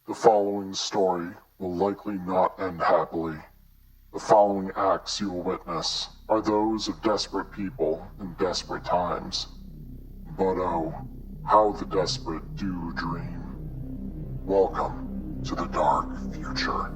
The following story will likely not end happily. The following acts you will witness are those of desperate people in desperate times. But oh, how the desperate do dream. Welcome to the dark future.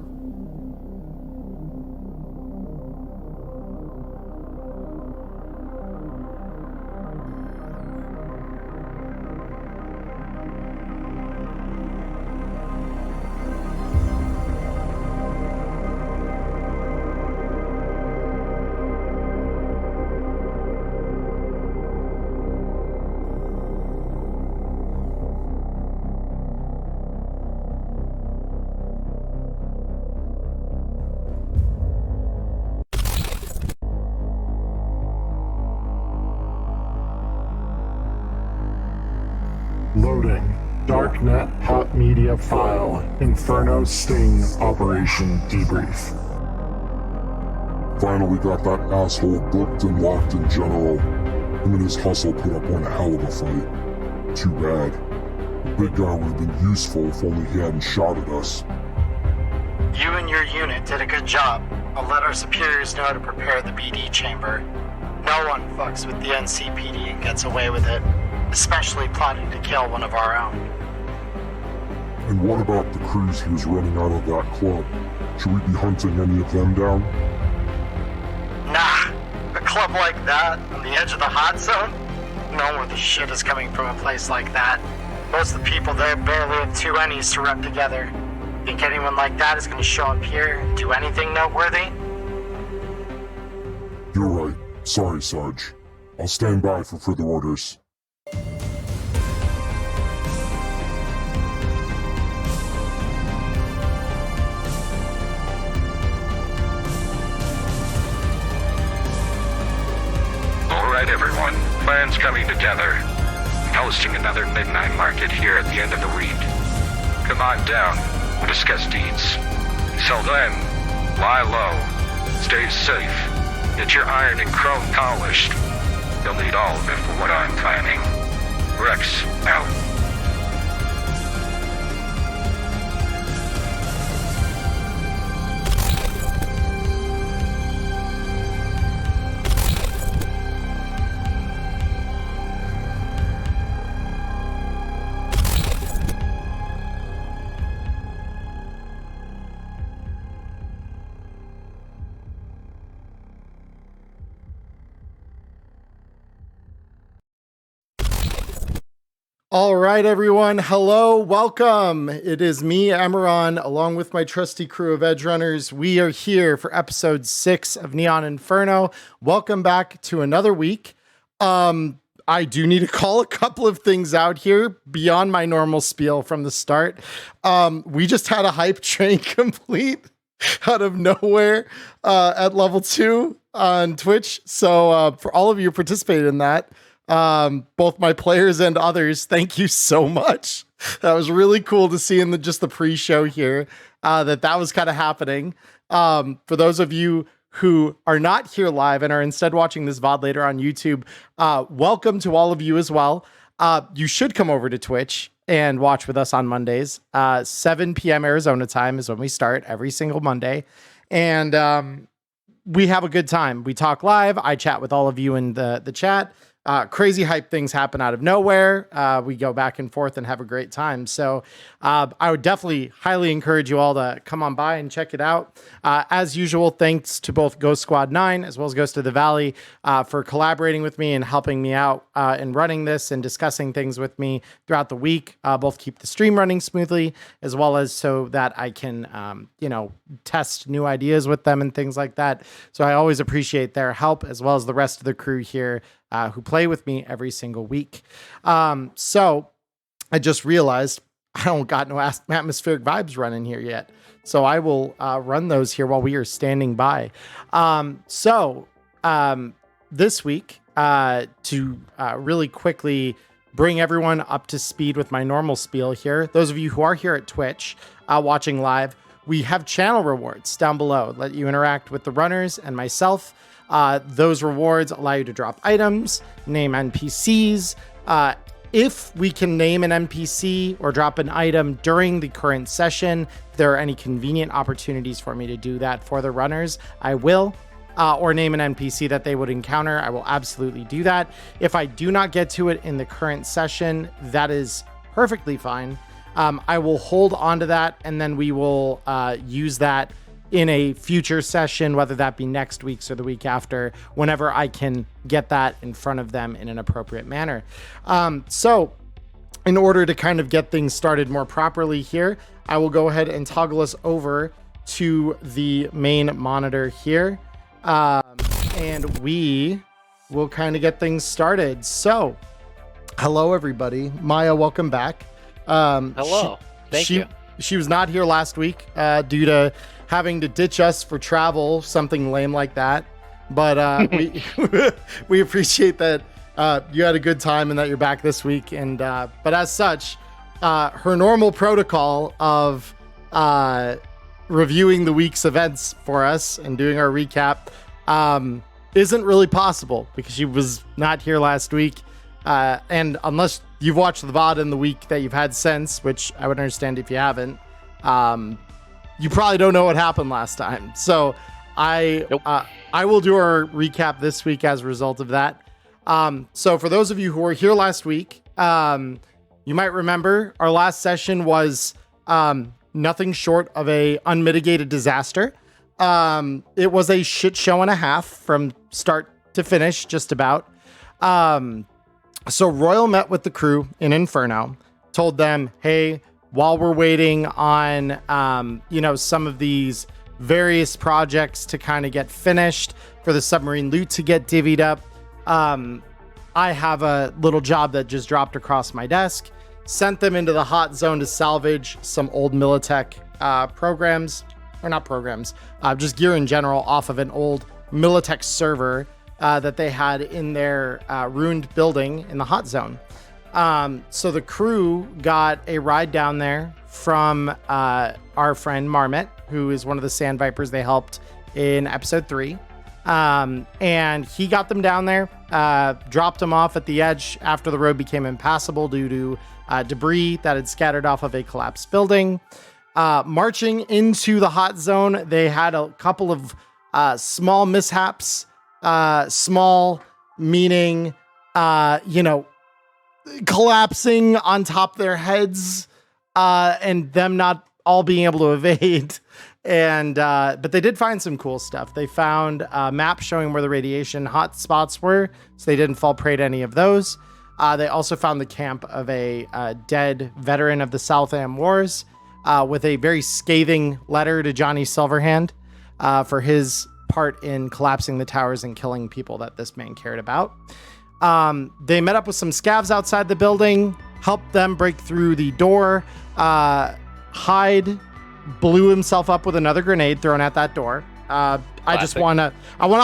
Loading. Darknet Hot Media File. Inferno Sting Operation Debrief. Finally got that asshole booked and locked in general. Him and his hustle put up one hell of a fight. Too bad. The big guy would have been useful if only he hadn't shot at us. You and your unit did a good job. I'll let our superiors know to prepare the BD chamber. No one fucks with the NCPD and gets away with it. Especially plotting to kill one of our own. And what about the crews he was running out of that club? Should we be hunting any of them down? Nah, a club like that, on the edge of the hot zone? No where the shit is coming from a place like that. Most of the people there barely have two ennies to rub together. Think anyone like that is gonna show up here and do anything noteworthy? You're right. Sorry, Sarge. I'll stand by for further orders. Alright everyone, plans coming together. Hosting another midnight market here at the end of the week. Come on down, we'll discuss deeds. Till then, lie low, stay safe, get your iron and chrome polished. You'll need all of it for what I'm planning. Rex, out. All right, everyone. Hello, welcome. It is me, Emmerron, along with my trusty crew of Edge Runners. We are here for episode 6 of Neon Inferno. Welcome back to another week. I do need to call a couple of things out here beyond my normal spiel from the start. We just had a hype train complete out of nowhere at level 2 on Twitch. So for all of you who participated in that, both my players and others, thank you so much. That was really cool to see in the pre-show here that was kind of happening. For those of you who are not here live and are instead watching this VOD later on YouTube, welcome to all of you as well. You should come over to Twitch and watch with us on Mondays. 7 p.m. Arizona time is when we start every single Monday. And we have a good time. We talk live. I chat with all of you in the chat. Crazy hype things happen out of nowhere. We go back and forth and have a great time. So I would definitely highly encourage you all to come on by and check it out. As usual, thanks to both Ghost Squad 9 as well as Ghost of the Valley for collaborating with me and helping me out in running this and discussing things with me throughout the week. Both keep the stream running smoothly as well as so that I can, test new ideas with them and things like that. So I always appreciate their help as well as the rest of the crew here who play with me every single week. So I just realized I don't got no atmospheric vibes running here yet. So I will run those here while we are standing by. This week, to really quickly bring everyone up to speed with my normal spiel here, those of you who are here at Twitch watching live, we have channel rewards down below. Let you interact with the runners and myself. Those rewards allow you to drop items, name NPCs, If we can name an NPC or drop an item during the current session, if there are any convenient opportunities for me to do that for the runners, I will. Or name an NPC that they would encounter, I will absolutely do that. If I do not get to it in the current session, that is perfectly fine. I will hold on to that, and then we will use that in a future session, whether that be next week's or the week after, whenever I can get that in front of them in an appropriate manner. So in order to kind of get things started more properly here, I will go ahead and toggle us over to the main monitor here. And we will kind of get things started. So hello, everybody. Maya, welcome back. Hello. Thank you. She was not here last week due to having to ditch us for travel, something lame like that. But we appreciate that you had a good time and that you're back this week. And but as such, her normal protocol of reviewing the week's events for us and doing our recap isn't really possible because she was not here last week. And unless you've watched the VOD in the week that you've had since, which I would understand if you haven't, you probably don't know what happened last time. So I will do our recap this week as a result of that. So for those of you who were here last week, you might remember our last session was nothing short of a unmitigated disaster. It was a shit show and a half from start to finish, just about. So Royal met with the crew in Inferno, told them, hey, while we're waiting on, some of these various projects to kind of get finished for the submarine loot to get divvied up, I have a little job that just dropped across my desk. Sent them into the hot zone to salvage some old Militech just gear in general off of an old Militech server that they had in their ruined building in the hot zone. So the crew got a ride down there from our friend Marmot, who is one of the Sand Vipers they helped in episode 3. And he got them down there, dropped them off at the edge after the road became impassable due to debris that had scattered off of a collapsed building. Marching into the hot zone, they had a couple of small mishaps. Small meaning, collapsing on top of their heads, and them not all being able to evade. And but they did find some cool stuff. They found a map showing where the radiation hot spots were, so they didn't fall prey to any of those. They also found the camp of a dead veteran of the South Am Wars, with a very scathing letter to Johnny Silverhand for his part in collapsing the towers and killing people that this man cared about. They met up with some scavs outside the building, helped them break through the door. Hyde blew himself up with another grenade thrown at that door. I want to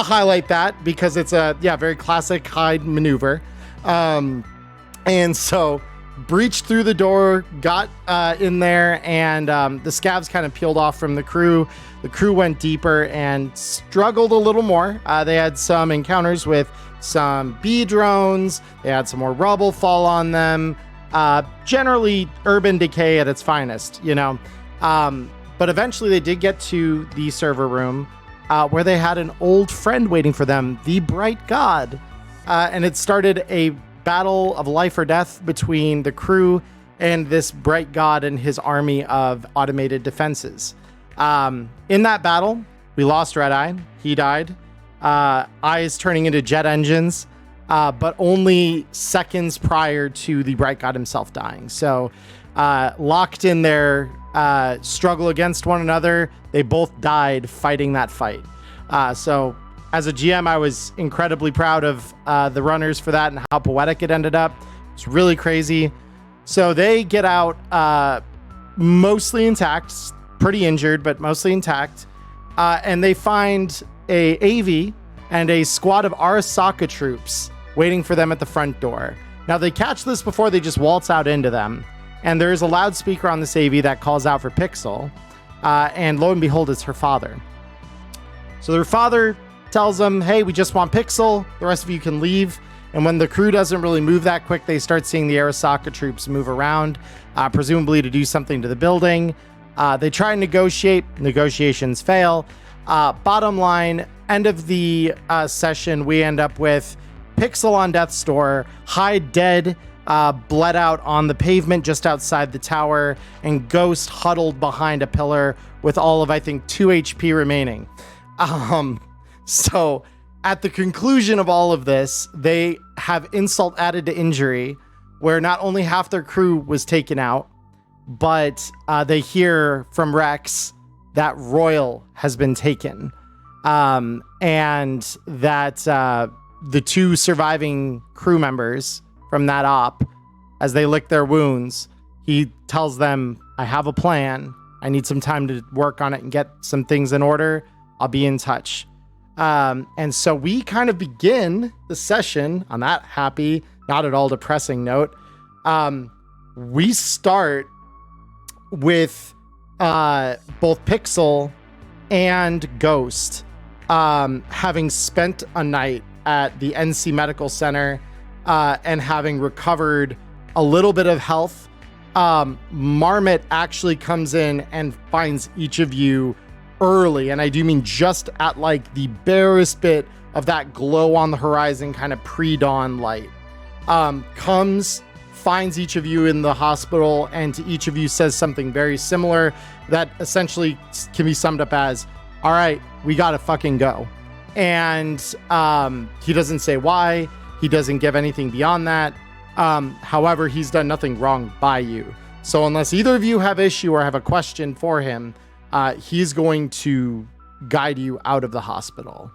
highlight that because it's a very classic Hyde maneuver. And so breached through the door, got in there, and the scavs kind of peeled off from the crew. The crew went deeper and struggled a little more. They had some encounters with some bee drones. They had some more rubble fall on them. Generally urban decay at its finest, but eventually they did get to the server room where they had an old friend waiting for them, the Bright God. And it started a battle of life or death between the crew and this Bright God and his army of automated defenses. In that battle, we lost Red Eye. He died. Eyes turning into jet engines, but only seconds prior to the Bright God himself dying. So locked in their struggle against one another, they both died fighting that fight. So as a GM, I was incredibly proud of the runners for that and how poetic it ended up. It's really crazy. So they get out mostly intact, pretty injured, but mostly intact. And they find a AV and a squad of Arasaka troops waiting for them at the front door. Now they catch this before they just waltz out into them. And there's a loudspeaker on this AV that calls out for Pixel. And lo and behold, it's her father. So their father tells them, hey, we just want Pixel. The rest of you can leave. And when the crew doesn't really move that quick, they start seeing the Arasaka troops move around, presumably to do something to the building. They try and negotiate. Negotiations fail. Bottom line, end of the session, we end up with Pixel on death's door, Hyde dead, bled out on the pavement just outside the tower, and Ghost huddled behind a pillar with all of, I think, 2 HP remaining. So at the conclusion of all of this, they have insult added to injury, where not only half their crew was taken out, but they hear from Rex that Royal has been taken, and that the 2 surviving crew members from that op, as they lick their wounds, he tells them, I have a plan. I need some time to work on it and get some things in order. I'll be in touch. And so we kind of begin the session on that happy, not at all depressing note. We start with both Pixel and Ghost having spent a night at the NC Medical Center and having recovered a little bit of health. Marmot actually comes in and finds each of you early, and I do mean just at like the barest bit of that glow on the horizon, kind of pre-dawn light. Comes, finds each of you in the hospital, and to each of you says something very similar that essentially can be summed up as, all right, we gotta fucking go. And he doesn't say why. He doesn't give anything beyond that. However, he's done nothing wrong by you. So unless either of you have issue or have a question for him, he's going to guide you out of the hospital.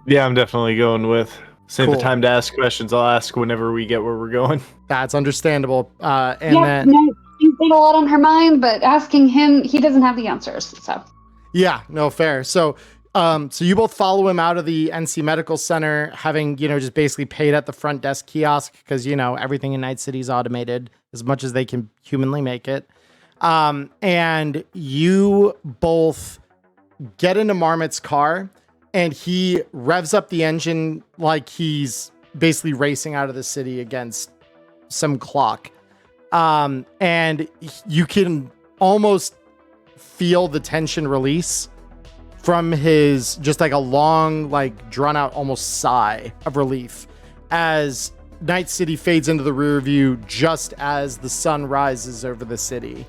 Yeah, I'm definitely going with. Save Cool. the time to ask questions. I'll ask whenever we get where we're going. That's understandable. No, she's got a lot on her mind, but asking him, he doesn't have the answers. So Yeah, no, fair. So you both follow him out of the NC Medical Center, having, just basically paid at the front desk kiosk because, everything in Night City is automated as much as they can humanly make it. And you both get into Marmot's car, and he revs up the engine like he's basically racing out of the city against some clock. And you can almost feel the tension release from his, just like a long, like drawn out almost sigh of relief as Night City fades into the rear view just as the sun rises over the city.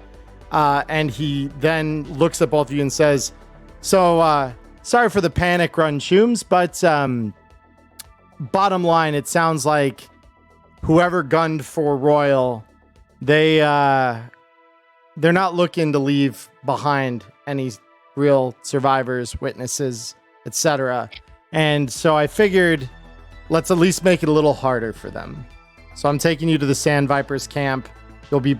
And he then looks at both of you and says, so, sorry for the panic run, Chooms, but bottom line, it sounds like whoever gunned for Royal, they're not looking to leave behind any real survivors, witnesses, etc. And so I figured, let's at least make it a little harder for them. So I'm taking you to the Sand Vipers camp. You'll be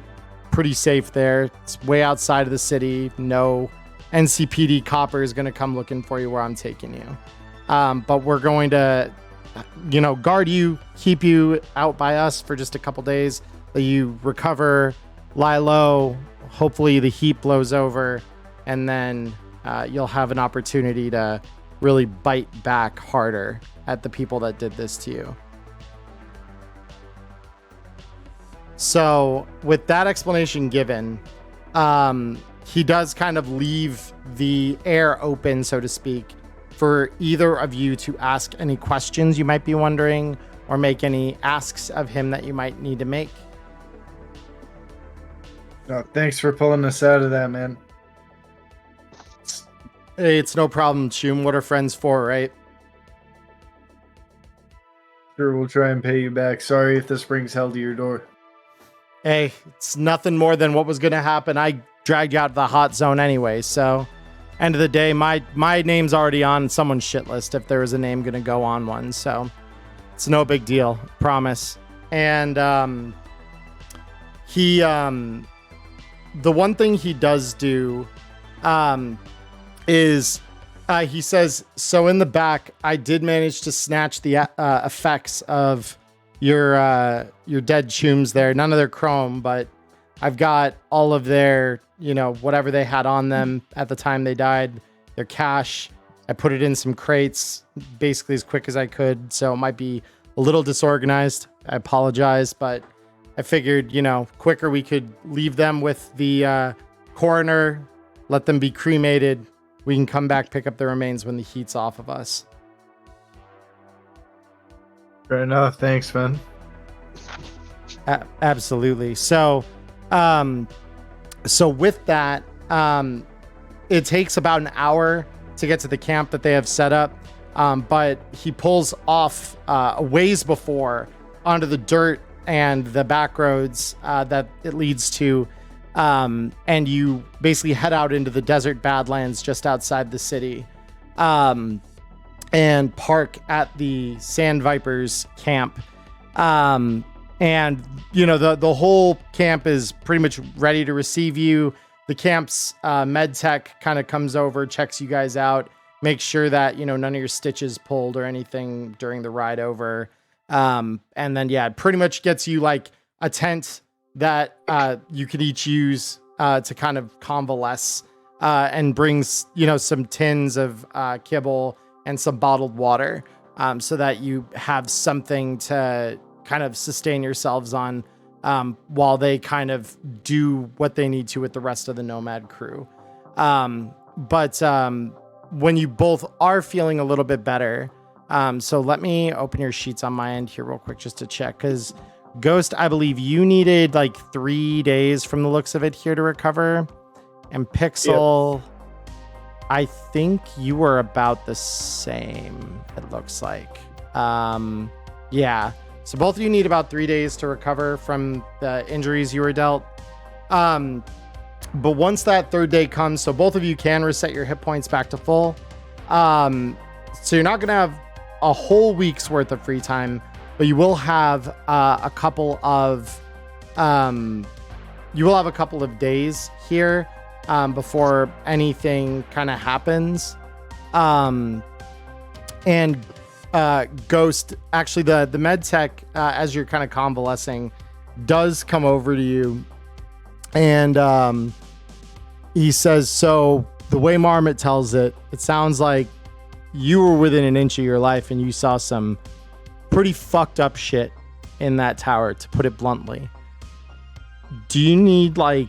pretty safe there. It's way outside of the city. No NCPD copper is going to come looking for you where I'm taking you. But we're going to, guard you, keep you out by us for just a couple days, let you recover, lie low. Hopefully the heat blows over, and then you'll have an opportunity to really bite back harder at the people that did this to you. So with that explanation given, he does kind of leave the air open, so to speak, for either of you to ask any questions you might be wondering or make any asks of him that you might need to make. Oh, thanks for pulling us out of that, man. Hey, it's no problem, Choom. What are friends for, right? Sure, we'll try and pay you back. Sorry if this brings hell to your door. Hey, it's nothing more than what was going to happen. I dragged you out of the hot zone anyway, so end of the day, my name's already on someone's shit list if there was a name going to go on one, so it's no big deal, promise. And he the one thing he does do is he says, so in the back, I did manage to snatch the effects of your dead Chooms there. None of their chrome, but I've got all of their, whatever they had on them at the time they died, their cash, I put it in some crates basically as quick as I could. So it might be a little disorganized. I apologize, but I figured, quicker we could leave them with the coroner, let them be cremated. We can come back, pick up the remains when the heat's off of us. Fair enough. Thanks, man. Absolutely. So with that, it takes about an hour to get to the camp that they have set up. But he pulls off a ways before onto the dirt and the back roads that it leads to. And you basically head out into the desert badlands just outside the city, and park at the Sand Vipers camp. And the whole camp is pretty much ready to receive you. The camp's med tech kind of comes over, checks you guys out, makes sure that none of your stitches pulled or anything during the ride over. And then it pretty much gets you like a tent that you could each use to kind of convalesce, and brings some tins of kibble and some bottled water, so that you have something to kind of sustain yourselves on while they kind of do what they need to with the rest of the Nomad crew. But when you both are feeling a little bit better, so let me open your sheets on my end here real quick just to check, because Ghost, I believe you needed like 3 days from the looks of it here to recover. And Pixel, yep. I think you were about the same, it looks like. Yeah. So both of you need about 3 days to recover from the injuries you were dealt. But once that third day comes, so both of you can reset your hit points back to full. So you're not going to have a whole week's worth of free time, but you will have a couple of days here before anything kind of happens. And Ghost, actually the med tech, as you're kind of convalescing, does come over to you, and he says, so the way Marmot tells it, it sounds like you were within an inch of your life and you saw some pretty fucked up shit in that tower, to put it bluntly. Do you need like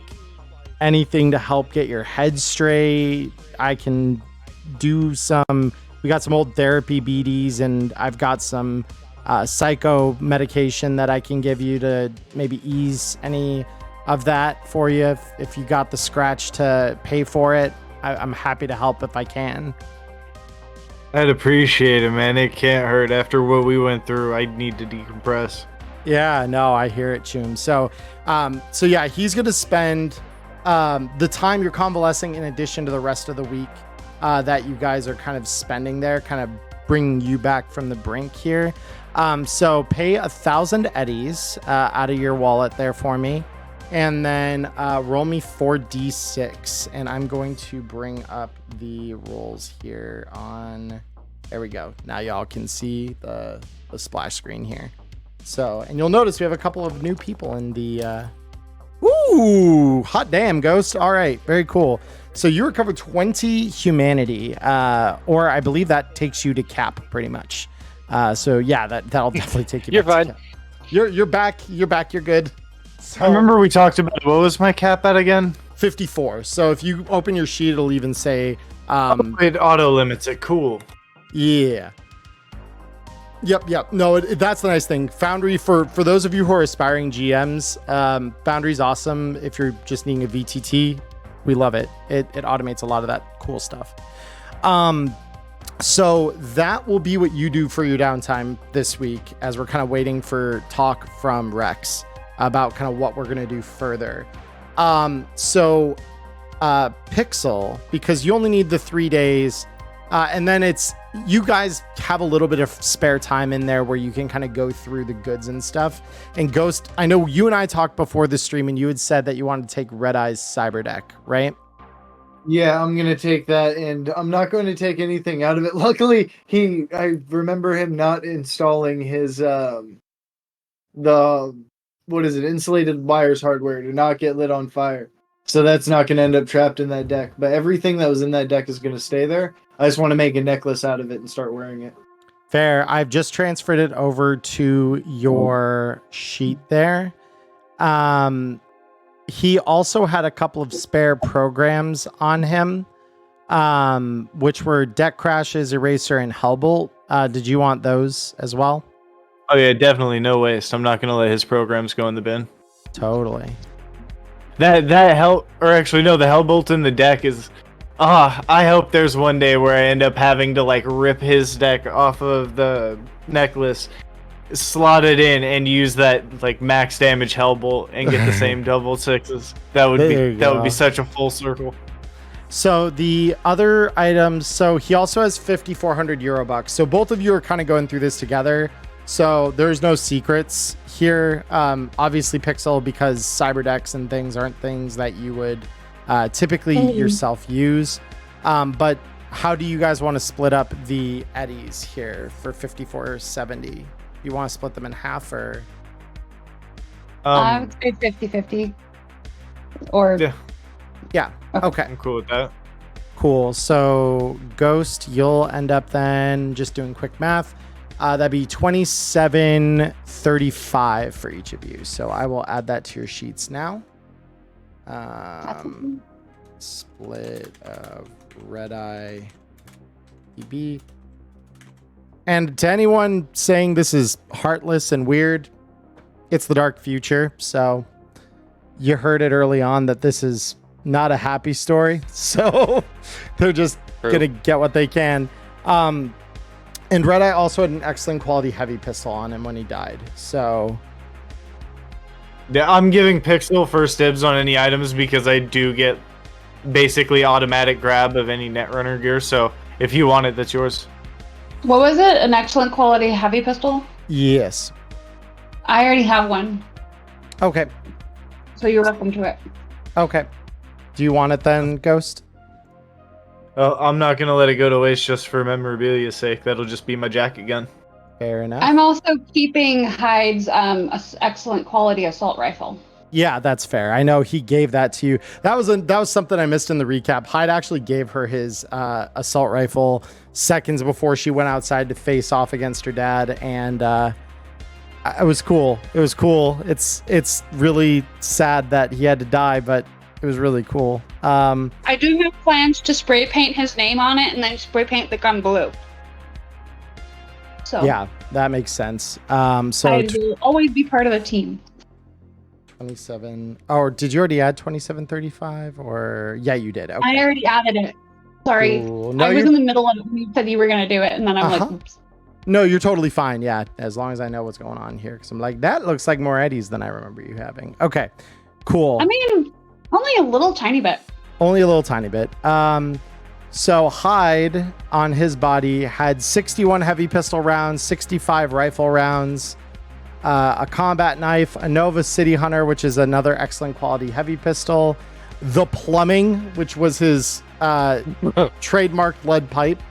anything to help get your head straight? I can do we got some old therapy BDs, and I've got some psycho medication that I can give you to maybe ease any of that for you. If you got the scratch to pay for it, I'm happy to help if I can. I'd appreciate it, man. It can't hurt. After what we went through, I need to decompress. Yeah, no, I hear it, Choom. So yeah, he's going to spend the time you're convalescing in addition to the rest of the week that you guys are kind of spending there, kind of bringing you back from the brink here. So pay 1,000 eddies out of your wallet there for me. And then roll me 4d6, and I'm going to bring up the rolls here on. There we go. Now y'all can see the splash screen here. So, and you'll notice we have a couple of new people in the. Ooh, hot damn, Ghost. All right, very cool. So you recover 20 humanity, or I believe that takes you to cap pretty much. So yeah, that'll definitely take you. You're back fine. You're back. You're back. You're good. So, I remember we talked about, what was my cap at again? 54. So if you open your sheet, it'll even say it auto limits it. Cool. Yeah. Yep. No, that's the nice thing. Foundry, for those of you who are aspiring GMs, Foundry's awesome. If you're just needing a VTT, we love it. It automates a lot of that cool stuff. So that will be what you do for your downtime this week, as we're kind of waiting for talk from Rex about kind of what we're going to do further. So Pixel, because you only need the 3 days, and then you guys have a little bit of spare time in there where you can kind of go through the goods and stuff. And Ghost, I know you and I talked before the stream, and you had said that you wanted to take Red Eye's cyber deck, right? Yeah, I'm gonna take that, and I'm not going to take anything out of it. Luckily, I remember him not installing his insulated wires hardware to not get lit on fire. So that's not going to end up trapped in that deck. But everything that was in that deck is going to stay there. I just want to make a necklace out of it and start wearing it. Fair. I've just transferred it over to your sheet there. He also had a couple of spare programs on him, which were Deck Crashes, Eraser, and Hellbolt. Did you want those as well? Oh yeah, definitely no waste. I'm not gonna let his programs go in the bin. Totally. The Hellbolt in the deck is. I hope there's one day where I end up having to like rip his deck off of the necklace, slot it in, and use that like max damage Hellbolt and get the same double sixes. That would be such a full circle. So the other items, so he also has 5,400 Euro bucks. So both of you are kind of going through this together. So there's no secrets here. Obviously Pixel, because cyber decks and things aren't things that you would typically yourself use. But how do you guys want to split up the eddies here for 5,470? You want to split them in half or? I would say 50-50. Or yeah. Okay. I'm cool with that. Cool. So Ghost, you'll end up then just doing quick math. That'd be 27.35 for each of you. So I will add that to your sheets now. Split of Red Eye EB. And to anyone saying this is heartless and weird, it's the dark future. So you heard it early on that this is not a happy story. So they're just going to get what they can. And Red Eye also had an excellent quality heavy pistol on him when he died. So yeah, I'm giving Pixel first dibs on any items because I do get basically automatic grab of any Netrunner gear. So if you want it, that's yours. what was it? An excellent quality heavy pistol? yes. I already have one, Okay. so you're welcome to it. Okay. Do you want it then, Ghost? I'm not gonna let it go to waste just for memorabilia's sake. That'll just be my jacket gun. Fair enough. I'm also keeping Hyde's excellent quality assault rifle. Yeah, that's fair. I know he gave that to you. That was something I missed in the recap. Hyde actually gave her his assault rifle seconds before she went outside to face off against her dad, and it was cool. It was cool. It's really sad that he had to die, but it was really cool. I do have plans to spray paint his name on it and then spray paint the gun blue. So yeah, that makes sense. So I will always be part of the team. 27. Oh, did you already add 2735? Or yeah, you did. Okay. I already added it. Sorry, Cool. No, I was you're- in the middle of it when you said you were going to do it, and then I'm like, oops. No, you're totally fine. Yeah, as long as I know what's going on here, because I'm like, that looks like more eddies than I remember you having. Okay, cool. I mean, only a little tiny bit. Only a little tiny bit. So Hyde on his body had 61 heavy pistol rounds, 65 rifle rounds, a combat knife, a Nova City Hunter, which is another excellent quality heavy pistol, the plumbing, which was his trademarked lead pipe,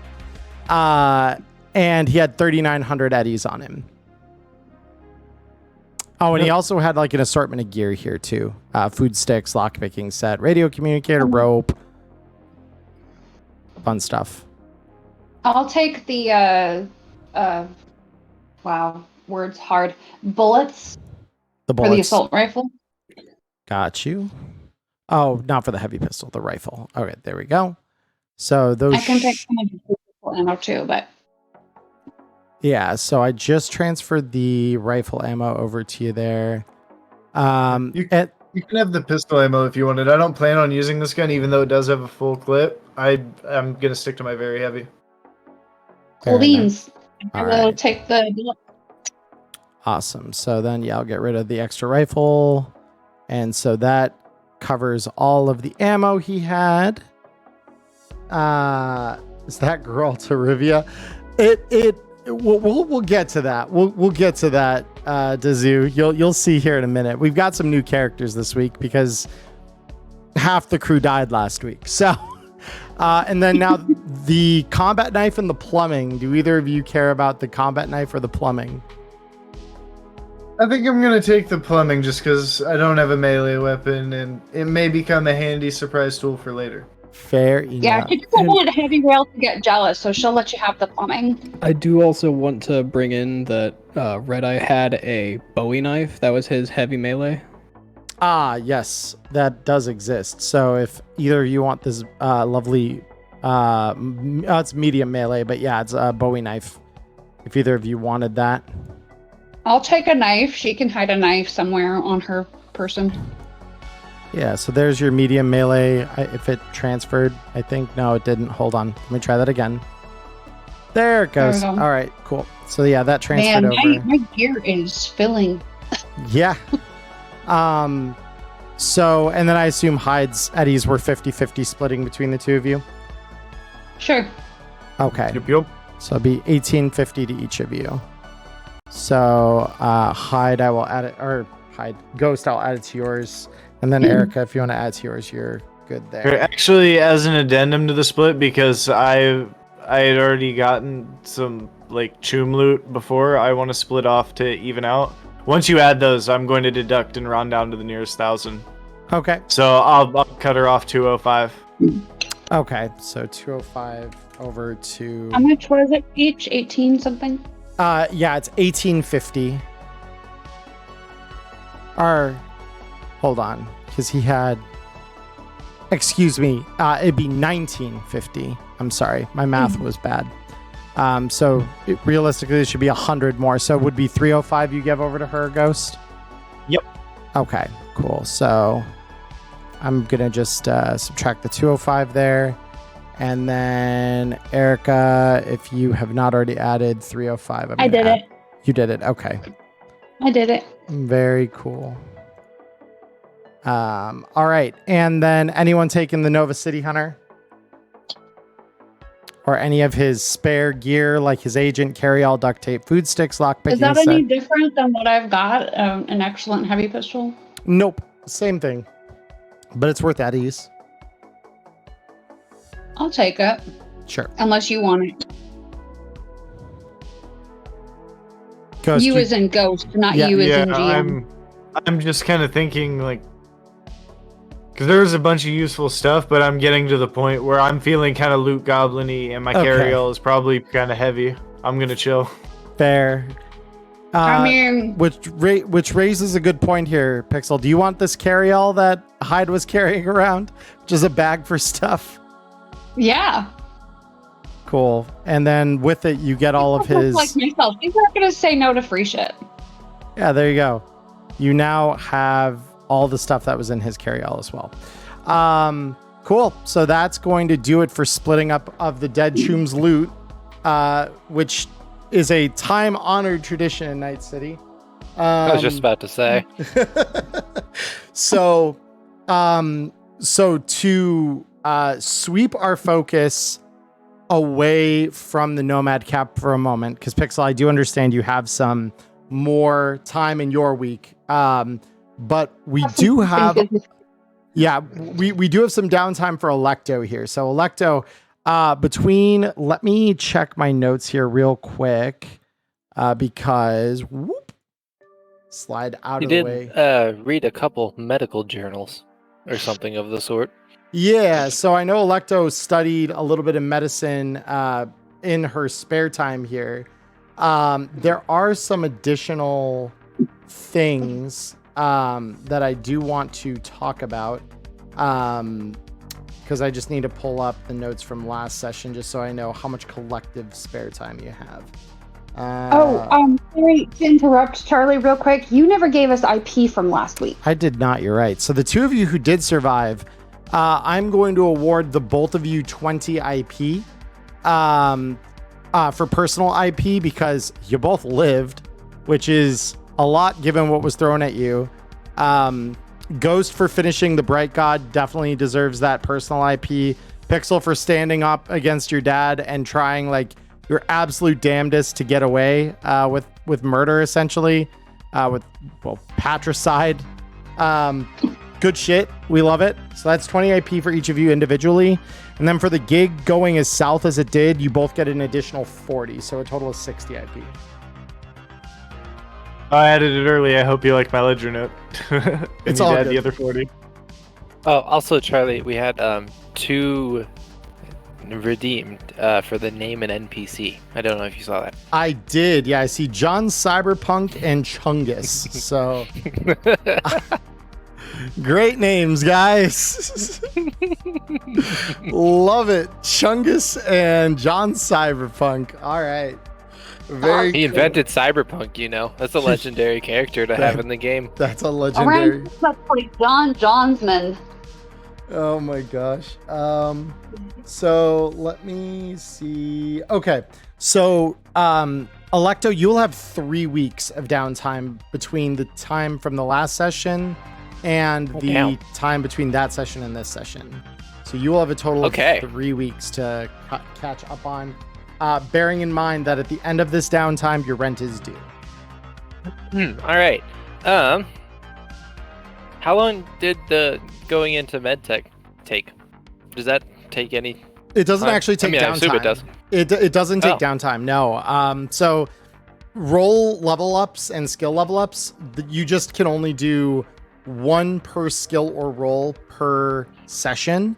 and he had 3,900 eddies on him. Oh, and he also had like an assortment of gear here too. Food sticks, lockpicking set, radio communicator, rope, fun stuff. I'll take the wow, words hard. Bullets The for bullets. the assault rifle. Got you. Oh, not for the heavy pistol, the rifle. Okay, there we go. So those. I can take some of the pistol ammo too, but Yeah, so I just transferred the rifle ammo over to you there. You can have the pistol ammo if you wanted. I don't plan on using this gun, even though it does have a full clip. I'm gonna stick to my very heavy. Fair cool beans. I All will right. take the bullet. Awesome. So then, yeah, I'll get rid of the extra rifle. And so that covers all of the ammo he had. Is that girl to Rivia? We'll get to that. We'll get to that, Dazu. You'll see here in a minute. We've got some new characters this week because half the crew died last week. So, and then now the combat knife and the plumbing. Do either of you care about the combat knife or the plumbing? I think I'm gonna take the plumbing just because I don't have a melee weapon, and it may become a handy surprise tool for later. Fair enough. Yeah, she just wanted heavy rail to get jealous, so she'll let you have the plumbing. I do also want to bring in that Red Eye had a Bowie knife. That was his heavy melee. Ah, yes, that does exist. So if either of you want this lovely, it's medium melee, but yeah, it's a Bowie knife. If either of you wanted that. I'll take a knife. She can hide a knife somewhere on her person. Yeah, so there's your medium melee. If it transferred, I think. No, it didn't. Hold on. Let me try that again. There it goes. There we go. All right, cool. So yeah, that transferred Man, over. my gear is filling. Yeah. So, and then I assume Hyde's Eddies were 50-50 splitting between the two of you? Sure. Okay. Yep. So it'll be 1850 to each of you. So Hyde, I will add it, or Hyde, Ghost, I'll add it to yours. And then Erica, if you want to add to yours, you're good there. Actually, as an addendum to the split, because I had already gotten some like Choom loot before, I want to split off to even out. Once you add those, I'm going to deduct and round down to the nearest 1,000. Okay. So I'll cut her off 205. Okay, so 205 over to... How much was it each? 18 something? Yeah, it's 1850. Or, hold on, because he had... Excuse me, it'd be 1950. I'm sorry, my math was bad. So realistically, it should be 100 more. So it would be 305 you give over to her, Ghost? Yep. Okay, cool. So I'm going to just subtract the 205 there. And then Erica, if you have not already added 305. I did it. You did it. Okay. I did it. Very cool. All right. And then anyone taking the Nova City Hunter? Or any of his spare gear, like his agent, carry-all, duct tape, food sticks, lockpicking. Is that any different than what I've got? An excellent heavy pistol? Nope. Same thing. But it's worth Eddie's. I'll take it. Sure. Unless you want it. Ghost, You as in Ghost, not you as in GM. I'm just kind of thinking, like, because there's a bunch of useful stuff, but I'm getting to the point where I'm feeling kind of loot goblin-y, and my carry-all is probably kind of heavy. I'm going to chill. Fair. I mean... Which raises a good point here, Pixel. Do you want this carry-all that Hyde was carrying around? Which is a bag for stuff? Yeah. Cool. And then with it, you get all of his... Like myself. He's not going to say no to free shit. Yeah, there you go. You now have all the stuff that was in his carry-all as well. Cool. So that's going to do it for splitting up of the Dead Choom's loot, which is a time-honored tradition in Night City. I was just about to say. So to sweep our focus away from the Nomad Cap for a moment, because Pixel, I do understand you have some more time in your week. But we do have, we do have some downtime for Electo here. So Electo, let me check my notes here real quick, because slide out of the way. You did read a couple medical journals or something of the sort. Yeah, so I know Electo studied a little bit of medicine in her spare time here. There are some additional things that I do want to talk about, because I just need to pull up the notes from last session just so I know how much collective spare time you have. Sorry to interrupt, Charlie, real quick. You never gave us IP from last week. I did not, you're right. So the two of you who did survive, I'm going to award the both of you 20 IP for personal IP, because you both lived, which is a lot given what was thrown at you. Ghost for finishing the Bright God definitely deserves that personal IP. Pixel for standing up against your dad and trying like your absolute damnedest to get away with murder, essentially, with patricide. Good shit. We love it. So that's 20 IP for each of you individually. And then for the gig going as south as it did, you both get an additional 40. So a total of 60 IP. I added it early. I hope you like my ledger note. It's You all add good. the other 40. Oh, also, Charlie, we had 2 redeemed for the name and NPC. I don't know if you saw that. I did. Yeah, I see John Cyberpunk and Chungus. So great names, guys. Love it. Chungus and John Cyberpunk. All right. Very He cool. invented Cyberpunk, you know. That's a legendary character to have in the game. That's a legendary. That's like John Johnsman. Oh my gosh. So let me see. Okay. So, Electo, you'll have 3 weeks of downtime between the time from the last session and the Damn. time between that session and this session. So you will have a total of 3 weeks to catch up on. Bearing in mind that at the end of this downtime, your rent is due. All right. How long did the going into medtech take? Does that take any? It doesn't time? actually take I mean, downtime. I assume it does. It doesn't take Oh. downtime. No. So roll level ups and skill level ups, you just can only do 1 per skill or roll per session.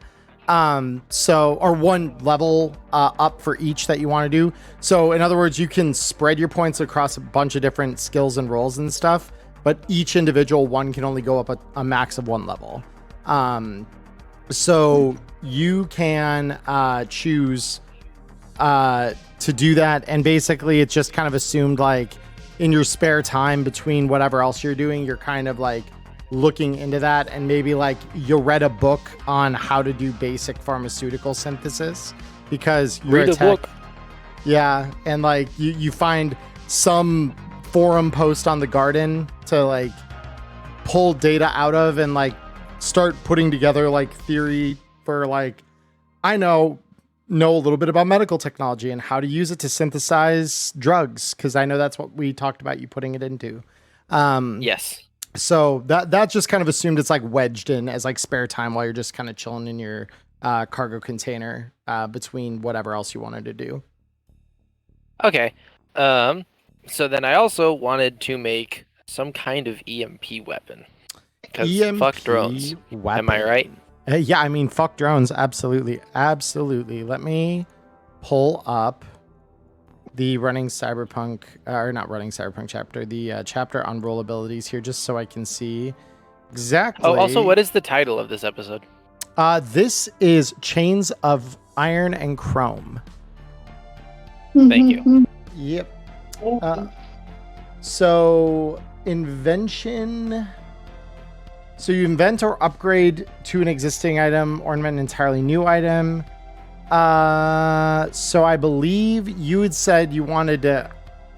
Or 1 level up for each that you want to do. So in other words, you can spread your points across a bunch of different skills and roles and stuff, but each individual one can only go up a max of 1 level. So you can choose to do that, and basically it's just kind of assumed like in your spare time between whatever else you're doing, you're kind of like looking into that, and maybe like you read a book on how to do basic pharmaceutical synthesis because you're Read a a tech. book. Yeah, and like you find some forum post on the garden to like pull data out of and like start putting together like theory for like I know a little bit about medical technology and how to use it to synthesize drugs, because I know that's what we talked about you putting it into. Yes. So that's just kind of assumed it's like wedged in as like spare time while you're just kind of chilling in your cargo container between whatever else you wanted to do. Okay. So then I also wanted to make some kind of EMP weapon. Because fuck drones. Weapon. Am I right? Yeah, I mean, fuck drones. Absolutely. Absolutely. Let me pull up the running Cyberpunk, or not running Cyberpunk chapter, the chapter on roll abilities here, just so I can see exactly. Oh, also, what is the title of this episode? This is Chains of Iron and Chrome. Thank you. Yep. So invention. So you invent or upgrade to an existing item, ornament an entirely new item. So I believe you had said you wanted to.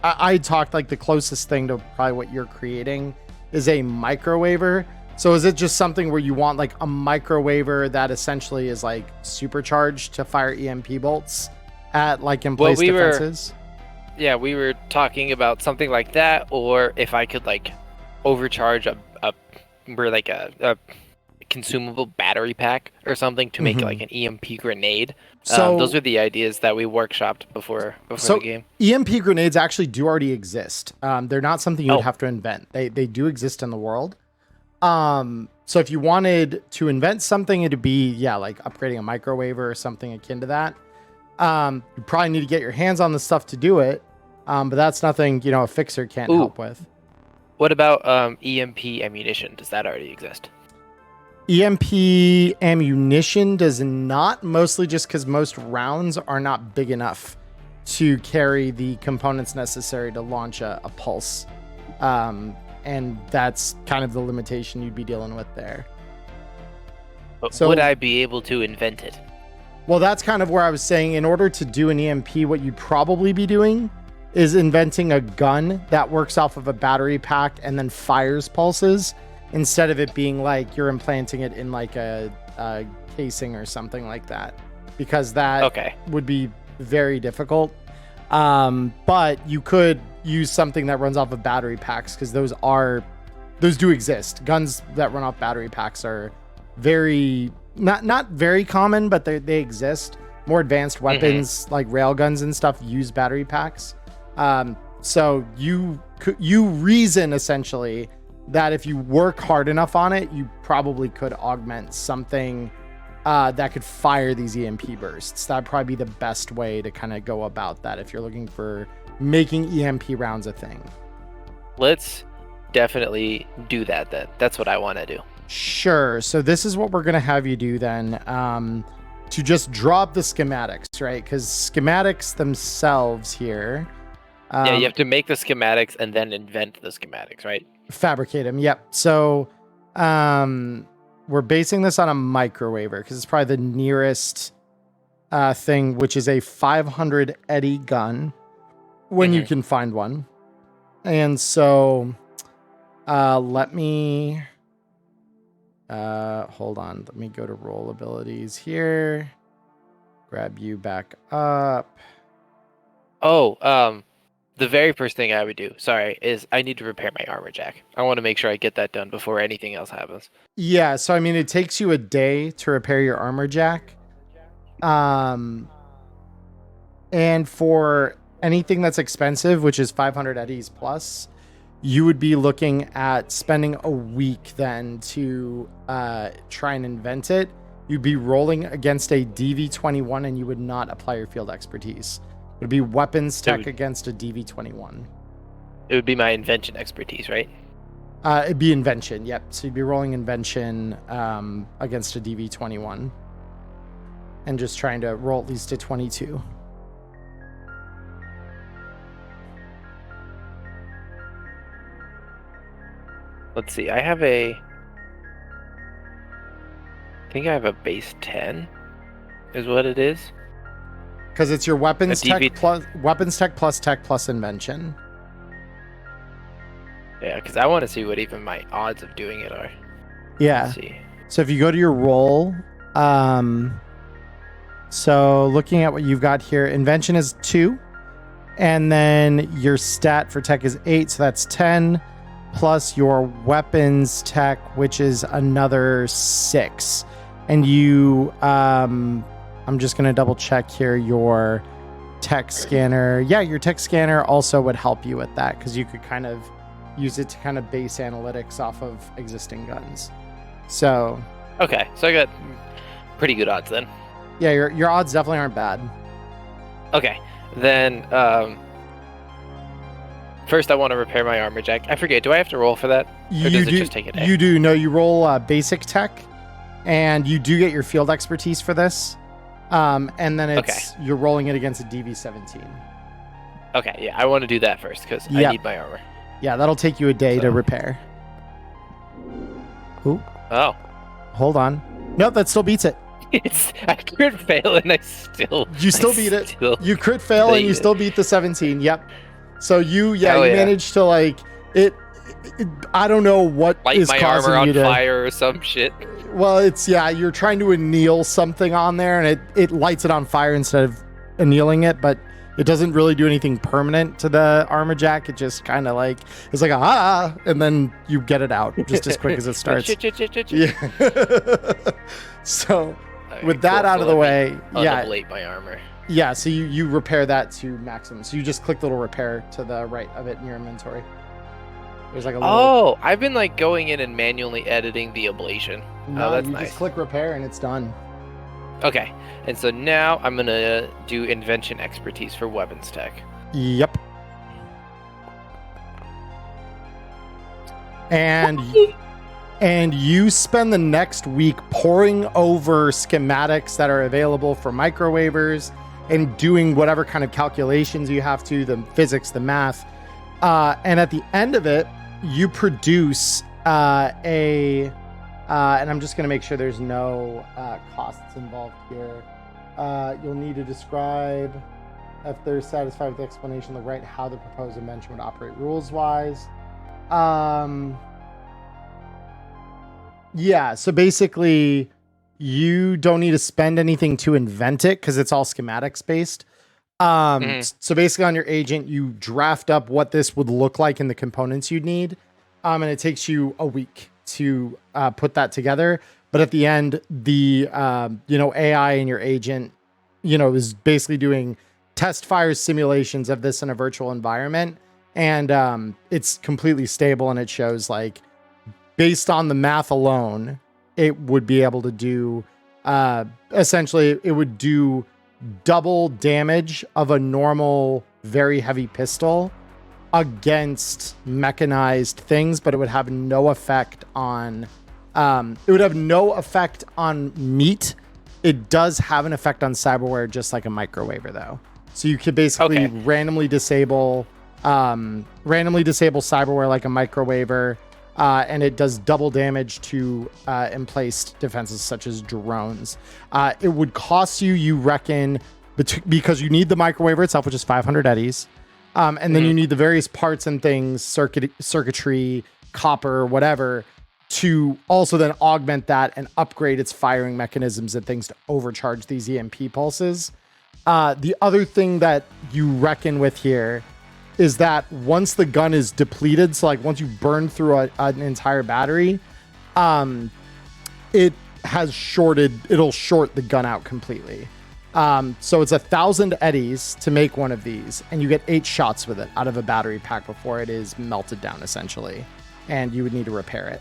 I talked like the closest thing to probably what you're creating is a microwaver. So is it just something where you want like a microwaver that essentially is like supercharged to fire EMP bolts at like in place defenses? Yeah, we were talking about something like that, or if I could like overcharge a consumable battery pack or something to make like an EMP grenade. So those are the ideas that we workshopped before the game. EMP grenades actually do already exist. They're not something you would have to invent. They do exist in the world. So if you wanted to invent something, it'd be like upgrading a microwaver or something akin to that. You probably need to get your hands on the stuff to do it. But that's nothing, a fixer can't help with. What about EMP ammunition? Does that already exist? EMP ammunition does not, mostly just because most rounds are not big enough to carry the components necessary to launch a pulse. And that's kind of the limitation you'd be dealing with there. But So- would I be able to invent it? Well, that's kind of where I was saying in order to do an EMP, what you'd probably be doing is inventing a gun that works off of a battery pack and then fires pulses, instead of it being like you're implanting it in like a casing or something like that, because that would be very difficult. But you could use something that runs off of battery packs, because those do exist. Guns that run off battery packs are very not very common, but they exist. More advanced weapons like rail guns and stuff use battery packs. So you reason essentially that if you work hard enough on it, you probably could augment something that could fire these EMP bursts. That'd probably be the best way to kind of go about that if you're looking for making EMP rounds a thing. Let's definitely do that then. That's what I want to do. Sure. So this is what we're going to have you do then, to just drop the schematics, right? Because schematics themselves here. Yeah, you have to make the schematics and then invent the schematics, right? Fabricate them. Yep. So we're basing this on a microwaver because it's probably the nearest thing, which is a 500 eddy gun when you can find one. And so let me hold on. Let me go to roll abilities here. Grab you back up. Oh, the very first thing I would do, is I need to repair my armor jack. I want to make sure I get that done before anything else happens. Yeah, so I mean, it takes you a day to repair your armor jack. And for anything that's expensive, which is 500 eddies plus, you would be looking at spending a week then to try and invent it. You'd be rolling against a DV21 and you would not apply your field expertise. It would be weapons tech against a DV21. It would be my invention expertise, right? It'd be invention, yep. So you'd be rolling invention against a DV21 and just trying to roll at least a 22. Let's see. I think I have a base 10 is what it is. Because it's your weapons tech plus invention. Yeah, because I want to see what even my odds of doing it are. Yeah. Let's see. So if you go to your roll, so looking at what you've got here, invention is 2, and then your stat for tech is 8, so that's 10, plus your weapons tech, which is another 6. And you, I'm just going to double check here your tech scanner. Yeah, your tech scanner also would help you with that because you could kind of use it to kind of base analytics off of existing guns. So okay, so I got pretty good odds then. Yeah, your odds definitely aren't bad. Okay, then first I want to repair my armor jack. I forget, do I have to roll for that? Or does it just take a day? You do. No, you roll basic tech, and you do get your field expertise for this. And then you're rolling it against a DV17. Okay, yeah, I want to do that first because I need my armor. Yeah, that'll take you a day to repair. Ooh. Oh. Hold on. Nope, that still beats it. I crit fail and I still... You still beat it. You crit fail and you still beat the 17. Yep. So you managed to I don't know what light is my causing armor on you to fire or some shit. Well, you're trying to anneal something on there and it lights it on fire instead of annealing it, but it doesn't really do anything permanent to the armor jack. It just kind of it's like and then you get it out just as quick as it starts. Yeah. So with that out of the way, unablate my armor. Yeah, so you repair that to maximum. So you just click the little repair to the right of it in your inventory. There's like a little... Oh, I've been going in and manually editing the ablation. No, that's you nice. just click repair and it's done. Okay, and so now I'm gonna do invention expertise for weapons tech. Yep. And you spend the next week poring over schematics that are available for microwavers and doing whatever kind of calculations you have to, the physics, the math. And at the end of it, you produce and I'm just going to make sure there's no costs involved here. You'll need to describe, if they're satisfied with the explanation, write how the proposed invention would operate rules-wise. Yeah, so basically, you don't need to spend anything to invent it because it's all schematics based. So basically, on your agent, you draft up what this would look like and the components you'd need, and it takes you a week to put that together. But at the end, the AI in your agent, is basically doing test fires simulations of this in a virtual environment and it's completely stable, and it shows like based on the math alone, it would be able to do essentially it would do double damage of a normal very heavy pistol against mechanized things, but it would have no effect on meat. It does have an effect on cyberware, just like a microwaver, though. So you could basically randomly disable cyberware like a microwaver, and it does double damage to emplaced defenses such as drones. It would cost you reckon, because you need the microwaver itself, which is 500 eddies, and then you need the various parts and things, circuitry, copper, whatever, to also then augment that and upgrade its firing mechanisms and things to overcharge these EMP pulses. The other thing that you reckon with here is that once the gun is depleted, so like once you burn through an entire battery, it'll short the gun out completely. So it's 1,000 eddies to make one of these, and you get 8 shots with it out of a battery pack before it is melted down, essentially, and you would need to repair it.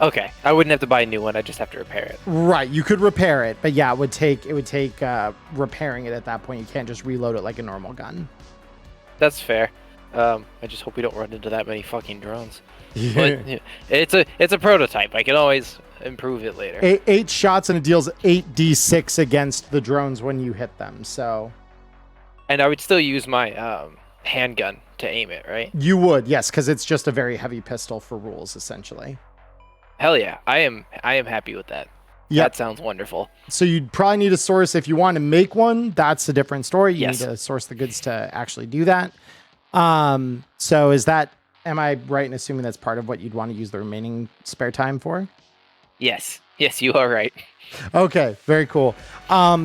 Okay, I wouldn't have to buy a new one. I just have to repair it. Right, you could repair it, but yeah, it would take repairing it at that point. You can't just reload it like a normal gun. That's fair. I just hope we don't run into that many fucking drones. But it's a prototype. I can always improve it later. 8 shots, and it deals 8d6 against the drones when you hit them. So, and I would still use my handgun to aim it, right? You would, yes, because it's just a very heavy pistol for rules, essentially. Hell yeah, I am happy with that. Yep. That sounds wonderful. So you'd probably need a source if you want to make one. That's a different story. You need to source the goods to actually do that. So am I right in assuming that's part of what you'd want to use the remaining spare time for? Yes, you are right. Okay, very cool.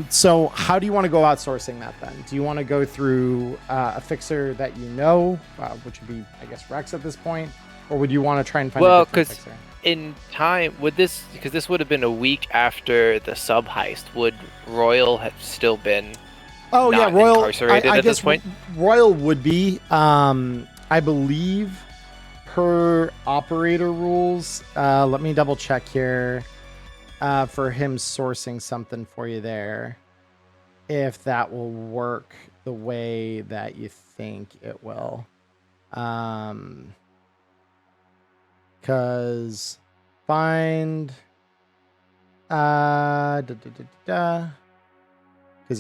So how do you want to go about sourcing that then? Do you want to go through a fixer that you know, which would be, I guess, Rex at this point? Or would you want to try and find a different fixer? In time, because this would have been a week after the sub heist, would Royal have still been Royal incarcerated at this point? Royal would be, I believe, per operator rules. Let me double check here for him sourcing something for you there, if that will work the way that you think it will. Because find because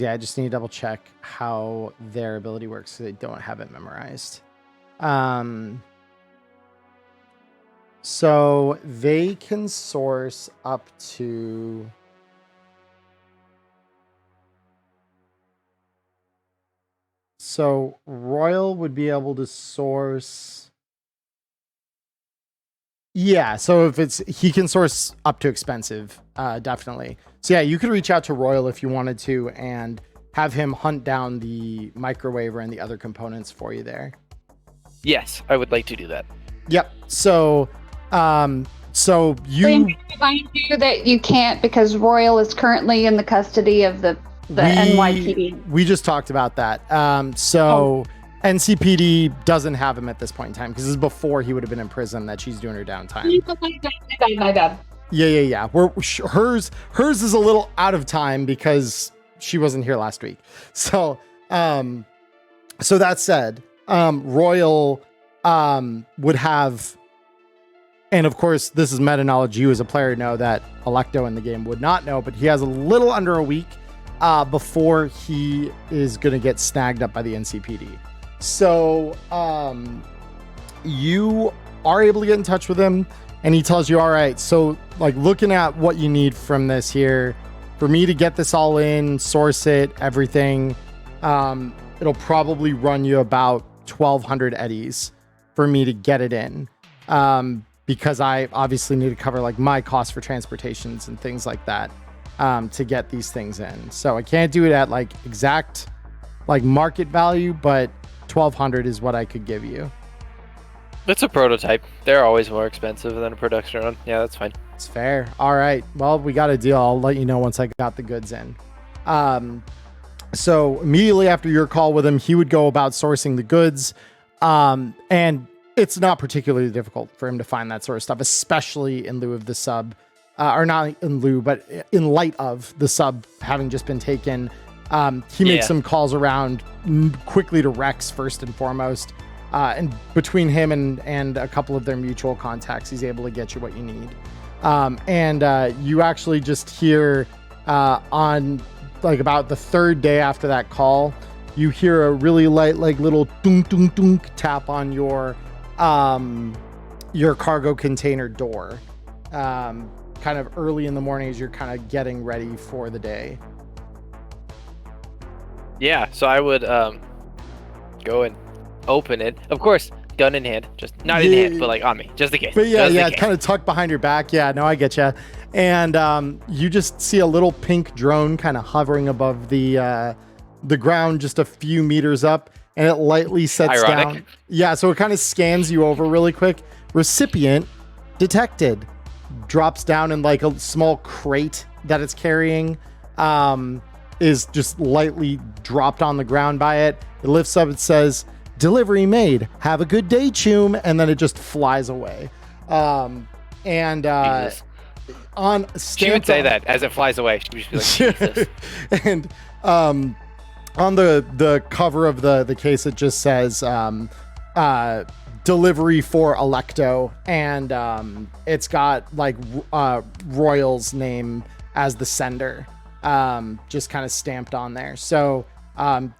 yeah, I just need to double check how their ability works, so they don't have it memorized. So they can source up to Royal would be able to source. Yeah, so if he can source up to expensive, definitely. So yeah, you could reach out to Royal if you wanted to and have him hunt down the microwaver and the other components for you there. Yes, I would like to do that. Yep. So you remind you that you can't, because Royal is currently in the custody of the NYPD. We just talked about that. NCPD doesn't have him at this point in time because this is before he would have been in prison that she's doing her downtime. My bad. Yeah. Hers is a little out of time because she wasn't here last week. So that said, Royal would have, and of course this is meta knowledge you as a player know that Electo in the game would not know, but he has a little under a week before he is going to get snagged up by the NCPD. So you are able to get in touch with him, and he tells you, all right, so like looking at what you need from this here, for me to get this all in, source it, everything, it'll probably run you about 1,200 eddies for me to get it in, because I obviously need to cover like my cost for transportations and things like that to get these things in. So I can't do it at like exact like market value, but 1,200 is what I could give you. It's a prototype. They're always more expensive than a production run. Yeah, that's fine. It's fair. All right. Well, we got a deal. I'll let you know once I got the goods in. So immediately after your call with him, he would go about sourcing the goods. And it's not particularly difficult for him to find that sort of stuff, especially in lieu of the sub, or not in lieu, but in light of the sub having just been taken. He makes some calls around quickly to Rex first and foremost. And between him and a couple of their mutual contacts, he's able to get you what you need. You actually just hear on like about the third day after that call, you hear a really light, like little dunk dunk dunk tap on your cargo container door. Kind of early in the morning as you're kind of getting ready for the day. Yeah, so I would go and open it. Of course, gun in hand, just not in hand, but like on me, just in case. But yeah, kind of tucked behind your back. Yeah, no, I get you. And you just see a little pink drone kind of hovering above the ground, just a few meters up, and it lightly sets down. Yeah, so it kind of scans you over really quick. Recipient detected. Drops down in like a small crate that it's carrying. Is just lightly dropped on the ground by it. It lifts up. It says, "Delivery made. Have a good day, Choom," and then it just flies away. On she would say that as it flies away. She would be like, Jesus. And on the cover of the case, it just says delivery for Electo, and it's got like Royal's name as the sender. Just kind of stamped on there. So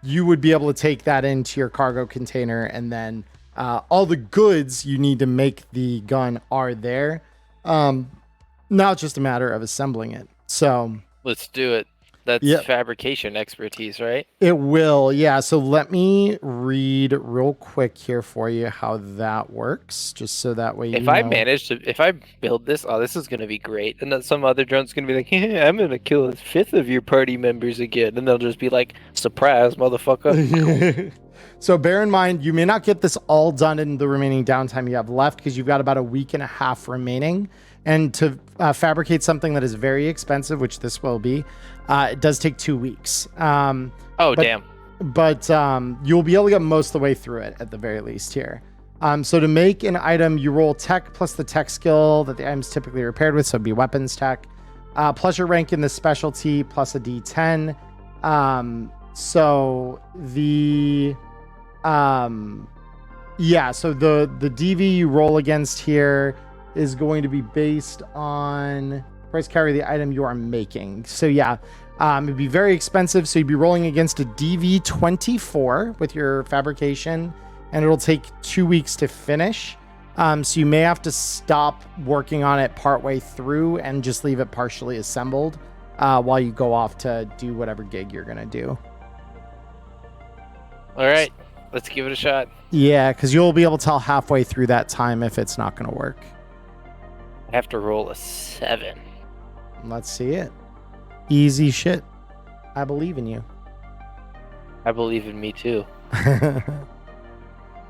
you would be able to take that into your cargo container, and then all the goods you need to make the gun are there. Now it's just a matter of assembling it. So let's do it. That's fabrication expertise, right? It will, yeah. So let me read real quick here for you how that works, just so that way you know. If I build this, this is going to be great. And then some other drone's going to be like, hey, I'm going to kill a fifth of your party members again. And they'll just be like, surprise, motherfucker. So bear in mind, you may not get this all done in the remaining downtime you have left, because you've got about a week and a half remaining. And to fabricate something that is very expensive, which this will be, it does take 2 weeks. Damn. But you'll be able to get most of the way through it at the very least here. So to make an item, you roll tech plus the tech skill that the item's typically repaired with, so it'd be weapons tech, plus your rank in the specialty, plus a D10. So the DV you roll against here is going to be based on price carry the item you are making. So it'd be very expensive. So you'd be rolling against a DV24 with your fabrication, and it'll take 2 weeks to finish. So you may have to stop working on it partway through and just leave it partially assembled while you go off to do whatever gig you're going to do. All right, let's give it a shot. Yeah, because you'll be able to tell halfway through that time if it's not going to work. I have to roll a 7. Let's see it. Easy shit. I believe in you. I believe in me too.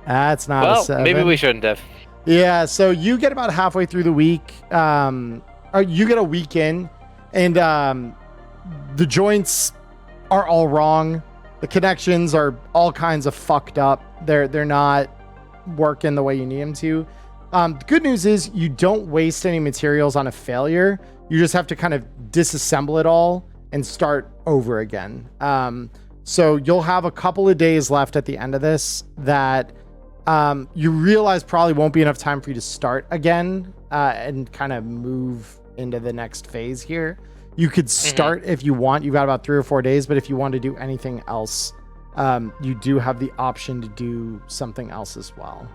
That's not a 7. Maybe we shouldn't have. Yeah, so you get about halfway through the week. Or you get a week in, and the joints are all wrong. The connections are all kinds of fucked up. They're not working the way you need them to. The good news is you don't waste any materials on a failure. You just have to kind of disassemble it all and start over again. So you'll have a couple of days left at the end of this that you realize probably won't be enough time for you to start again and kind of move into the next phase here. You could start if you want. You've got about 3 or 4 days, but if you want to do anything else, you do have the option to do something else as well.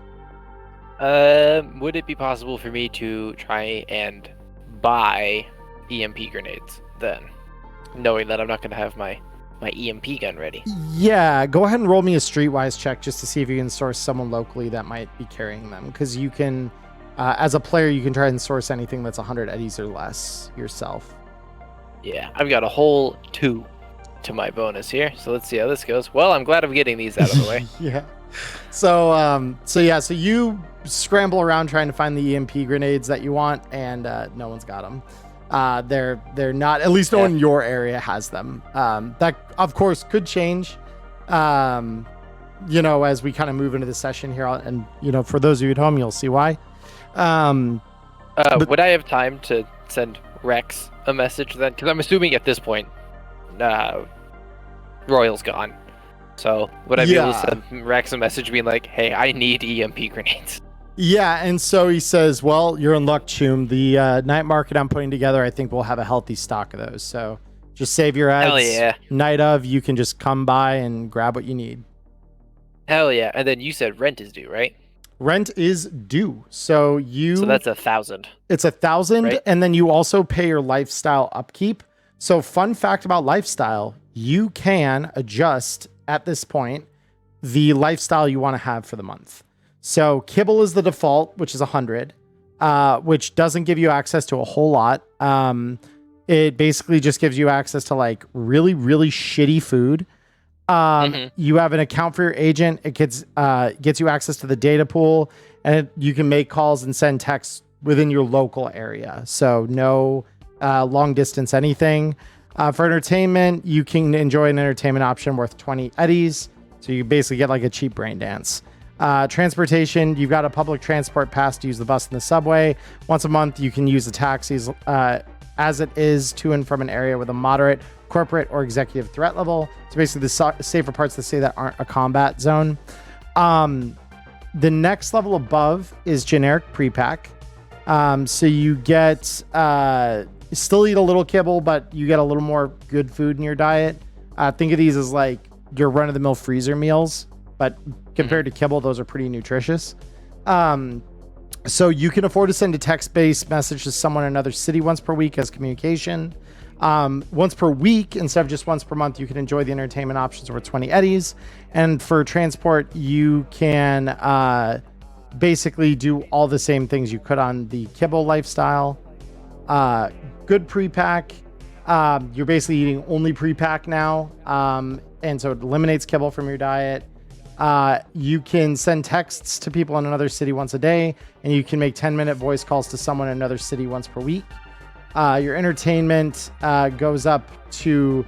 Would it be possible for me to try and buy EMP grenades then, knowing that I'm not going to have my EMP gun ready? Yeah, go ahead and roll me a streetwise check just to see if you can source someone locally that might be carrying them, because you can, as a player, you can try and source anything that's 100 eddies or less yourself. Yeah, I've got a whole 2 to my bonus here, so let's see how this goes. Well, I'm glad I'm getting these out of the way. Yeah. So you scramble around trying to find the EMP grenades that you want, and no one's got them. They're not, at least no one in your area has them. That of course could change, as we kind of move into the session here, and for those of you at home, you'll see why. Would I have time to send Rex a message then? Because I'm assuming at this point, Royal's gone. So would I be able to send Rex a message being like, "Hey, I need EMP grenades"? Yeah, and so he says, "Well, you're in luck, Choom. The night market I'm putting together, I think we'll have a healthy stock of those. So just save your ads. Hell yeah. Night of, you can just come by and grab what you need." Hell yeah! And then you said rent is due, right? Rent is due. So that's 1,000. It's 1,000, right? And then you also pay your lifestyle upkeep. So fun fact about lifestyle, you can adjust at this point the lifestyle you want to have for the month. So kibble is the default, which is 100, which doesn't give you access to a whole lot. It basically just gives you access to like really, really shitty food. You have an account for your agent. It gets you access to the data pool, and you can make calls and send texts within your local area. So no long distance anything. For entertainment, you can enjoy an entertainment option worth 20 eddies. So you basically get like a cheap brain dance. Transportation, you've got a public transport pass to use the bus and the subway. Once a month, you can use the taxis as it is to and from an area with a moderate corporate or executive threat level. So basically the safer parts of the city that aren't a combat zone. The next level above is generic pre-pack. So you get, still eat a little kibble, but you get a little more good food in your diet. Think of these as like your run-of-the-mill freezer meals, but compared to kibble, those are pretty nutritious. So you can afford to send a text-based message to someone in another city once per week as communication. Once per week instead of just once per month, you can enjoy the entertainment options worth 20 eddies. And for transport, you can basically do all the same things you could on the kibble lifestyle. Good pre-pack. You're basically eating only pre-pack now. And so it eliminates kibble from your diet. You can send texts to people in another city once a day, and you can make 10-minute voice calls to someone in another city once per week. Your entertainment goes up to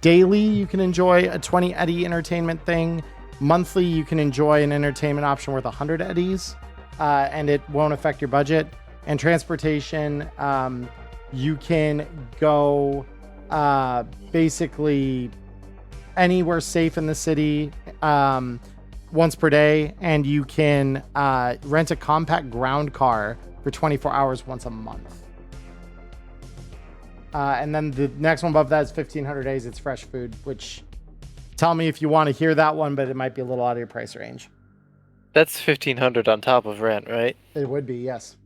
daily. You can enjoy a 20 eddy entertainment thing. Monthly, you can enjoy an entertainment option worth 100 eddies, and it won't affect your budget. And transportation, you can go basically anywhere safe in the city once per day, and you can rent a compact ground car for 24 hours once a month. And then the next one above that is 1,500 days. It's fresh food, which tell me if you want to hear that one, but it might be a little out of your price range. That's 1,500 on top of rent, right? It would be, yes.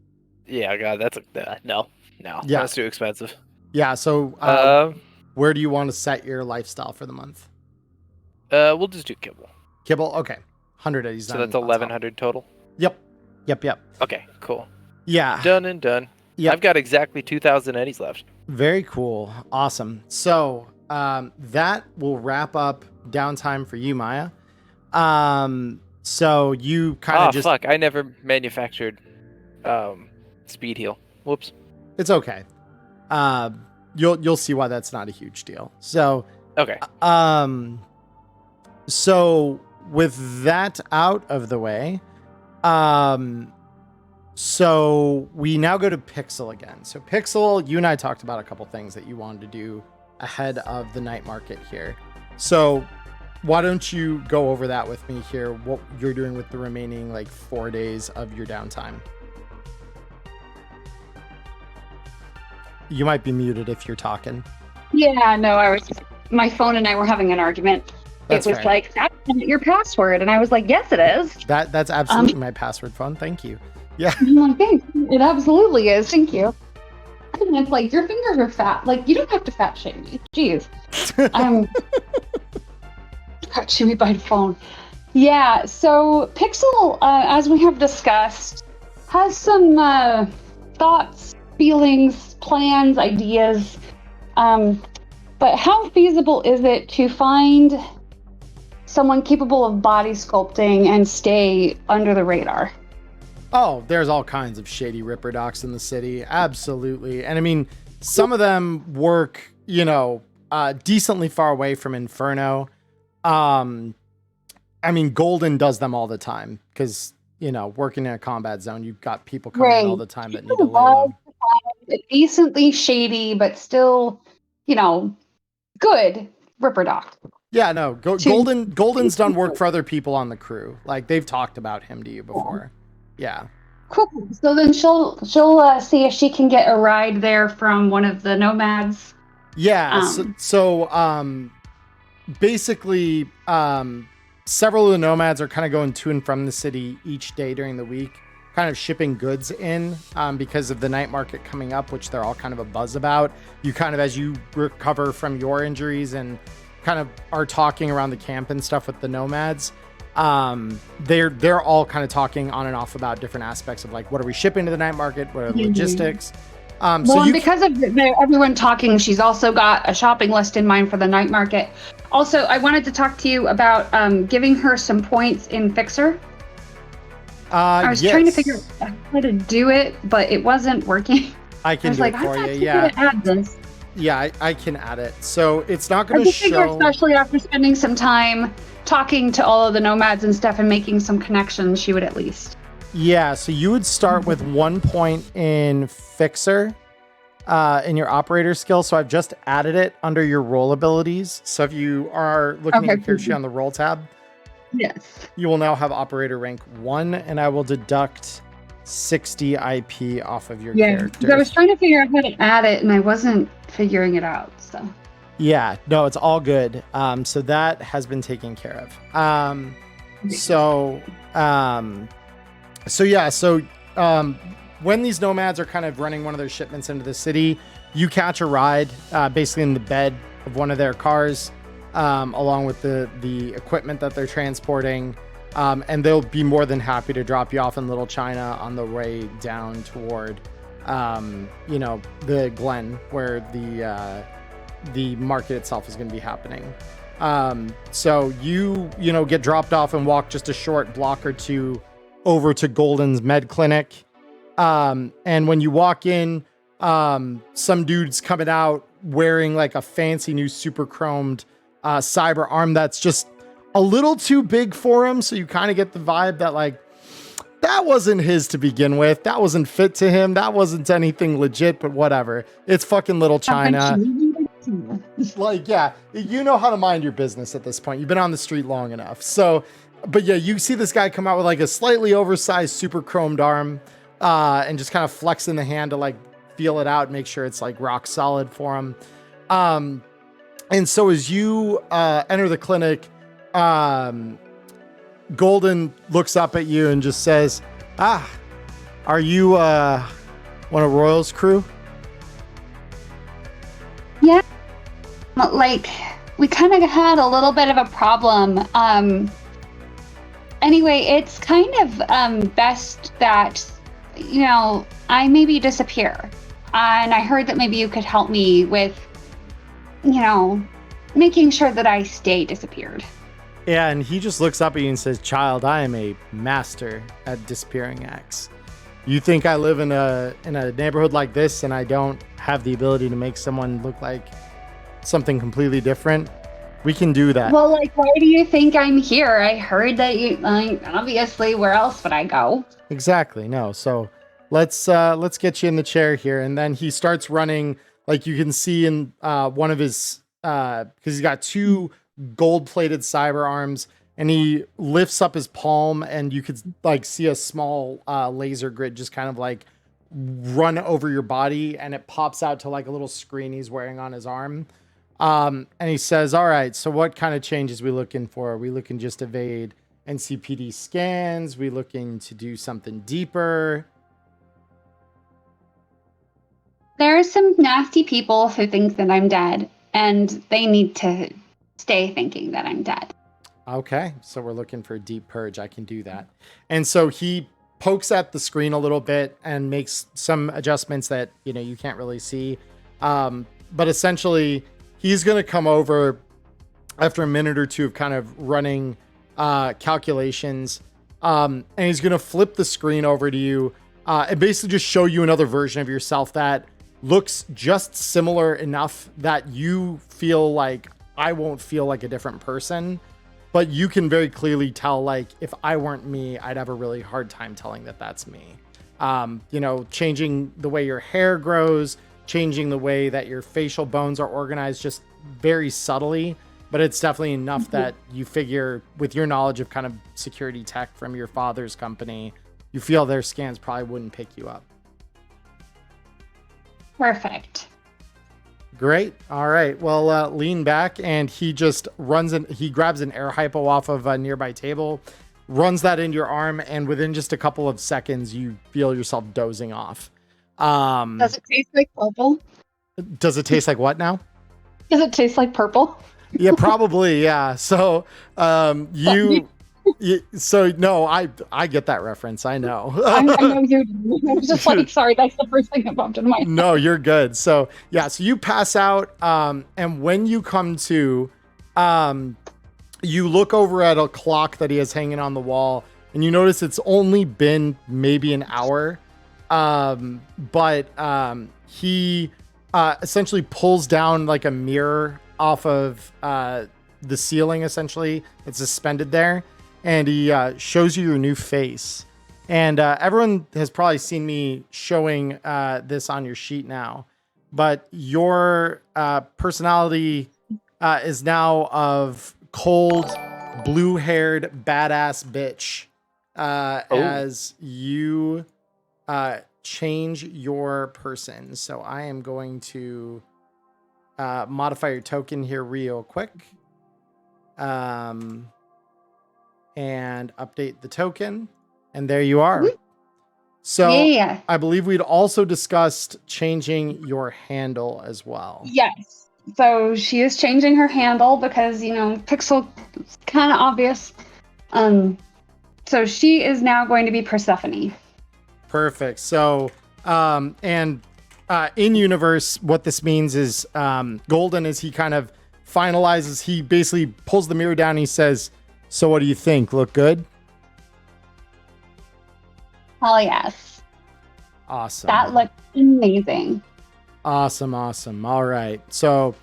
Yeah, God, that's no, yeah, that's too expensive. Yeah, so where do you want to set your lifestyle for the month? We'll just do kibble. Kibble, okay. 100 eddies. So that's 1,100 total? Yep. Okay, cool. Yeah. Done and done. Yep. I've got exactly 2,000 eddies left. Very cool. Awesome. So that will wrap up downtime for you, Maya. So you kind of just... fuck. I never manufactured speed heal. Whoops. It's okay. You'll see why that's not a huge deal. So... Okay. So with that out of the way, so we now go to Pixel again. So Pixel, you and I talked about a couple things that you wanted to do ahead of the night market here. So why don't you go over that with me here, what you're doing with the remaining 4 days of your downtime. You might be muted if you're talking. Yeah, no, my phone and I were having an argument. It was like, that's not your password. And I was like, yes, it is. That's absolutely my password phone. Thank you. Yeah. I'm like, thanks. It absolutely is. Thank you. And it's like, your fingers are fat. You don't have to fat shame me. Jeez. Fat shame me by the phone. Yeah. So Pixel, as we have discussed, has some thoughts, feelings, plans, ideas. But how feasible is it to find someone capable of body sculpting and stay under the radar? Oh, there's all kinds of shady Ripper docs in the city. Absolutely. And I mean, some of them work, decently far away from Inferno. I mean, Golden does them all the time because, working in a combat zone, you've got people coming in all the time that need to lay low. Decently shady, but still, good Ripper doc. Yeah, no, Golden's done work for other people on the crew. Like, they've talked about him to you before. Yeah. Cool. So then she'll see if she can get a ride there from one of the nomads. Yeah. Basically, several of the nomads are kind of going to and from the city each day during the week, kind of shipping goods in because of the night market coming up, which they're all kind of a buzz about. You kind of, as you recover from your injuries and kind of are talking around the camp and stuff with the nomads, they're all kind of talking on and off about different aspects of like, what are we shipping to the night market? What are the logistics? Because of everyone talking, she's also got a shopping list in mind for the night market. Also, I wanted to talk to you about giving her some points in Fixer. I was trying to figure out how to do it, but it wasn't working. I can do it for you. Yeah. Add this. Yeah, I can add it. So it's not going to show. Figure, especially after spending some time talking to all of the nomads and stuff and making some connections, she would at least. Yeah, so you would start with 1 point in Fixer in your operator skill. So I've just added it under your roll abilities. So if you are looking at your character sheet on the roll tab, yes, you will now have operator rank 1, and I will deduct 60 IP off of your character. I was trying to figure out how to add it, and I wasn't figuring it out. So yeah, no, it's all good. So that has been taken care of. When these nomads are kind of running one of their shipments into the city, you catch a ride basically in the bed of one of their cars, along with the equipment that they're transporting. And they'll be more than happy to drop you off in Little China on the way down toward, the Glen where the market itself is going to be happening. So you get dropped off and walk just a short block or two over to Golden's med clinic. And when you walk in, some dude's coming out wearing like a fancy new super chromed cyber arm that's just a little too big for him. So you kind of get the vibe that like, that wasn't his to begin with. That wasn't fit to him. That wasn't anything legit, but whatever. It's fucking Little China. Like, yeah, you know how to mind your business at this point. You've been on the street long enough. So, but yeah, you see this guy come out with like a slightly oversized super chromed arm and just kind of flexing the hand to like feel it out and make sure it's like rock solid for him. And so as you enter the clinic, Golden looks up at you and just says, are you one of Royal's crew? Yeah. Like, we kind of had a little bit of a problem. Anyway, it's kind of best that, I maybe disappear. And I heard that maybe you could help me with, making sure that I stay disappeared. Yeah, and he just looks up at you and says, "Child, I am a master at disappearing acts. You think I live in a neighborhood like this and I don't have the ability to make someone look like something completely different? We can do that." Well, like, why do you think I'm here? I heard that you, like, obviously, where else would I go? Exactly. No. So let's get you in the chair here. And then he starts running, like you can see in one of his, because he's got two gold-plated cyber arms, and he lifts up his palm, and you could like see a small laser grid just kind of like run over your body, and it pops out to like a little screen he's wearing on his arm. And he says, "All right, so what kind of changes we looking for? Are we looking just evade NCPD scans? We looking to do something deeper?" There are some nasty people who think that I'm dead, and they need to stay thinking that I'm dead. Okay, so we're looking for a deep purge. I can do that. And so he pokes at the screen a little bit and makes some adjustments that, you can't really see. But essentially, he's going to come over after a minute or two of kind of running calculations. And he's going to flip the screen over to you and basically just show you another version of yourself that looks just similar enough that you feel like I won't feel like a different person, but you can very clearly tell, like, if I weren't me, I'd have a really hard time telling that that's me. Changing the way your hair grows, changing the way that your facial bones are organized, just very subtly, but it's definitely enough that you figure, with your knowledge of kind of security tech from your father's company, you feel their scans probably wouldn't pick you up. Perfect. Great. All right. Well, lean back, and he just runs in. He grabs an air hypo off of a nearby table, runs that into your arm, and within just a couple of seconds, you feel yourself dozing off. Does it taste like purple? Does it taste like what now? Does it taste like purple? Yeah, probably. Yeah. So, no, I get that reference. I know. I know you do. I was just like, sorry, that's the first thing that popped in my head. No, you're good. So so you pass out, and when you come to, you look over at a clock that he has hanging on the wall, and you notice it's only been maybe an hour, but he essentially pulls down like a mirror off of the ceiling, essentially. It's suspended there. And he shows you your new face. And everyone has probably seen me showing this on your sheet now. But your personality is now of cold, blue-haired, badass bitch. As you change your person. So I am going to modify your token here real quick. And update the token, and there you are. So yeah. I believe we'd also discussed changing your handle as well. Yes. So she is changing her handle because, Pixel is kind of obvious. So she is now going to be Persephone. Perfect. So, in universe, what this means is Golden, as he kind of finalizes, he basically pulls the mirror down and he says, "So what do you think? Look good?" Hell yes. Awesome. That looked amazing. Awesome. All right. So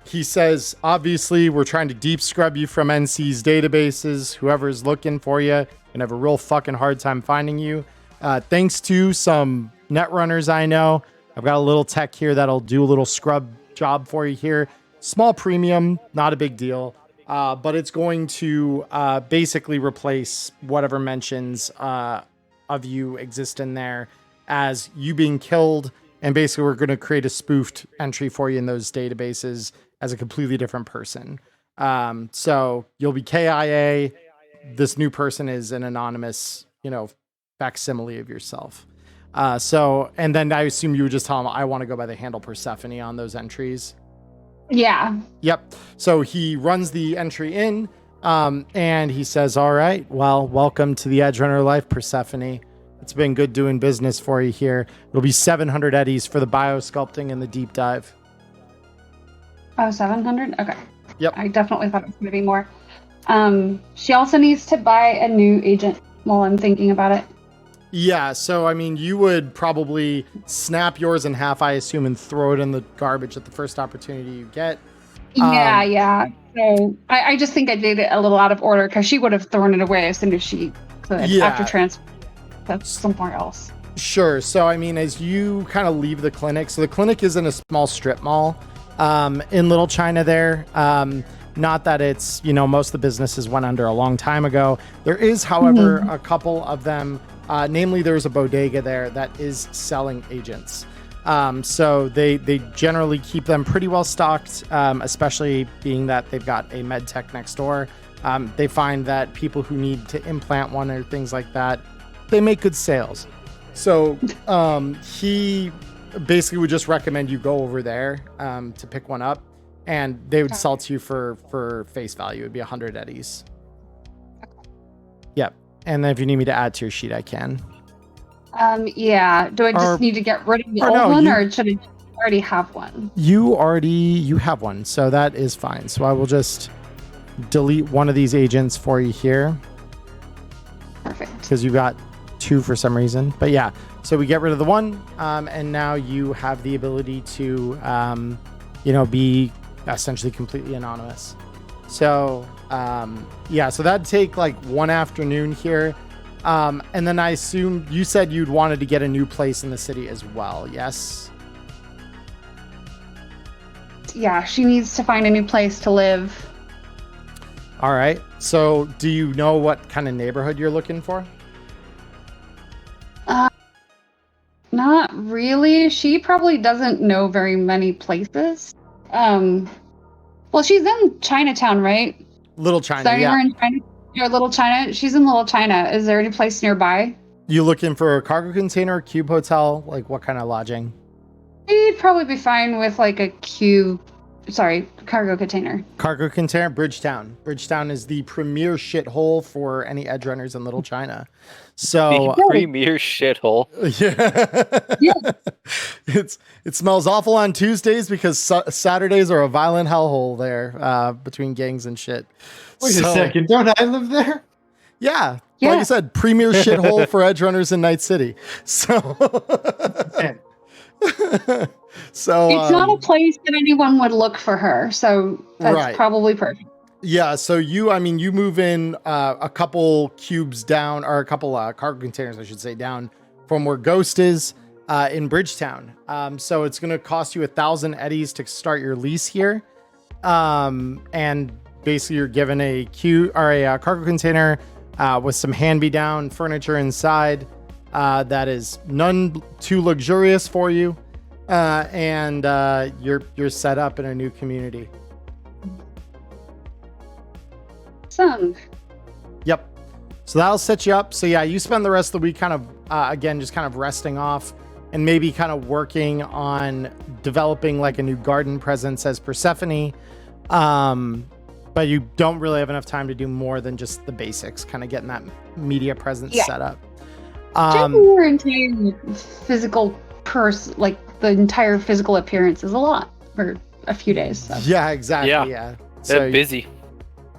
he says, obviously, we're trying to deep scrub you from NC's databases. Whoever's looking for you can have a real fucking hard time finding you. Thanks to some net runners I know, I've got a little tech here that'll do a little scrub job for you here. Small premium, not a big deal. But it's going to basically replace whatever mentions of you exist in there as you being killed. And basically, we're going to create a spoofed entry for you in those databases as a completely different person. So you'll be KIA. This new person is an anonymous, facsimile of yourself. And then I assume you would just tell him, I want to go by the handle Persephone on those entries. Yeah. Yep. So he runs the entry in, and he says, all right, well, welcome to the Edge Runner life, Persephone. It's been good doing business for you here. It'll be 700 eddies for the biosculpting and the deep dive. Oh, 700? Okay. Yep. I definitely thought it was going to be more. She also needs to buy a new agent while I'm thinking about it. Yeah, so, you would probably snap yours in half, I assume, and throw it in the garbage at the first opportunity you get. Yeah. So I just think I did it a little out of order because she would have thrown it away as soon as she could after transfer. That's somewhere else. Sure. So, as you kind of leave the clinic, so the clinic is in a small strip mall in Little China there. Not that it's, most of the businesses went under a long time ago. There is, however, a couple of them. Namely, there's a bodega there that is selling agents. So they generally keep them pretty well stocked, especially being that they've got a med tech next door. They find that people who need to implant one or things like that, they make good sales. So he basically would just recommend you go over there to pick one up, and they would sell to you for face value. It would be 100 eddies. Yep. And then if you need me to add to your sheet, I can. Yeah. Do I just need to get rid of the old one, or should I already have one? You have one, so that is fine. So I will just delete one of these agents for you here. because you got 2 for some reason. But yeah, so we get rid of the 1, and now you have the ability to, be essentially completely anonymous. So so that'd take like 1 afternoon here. And then I assume you said you'd wanted to get a new place in the city as well, yes? Yeah, she needs to find a new place to live. All right. So do you know what kind of neighborhood you're looking for? Not really. She probably doesn't know very many places. Well, she's in Chinatown, right? Little China, Is there anywhere in China? Or Little China? She's in Little China. Is there any place nearby? You looking for a cargo container, cube hotel? Like what kind of lodging? She'd probably be fine with like a cargo container. Cargo container, Bridgetown. Bridgetown is the premier shithole for any edge runners in Little China. So the premier shithole. Yeah. It smells awful on Tuesdays because Saturdays are a violent hellhole there, between gangs and shit. Wait a second, don't I live there? Yeah. Like I said, premier shithole for edge runners in Night City. So So it's not a place that anyone would look for her, so that's probably perfect. Yeah, so you move in a couple cubes down, or a couple cargo containers, I should say, down from where Ghost is in Bridgetown. So it's going to cost you 1,000 eddies to start your lease here, and basically you're given a cargo container with some hand-me-down furniture inside that is none too luxurious for you. And you're set up in a new community. Awesome. Yep. So that'll set you up. So yeah, you spend the rest of the week kind of again just kind of resting off and maybe kind of working on developing like a new garden presence as Persephone. But you don't really have enough time to do more than just the basics, kind of getting that media presence set up. Your entire physical the entire physical appearance is a lot for a few days. So. Yeah, exactly. Yeah. So they're busy.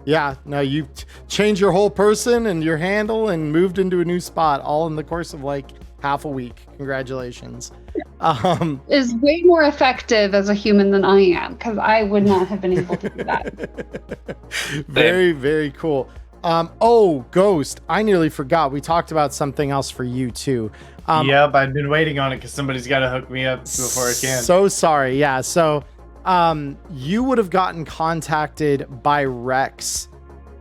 Yeah. No, you changed your whole person and your handle and moved into a new spot all in the course of like half a week. Congratulations. Is way more effective as a human than I am, because I would not have been able to do that. Very, very cool. Ghost, I nearly forgot. We talked about something else for you too. Yep, I've been waiting on it because somebody's got to hook me up before I can. So sorry. Yeah. So, you would have gotten contacted by Rex.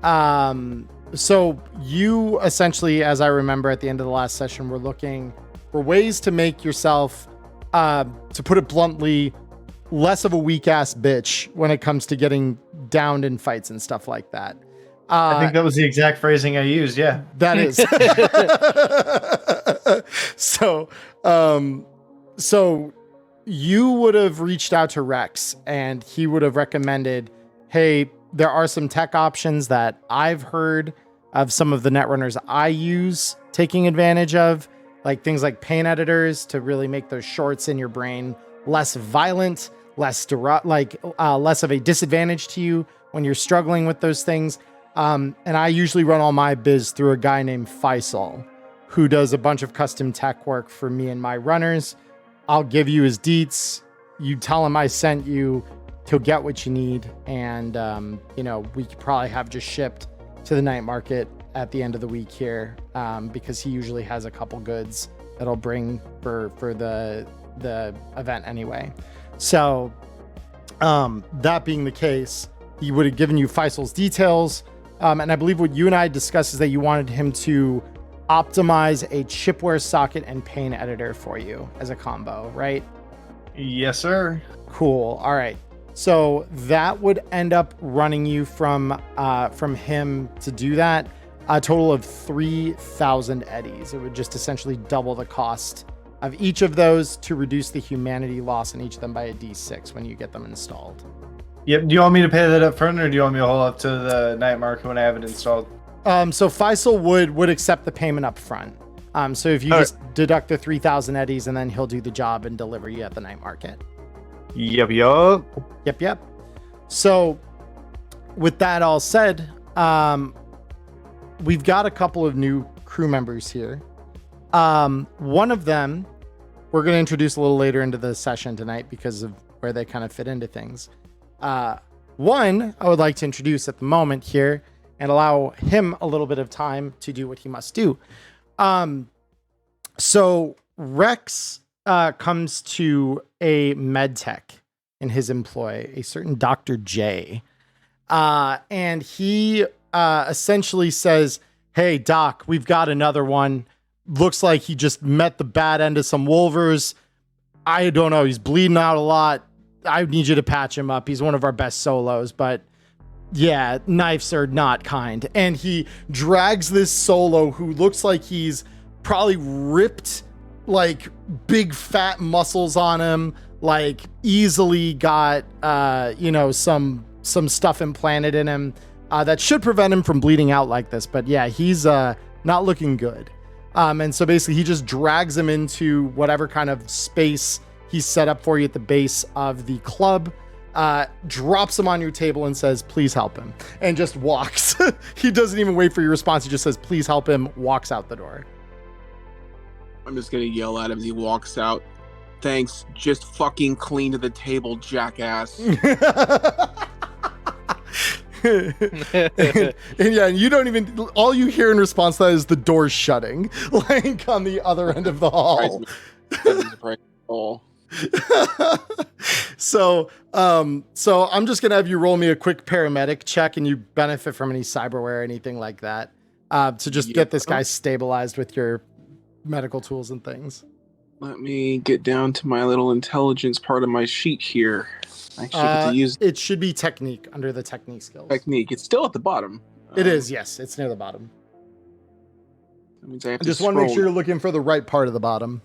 So you essentially, as I remember at the end of the last session, were looking for ways to make yourself, to put it bluntly, less of a weak ass bitch when it comes to getting downed in fights and stuff like that. I think that was the exact phrasing I used. Yeah, that is. So you would have reached out to Rex and he would have recommended, hey, there are some tech options that I've heard of some of the netrunners I use taking advantage of, like things like pain editors to really make those shorts in your brain less violent, less of a disadvantage to you when you're struggling with those things. And I usually run all my biz through a guy named Faisal, who does a bunch of custom tech work for me and my runners. I'll give you his deets. You tell him I sent you. He'll get what you need. And, we could probably have just shipped to the night market at the end of the week here, because he usually has a couple goods that'll bring for the event anyway. So, that being the case, he would have given you Faisal's details. And I believe what you and I discussed is that you wanted him to optimize a chipware socket and pain editor for you as a combo, right? Yes, sir. Cool. All right. So that would end up running you from him to do that a total of 3,000 eddies. It would just essentially double the cost of each of those to reduce the humanity loss in each of them by a D6 when you get them installed. Yep. Do you want me to pay that up front, or do you want me to hold up to the night market when I have it installed? So Faisal would accept the payment up front. So if you just deduct the 3,000 eddies, and then he'll do the job and deliver you at the night market. Yep. So with that all said, we've got a couple of new crew members here. One of them we're going to introduce a little later into the session tonight because of where they kind of fit into things. One I would like to introduce at the moment here and allow him a little bit of time to do what he must do. So Rex comes to a med tech in his employ, a certain Dr. J. And he essentially says, "Hey, Doc, we've got another one. Looks like he just met the bad end of some wolvers. I don't know. He's bleeding out a lot. I need you to patch him up. He's one of our best solos, but yeah, knives are not kind." And he drags this solo who looks like he's probably ripped, like big fat muscles on him, like easily got, some stuff implanted in him that should prevent him from bleeding out like this. But yeah, he's not looking good. And so basically he just drags him into whatever kind of space he's set up for you at the base of the club, drops him on your table and says, "Please help him," and just walks. He doesn't even wait for your response. He just says, "Please help him," walks out the door. I'm just gonna yell at him as he walks out. "Thanks, just fucking clean to the table, jackass." and you don't even, all you hear in response to that is the door shutting, like on the other end of the hall. So I'm just gonna have you roll me a quick paramedic check, and you benefit from any cyberware or anything like that, to just get this guy stabilized with your medical tools and things. Let me get down to my little intelligence part of my sheet here. I actually get to use it. Should be technique under the technique skills. Technique. It's still at the bottom. It is, yes. It's near the bottom. That means I have I just want to make sure you're looking for the right part of the bottom.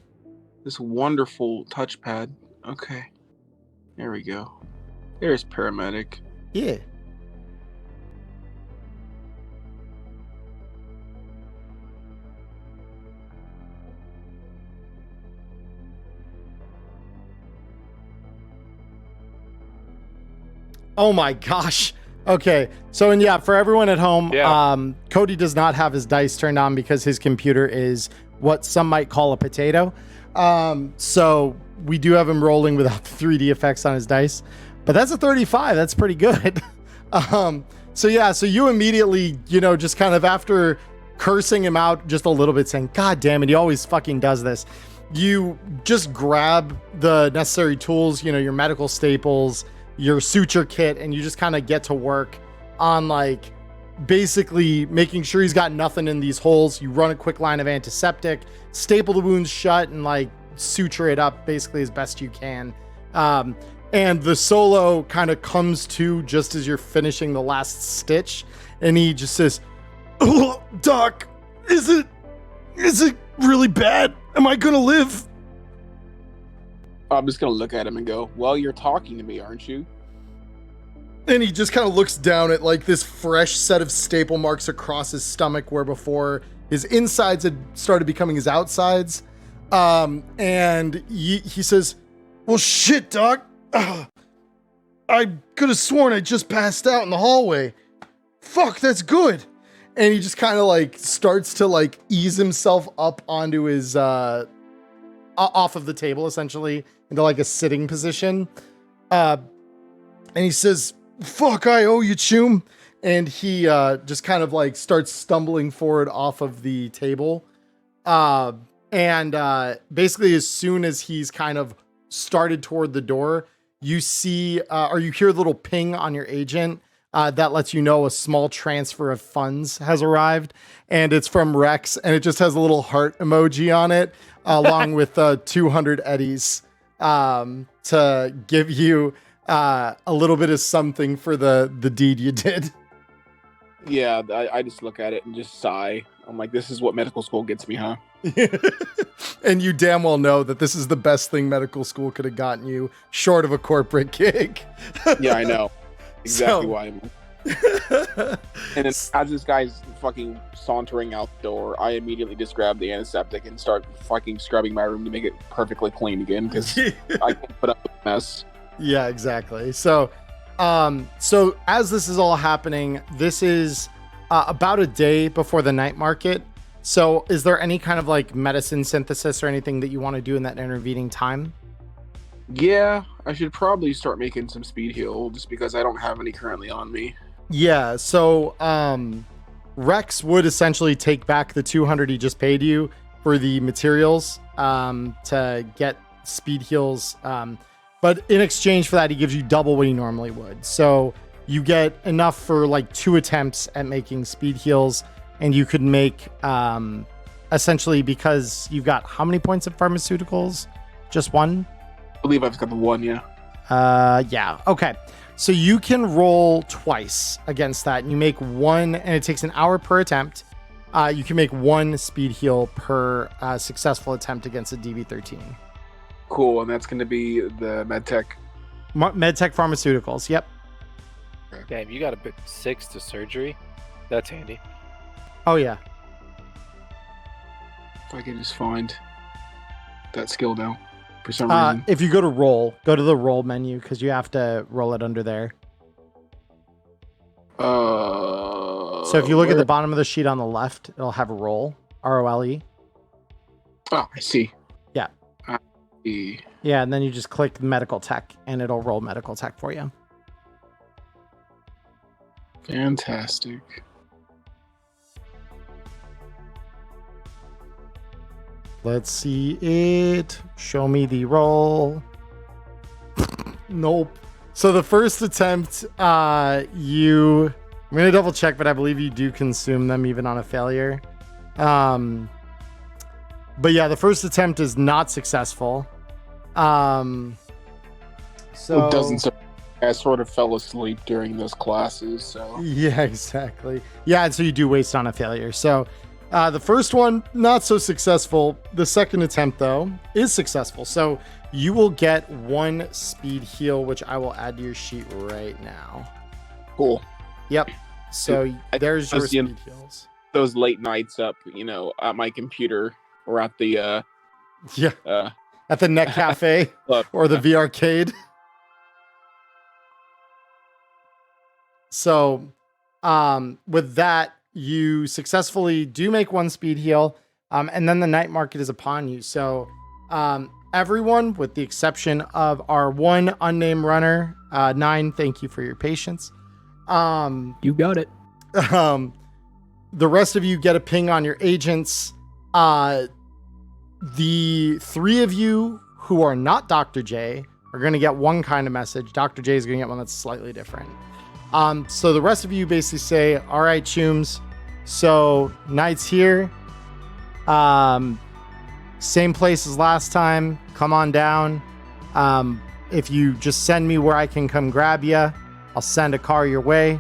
This wonderful touchpad. Okay. There we go. There's paramedic. Yeah. Oh my gosh. Okay. So, and yeah, for everyone at home, Cody does not have his dice turned on because his computer is what some might call a potato. So we do have him rolling without the 3D effects on his dice, but that's a 35. That's pretty good. So you immediately, just kind of after cursing him out just a little bit, saying, "God damn it, he always fucking does this." You just grab the necessary tools, your medical staples, your suture kit, and you just kind of get to work on like basically making sure he's got nothing in these holes. You run a quick line of antiseptic, staple the wounds shut, and like suture it up basically as best you can. And the solo kind of comes to just as you're finishing the last stitch, and he just says, "Oh, Doc, is it really bad? Am I gonna live?" I'm just gonna look at him and go, "Well, you're talking to me, aren't you?" And he just kind of looks down at like this fresh set of staple marks across his stomach, where before his insides had started becoming his outsides. And he says, "Well, shit, Doc. I could have sworn I just passed out in the hallway. Fuck, that's good." And he just kind of like starts to like ease himself up onto his, off of the table, essentially into like a sitting position. And he says, "Fuck, I owe you, Choom." And he just kind of like starts stumbling forward off of the table. And basically as soon as he's kind of started toward the door, you see, or you hear a little ping on your agent that lets you know a small transfer of funds has arrived. And it's from Rex, and it just has a little heart emoji on it, along with 200 eddies to give you a little bit of something for the deed you did. Yeah, I just look at it and just sigh. I'm like, this is what medical school gets me, huh? And you damn well know that this is the best thing medical school could have gotten you, short of a corporate gig. Yeah, I know. Exactly why. And then as this guy's fucking sauntering out the door, I immediately just grab the antiseptic and start fucking scrubbing my room to make it perfectly clean again, because I can't put up with a mess. Yeah, exactly. So as this is all happening, this is about a day before the night market. So is there any kind of like medicine synthesis or anything that you want to do in that intervening time? Yeah, I should probably start making some speed heal just because I don't have any currently on me. Yeah, so Rex would essentially take back the 200 he just paid you for the materials to get speed heals. But in exchange for that, he gives you double what he normally would. So you get enough for like 2 attempts at making speed heals, and you could make essentially, because you've got how many points of pharmaceuticals? Just 1? I believe I've got the 1, yeah. Yeah. Okay. So you can roll twice against that, and you make 1, and it takes an hour per attempt. You can make 1 speed heal per successful attempt against a DV13. Cool, and that's going to be the medtech. Medtech pharmaceuticals. Yep. Damn, you got a bit 6 to surgery. That's handy. Oh yeah. If I can just find that skill now. For some reason. If you go to the roll menu, because you have to roll it under there. So if you look at the bottom of the sheet on the left, it'll have roll, ROLE. Oh, I see. Yeah. Yeah, and then you just click medical tech, and it'll roll medical tech for you. Fantastic. Let's see it. Show me the roll. Nope. So the first attempt, I'm going to double check, but I believe you do consume them even on a failure. But yeah, the first attempt is not successful. So it doesn't. I sort of fell asleep during those classes, so. Yeah, exactly. Yeah, and so you do waste on a failure. So the first one, not so successful. The second attempt, though, is successful. So you will get 1 speed heal, which I will add to your sheet right now. Cool. Yep. So there's your speed heals. Those late nights up, at my computer or at the at the Net Cafe or the V-Arcade. So with that, you successfully do make 1 speed heal, and then the night market is upon you. So everyone, with the exception of our 1 unnamed runner, 9, thank you for your patience. You got it. The rest of you get a ping on your agents. The 3 of you who are not Dr. J are going to get 1 kind of message. Dr. J is going to get one that's slightly different. So the rest of you basically say, all right, Chooms, so night's here. Same place as last time. Come on down. If you just send me where I can come grab you, I'll send a car your way.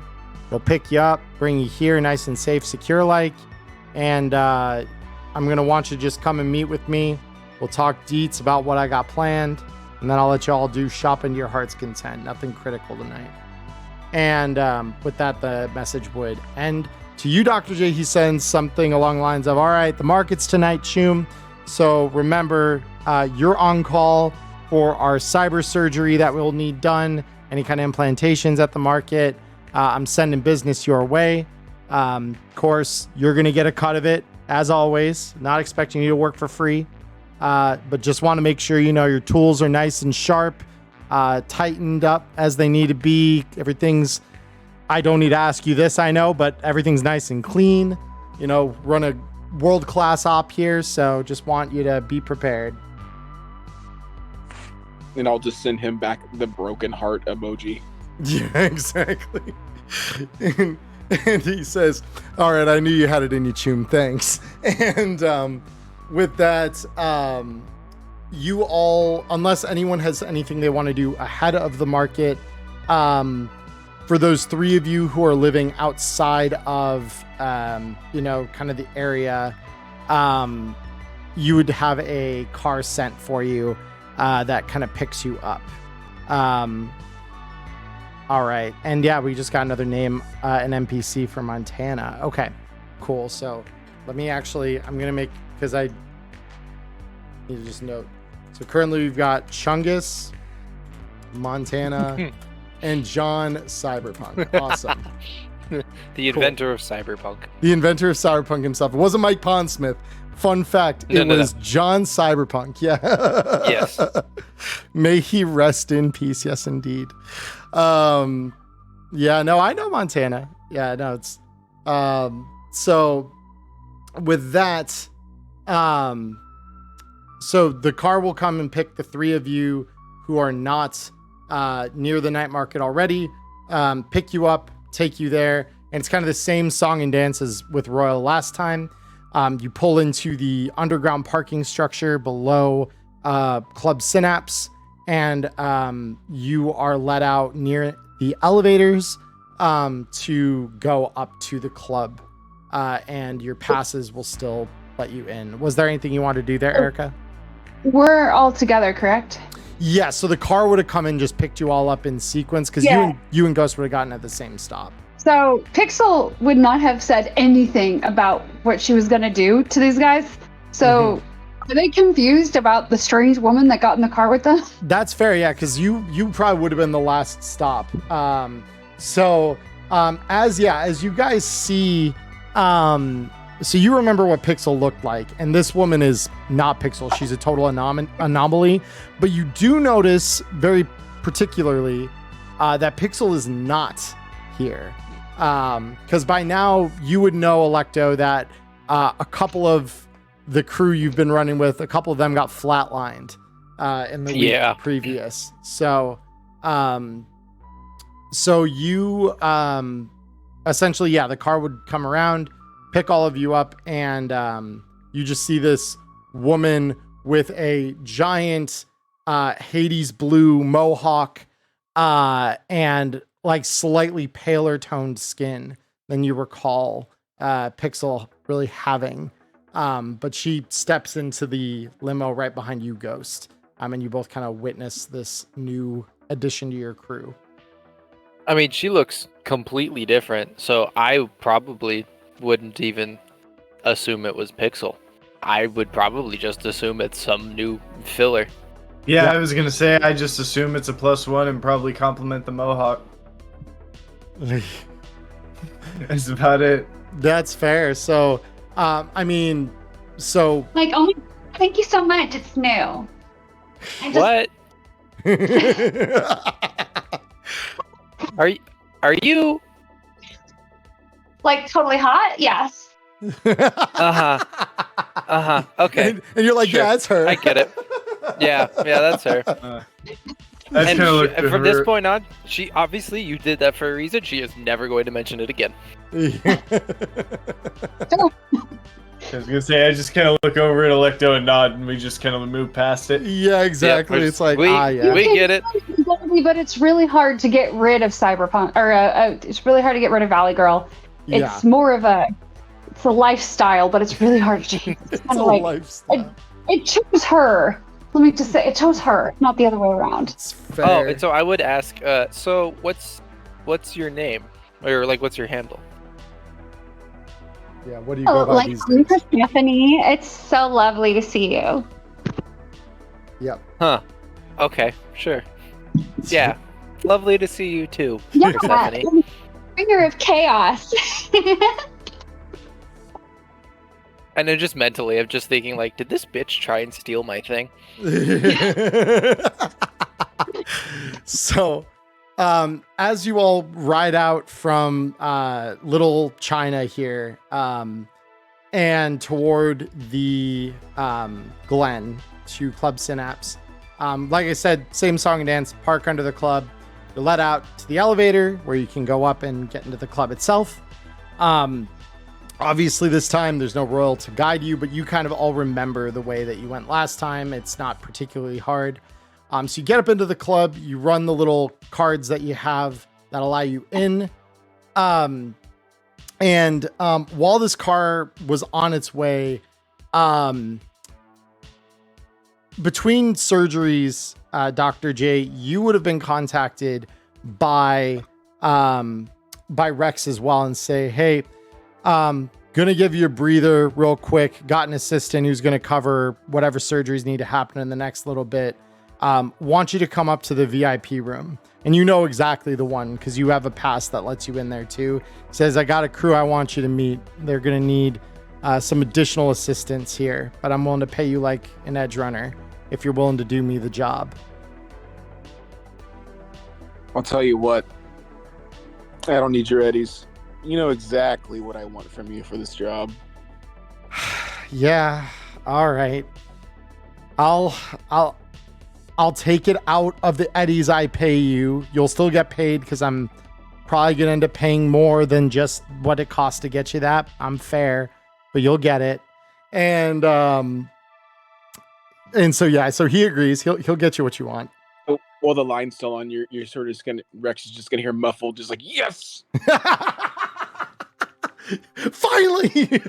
We'll pick you up, bring you here nice and safe, secure like. And I'm going to want you to just come and meet with me. We'll talk deets about what I got planned. And then I'll let you all do shopping to your heart's content. Nothing critical tonight. And with that, the message would end. To you, Dr. J, he sends something along the lines of, all right, the market's tonight, Choom. So remember, you're on call for our cyber surgery that we'll need done, any kind of implantations at the market. I'm sending business your way. Of course, you're going to get a cut of it, as always. Not expecting you to work for free, but just want to make sure your tools are nice and sharp, tightened up as they need to be. Everything's, I don't need to ask you this, I know, but everything's nice and clean. Run a world-class op here, so just want you to be prepared. And I'll just send him back the broken heart emoji. Yeah, exactly. And he says, all right, I knew you had it in you, Choom, thanks. And with that, you all, unless anyone has anything they want to do ahead of the market, for those 3 of you who are living outside of, kind of the area, you would have a car sent for you that kind of picks you up. All right. And yeah, we just got another name, an NPC for Montana. Okay, cool. So let me I'm going to make, because I need to just note. So currently we've got Chungus, Montana, and John Cyberpunk. Awesome. The inventor of Cyberpunk. The inventor of Cyberpunk himself. It wasn't Mike Pondsmith. Fun fact, it was John Cyberpunk. Yeah. Yes. May he rest in peace. Yes, indeed. Yeah, no, I know Montana. Yeah, no, it's so with that, so the car will come and pick the three of you who are not near the night market already, pick you up, take you there, and it's kind of the same song and dance as with Royal last time. You pull into the underground parking structure below Club Synapse, and you are let out near the elevators to go up to the club, and your passes will still let you in. Was there anything you wanted to do there, Erica? We're all together, correct? Yeah, so the car would have come in, just picked you all up in sequence, because you and Ghost would have gotten at the same stop. So Pixel would not have said anything about what she was going to do to these guys. So are they confused about the strange woman that got in the car with them? That's fair, yeah, because you probably would have been the last stop. As you guys see, so you remember what Pixel looked like, and this woman is not Pixel. She's a total anomaly. But you do notice very particularly that Pixel is not here. Because by now you would know, Electo, that a couple of the crew you've been running with, a couple of them got flatlined in the week previous. So you essentially, the car would come around, pick all of you up, and you just see this woman with a giant Hades blue mohawk and like slightly paler toned skin than you recall Pixel really having. But she steps into the limo right behind you, Ghost. And you both kind of witness this new addition to your crew. I mean, she looks completely different, so I probably wouldn't even assume it was Pixel. I would probably just assume it's some new filler. Yeah, I was gonna say, I just assume it's a +1 and probably compliment the mohawk. That's about it. That's fair. So, like, oh my, thank you so much. It's new. What? Are you like totally hot? Yes. Okay. And you're like, sure. Yeah, it's her. I get it. Yeah, that's her. From this point on, she obviously, you did that for a reason. She is never going to mention it again. I was gonna say, I just kind of look over at Electo and nod, and we just kind of move past it. Yeah, exactly. It's like, we get it. But it's really hard to get rid of Cyberpunk, or it's really hard to get rid of Valley Girl. It's more of it's a lifestyle, but it's really hard to change. It's kind of like lifestyle. It chose her. Let me just say, it chose her, not the other way around. It's fair. Oh, and so I would ask, so what's your name, or like what's your handle? Yeah, what do you go by these days? Stephanie, it's so lovely to see you. Yep. Huh. Okay, sure. Yeah, lovely to see you too. Yeah, Stephanie. Bringer of chaos. And then just mentally, I'm just thinking, like, did this bitch try and steal my thing? So, as you all ride out from Little China here, and toward the Glen to Club Synapse, like I said, same song and dance, park under the club. You're let out to the elevator where you can go up and get into the club itself. Obviously, this time there's no Royal to guide you, but you kind of all remember the way that you went last time. It's not particularly hard. So you get up into the club, you run the little cards that you have that allow you in. While this car was on its way, between surgeries, Dr. J, you would have been contacted by Rex as well and say, hey, gonna give you a breather real quick. Got an assistant who's gonna cover whatever surgeries need to happen in the next little bit. Want you to come up to the VIP room. and you know exactly the one because you have a pass that lets you in there too. He says, I got a crew I want you to meet. They're going to need some additional assistance here, but I'm willing to pay you like an edge runner if you're willing to do me the job. I'll tell you what. I don't need your eddies. You know exactly what I want from you for this job. Yeah. All right. I'll take it out of the eddies I pay you. You'll still get paid because I'm probably going to end up paying more than just what it costs to get you that. I'm fair, but you'll get it. And so, yeah, so he agrees. He'll get you what you want. While the line's still on, you're sort of just gonna, Rex is just gonna hear muffled, just like, yes! Finally.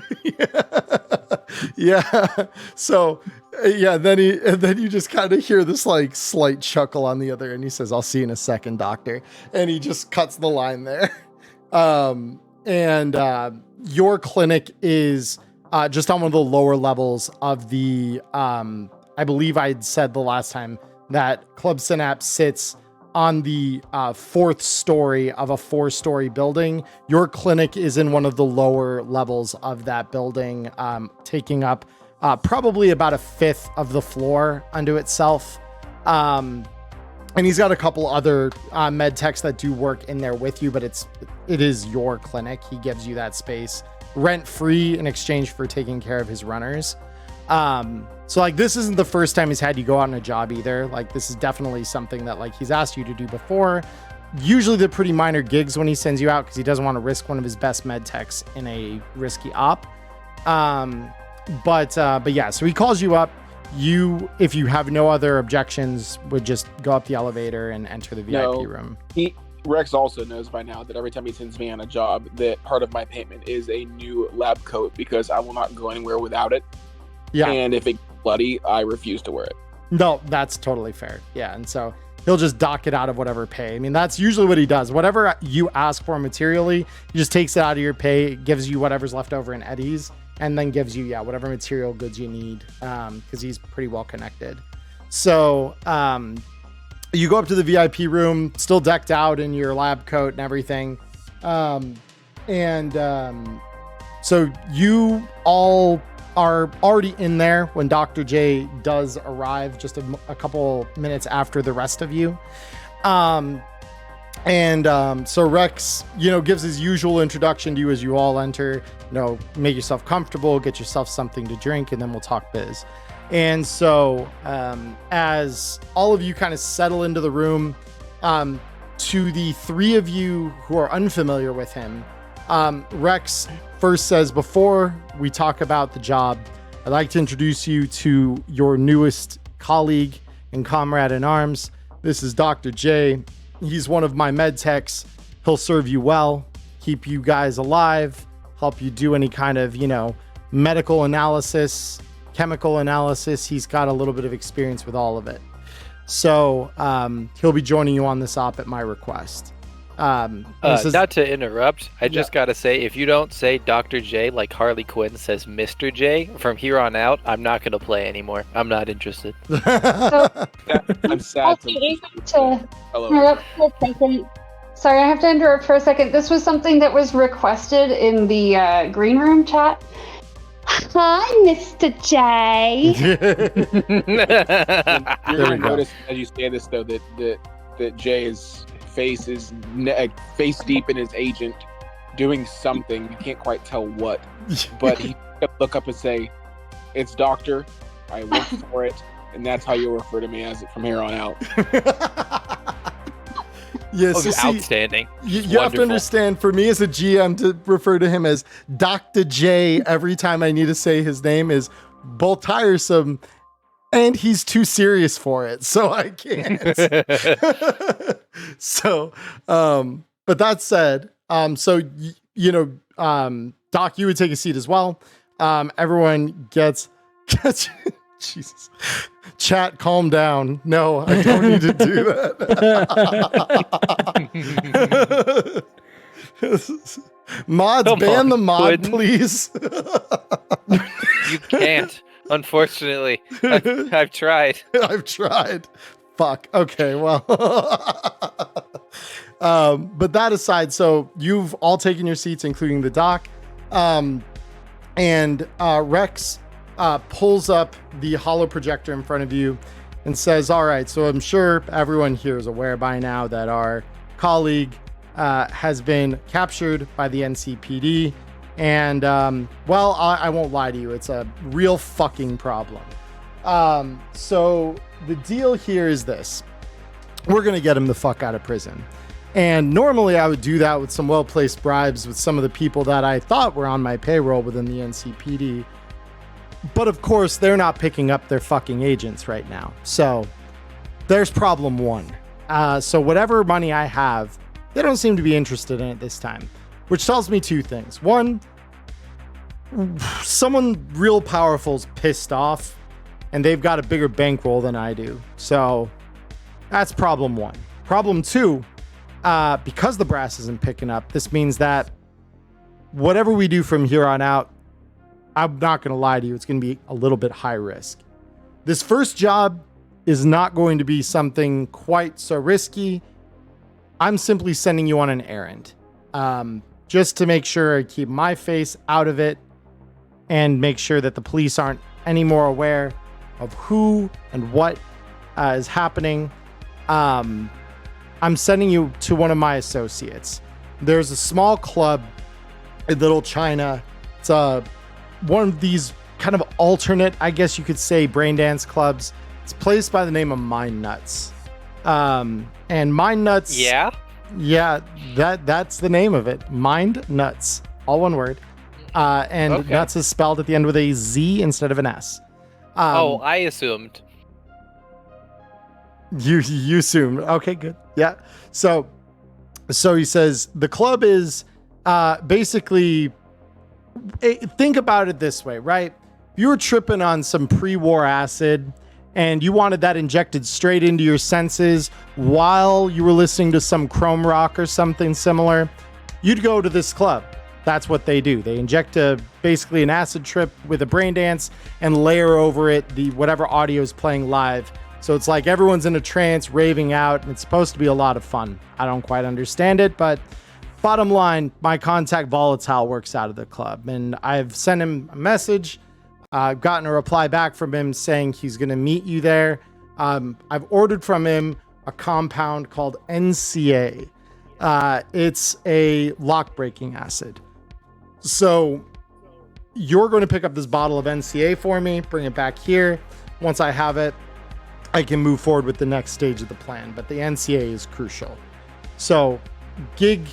Yeah. So yeah, then you just kind of hear this like slight chuckle on the other end. He says, I'll see you in a second, doctor. And he just cuts the line there. Your clinic is just on one of the lower levels of the I believe I'd said the last time that Club Synapse sits on the 4th story of a 4-story building. Your clinic is in one of the lower levels of that building, taking up probably about 1/5 of the floor unto itself. And he's got a couple other med techs that do work in there with you, but it is your clinic. He gives you that space rent free in exchange for taking care of his runners. So like, this isn't the first time he's had you go out on a job either. Like, this is definitely something that like he's asked you to do before. Usually they're pretty minor gigs when he sends you out because he doesn't want to risk one of his best med techs in a risky op. But yeah, so he calls you up. You, if you have no other objections, would just go up the elevator and enter the VIP room. Rex also knows by now that every time he sends me on a job, that part of my payment is a new lab coat because I will not go anywhere without it. Yeah. And if it gets bloody, I refuse to wear it. No, that's totally fair. Yeah. And so he'll just dock it out of whatever pay. I mean, that's usually what he does. Whatever you ask for materially, he just takes it out of your pay, gives you whatever's left over in Eddie's, and then gives you, whatever material goods you need, because he's pretty well connected. So you go up to the VIP room, still decked out in your lab coat and everything. So you all are already in there when Dr. J does arrive, just a couple minutes after the rest of you. So Rex, gives his usual introduction to you as you all enter. Make yourself comfortable, get yourself something to drink, and then we'll talk biz. And so as all of you kind of settle into the room, to the 3 of you who are unfamiliar with him, Rex first says, before we talk about the job, I'd like to introduce you to your newest colleague and comrade in arms. This is Dr. J. He's one of my med techs. He'll serve you well, keep you guys alive, help you do any kind of, medical analysis, chemical analysis. He's got a little bit of experience with all of it. So he'll be joining you on this op at my request. Not to interrupt, I just gotta say, if you don't say Dr. J like Harley Quinn says Mr. J, from here on out, I'm not gonna play anymore. I'm not interested. I'm sad. Sorry, I have to interrupt for a second. This was something that was requested in the green room chat. Hi, Mr. J. You're gonna notice as you say this though that Jay's face is face deep in his agent doing something. You can't quite tell what, but he look up and say, "It's Doctor. I work for it," and that's how you'll refer to me as it from here on out. Yes, outstanding. You have to understand, for me as a GM, to refer to him as Dr. J every time I need to say his name is both tiresome and he's too serious for it, so I can't. So, but that said, Doc, you would take a seat as well. Everyone gets Jesus. Chat, calm down. No, I don't need to do that. Mods, ban the mod, please. You can't, unfortunately. I've tried. I've tried. Fuck. Okay, well. But that aside, so you've all taken your seats, including the doc. And Rex pulls up the holo projector in front of you and says, all right, so I'm sure everyone here is aware by now that our colleague has been captured by the NCPD. And, well, I won't lie to you. It's a real fucking problem. So the deal here is this. We're going to get him the fuck out of prison. And normally I would do that with some well-placed bribes with some of the people that I thought were on my payroll within the NCPD. But of course, they're not picking up their fucking agents right now. So there's problem one. So whatever money I have, they don't seem to be interested in it this time, which tells me two things. One, someone real powerful is pissed off and they've got a bigger bankroll than I do. So that's problem one. Problem two, because the brass isn't picking up, this means that whatever we do from here on out, I'm not going to lie to you, it's going to be a little bit high risk. This first job is not going to be something quite so risky. I'm simply sending you on an errand, just to make sure I keep my face out of it and make sure that the police aren't any more aware of who and what is happening. I'm sending you to one of my associates. There's a small club in Little China. It's one of these kind of alternate, I guess you could say, brain dance clubs. It's a place by the name of Mind Nuts. And Mind Nuts. Yeah? Yeah, that's the name of it. Mind Nuts. All one word. And Okay. Nuts is spelled at the end with a Z instead of an S. I assumed. You assumed. Okay, good. Yeah. So he says the club is basically, think about it this way, right? If you were tripping on some pre-war acid and you wanted that injected straight into your senses while you were listening to some chrome rock or something similar, you'd go to this club. That's what they do. They inject basically an acid trip with a brain dance and layer over it the whatever audio is playing live. So it's like everyone's in a trance, raving out, and it's supposed to be a lot of fun. I don't quite understand it, but bottom line, my contact Volatile works out of the club, and I've sent him a message. I've gotten a reply back from him saying he's going to meet you there. I've ordered from him a compound called NCA. It's a lock-breaking acid. So you're going to pick up this bottle of NCA for me, bring it back here. Once I have it, I can move forward with the next stage of the plan, but the NCA is crucial. So gig,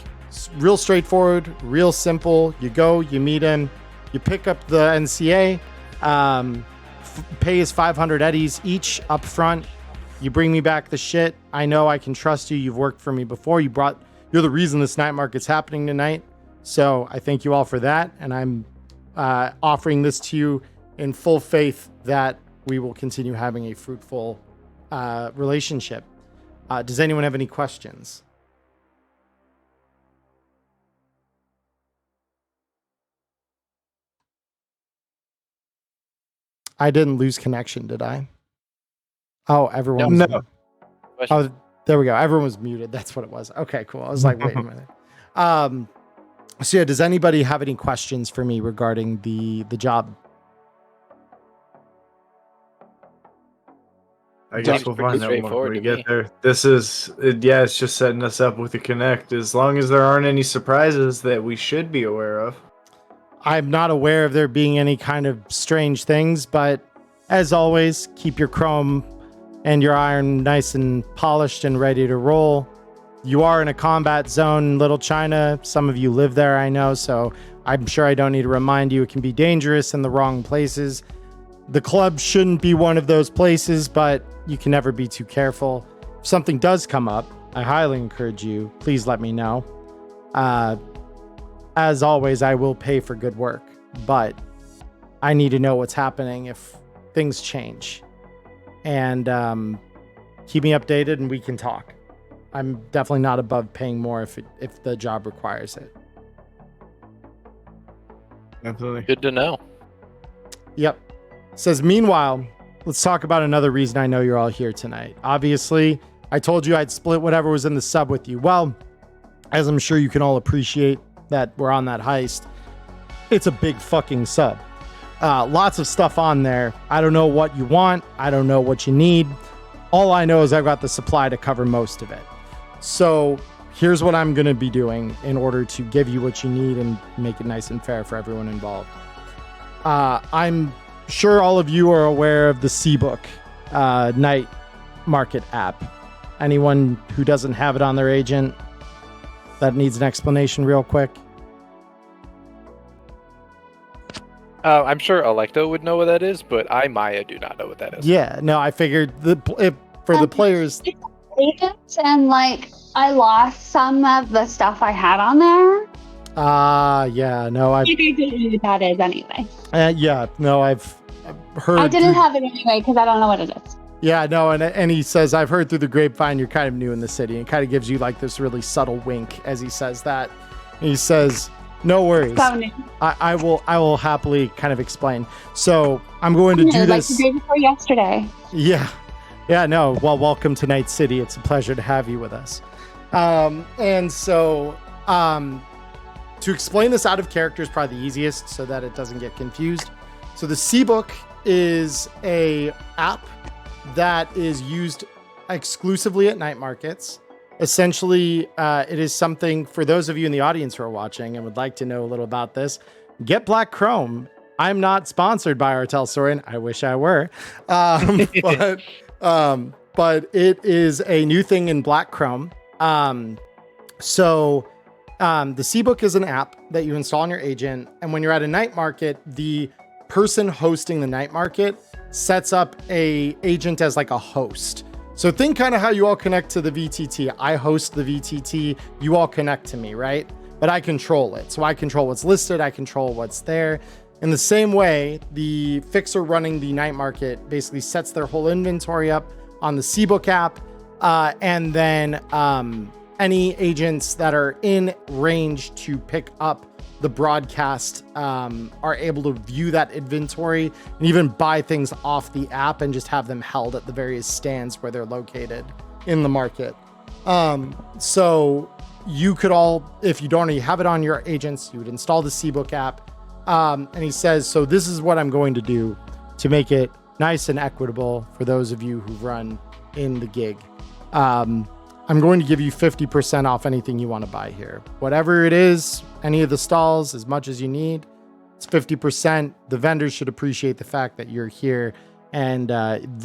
real straightforward, real simple. You go, you meet him, you pick up the NCA, pay is 500 eddies each up front. You bring me back the shit. I know I can trust you. You've worked for me before. You're the reason this night market's happening tonight. So I thank you all for that. And I'm offering this to you in full faith that we will continue having a fruitful relationship. Does anyone have any questions? I didn't lose connection, did I? Oh, everyone. No. Oh, there we go. Everyone was muted. That's what it was. Okay, cool. I was like, wait a minute. So yeah, does anybody have any questions for me regarding the job? I guess Seems we'll pretty find out when straightforward we to get me. there. It's just setting us up with a connect. As long as there aren't any surprises that we should be aware of. I'm not aware of there being any kind of strange things, but as always, keep your chrome and your iron nice and polished and ready to roll. You are in a combat zone in Little China. Some of you live there, I know, so I'm sure I don't need to remind you it can be dangerous in the wrong places. The club shouldn't be one of those places, but you can never be too careful. If something does come up, I highly encourage you, please let me know. As always, I will pay for good work, but I need to know what's happening if things change. And keep me updated and we can talk. I'm definitely not above paying more if the job requires it. Definitely. Good to know. Yep. Says, meanwhile, let's talk about another reason I know you're all here tonight. Obviously, I told you I'd split whatever was in the sub with you. Well, as I'm sure you can all appreciate that we're on that heist, it's a big fucking sub. Lots of stuff on there. I don't know what you want. I don't know what you need. All I know is I've got the supply to cover most of it. So here's what I'm going to be doing in order to give you what you need and make it nice and fair for everyone involved. I'm sure all of you are aware of the C-Book night market app. Anyone who doesn't have it on their agent that needs an explanation real quick? I'm sure Electo would know what that is, but Maya, do not know what that is. Yeah, no, I figured for the players. Agents and like I lost some of the stuff I had on there. Yeah, no, I think I didn't know what that is anyway. Yeah, no, I've heard. I didn't have it anyway because I don't know what it is. Yeah, no, and he says, I've heard through the grapevine you're kind of new in the city, and kind of gives you like this really subtle wink as he says that. And he says, no worries. I will happily kind of explain. So I'm going to do like this. The day before yesterday. Yeah. Yeah, no. Well, welcome to Night City. It's a pleasure to have you with us. And so to explain this out of character is probably the easiest so that it doesn't get confused. So the C-Book is a app that is used exclusively at night markets. Essentially, it is something for those of you in the audience who are watching and would like to know a little about this. Get Black Chrome. I'm not sponsored by Artel Sorin. I wish I were. But it is a new thing in Black Chrome. So the C-Book is an app that you install on your agent. And when you're at a night market, the person hosting the night market sets up a agent as like a host. So think kind of how you all connect to the VTT. I host the VTT. You all connect to me, right? But I control it. So I control what's listed. I control what's there. In the same way, the fixer running the night market basically sets their whole inventory up on the C-Book app. And then any agents that are in range to pick up the broadcast are able to view that inventory and even buy things off the app and just have them held at the various stands where they're located in the market. So you could all, if you don't already have it on your agents, you would install the C-Book app. And he says, so this is what I'm going to do to make it nice and equitable for those of you who run in the gig. I'm going to give you 50% off anything you want to buy here. Whatever it is, any of the stalls, as much as you need, it's 50%. The vendors should appreciate the fact that you're here and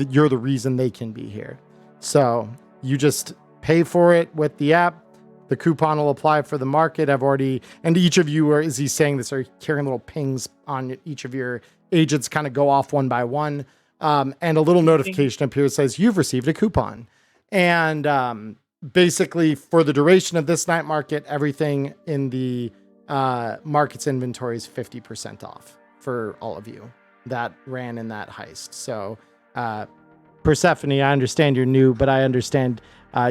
you're the reason they can be here. So you just pay for it with the app. The coupon will apply for the market. And each of you as he's saying this, are carrying little pings on each of your agents, kind of go off one by one. And a little notification appears that says you've received a coupon. And basically for the duration of this night market, everything in the market's inventory is 50% off for all of you that ran in that heist. So Persephone, I understand you're new, but I understand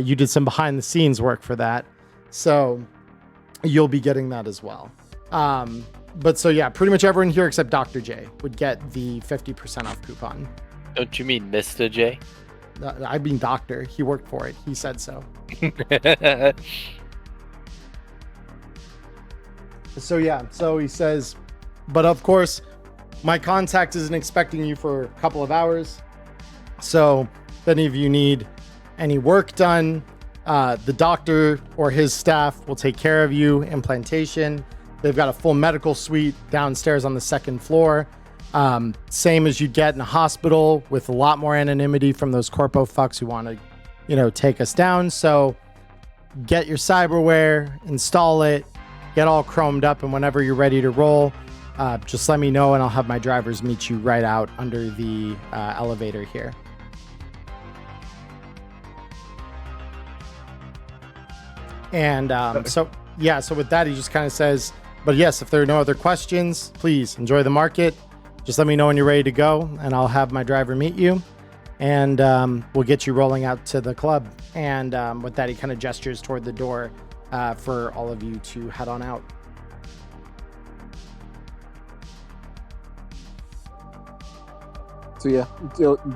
you did some behind the scenes work for that. So you'll be getting that as well. But so yeah, pretty much everyone here except Dr. J would get the 50% off coupon. Don't you mean Mr. J? I mean Doctor. He worked for it. He said so. So yeah, so he says, but of course, my contact isn't expecting you for a couple of hours. So if any of you need any work done, the doctor or his staff will take care of you. Implantation. They've got a full medical suite downstairs on the second floor. Same as you'd get in a hospital, with a lot more anonymity from those corpo fucks who want to, take us down. So get your cyberware, install it, get all chromed up, and whenever you're ready to roll, just let me know and I'll have my drivers meet you right out under the elevator here. And so with that, he just kind of says, but yes, if there are no other questions, please enjoy the market. Just let me know when you're ready to go and I'll have my driver meet you and we'll get you rolling out to the club. And with that, he kind of gestures toward the door for all of you to head on out. So yeah,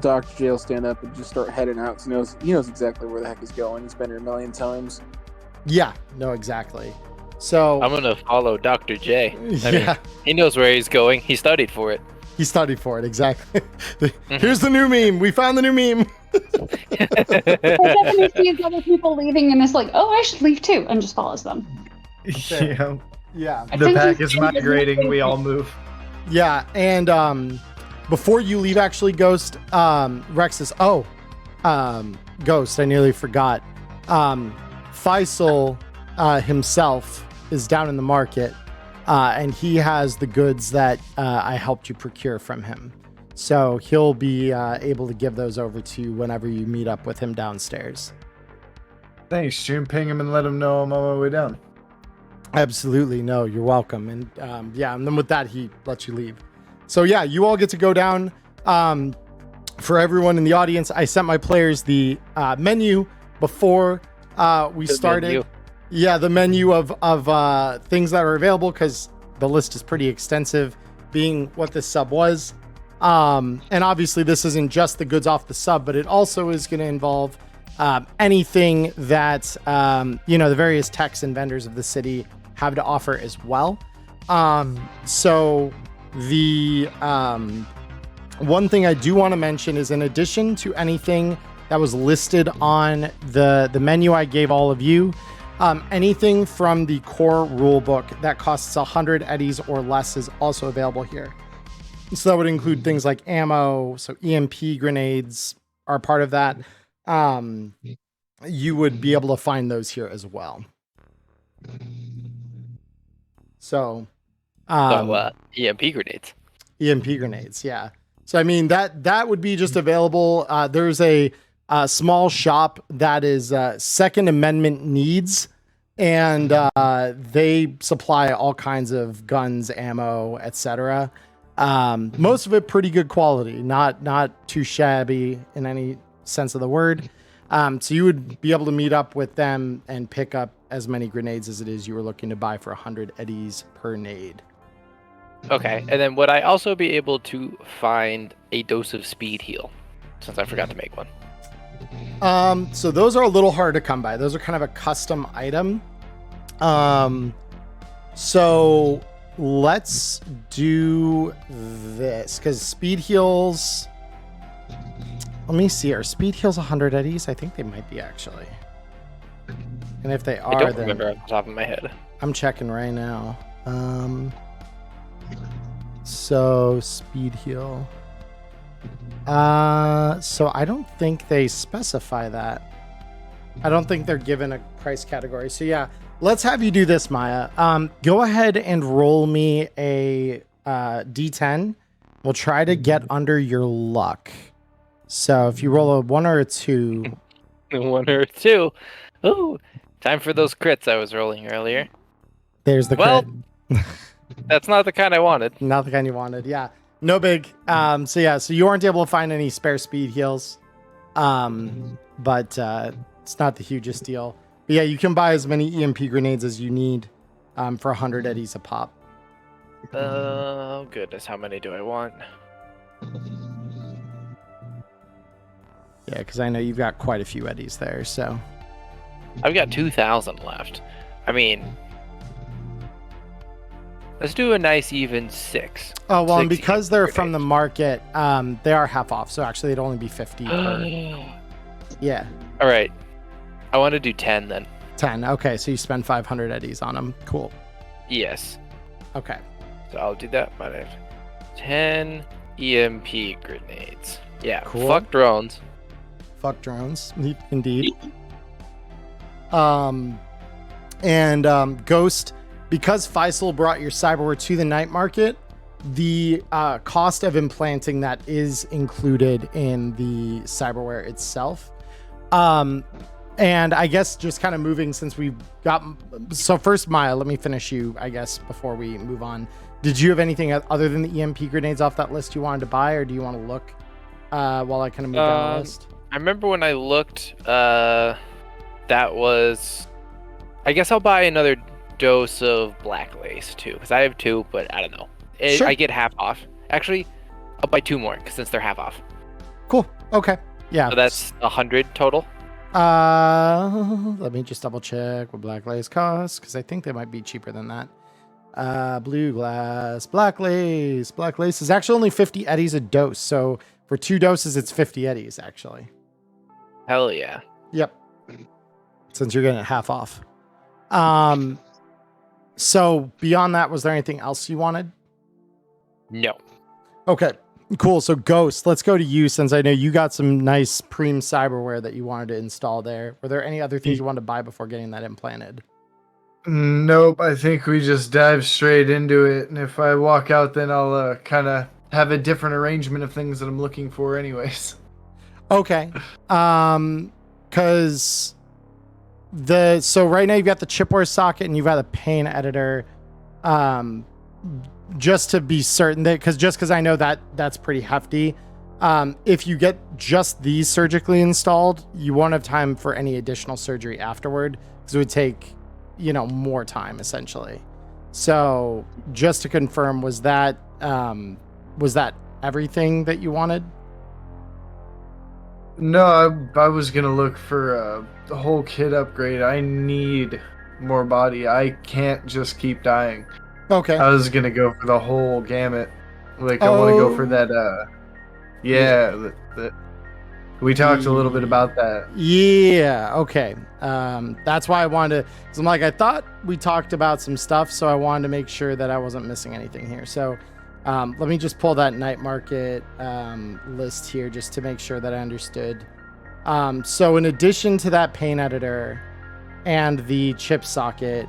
Dr. J will stand up and just start heading out. He knows exactly where the heck he's going. He's been here a million times. Yeah, no, exactly. So I'm gonna follow Dr. J. I yeah, mean, he knows where he's going. He studied for it. he studied for it exactly. Here's the new meme. We found the new meme. Stephanie sees other people leaving and is like, "Oh, I should leave too," and just follows them. Yeah. Yeah. I The think pack he's is been with migrating. me. We all move. Yeah, and before you leave, actually, Ghost, Rex is Ghost. I nearly forgot. Faisal himself is down in the market, and he has the goods that I helped you procure from him. So he'll be able to give those over to you whenever you meet up with him downstairs. Thanks, Jim. Ping him and let him know I'm on my way down. Absolutely. No, you're welcome. And yeah, and then with that, he lets you leave. So yeah, you all get to go down. For everyone in the audience, I sent my players the menu before we started. Menu. Yeah, the menu of things that are available, because the list is pretty extensive, being what this sub was. And obviously this isn't just the goods off the sub, but it also is going to involve anything that the various techs and vendors of the city have to offer as well. So the one thing I do want to mention is, in addition to anything that was listed on the menu I gave all of you, anything from the core rulebook that costs 100 eddies or less is also available here. So that would include things like ammo, so EMP grenades are part of that. You would be able to find those here as well. So, EMP grenades. EMP grenades, yeah. So I mean that would be just available. There's a small shop that is Second Amendment needs, and they supply all kinds of guns, ammo, etc. Most of it pretty good quality, not too shabby in any sense of the word. So you would be able to meet up with them and pick up as many grenades as it is you were looking to buy for 100 eddies per nade. Okay, and then would I also be able to find a dose of speed heal, since I forgot to make one? So those are a little hard to come by. Those are kind of a custom item. So let's do this, because speed heals. Let me see. Are speed heals 100 eddies? I think they might be, actually. And if they are, I don't then remember off the top of my head. I'm checking right now. So speed heal. So I don't think they specify that. I don't think they're given a price category. So yeah, let's have you do this, Maya. Go ahead and roll me a D10. We'll try to get under your luck. So if you roll a 1 or a 2. 1 or 2. Ooh, time for those crits I was rolling earlier. There's the Well, crit. That's not the kind I wanted. Not the kind you wanted. Yeah. No big. So yeah, so you aren't able to find any spare speed heals. But it's not the hugest deal. But yeah, you can buy as many EMP grenades as you need for 100 eddies a pop. Oh, goodness. How many do I want? Yeah, because I know you've got quite a few eddies there, so. I've got 2,000 left. I mean, let's do a nice even 6. Oh, well, and 6 because they're grenades. from the market, they are half off. So actually, it'd only be 50 per. Yeah. All right. I want to do 10 then. 10. Okay, so you spend 500 eddies on them. Cool. Yes. Okay. So I'll do that. 10 EMP grenades. Yeah. Cool. Fuck drones. Fuck drones. Indeed. Ghost, because Faisal brought your cyberware to the night market, the cost of implanting that is included in the cyberware itself. And I guess just kind of moving, since we've got, so first, Maya, let me finish you, I guess, before we move on. Did you have anything other than the EMP grenades off that list you wanted to buy, or do you want to look while I kind of move down the list? I remember when I looked, that was, I guess I'll buy another dose of black lace too, because I have 2, but I don't know. Sure. I get half off. Actually, I'll buy 2 more since they're half off. Cool. Okay. Yeah. So that's 100 total. Let me just double check what black lace costs because I think they might be cheaper than that. Blue glass, black lace. Black lace is actually only 50 eddies a dose. So for 2 doses, it's 50 eddies actually. Hell yeah. Yep. Since you're getting it half off. So beyond that, was there anything else you wanted? No. Okay, cool. So Ghost, let's go to you since I know you got some nice Preem cyberware that you wanted to install there. Were there any other things you wanted to buy before getting that implanted? Nope, I think we just dive straight into it. And if I walk out, then I'll kind of have a different arrangement of things that I'm looking for anyways. Okay. Because so right now you've got the chipware socket and you've got a pane editor. Just to be certain that, because I know that that's pretty hefty. If you get just these surgically installed, you won't have time for any additional surgery afterward because it would take, more time essentially. So just to confirm, was that everything that you wanted? No, I was gonna look for the whole kit upgrade. I need more body. I can't just keep dying. Okay. I was gonna go for the whole gamut. Like I want to go for that. We talked a little bit about that. Yeah. Okay. That's why I wanted to. Cause I'm like, I thought we talked about some stuff, so I wanted to make sure that I wasn't missing anything here. So, let me just pull that night market list here just to make sure that I understood. So in addition to that pane editor and the chip socket,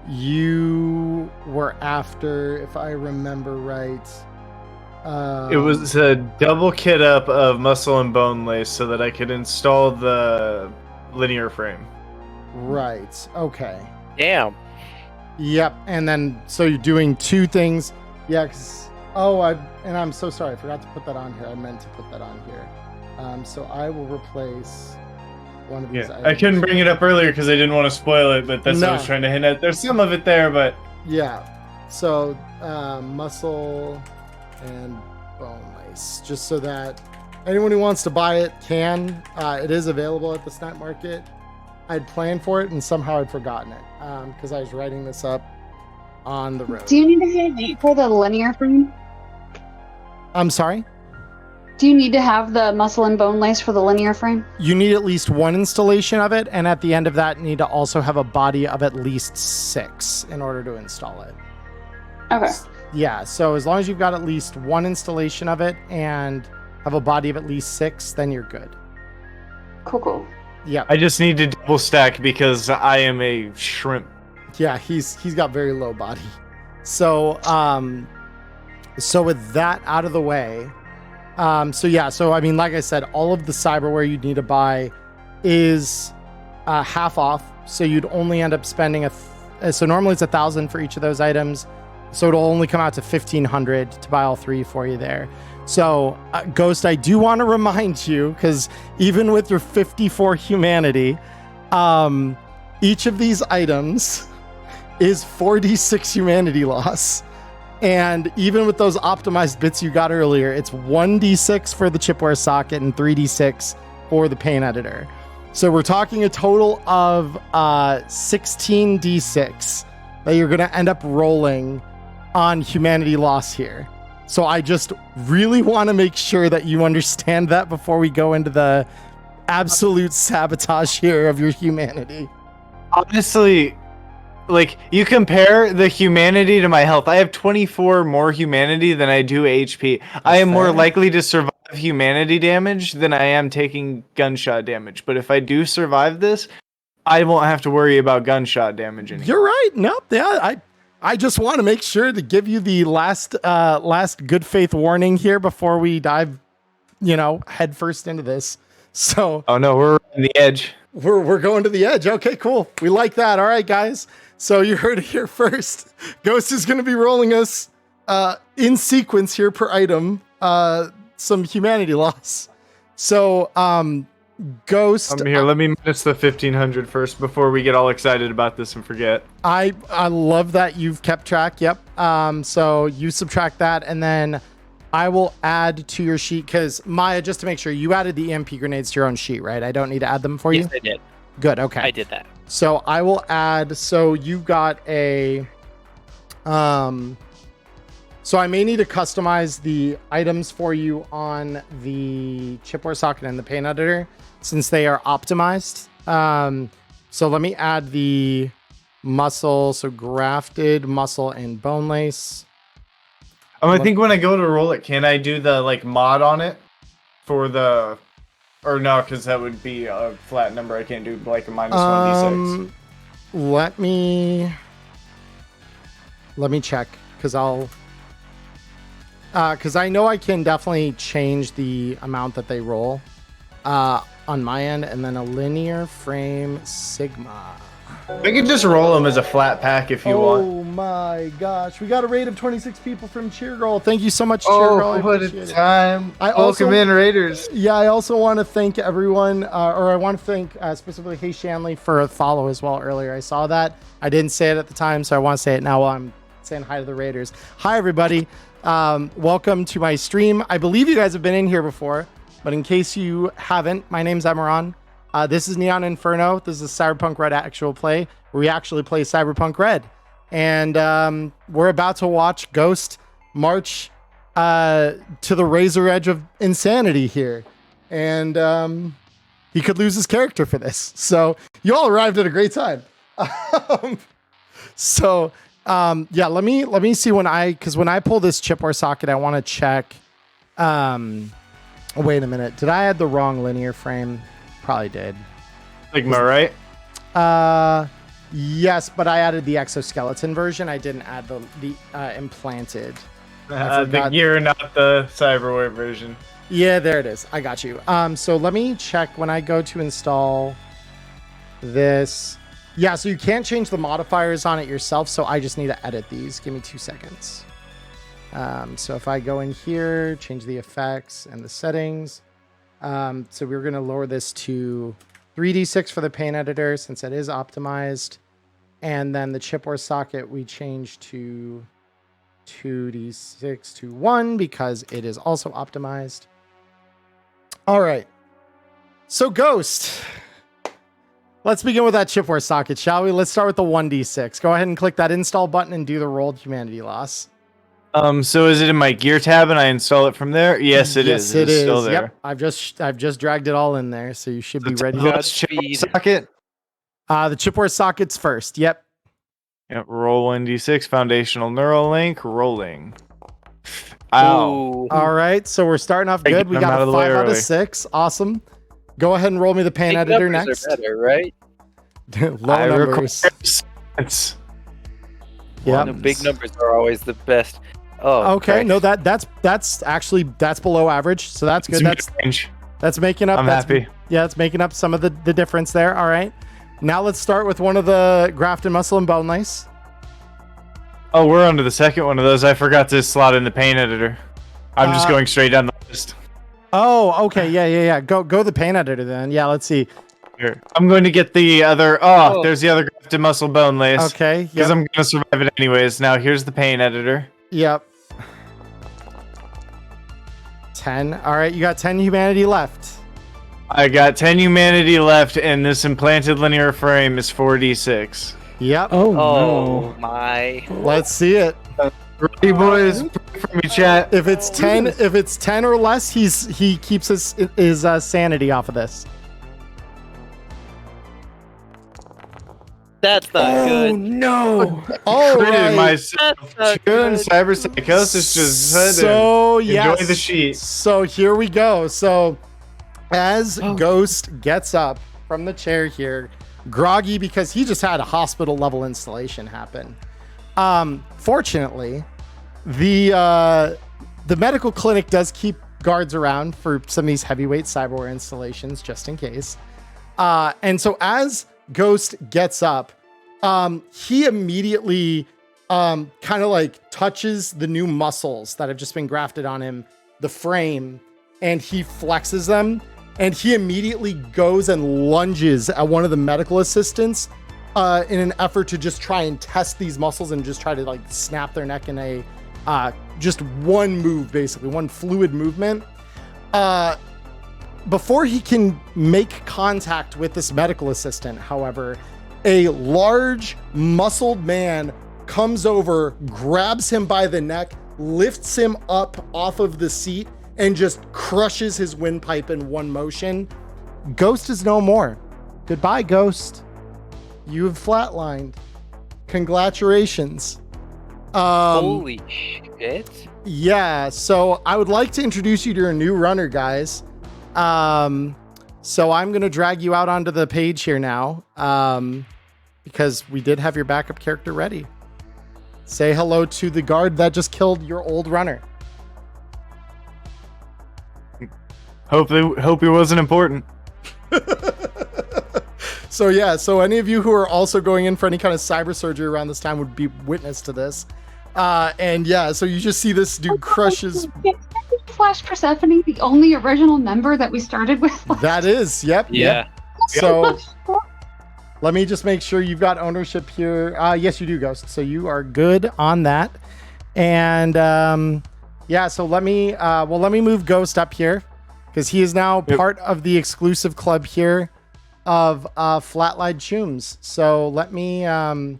you were after, if I remember right, it was a double kit up of muscle and bone lace so that I could install the linear frame. Right. Okay. Damn. Yep. And then, so you're doing 2 things. Yeah. I'm so sorry. I forgot to put that on here. I meant to put that on here. So I will replace one of these items. I couldn't bring it up earlier because I didn't want to spoil it, but that's what I was trying to hint at. There's some of it there, but... Yeah. So, muscle and bone lace. Just so that anyone who wants to buy it can. It is available at the snack market. I'd planned for it, and somehow I'd forgotten it because I was writing this up on the road. Do you need to have it for the linear frame? I'm sorry? Do you need to have the muscle and bone lace for the linear frame? You need at least 1 installation of it, and at the end of that, need to also have a body of at least 6 in order to install it. Okay. Yeah, so as long as you've got at least 1 installation of it and have a body of at least 6, then you're good. Cool. Yeah. I just need to double stack because I am a shrimp. Yeah, he's got very low body. So with that out of the way, so I mean, like I said, all of the cyberware you'd need to buy is half off. So you'd only end up spending so normally it's 1,000 for each of those items. So it'll only come out to 1,500 to buy all 3 for you there. So Ghost, I do want to remind you, because even with your 54 humanity, each of these items is 4d6 humanity loss. And even with those optimized bits you got earlier, it's 1d6 for the chipware socket and 3d6 for the pane editor. So we're talking a total of 16d6 that you're going to end up rolling on humanity loss here. So I just really want to make sure that you understand that before we go into the absolute sabotage here of your humanity. Honestly, like, you compare the humanity to my health. I have 24 more humanity than I do HP. I am more likely to survive humanity damage than I am taking gunshot damage. But if I do survive this, I won't have to worry about gunshot damage anymore. You're right. Nope. Yeah, I just want to make sure to give you the last good faith warning here before we dive, head first into this. So. Oh no, we're on the edge. We're going to the edge. Okay, cool. We like that. All right, guys. So you heard it here first. Ghost is going to be rolling us in sequence here per item some humanity loss. So Ghost. Here, let me minus the 1,500 first before we get all excited about this and forget. I love that you've kept track. Yep. So you subtract that, and then I will add to your sheet because Maya, just to make sure, you added the EMP grenades to your own sheet, right? I don't need to add them for you. Yes, I did. Good. Okay. I did that. So I will add. So you got a. So I may need to customize the items for you on the chipboard socket and the paint editor since they are optimized. So let me add the muscle. So grafted muscle and bone lace. I think when I go to roll it, can I do the like mod on it for the, or no? Because that would be a flat number. I can't do like a minus 1d6. Let me check because because I know I can definitely change the amount that they roll on my end, and then a linear frame sigma. We can just roll them as a flat pack if you want. Oh my gosh, we got a raid of 26 people from Cheer Girl. Thank you so much, Cheer Girl. I what a appreciate it. time! Welcome in, Raiders. Yeah, I also want to thank everyone, or I want to thank specifically Hey Shanley for a follow as well earlier. I saw that. I didn't say it at the time, so I want to say it now while I'm saying hi to the Raiders. Hi, everybody. Welcome to my stream. I believe you guys have been in here before, but in case you haven't, my name's Emmerron. This is Neon Inferno. This is Cyberpunk Red actual play, where we actually play Cyberpunk Red. And we're about to watch Ghost march to the razor edge of insanity here. And he could lose his character for this. So you all arrived at a great time. Yeah, let me see because when I pull this chip or socket, I want to check. Wait a minute. Did I add the wrong linear frame? Probably did. Sigma, right? Yes, but I added the exoskeleton version. I didn't add the implanted. The gear, not the cyberware version. Yeah, there it is. I got you. So let me check when I go to install this. Yeah, so you can't change the modifiers on it yourself, so I just need to edit these. Give me 2 seconds. So if I go in here, change the effects and the settings. So we're going to lower this to 3d6 for the paint editor since it is optimized. And then the chipboard socket we change to 2d6 to 1 because it is also optimized. All right. So Ghost. Let's begin with that chipboard socket, shall we? Let's start with the 1d6. Go ahead and click that install button and do the rolled humanity loss. So is it in my gear tab and I install it from there? Yes, it is. It is still there. Yep. I've just dragged it all in there, so you should be ready. Chipboard socket. The chipboard socket's first. Yep. Yep. Roll 1d6 foundational neural link rolling. Ow. Ooh. All right, so we're starting off good. We got a 5 out of 6. Awesome. Go ahead and roll me the paint Big editor numbers next. Are better, right? Low numbers. Yeah. The big numbers are always the best. Oh. Okay. Christ. No, that's actually below average, so that's good. That's making up. I'm happy. Yeah, it's making up some of the difference there. All right. Now let's start with one of the grafted muscle and bone lace. Oh, we're on to the second one of those. I forgot to slot in the paint editor. I'm just going straight down the list. Oh, okay. Yeah. Go the paint editor then. Yeah, let's see. Here. I'm going to get the other. There's the other grafted muscle bone lace. Okay. Because I'm going to survive it anyways. Now here's the paint editor. Yep. 10. All right, you got 10 humanity left. I got 10 humanity left, and this implanted linear frame is 4d6. Yep. Oh, Oh no. my. Let's see it. Ready, boys? Pray for me, chat. If it's 10 or less, he keeps his sanity off of this. That's not good. no. All Critted right. myself. That's not June good. cyber psychosis just said So yes. Enjoy the sheet. So here we go. So as Ghost gets up from the chair here, groggy because he just had a hospital level installation happen. Fortunately, the medical clinic does keep guards around for some of these heavyweight cyberware installations just in case. And so as Ghost gets up, he immediately kind of like touches the new muscles that have just been grafted on him, the frame, and he flexes them, and he immediately goes and lunges at one of the medical assistants in an effort to just try and test these muscles and just try to like snap their neck in a just one move, basically one fluid movement. Before he can make contact with this medical assistant, however, a large, muscled man comes over, grabs him by the neck, lifts him up off of the seat, and just crushes his windpipe in one motion. Ghost is no more. Goodbye, Ghost. You have flatlined. Congratulations. Holy shit. Yeah, so I would like to introduce you to your new runner, guys. So I'm going to drag you out onto the page here now, because we did have your backup character ready. Say hello to the guard that just killed your old runner. Hope he wasn't important. So yeah, so any of you who are also going in for any kind of cyber surgery around this time would be witness to this. And yeah, so you just see this dude crushes. Flash Persephone, the only original member that we started with. That is, yep. Yeah. So let me just make sure you've got ownership here. Yes, you do, Ghost. So you are good on that. And yeah, so let me move Ghost up here because he is now part of the exclusive club here of Flatline Chooms. So let me bear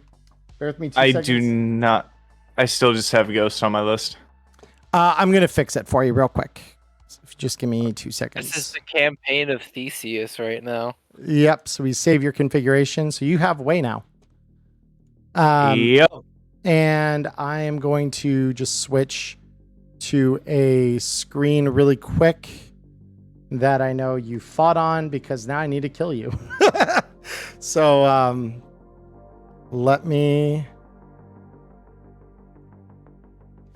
with me 2 seconds. I do not. I still just have Ghost on my list. I'm gonna fix it for you real quick. So if you just give me 2 seconds. This is the campaign of Theseus right now. Yep. So we save your configuration. So you have way now. Yep. And I am going to just switch to a screen really quick that I know you fought on because now I need to kill you. So let me.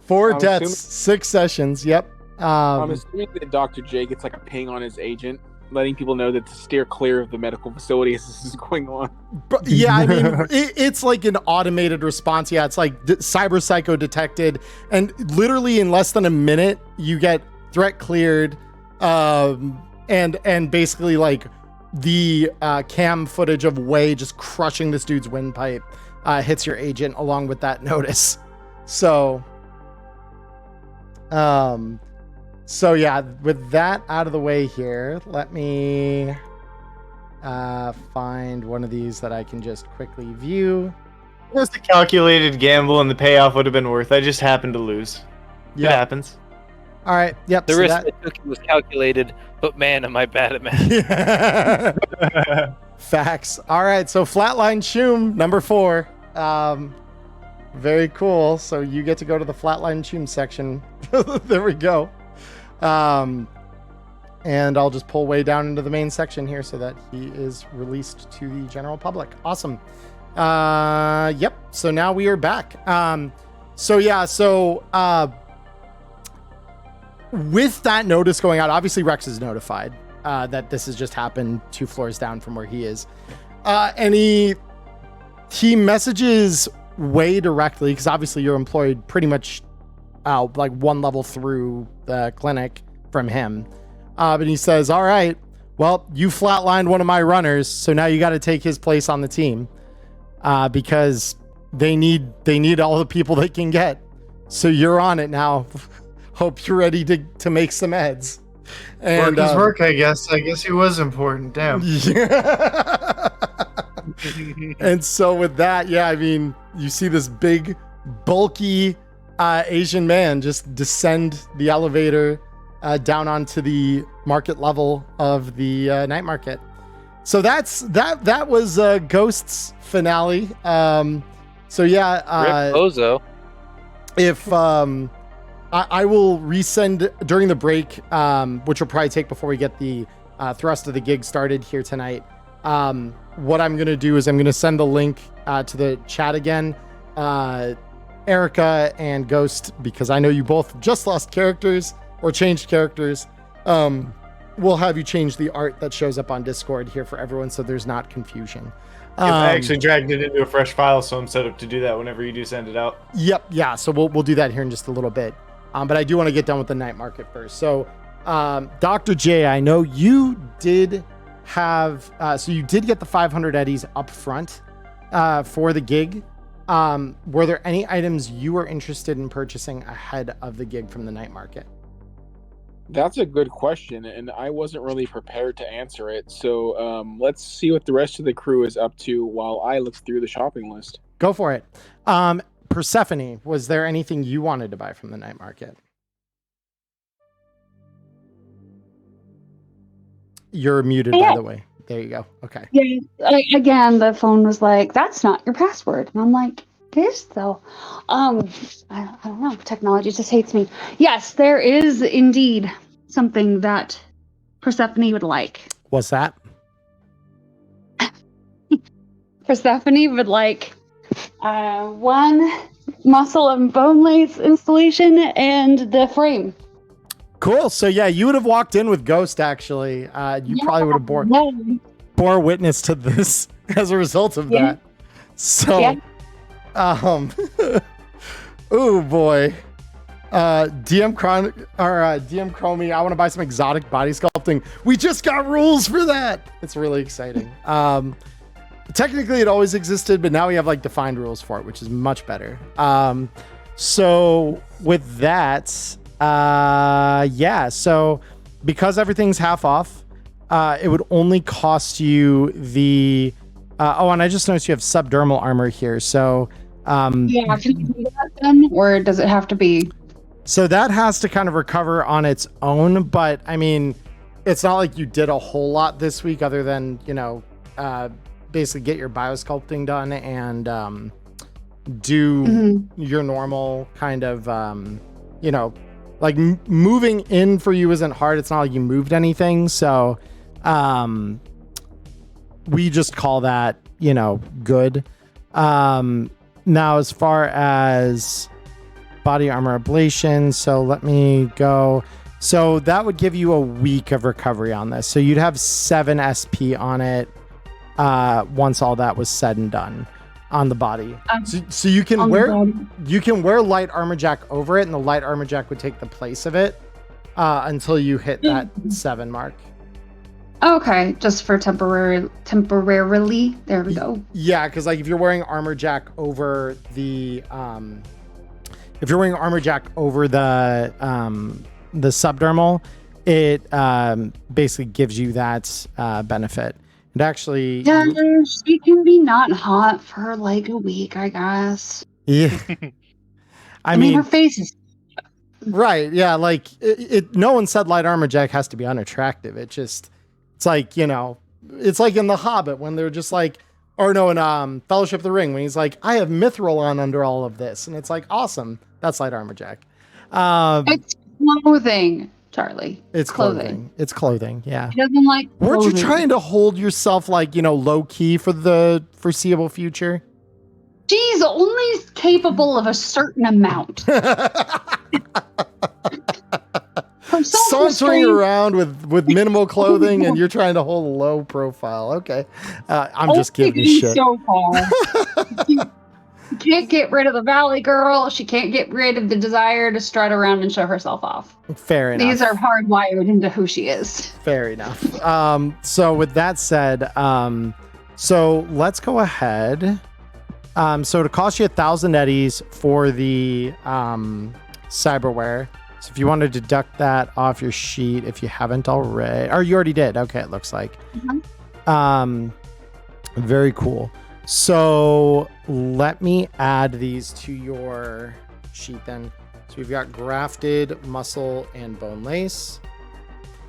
4 deaths, 6 sessions. Yep. I'm assuming that Dr. J gets like a ping on his agent, letting people know that to steer clear of the medical facility as this is going on. But, yeah, I mean, it's like an automated response. Yeah, it's like cyber psycho detected, and literally in less than a minute, you get threat cleared, and basically like the cam footage of Wei just crushing this dude's windpipe hits your agent along with that notice. So yeah, with that out of the way here, let me find one of these that I can just quickly view. It was a calculated gamble and the payoff would have been worth. I just happened to lose. It happens. All right. Yep. The risk I took was calculated, but man, am I bad at math. Facts. All right. So Flatline Choom, number 4. Very cool. So you get to go to the Flatline Choom section. There we go. And I'll just pull way down into the main section here so that he is released to the general public. Awesome. Yep. So now we are back. With that notice going out, obviously Rex is notified that this has just happened 2 floors down from where he is. And he messages Way directly, because obviously you're employed pretty much like 1 level through the clinic from him. But he says, all right, well, you flatlined one of my runners, so now you got to take his place on the team because they need all the people they can get. So you're on it now. Hope you're ready to make some heads. And work is work, I guess. I guess he was important. Damn. Yeah. And so with that, yeah, I mean, you see this big, bulky Asian man just descend the elevator down onto the market level of the night market. So that was Ghost's finale. So yeah, Rip Bozo. If I will resend during the break, which will probably take before we get the thrust of the gig started here tonight. What I'm going to do is I'm going to send the link to the chat again. Erica and Ghost, because I know you both just lost characters or changed characters. We'll have you change the art that shows up on Discord here for everyone so there's not confusion. I actually dragged it into a fresh file, so I'm set up to do that whenever you do send it out. Yep, yeah, so we'll do that here in just a little bit. But I do want to get done with the night market first. So, Dr. J, I know you did have, so you did get the 500 eddies up front for the gig. were there any items you were interested in purchasing ahead of the gig from the night market? That's a good question, and I wasn't really prepared to answer it. So let's see what the rest of the crew is up to while I look through the shopping list. Go for it. Persephone, was there anything you wanted to buy from the night market? You're muted, by the way. There you go. Okay. Yeah. Again, the phone was like, "That's not your password," and I'm like, "It is though." I don't know. Technology just hates me. Yes, there is indeed something that Persephone would like. What's that? Persephone would like one muscle and bone lace installation and the frame. Cool. So yeah, you would have walked in with Ghost. Actually, you probably would have bore witness to this as a result of that. So, oh boy, DM Chromie, I want to buy some exotic body sculpting. We just got rules for that. It's really exciting. Technically, it always existed, but now we have like defined rules for it, which is much better. So with that, so because everything's half off, it would only cost you the and I just noticed you have subdermal armor here. So can you do that then, or does it have to be? So that has to kind of recover on its own, but I mean, it's not like you did a whole lot this week other than, basically get your biosculpting done and do your normal kind of like moving in for you isn't hard. It's not like you moved anything. So we just call that, good. Now, as far as body armor ablation, so let me go. So that would give you a week of recovery on this. So you'd have 7 SP on it once all that was said and done on the body. So you can wear light armor jack over it, and the light armor jack would take the place of it until you hit that 7 mark. Okay, just for temporarily. There we go. Yeah, because like if you're wearing armor jack over the subdermal, it basically gives you that benefit. It actually, yeah, she can be not hot for like a week, I guess. Yeah, I mean her face is right. Yeah, like it. No one said light armor jack has to be unattractive. It's like, it's like in The Hobbit when they're just like, or no, in Fellowship of the Ring when he's like, I have mithril on under all of this, and it's like, awesome. That's light armor jack. It's clothing, Charlie. It's clothing. It's clothing. Yeah. He doesn't like clothing. Weren't you trying to hold yourself like, low key for the foreseeable future? She's only capable of a certain amount. Sauntering around with minimal clothing, and you're trying to hold a low profile. Okay. I'm just giving you shit. So far. She can't get rid of the Valley Girl. She can't get rid of the desire to strut around and show herself off. Fair enough. These are hardwired into who she is. Fair enough. So with that said, so let's go ahead. So to cost you 1,000 eddies for the cyberware. So if you want to deduct that off your sheet, if you haven't already, or you already did. Okay, it looks like. Very cool. So let me add these to your sheet then. So we've got grafted muscle and bone lace,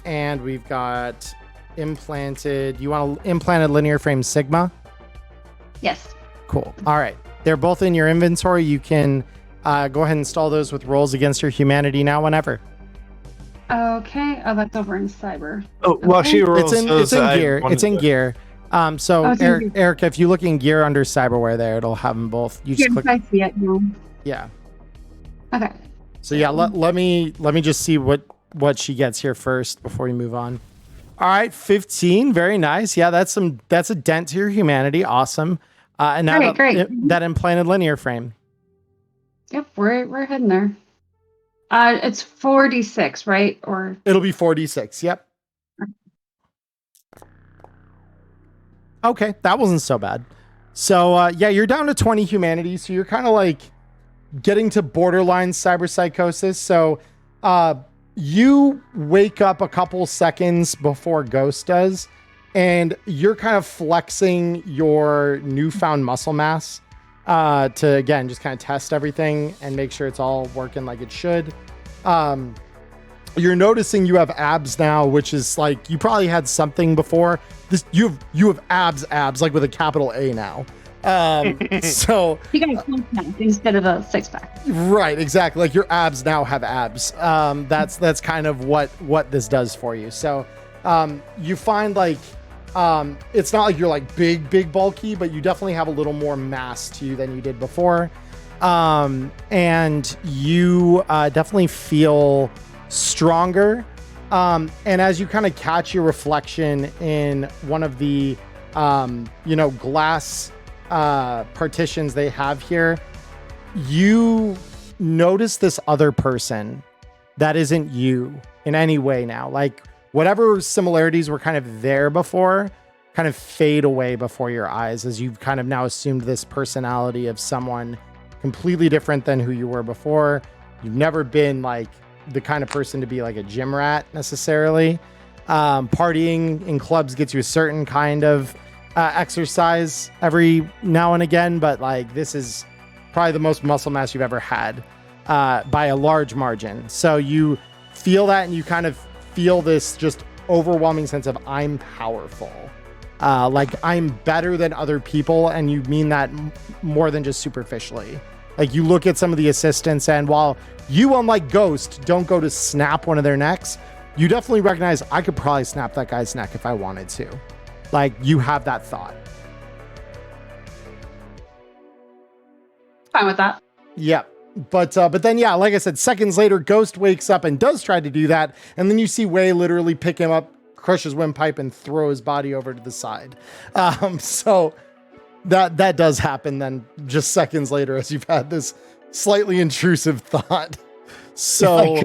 and we've got implanted. You want an implanted linear frame Sigma? Yes. Cool. All right. They're both in your inventory. You can go ahead and install those with rolls against your humanity now whenever. Okay. Oh, that's over in cyber. Oh, well, she rolls. It's in gear. It's in gear. Erica, if you look in gear under cyberware there, it'll have them both. You just click. I see it now. Yeah. Okay. So yeah, let me just see what she gets here first before we move on. All right, 15. Very nice. Yeah, that's a dent to your humanity. Awesome. And now great. That implanted linear frame. Yep, we're heading there. It's 4d6, right? Or it'll be 4d6. Yep. Okay, that wasn't so bad. So yeah, you're down to 20 humanity. So you're kind of like getting to borderline cyberpsychosis. So you wake up a couple seconds before Ghost does, and you're kind of flexing your newfound muscle mass to, again, just kind of test everything and make sure it's all working like it should. You're noticing you have abs now, which is like, you probably had something before. You have abs like with a capital A now. So You got a 12-pack instead of a 6-pack. right, exactly. Like your abs now have abs. That's kind of what this does for you. So you find like it's not like you're like big bulky, but you definitely have a little more mass to you than you did before. And you definitely feel stronger. And as you kind of catch your reflection in one of the glass partitions they have here, you notice this other person that isn't you in any way now. Like whatever similarities were kind of there before kind of fade away before your eyes as you've kind of now assumed this personality of someone completely different than who you were before. You've never been like the kind of person to be like a gym rat necessarily. Partying in clubs gets you a certain kind of exercise every now and again, but like this is probably the most muscle mass you've ever had by a large margin. So you feel that, and you kind of feel this just overwhelming sense of I'm powerful. Like I'm better than other people, and you mean that more than just superficially. Like you look at some of the assistants, and while you, unlike Ghost, don't go to snap one of their necks, you definitely recognize I could probably snap that guy's neck if I wanted to. Like you have that thought. Fine with that. Yeah. But then, yeah, like I said, seconds later, Ghost wakes up and does try to do that. And then you see Wei literally pick him up, crush his windpipe, and throw his body over to the side. So that does happen then just seconds later as you've had this slightly intrusive thought. So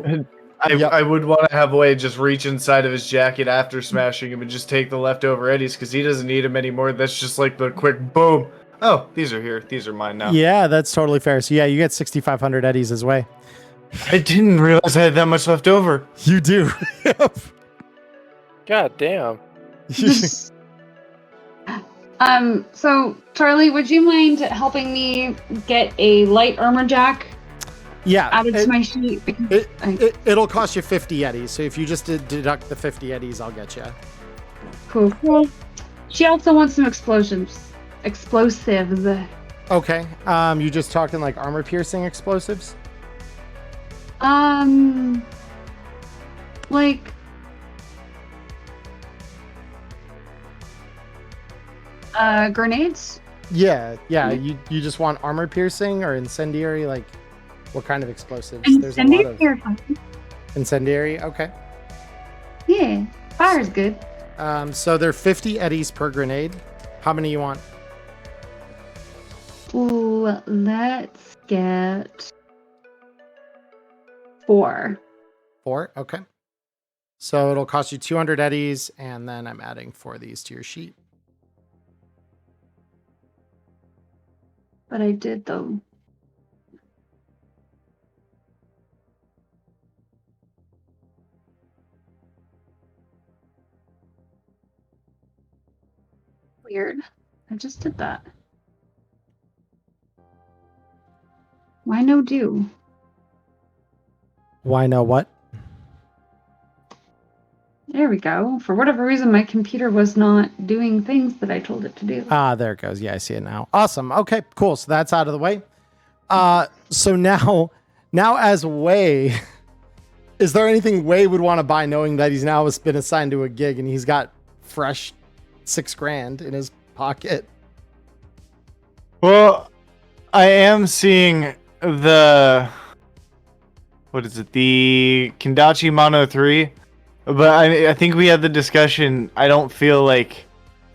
I would want to have Wei just reach inside of his jacket after smashing him and just take the leftover eddies because he doesn't need them anymore. That's just like the quick boom. Oh, these are here. These are mine now. Yeah, that's totally fair. So yeah, you get 6,500 eddies as Wei. I didn't realize I had that much left over. You do. God damn. So Charlie, would you mind helping me get a light armor jack Yeah. added to my sheet? It'll cost you 50 eddies. So if you just deduct the 50 eddies, I'll get you. Cool. Well, she also wants some explosives. Okay. You just talking like armor piercing explosives? Like grenades? Yeah. You just want armor piercing or incendiary? Like what kind of explosives? Incendiary? There's a lot of incendiary. Okay. Yeah, fire's good. So they're 50 eddies per grenade. How many you want? Ooh, let's get 4. 4? Okay. So it'll cost you 200 eddies, and then I'm adding 4 of these to your sheet. But I did, though. Weird. I just did that. Why no do? Why no what? There we go. For whatever reason, my computer was not doing things that I told it to do. There it goes. Yeah, I see it now. Awesome. Okay, cool. So that's out of the way. So now as Wei, is there anything Wei would want to buy knowing that he's now been assigned to a gig and he's got fresh $6,000 in his pocket? Well, I am seeing the Kendachi Mono 3, but I think we had the discussion. I don't feel like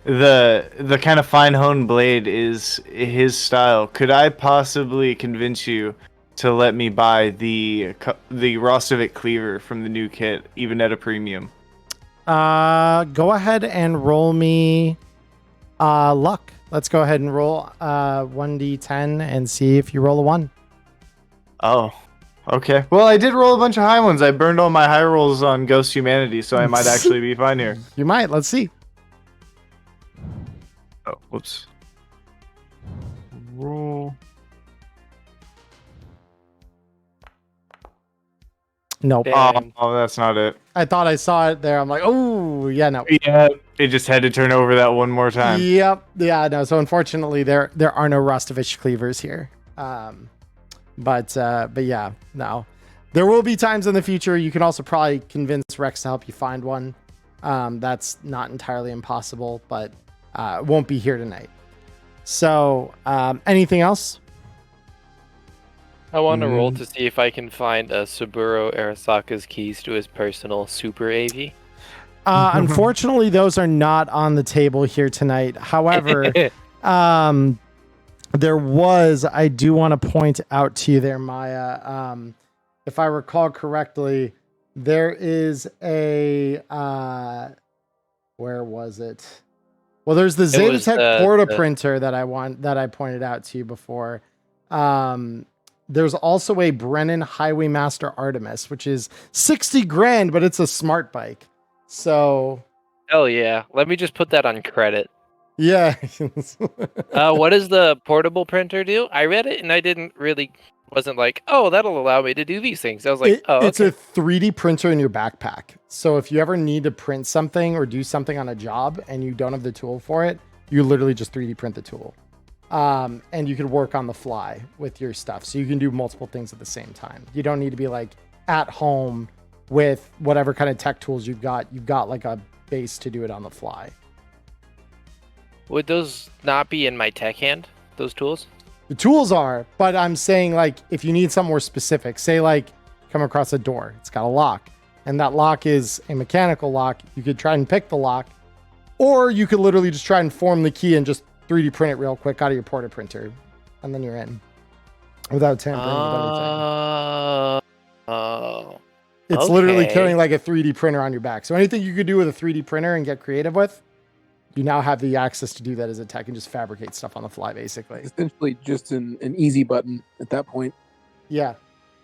the kind of fine honed blade is his style. Could I possibly convince you to let me buy the Rostovik cleaver from the new kit, even at a premium? Go ahead and roll me luck let's go ahead and roll 1d10 and see if you roll a 1. Oh, okay. Well, I did roll a bunch of high ones. I burned all my high rolls on Ghost Humanity, so I might actually be fine here. You might. Let's see. Oh, whoops. Roll. Nope. Oh, that's not it. I thought I saw it there. I'm like, oh, yeah, no. Yeah, it just had to turn over that one more time. Yep. Yeah, no. So unfortunately, there are no Rostovich cleavers here. But yeah, no. There will be times in the future. You can also probably convince Rex to help you find one. That's not entirely impossible, but it won't be here tonight. So, anything else? I want to roll to see if I can find Saburo Arasaka's keys to his personal super AV. Unfortunately, those are not on the table here tonight. However, there was, I do want to point out to you there, Maya. If I recall correctly, there is a, where was it? Well, there's the Zetatech Porta printer that I pointed out to you before. There's also a Brennan Highwaymaster Artemis, which is 60 grand, but it's a smart bike. So. Hell yeah. Let me just put that on credit. Yeah. What does the portable printer do? I read it and I wasn't like, oh, that'll allow me to do these things. I was like, it's a 3D printer in your backpack. So if you ever need to print something or do something on a job and you don't have the tool for it, you literally just 3D print the tool. And you can work on the fly with your stuff. So you can do multiple things at the same time. You don't need to be like at home with whatever kind of tech tools you've got. You've got like a base to do it on the fly. Would those not be in my tech hand, those tools? The tools are, but I'm saying like if you need something more specific, say like come across a door, it's got a lock, and that lock is a mechanical lock. You could try and pick the lock, or you could literally just try and form the key and just 3D print it real quick out of your porta printer, and then you're in without tampering with anything. It's literally carrying like a 3D printer on your back. So anything you could do with a 3D printer and get creative with, you now have the access to do that as a tech and just fabricate stuff on the fly, basically. Essentially just an easy button at that point. Yeah.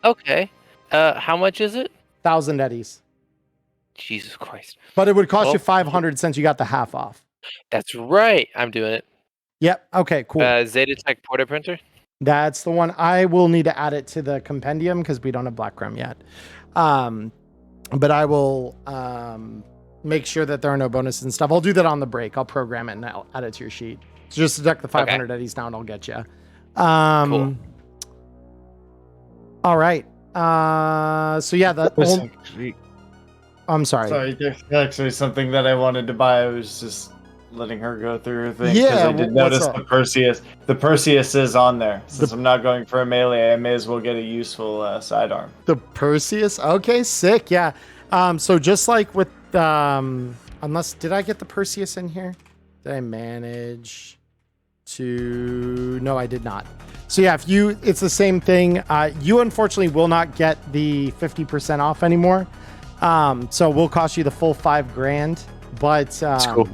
Okay. How much is it? 1,000 eddies. Jesus Christ. But it would cost you 500 since you got the half off. That's right. I'm doing it. Yep. Okay, cool. Zetatech Porta printer? That's the one. I will need to add it to the compendium because we don't have Black Chrome yet. But I will make sure that there are no bonuses and stuff. I'll do that on the break. I'll program it and I'll add it to your sheet. So just deduct the 500 eddies now and I'll get you. Cool. All right. So yeah, I'm sorry. Sorry, there's actually something that I wanted to buy. I was just letting her go through her thing. Yeah, I did notice the Perseus. The Perseus is on there. Since I'm not going for a melee, I may as well get a useful sidearm. The Perseus? Okay, sick. Yeah. So just like with unless did I get the Perseus in here? Did I manage to? No, I did not. So yeah, it's the same thing. You unfortunately will not get the 50% off anymore. So we'll cost you the full $5,000, but That's cool.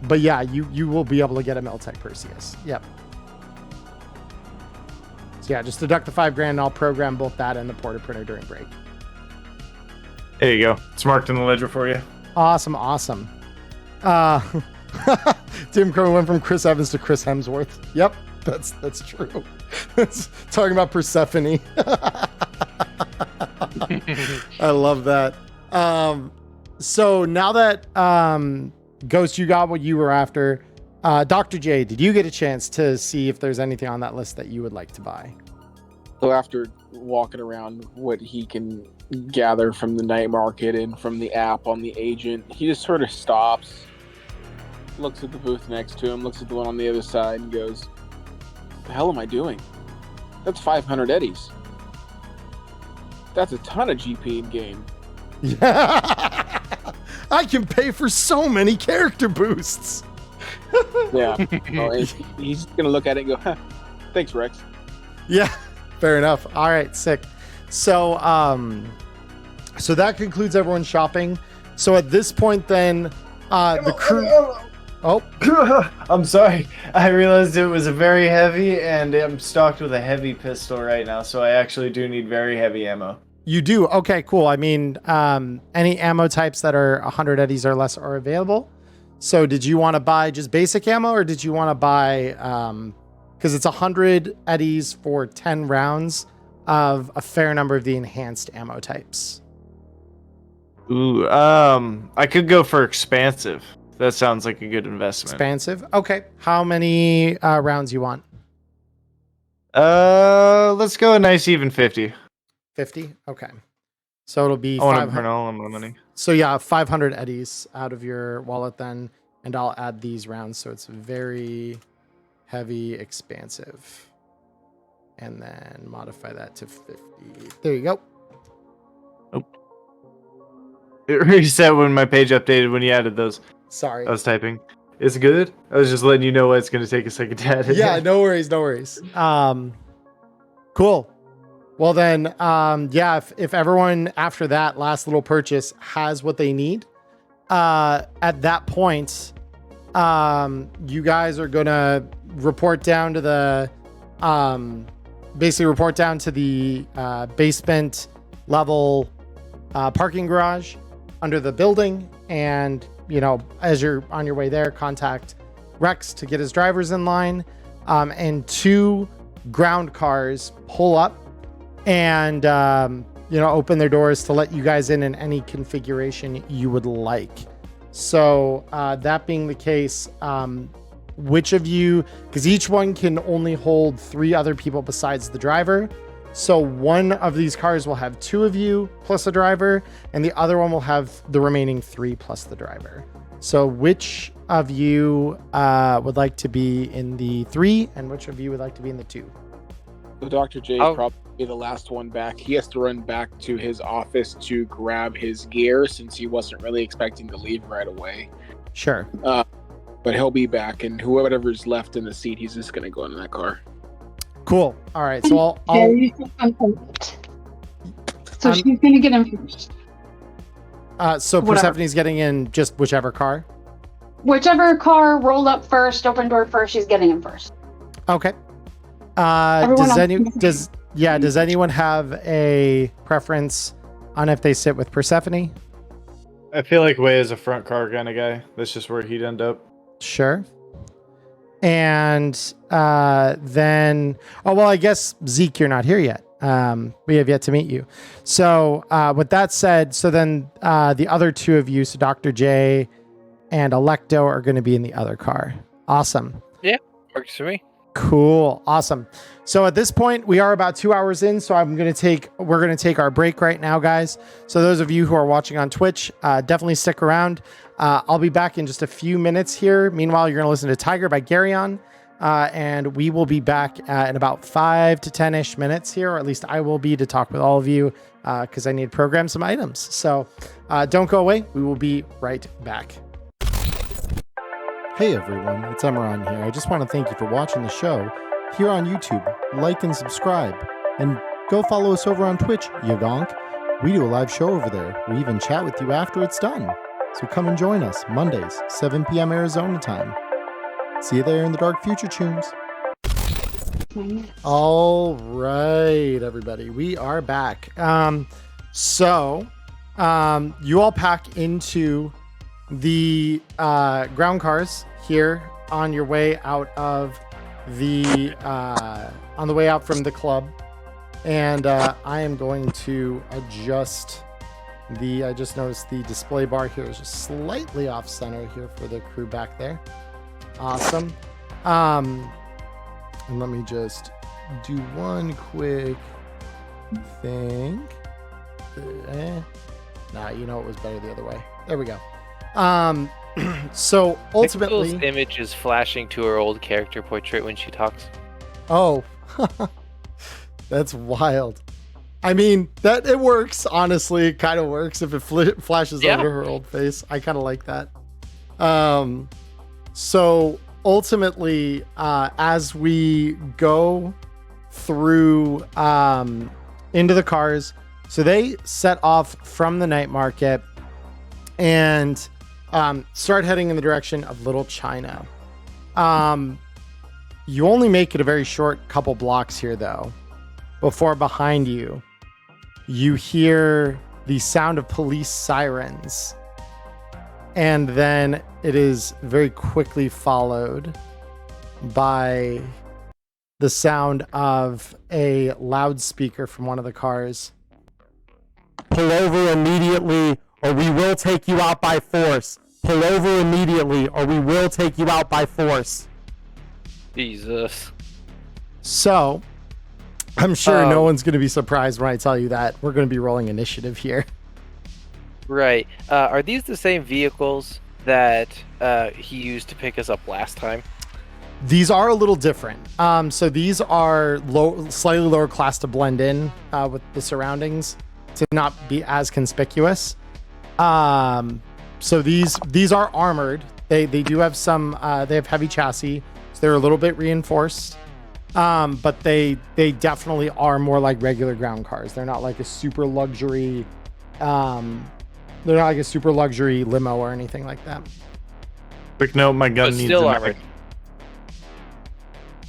But yeah, you will be able to get a Meltech Perseus. Yep. So yeah, just deduct the $5,000 and I'll program both that and the porta printer during break. There you go. It's marked in the ledger for you. Awesome. Tim Crow went from Chris Evans to Chris Hemsworth. Yep, that's true. Talking about Persephone. I love that. So now that Ghost, you got what you were after. Dr. J, did you get a chance to see if there's anything on that list that you would like to buy? So after walking around what he can gather from the night market and from the app on the agent, he just sort of stops, looks at the booth next to him, looks at the one on the other side, and goes, "The hell am I doing? That's 500 eddies. That's a ton of GP in game." Yeah. I can pay for so many character boosts. Yeah. He's going to look at it and go, "Huh, thanks, Rex." Yeah, fair enough. All right, sick. So, so that concludes everyone's shopping. So at this point, then, the crew. Oh, I'm sorry. I realized it was a very heavy, and I'm stocked with a heavy pistol right now, so I actually do need very heavy ammo. you do. Okay, cool. I mean, any ammo types that are 100 eddies or less are available. So did you want to buy just basic ammo, or did you want to buy, because it's 100 eddies for 10 rounds of a fair number of the enhanced ammo types? Ooh, I could go for expansive. That sounds like a good investment. Expansive. Okay. How many rounds you want? Let's go a nice even 50. 50. Okay. So it'll be I want to 500. burn all of my money. So yeah, 500 eddies out of your wallet then, and I'll add these rounds so it's very heavy expansive. And then modify that to 50. There you go. It reset when my page updated when you added those. Sorry. I was typing. It's good. I was just letting you know why it's going to take a second to add it. Yeah, no worries, no worries. Cool. Well then, yeah, if everyone after that last little purchase has what they need, at that point, you guys are gonna report down to the, basically report down to the basement level parking garage under the building, and as you're on your way there, contact Rex to get his drivers in line, and 2 ground cars pull up and open their doors to let you guys in any configuration you would like. So that being the case, which of you, because each one can only hold 3 other people besides the driver, so one of these cars will have 2 of you plus a driver, and the other one will have the remaining 3 plus the driver. So which of you would like to be in the 3, and which of you would like to be in the 2? So Dr. J is probably the last one back. He has to run back to his office to grab his gear since he wasn't really expecting to leave right away. Sure. But he'll be back, and whoever's left in the seat, he's just going to go in that car. Cool. All right. So So she's going to get him first. So Whatever. Persephone's getting in just whichever car? Whichever car rolled up first, open door first, she's getting him first. Okay. Everyone Does anyone have a preference on if they sit with Persephone? I feel like Way is a front car kind of guy. That's just where he'd end up. Sure. And then, I guess Zeke, you're not here yet. We have yet to meet you. So with that said, so then the other 2 of you, so Dr. J and Electo, are going to be in the other car. Awesome. Yeah, works for me. Cool. Awesome. So at this point, we are about 2 hours in. So we're going to take our break right now, guys. So those of you who are watching on Twitch, definitely stick around. I'll be back in just a few minutes here. Meanwhile, you're going to listen to Tiger by Garyon. And we will be back in about 5 to 10-ish minutes here, or at least I will be, to talk with all of you because I need to program some items. So don't go away. We will be right back. Hey everyone, it's Emmerron here. I just want to thank you for watching the show here on YouTube. Like and subscribe. And go follow us over on Twitch, you gonk. We do a live show over there. We even chat with you after it's done. So come and join us Mondays, 7 p.m. Arizona time. See you there in the dark future tunes. All right, everybody. We are back. So you all pack into the ground cars here on your way out of the on the way out from the club, and I am going to adjust I just noticed the display bar here is just slightly off center here for the crew back there. Awesome. And let me just do one quick thing. Nah, it was better the other way. There we go. So ultimately, Pixel's image is flashing to her old character portrait when she talks. Oh, that's wild. I mean, that it works. Honestly, it kind of works if it flashes over her old face. I kind of like that. So ultimately, as we go through into the cars, so they set off from the night market, and start heading in the direction of Little China. You only make it a very short couple blocks here, though, before behind you hear the sound of police sirens. And then it is very quickly followed by the sound of a loudspeaker from one of the cars. Pull over immediately, or we will take you out by force. Pull over immediately, or we will take you out by force. Jesus. So, I'm sure no one's going to be surprised when I tell you that we're going to be rolling initiative here. Right. Are these the same vehicles that he used to pick us up last time? These are a little different. So these are slightly lower class to blend in with the surroundings to not be as conspicuous. So these are armored. They do have some. They have heavy chassis, so they're a little bit reinforced. But they definitely are more like regular ground cars. They're not like a super luxury. They're not like a super luxury limo or anything like that. Quick note: my gun But needs still a armored.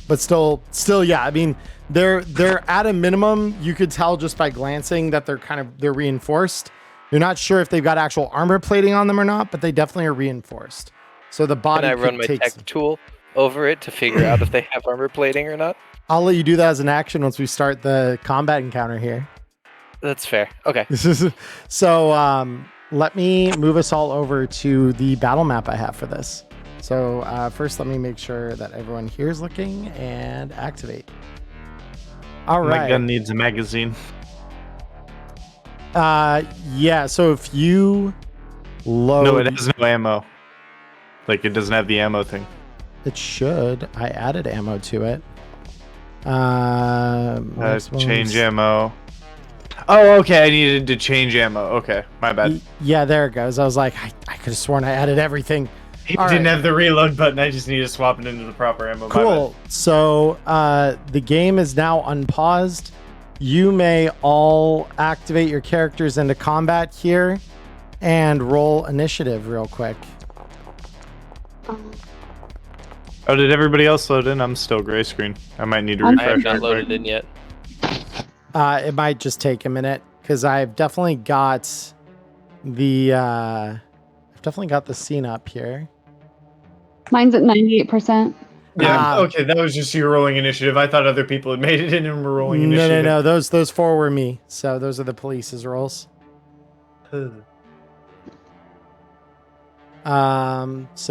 But still, yeah. I mean, they're at a minimum. You could tell just by glancing that they're reinforced. You're not sure if they've got actual armor plating on them or not, but they definitely are reinforced. So the body. Can I run my tech tool over it to figure out if they have armor plating or not? I'll let you do that as an action once we start the combat encounter here. That's fair. Okay. So let me move us all over to the battle map I have for this. So first, let me make sure that everyone here is looking and activate. All right. My gun needs a magazine. Yeah. So if you load, No, it has no ammo. Like, it doesn't have the ammo thing. it should. I added ammo to it. Change ammo. Oh, okay. I needed to change ammo. Okay, my bad. Yeah, there it goes. I was like, I could have sworn I added everything. It All didn't right. have the reload button. I just need to swap it into the proper ammo. My Cool. So the game is now unpaused. You may all activate your characters into combat here and roll initiative real quick. bad. Oh, did everybody else load in? I'm still gray screen. I might need to I refresh. have not real loaded quick. in yet. It might just take a minute because I've definitely got the scene up here. Mine's at 98%. Yeah. Okay, that was just you rolling initiative. I thought other people had made it in and were rolling No, initiative. no. Those four were me. So those are the police's rolls. So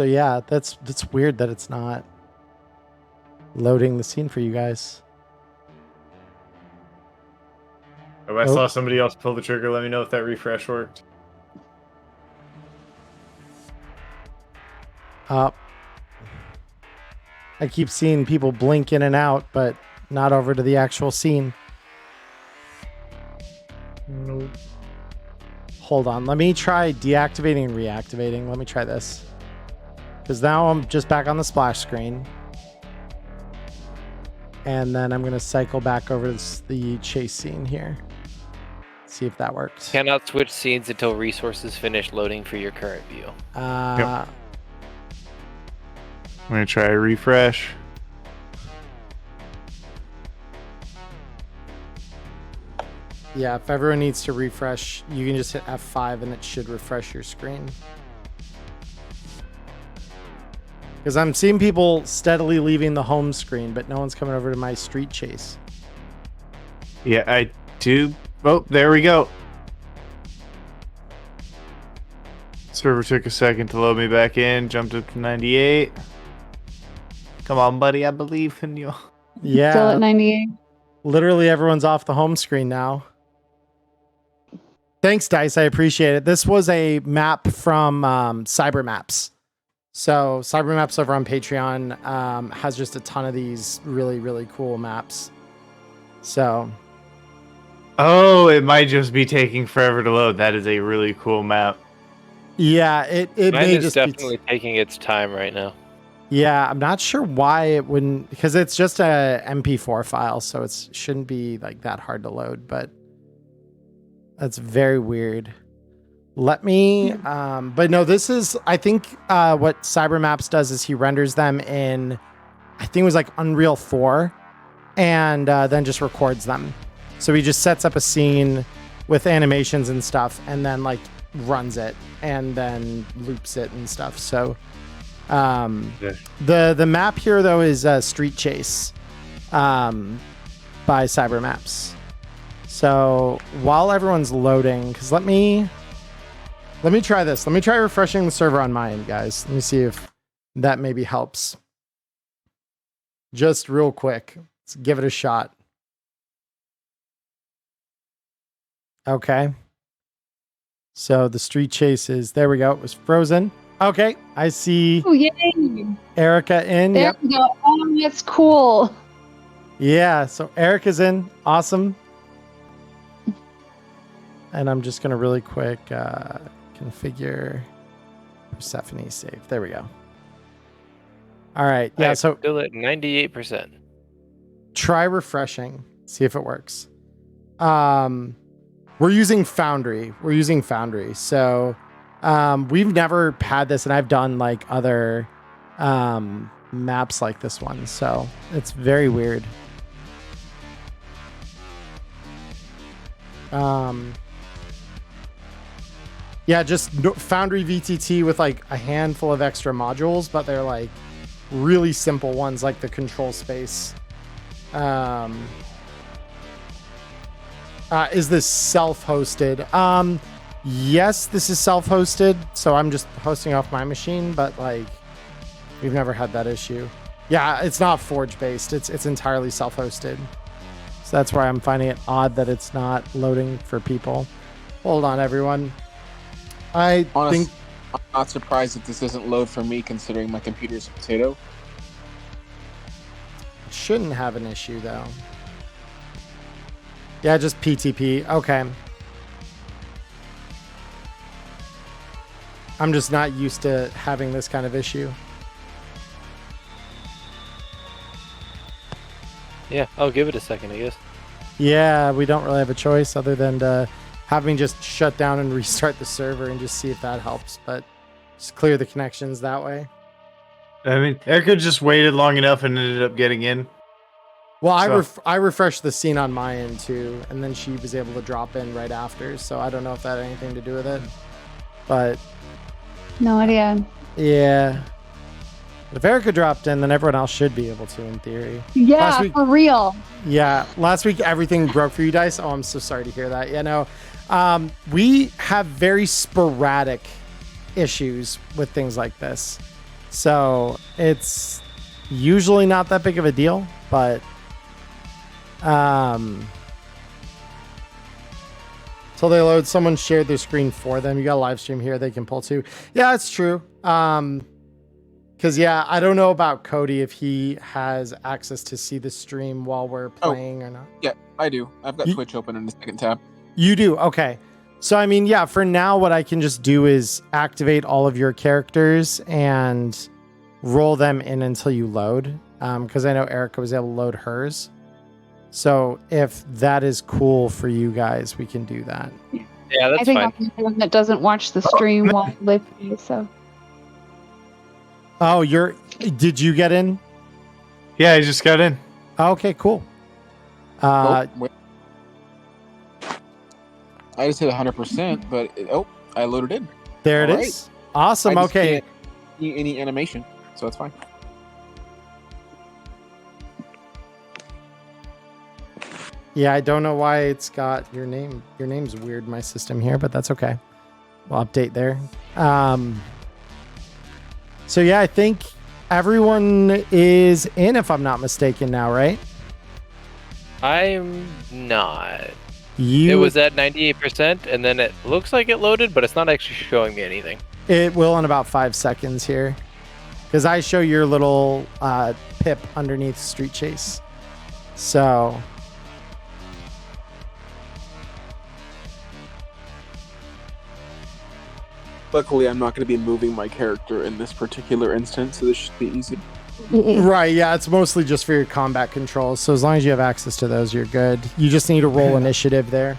yeah, that's weird that it's not loading the scene for you guys. Oh, I saw somebody else pull the trigger. Let me know if that refresh worked. I keep seeing people blink in and out, but not over to the actual scene. Nope. Hold on. Let me try deactivating and reactivating. Let me try this. Because now I'm just back on the splash screen. And then I'm going to cycle back over to the chase scene here. See if that works. Cannot switch scenes until resources finish loading for your current view. I'm gonna try a refresh. Yeah, if everyone needs to refresh, you can just hit F5 and it should refresh your screen. Because I'm seeing people steadily leaving the home screen, but no one's coming over to my street chase. Yeah, I do. Oh, there we go. Server took a second to load me back in. Jumped up to 98. Come on, buddy. I believe in you. Yeah. Still at 98. Literally everyone's off the home screen now. Thanks, Dice. I appreciate it. This was a map from Cybermaps. So Cybermaps over on Patreon has just a ton of these really, really cool maps. So Oh, it might just be taking forever to load. That is a really cool map. yeah, it Mine may is just definitely be. taking its time right now. Yeah, I'm not sure why it wouldn't, because it's just a MP4 file, so it shouldn't be like that hard to load, but that's very weird. Let me, but no, this is, I think what Cybermaps does is he renders them in, I think it was like Unreal 4, and then just records them. So he just sets up a scene with animations and stuff, and then like runs it, and then loops it and stuff. So the map here though is Street Chase by Cybermaps. So while everyone's loading, because let me try this. Let me try refreshing the server on my end, guys. Let me see if that maybe helps. Just real quick. Let's give it a shot. Okay. So the Street Chase is, there we go. It was frozen. Okay. I see Oh, yay. Erica in. There Yep. we go. Oh, that's cool. Yeah. So Erica's in. Awesome. And I'm just going to really quick configure Persephone save. There we go. All right. Yeah. I'm So still at 98%. try refreshing. See if it works. We're using Foundry. So we've never had this, and I've done like other maps like this one. So it's very weird. Yeah, just Foundry VTT with like a handful of extra modules, but they're like really simple ones, like the control space. Is this self-hosted? Yes, this is self-hosted, so I'm just hosting off my machine, but like we've never had that issue. Yeah, it's not Forge based. It's entirely self-hosted. So that's why I'm finding it odd that it's not loading for people. Hold on, everyone. I think I'm not surprised that this doesn't load for me, considering my computer's a potato. it shouldn't have an issue though. Yeah, just PTP. Okay. I'm just not used to having this kind of issue. Yeah, I'll give it a second, I guess. Yeah, we don't really have a choice other than to have me just shut down and restart the server and just see if that helps, but just clear the connections that way. I mean, Erica just waited long enough and ended up getting in. Well, So- I refreshed the scene on my end too, and then she was able to drop in right after, so I don't know if that had anything to do with it. But No idea. yeah. If Erica dropped in, then everyone else should be able to, in theory. Yeah, Last week- for real. Yeah, last week everything broke for you, Dice. Oh, I'm so sorry to hear that. Yeah, no. We have very sporadic issues with things like this. So it's usually not that big of a deal, but till they load, someone shared their screen for them. You got a live stream here they can pull to. Yeah, it's true. Because, yeah, I don't know about Cody if he has access to see the stream while we're playing or not. Yeah, I do. I've got You- Twitch open in the second tab. You do? Okay. So, I mean, yeah, for now, what I can just do is activate all of your characters and roll them in until you load. Because I know Erica was able to load hers. So, if that is cool for you guys, we can do that. Yeah, that's I think fine. I'm the one that doesn't watch the stream while I live here, so. Oh, did you get in? Yeah, I just got in. Okay, cool. Wait. I just hit 100%, but I loaded in. There it all is. Awesome. I just Okay. can't see any animation, so it's fine. Yeah, I don't know why it's got your name. Your name's weird in my system here, but that's okay. We'll update there. So yeah, I think everyone is in, if I'm not mistaken now, right? I'm not. You It was at 98%, and then it looks like it loaded, but it's not actually showing me anything. It will in about 5 seconds here. Because I show your little pip underneath Street Chase. So Luckily, I'm not going to be moving my character in this particular instance, so this should be easy. right, yeah, it's mostly just for your combat controls. So as long as you have access to those, you're good. You just need to roll initiative there.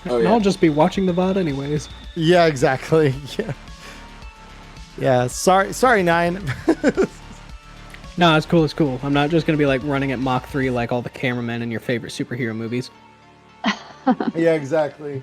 Oh, And yeah. I'll just be watching the VOD anyways. Yeah, exactly. Yeah. Yeah. Sorry, 9. No, it's cool. It's cool. I'm not just gonna be like running at Mach 3 like all the cameramen in your favorite superhero movies. Yeah, exactly.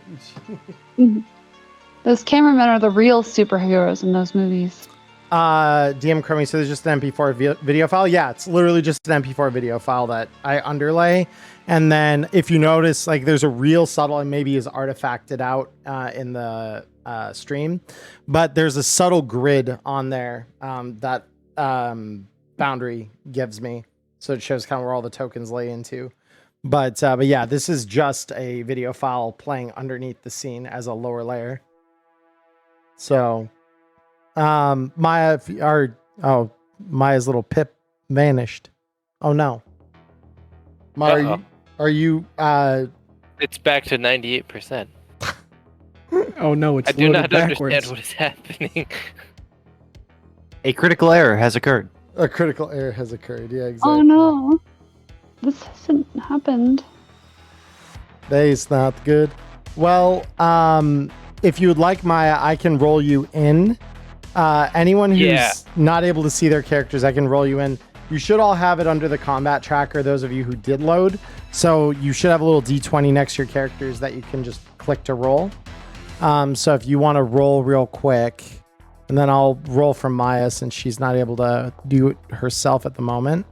Those cameramen are the real superheroes in those movies. DM Chromie, so there's just an MP4 video file. Yeah, it's literally just an MP4 video file that I underlay. And then if you notice, like there's a real subtle, and maybe is artifacted out in the stream, but there's a subtle grid on there that Boundary gives me. So it shows kind of where all the tokens lay into. But yeah, this is just a video file playing underneath the scene as a lower layer. So Maya's little pip vanished. Oh no. Maya, are you It's back to 98%. Oh no, it's I do loaded not backwards. understand what is happening. A critical error has occurred. a critical error has occurred? Yeah, exactly. Oh no. This hasn't happened. That is not good. Well, if you would like, Maya, I can roll you in. Anyone who's not able to see their characters, I can roll you in. You should all have it under the combat tracker, those of you who did load. So you should have a little D20 next to your characters that you can just click to roll. So if you want to roll real quick, and then I'll roll from Maya since she's not able to do it herself at the moment.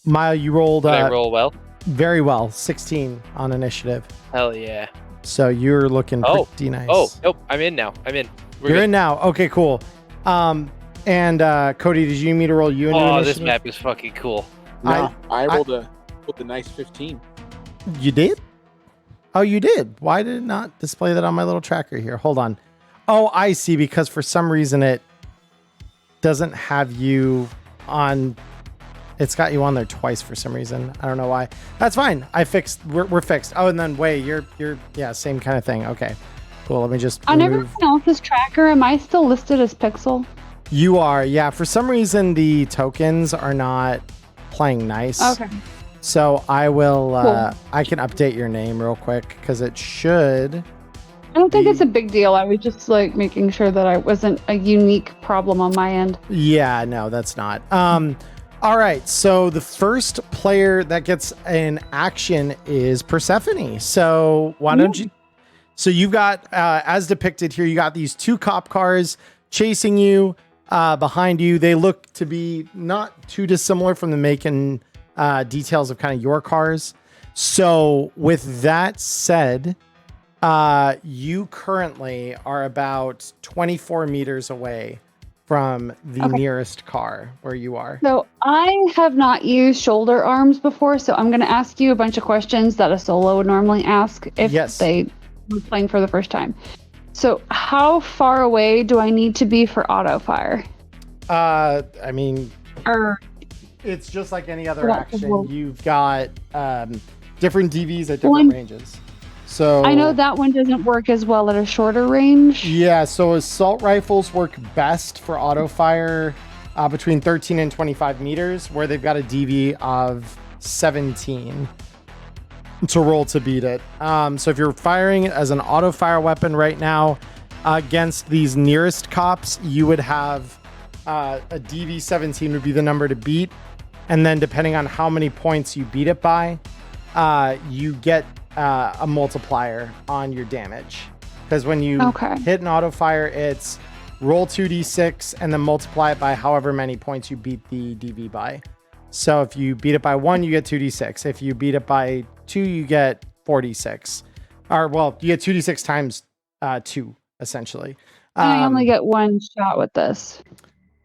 Maya, you rolled Did I roll well? very well, 16 on initiative. Hell yeah. So you're looking pretty nice. Oh, nope. I'm in now. I'm in. You're in now. Okay, cool. And Cody, did you need me to roll you into Oh, initiative? this map is fucking cool. No, I rolled a nice 15. You did? Oh, you did. Why did it not display that on my little tracker here? Hold on. Oh, I see. Because for some reason it doesn't have you on. It's got you on there twice for some reason. I don't know why. That's fine. We're fixed. Oh, and then wait, you're same kind of thing. Okay, cool. Let me just On remove. everyone else's tracker, am I still listed as Pixel? You are, yeah. For some reason, the tokens are not playing nice. Okay. So I will. Cool. I can update your name real quick because it should. I don't think it's a big deal. I was just like making sure that I wasn't a unique problem on my end. Yeah, no, that's not. All right, so the first player that gets an action is Persephone. So why don't you? So you've got, as depicted here, you got these 2 cop cars chasing you behind you. They look to be not too dissimilar from the make and details of kind of your cars. So with that said, you currently are about 24 meters away from the nearest car where you are. So I have not used shoulder arms before, so I'm going to ask you a bunch of questions that a solo would normally ask if they were playing for the first time. So how far away do I need to be for auto fire? I mean, Or it's just like any other action. You've got different DVs at different ranges. So I know that one doesn't work as well at a shorter range. Yeah, so assault rifles work best for auto fire between 13 and 25 meters, where they've got a DV of 17 to roll to beat it. So if you're firing it as an auto fire weapon right now against these nearest cops, you would have a DV 17 would be the number to beat. And then depending on how many points you beat it by, you get a multiplier on your damage. Because when you hit an auto fire, it's roll 2d6 and then multiply it by however many points you beat the DV by. So if you beat it by 1, you get 2d6. If you beat it by 2, you get 4d6. Or, well, you get 2d6 times 2, essentially. I only get one shot with this.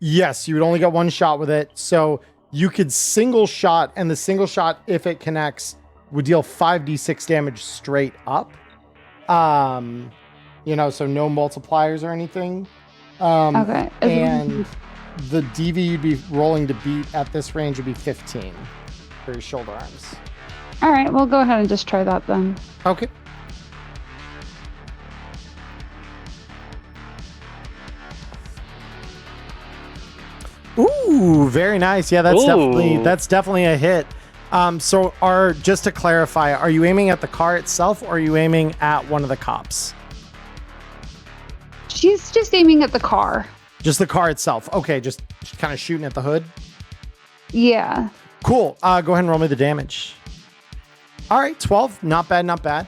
Yes, you would only get one shot with it. So you could single shot, and the single shot, if it connects, would deal 5d6 damage straight up. You know, so no multipliers or anything. And the DV you'd be rolling to beat at this range would be 15 for your shoulder arms. All right, we'll go ahead and just try that then. Okay. Ooh, very nice. Yeah, that's definitely a hit. So just to clarify, are you aiming at the car itself or are you aiming at one of the cops? She's just aiming at the car. Just the car itself. Okay, just kind of shooting at the hood. Yeah. Cool. Go ahead and roll me the damage. All right, 12. Not bad, not bad.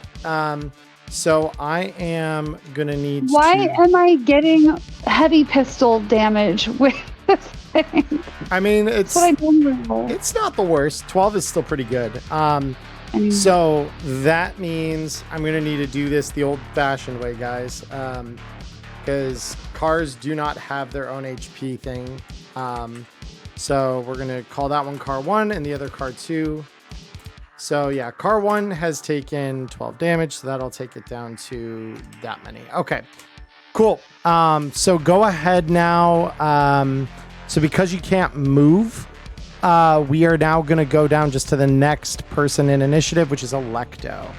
So I am gonna need Why to... am I getting heavy pistol damage with this thing? I mean, it's That's what I normally roll. it's not the worst. 12 is still pretty good. I mean, So that means I'm gonna need to do this the old-fashioned way, guys. Because cars do not have their own HP thing. So we're gonna call that one car 1 and the other car 2. So yeah, car 1 has taken 12 damage, so that'll take it down to that many. Okay, cool. So go ahead now. So because you can't move, we are now gonna go down just to the next person in initiative, which is Electo.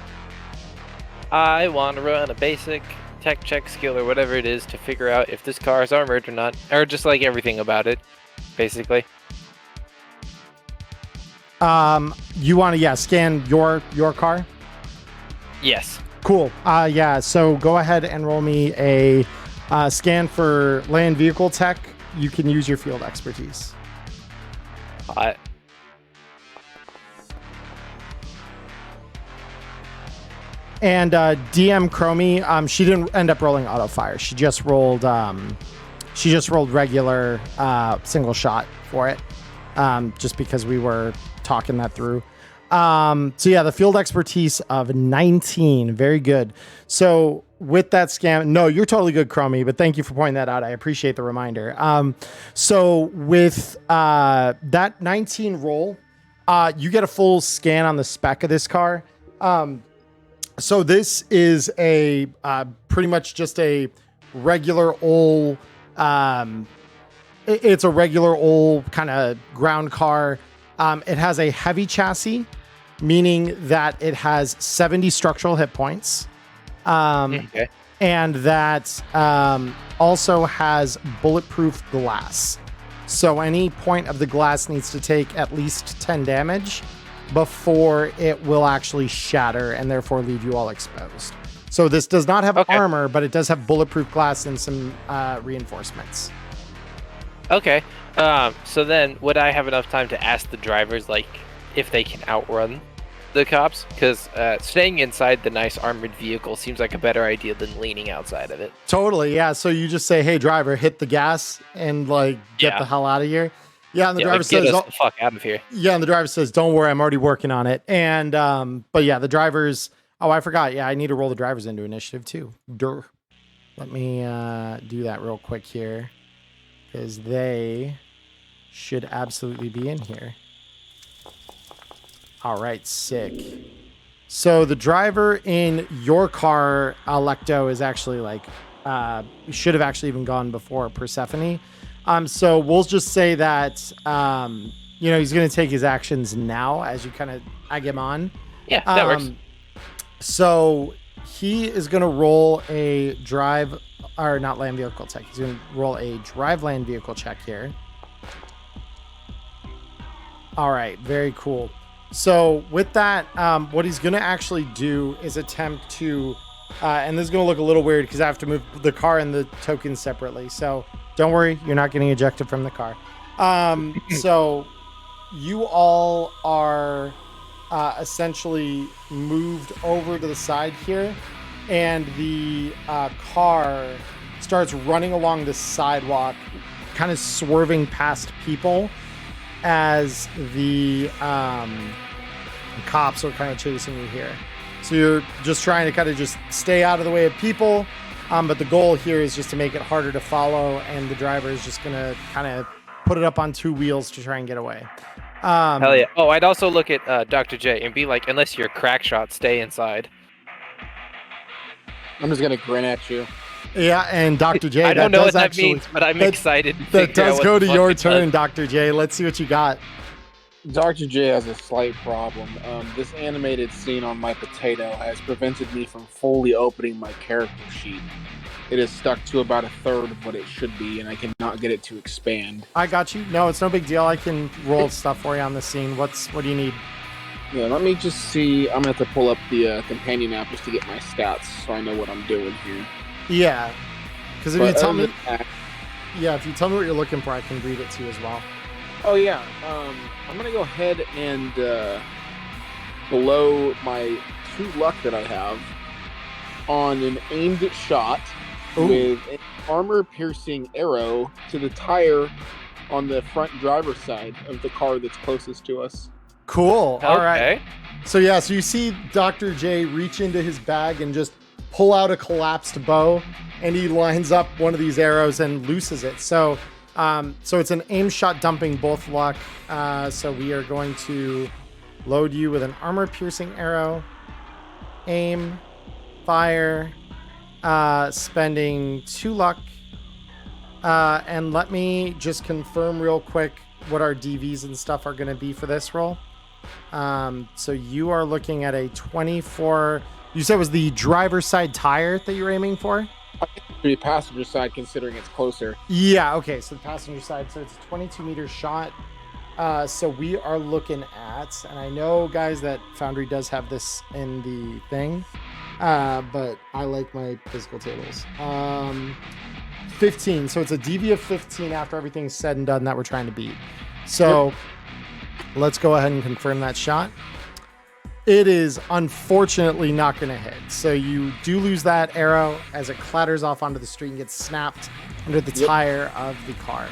I want to run a basic tech check skill or whatever it is to figure out if this car is armored or not, or just like everything about it, basically. You want to scan your car? Yes. Cool. Yeah. So go ahead and roll me a scan for land vehicle tech. You can use your field expertise. And DM Chromie, she didn't end up rolling auto fire. She just rolled regular single shot for it. Just because we were talking that through. So yeah, the field expertise of 19. Very good. So with that scan, no, you're totally good, Chromie, but thank you for pointing that out. I appreciate the reminder. So with that 19 roll, you get a full scan on the spec of this car. So this is a pretty much just a regular old, it's a regular old kind of ground car. It has a heavy chassis, meaning that it has 70 structural hit points. Okay. And that also has bulletproof glass. So any point of the glass needs to take at least 10 damage before it will actually shatter and therefore leave you all exposed. So this does not have armor, but it does have bulletproof glass and some reinforcements. Okay. So then, would I have enough time to ask the drivers, like, if they can outrun the cops? Because staying inside the nice armored vehicle seems like a better idea than leaning outside of it. Totally, yeah. So you just say, "Hey, driver, hit the gas and get the hell out of here." Yeah, and the driver says, "Get us the fuck out of here." Yeah, and the driver says, "Don't worry, I'm already working on it." And but yeah, the drivers. Oh, I forgot. Yeah, I need to roll the drivers into initiative too. Durr. Let me do that real quick here, because they should absolutely be in here. All right, sick. So the driver in your car, Electo, is actually should have actually even gone before Persephone. So we'll just say that he's going to take his actions now as you kind of egg him on. Yeah, that works. So he is going to roll a drive, or not land vehicle check. He's going to roll a drive land vehicle check here. All right, very cool. So with that, what he's going to actually do is attempt to, and this is going to look a little weird because I have to move the car and the tokens separately. So don't worry, you're not getting ejected from the car. So you all are essentially moved over to the side here, and the car starts running along the sidewalk, kind of swerving past people as the cops are kind of chasing you here. So you're just trying to kind of just stay out of the way of people, but the goal here is just to make it harder to follow, and the driver is just going to kind of put it up on two wheels to try and get away. Hell yeah. Oh, I'd also look at Dr. J and be like, unless you're a crack shot, stay inside. I'm just going to grin at you. Yeah, and Dr. J, I don't know what that means, but I'm excited. That does go to your turn, Dr. J. Let's see what you got. Dr. J has a slight problem. This animated scene on my potato has prevented me from fully opening my character sheet. It is stuck to about a third of what it should be, and I cannot get it to expand. I got you. No, it's no big deal. I can roll stuff for you on the scene. What do you need? Yeah, let me just see. I'm gonna have to pull up the companion app just to get my stats so I know what I'm doing here. Yeah, because if you But tell other me, than that- if you tell me what you're looking for, I can read it to you as well. oh yeah, I'm gonna go ahead and below my 2 luck that I have on an aimed shot Ooh. with an armor-piercing arrow to the tire on the front driver's side of the car that's closest to us. Cool. All right. Okay. So you see Dr. J reach into his bag and just pull out a collapsed bow, and he lines up one of these arrows and looses it. So it's an aim shot dumping both luck. So we are going to load you with an armor piercing arrow, aim, fire, spending 2 luck. And let me just confirm real quick what our DVs and stuff are going to be for this roll. So you are looking at a 24. You said it was the driver's side tire that you were aiming for? The passenger side, considering it's closer. Yeah, okay. So the passenger side. So it's a 22-meter shot. So we are looking at, and I know, guys, that Foundry does have this in the thing, but I like my physical tables. 15. So it's a DV of 15 after everything's said and done that we're trying to beat. So let's go ahead and confirm that shot. It is unfortunately not going to hit. So you do lose that arrow as it clatters off onto the street and gets snapped under the tire of the car.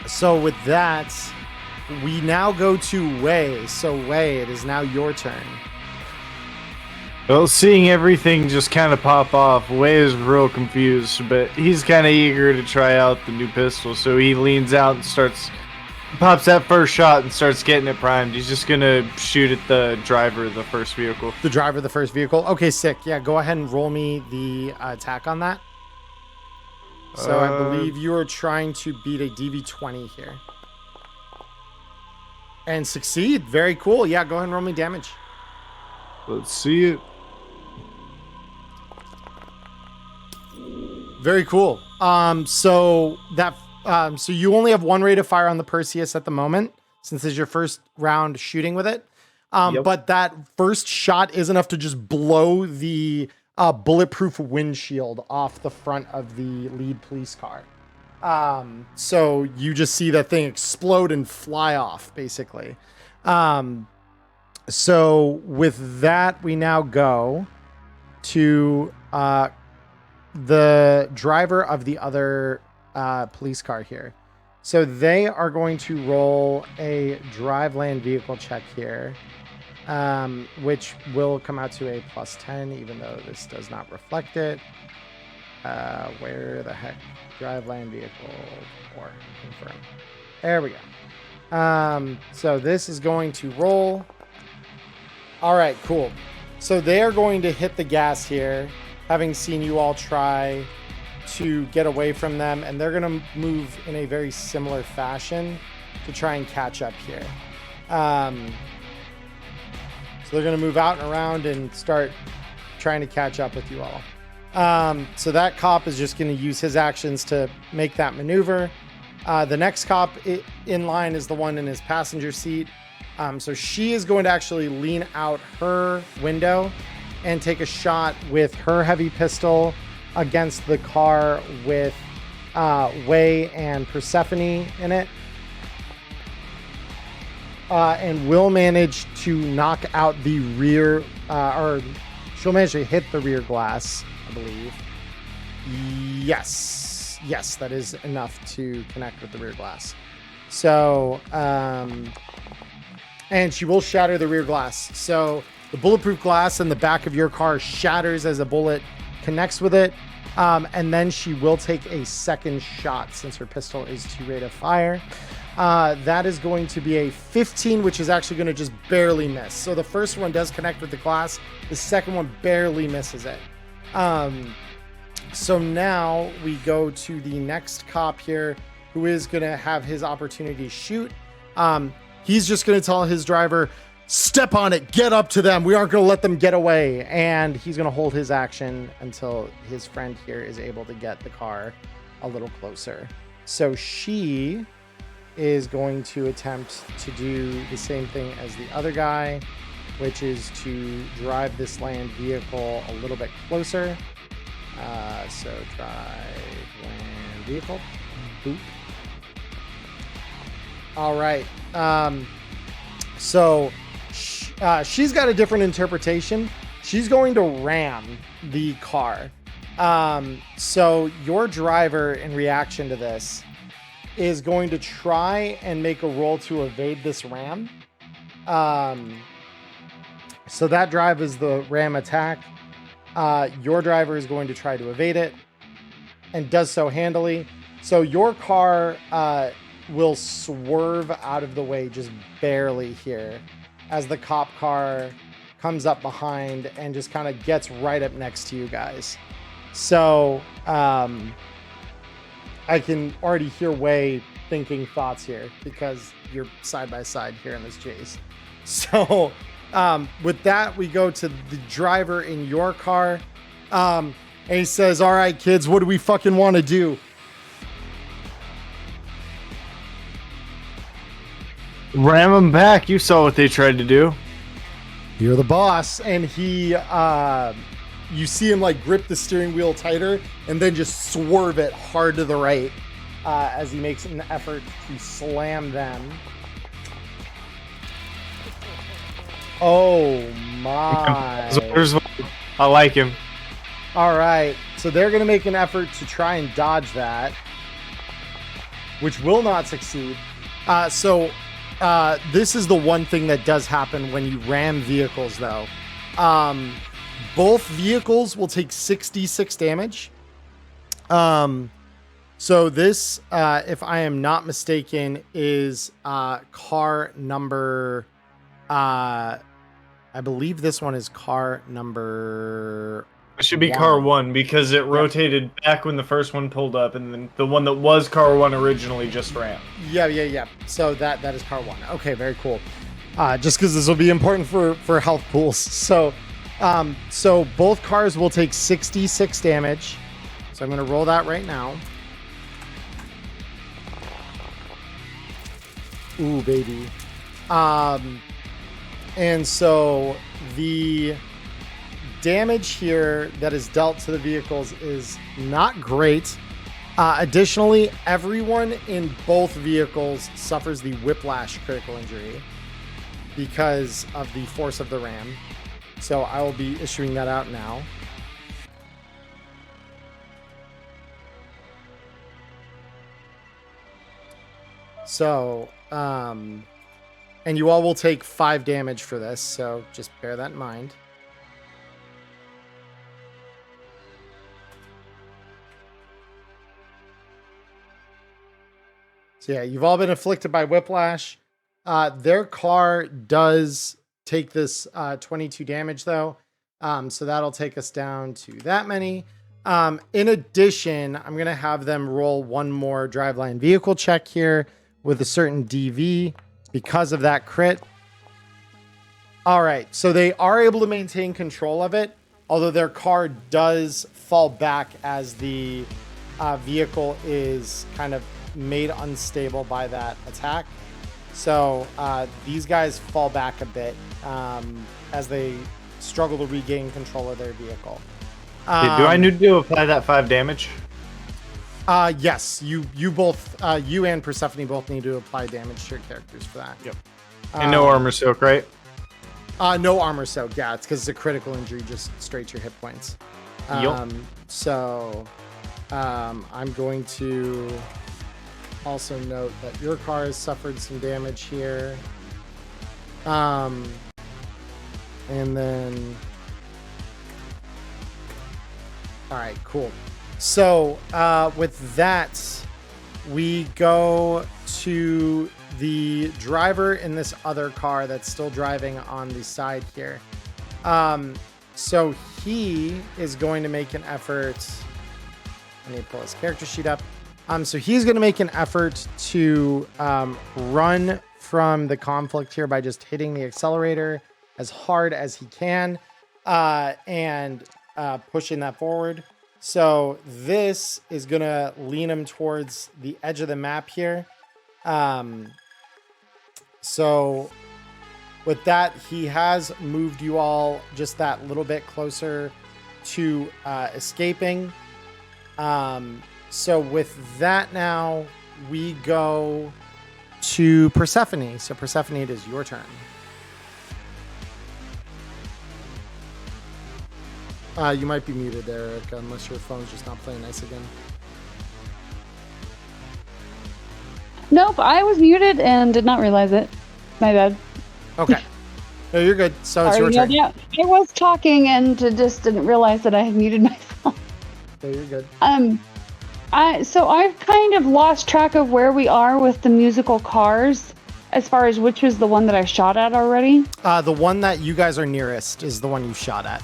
So with that, we now go to Wei. So Wei, it is now your turn. Well, seeing everything just kind of pop off, Wei is real confused, but he's kind of eager to try out the new pistol, so he leans out and pops that first shot and starts getting it primed. He's just gonna shoot at the driver of the first vehicle. The driver of the first vehicle? Okay, sick. Yeah, go ahead and roll me the attack on that. So I believe you are trying to beat a DV20 here. And succeed. Very cool. Yeah, go ahead and roll me damage. Let's see it. Very cool. So you only have 1 rate of fire on the Perseus at the moment, since it's your first round shooting with it. But that first shot is enough to just blow the bulletproof windshield off the front of the lead police car. So you just see that thing explode and fly off, basically. So with that, we now go to the driver of the other police car here. So they are going to roll a drive land vehicle check here, which will come out to a +10, even though this does not reflect it. Where the heck? Drive land vehicle or confirm. There we go. So this is going to roll. All right, cool. So they are going to hit the gas here, having seen you all try to get away from them, and they're going to move in a very similar fashion to try and catch up here. So they're going to move out and around and start trying to catch up with you all. So that cop is just going to use his actions to make that maneuver. The next cop in line is the one in his passenger seat. So she is going to actually lean out her window and take a shot with her heavy pistol against the car with Wei and Persephone in it. And will manage to knock out the rear, or she'll manage to hit the rear glass, I believe. Yes, that is enough to connect with the rear glass. So, and she will shatter the rear glass. So the bulletproof glass in the back of your car shatters as a bullet connects with it. And then she will take a second shot since her pistol is 2 rate of fire. That is going to be a 15, which is actually going to just barely miss. So the first one does connect with the glass. The second one barely misses it. So now we go to the next cop here, who is going to have his opportunity to shoot. He's just going to tell his driver, step on it, get up to them. We aren't going to let them get away. And he's going to hold his action until his friend here is able to get the car a little closer. So she is going to attempt to do the same thing as the other guy, which is to drive this land vehicle a little bit closer. So drive land vehicle. Boop. All right. So she's got a different interpretation. She's going to ram the car. So your driver, in reaction to this, is going to try and make a roll to evade this ram. So that drive is the ram attack. Your driver is going to try to evade it and does so handily. So your car will swerve out of the way just barely here as the cop car comes up behind and just kind of gets right up next to you guys. So I can already hear Way thinking thoughts here because you're side by side here in this chase. So with that, we go to the driver in your car. And he says, all right, kids, what do we fucking want to do? Ram them back. You saw what they tried to do. You're the boss. And he, you see him like grip the steering wheel tighter and then just swerve it hard to the right as he makes an effort to slam them. Oh my. I like him. All right. So they're going to make an effort to try and dodge that, which will not succeed. This is the one thing that does happen when you ram vehicles, though. Both vehicles will take 66 damage. So this, if I am not mistaken, is car number... I believe this one is car number... It should be car 1 because it rotated back when the first one pulled up, and then the one that was car 1 originally just ran. Yeah. So that is car 1. Okay, very cool. Just because this will be important for health pools. So both cars will take 66 damage. So I'm going to roll that right now. Ooh, baby. And so the damage here that is dealt to the vehicles is not great. Additionally, everyone in both vehicles suffers the whiplash critical injury because of the force of the ram. So I will be issuing that out now. So, and you all will take 5 damage for this, so just bear that in mind. So yeah, you've all been afflicted by whiplash. Their car does take this 22 damage, though. So that'll take us down to that many. In addition, I'm going to have them roll one more driveline vehicle check here with a certain DV because of that crit. All right, so they are able to maintain control of it, although their car does fall back as the vehicle is kind of made unstable by that attack. So these guys fall back a bit as they struggle to regain control of their vehicle. Do I need to apply that 5 damage? Yes, you both, you and Persephone both need to apply damage to your characters for that. Yep. And no armor soak, right? No armor soak. Yeah, it's because it's a critical injury, just straight to your hit points. So I'm going to also note that your car has suffered some damage here. And then, all right, cool. So with that, we go to the driver in this other car that's still driving on the side here. So he is going to make an effort. I need to pull his character sheet up. So he's going to make an effort to run from the conflict here by just hitting the accelerator as hard as he can and pushing that forward. So this is going to lean him towards the edge of the map here. So with that, he has moved you all just that little bit closer to escaping. So with that now, we go to Persephone. So Persephone, it is your turn. You might be muted there, Eric, unless your phone's just not playing nice again. Nope, I was muted and did not realize it. My bad. Okay. No, you're good. So it's Sorry, your turn. yeah, I was talking and just didn't realize that I had muted myself. So you're good. So I've kind of lost track of where we are with the musical cars, as far as which was the one that I shot at already. The one that you guys are nearest is the one you shot at.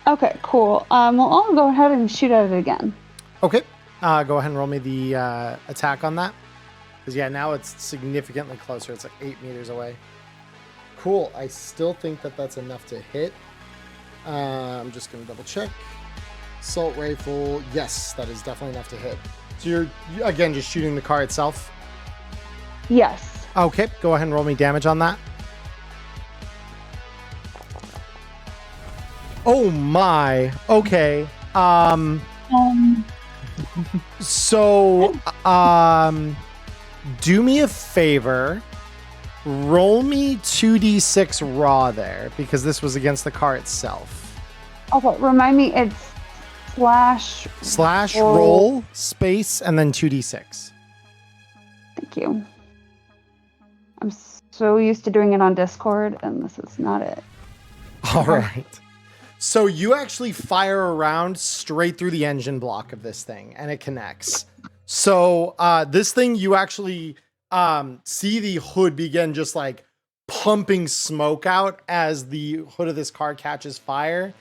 Okay, cool. Well, I'll go ahead and shoot at it again. Okay. Go ahead and roll me the attack on that. Because, yeah, now it's significantly closer. It's like 8 meters away. Cool. I still think that that's enough to hit. I'm just going to double check. Assault rifle. Yes, that is definitely enough to hit. So you're, again, just shooting the car itself? Yes. Okay. Go ahead and roll me damage on that. Oh, my. Okay. So, do me a favor. Roll me 2d6 raw there, because this was against the car itself. Okay, remind me, it's slash roll space and then 2d6. Thank you. I'm so used to doing it on Discord, and this is not it. All right. So you actually fire a round straight through the engine block of this thing, and it connects. So this thing, you actually see the hood begin just like pumping smoke out as the hood of this car catches fire,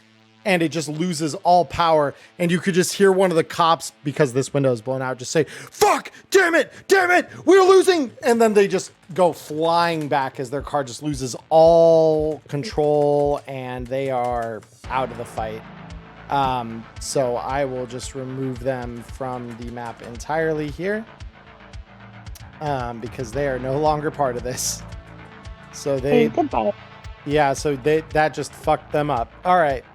and it just loses all power. And you could just hear one of the cops, because this window is blown out, just say, "Fuck, damn it, we're losing." And then they just go flying back as their car just loses all control, and they are out of the fight. So I will just remove them from the map entirely here, because they are no longer part of this. So they, yeah, so that just fucked them up. All right,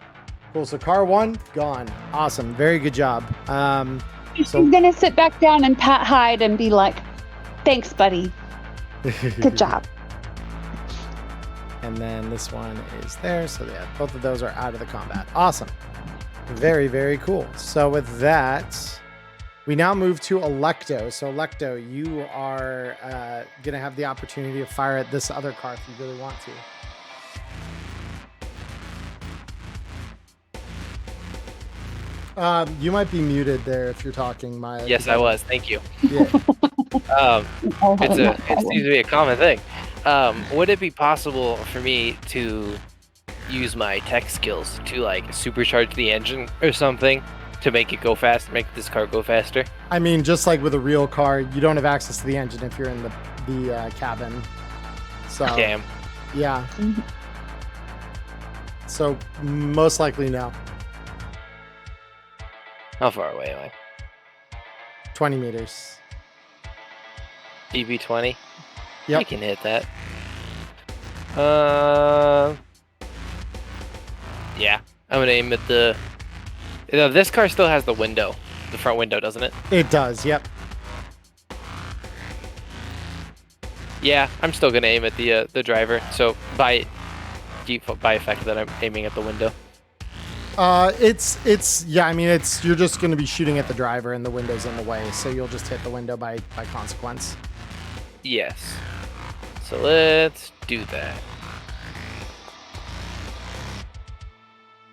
cool. So car 1 gone. Awesome, very good job. So I'm gonna sit back down and pat Hyde and be like, "Thanks, buddy. Good job." And then this one is there. So yeah, both of those are out of the combat. Awesome. Very, very cool. So with that, we now move to Electo. So Electo, you are going to have the opportunity to fire at this other car if you really want to. You might be muted there if you're talking, Maya. Yes, I was. Thank you. Yeah. It seems to be a common thing. Would it be possible for me to use my tech skills to like supercharge the engine or something to make it go fast, make this car go faster? I mean, just like with a real car, you don't have access to the engine if you're in the cabin. So Damn. Yeah. So most likely no. How far away am I? 20 meters. DB20? Yep. I can hit that. Yeah. I'm gonna aim at the... This car still has the window. The front window, doesn't it? It does, yep. Yeah, I'm still gonna aim at the driver. So by default, by effect, that I'm aiming at the window. Yeah, I mean, you're just going to be shooting at the driver and the window's in the way, so you'll just hit the window by consequence. Yes. So let's do that.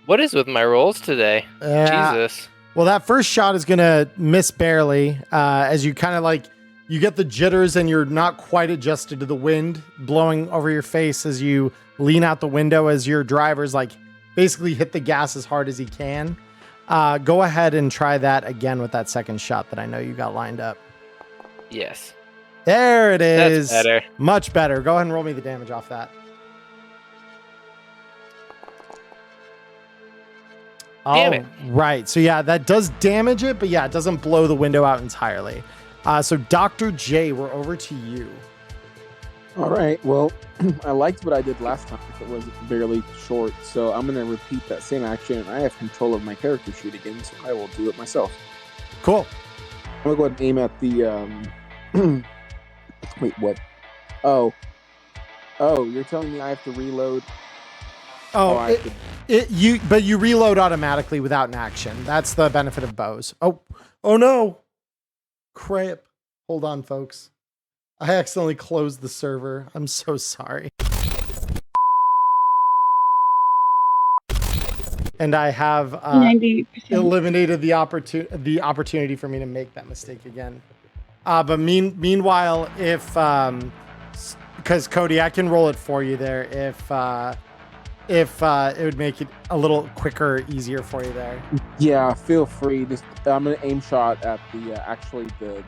What is with my rolls today? Jesus. Well, that first shot is going to miss barely, as you kind of like, you get the jitters and you're not quite adjusted to the wind blowing over your face as you lean out the window as your driver's like, basically hit the gas as hard as he can. Go ahead and try that again with that second shot that I know you got lined up. Yes. There it is. That's better. Much better. Go ahead and roll me the damage off that. Damn it. Right. So yeah, that does damage it, but yeah, it doesn't blow the window out entirely. So Dr. J, we're over to you. All right. Well, I liked what I did last time. It was barely short, so I'm gonna repeat that same action. And I have control of my character sheet again, so I will do it myself. Cool. I'm gonna go ahead and aim at the. Wait, what? Oh, you're telling me I have to reload? But you reload automatically without an action. That's the benefit of bows. Oh no. Crap. Hold on, folks. I accidentally closed the server. I'm so sorry. And I have 98%. eliminated the opportunity for me to make that mistake again. But meanwhile, if because Cody, I can roll it for you there if it would make it a little quicker, easier for you there. Yeah, feel free. Just I'm gonna aim shot at the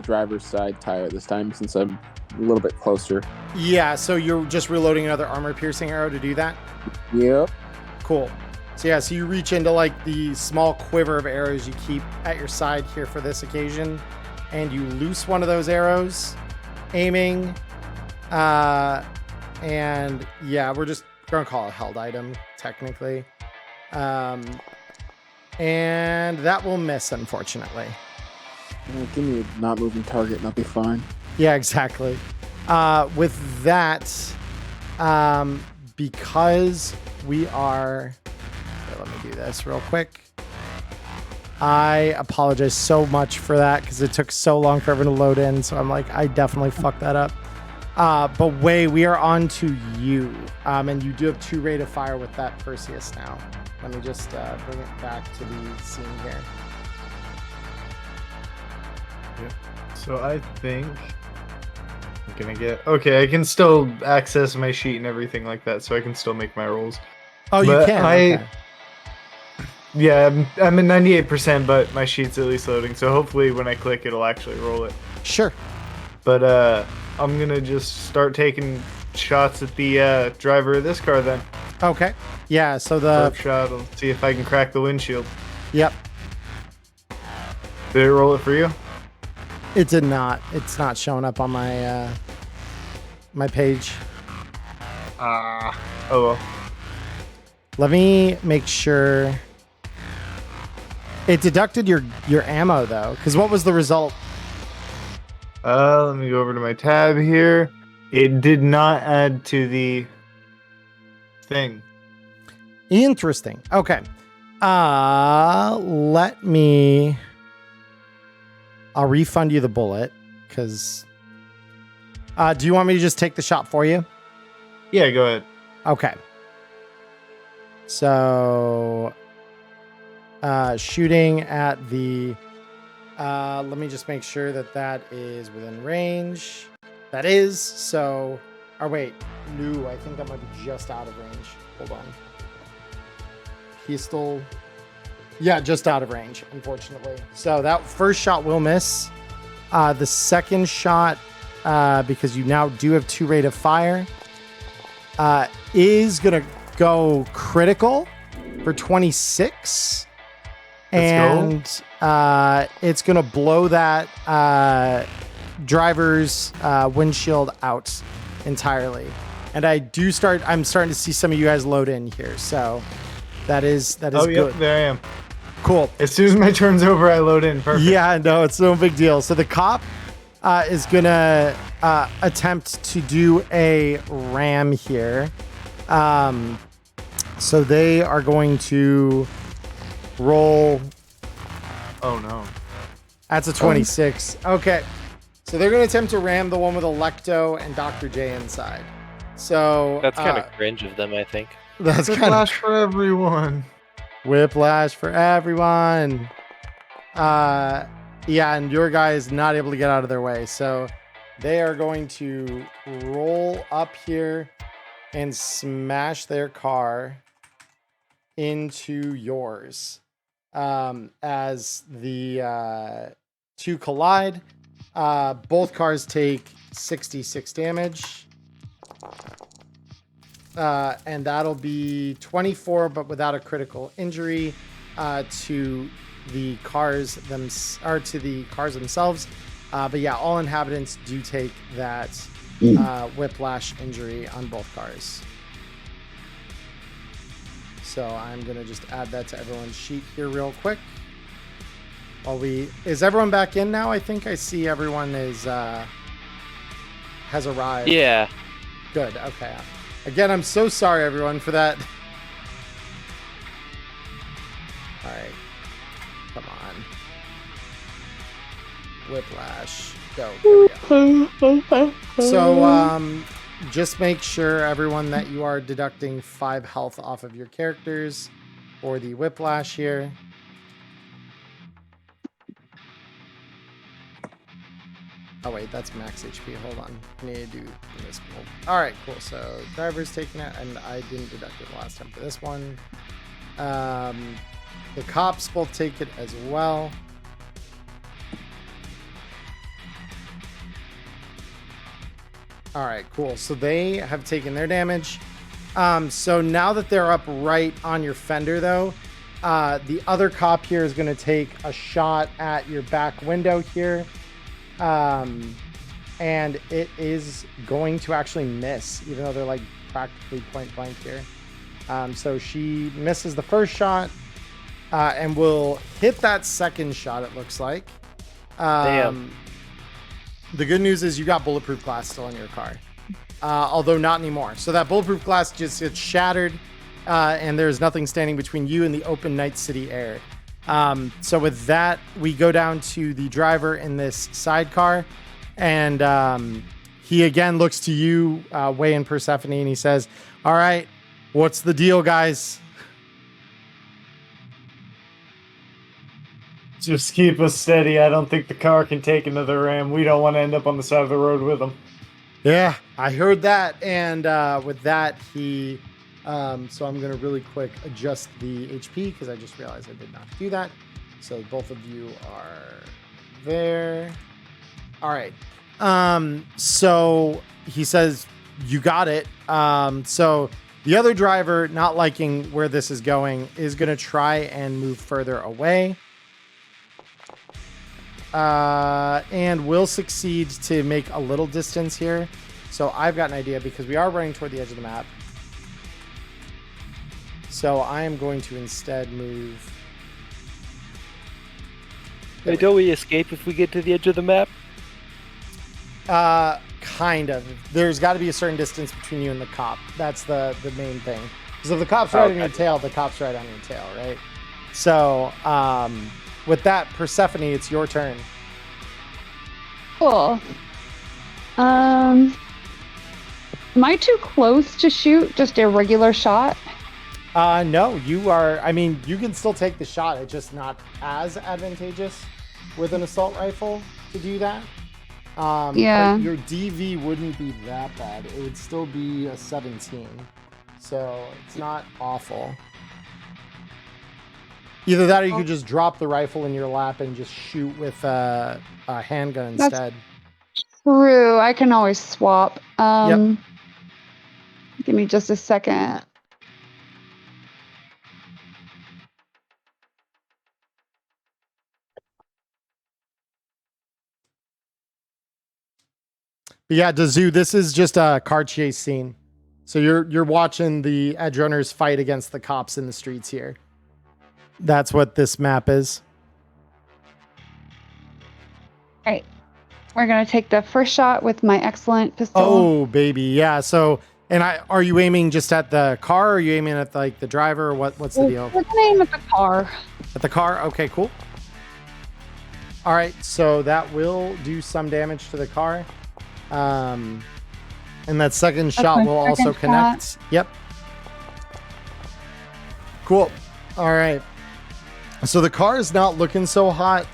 driver's side tire this time since I'm a little bit closer. Yeah, so you're just reloading another armor piercing arrow to do that? Yep. Cool. So yeah, so you reach into like the small quiver of arrows you keep at your side here for this occasion, and you loose one of those arrows, aiming, and yeah, we're just gonna call it a held item, technically. And that will miss, unfortunately. Give me a not moving target and I'll be fine. Yeah, exactly. With that, because we are... Okay, let me do this real quick. I apologize so much for that because it took so long for everyone to load in. So I'm like, I definitely fucked that up. But Wei, we are on to you. And you do have 2 rate of fire with that Perseus now. Let me just bring it back to the scene here. Yep. So I think I'm gonna get... Okay, I can still access my sheet and everything like that, so I can still make my rolls. Oh, you But can? Okay. Yeah, I'm at 98%, but my sheet's at least loading, so hopefully when I click, it'll actually roll it. Sure. But I'm gonna just start taking shots at the driver of this car then. Okay. Yeah, so the... First shot, I'll see if I can crack the windshield. Yep. Did it roll it for you? It did not. It's not showing up on my my page. Oh well. Let me make sure. It deducted your ammo though, because what was the result? Let me go over to my tab here. It did not add to the thing. Interesting. Okay. Let me... I'll refund you the bullet, because... do you want me to just take the shot for you? Yeah, go ahead. Okay. So... shooting at the... let me just make sure that is within range. That is, so... Or wait, no, I think that might be just out of range. Hold on. Pistol... Yeah, just out of range, unfortunately. So that first shot will miss. The second shot, because you now do have 2 rate of fire, is going to go critical for 26. And it's going to blow that driver's windshield out entirely. And I'm starting to see some of you guys load in here. So that is good. Yep, there I am. Cool. As soon as my turn's over, I load in. Perfect. Yeah, no, it's no big deal. So the cop is going to attempt to do a ram here. So they are going to roll. Oh, no. That's a 26. Okay. So they're going to attempt to ram the one with Electo and Dr. J inside. So That's kind of cringe of them, I think. That's kind of Whiplash for everyone. Whiplash for everyone. Yeah, and your guy is not able to get out of their way. So they are going to roll up here and smash their car into yours. As the 2 collide, both cars take 66 damage. And that'll be 24, but without a critical injury to the cars themselves. But yeah, all inhabitants do take that whiplash injury on both cars. So I'm going to just add that to everyone's sheet here real quick. Is everyone back in now? I think I see everyone has arrived. Yeah. Good. Okay. Again, I'm so sorry, everyone, for that. All right. Come on. Whiplash. Go. There we go. So, just make sure, everyone, that you are deducting 5 health off of your characters for the whiplash here. Oh, wait, that's max HP. Hold on. I need to do this. All right, cool. So, driver's taking it, and I didn't deduct it last time for this one. The cops both take it as well. All right, cool. So they have taken their damage. So now that they're up right on your fender, though, the other cop here is going to take a shot at your back window here. And it is going to actually miss, even though they're like practically point blank here. So she misses the first shot and will hit that second shot, it looks like. Damn. The good news is you got bulletproof glass still in your car, although not anymore. So that bulletproof glass just gets shattered, and there's nothing standing between you and the open Night City air. So with that, we go down to the driver in this sidecar, and he again looks to you, Way and Persephone, and he says, "All right, what's the deal, guys?" Just keep us steady. I don't think the car can take another ram. We don't want to end up on the side of the road with them. Yeah, I heard that. And with that, he... so I'm going to really quick adjust the HP because I just realized I did not do that. So both of you are there. All right. So he says, you got it. So the other driver, not liking where this is going, is going to try and move further away. And will succeed to make a little distance here. So I've got an idea because we are running toward the edge of the map. So I am going to instead move. Wait, don't we escape if we get to the edge of the map? Kind of. There's got to be a certain distance between you and the cop. That's the main thing. Because if the cop's right on your tail, the cop's right on your tail, right? So, with that, Persephone, it's your turn. Cool. Am I too close to shoot just a regular shot? No, you are. I mean, you can still take the shot. It's just not as advantageous with an assault rifle to do that. Yeah. But your DV wouldn't be that bad. It would still be a 17. So it's not awful. Either that or you could just drop the rifle in your lap and just shoot with a handgun instead. True. I can always swap. Yep. Give me just a second. But yeah, Dazu, this is just a car chase scene. So you're watching the edge runners fight against the cops in the streets here. That's what this map is. All right. We're going to take the first shot with my excellent pistol. Oh, baby. Yeah. So, are you aiming just at the car, or are you aiming at like the driver, or what's the deal? We're going to aim at the car. At the car? Okay, cool. All right. So that will do some damage to the car. And that second shot will also connect. Yep. Cool. All right. So the car is not looking so hot.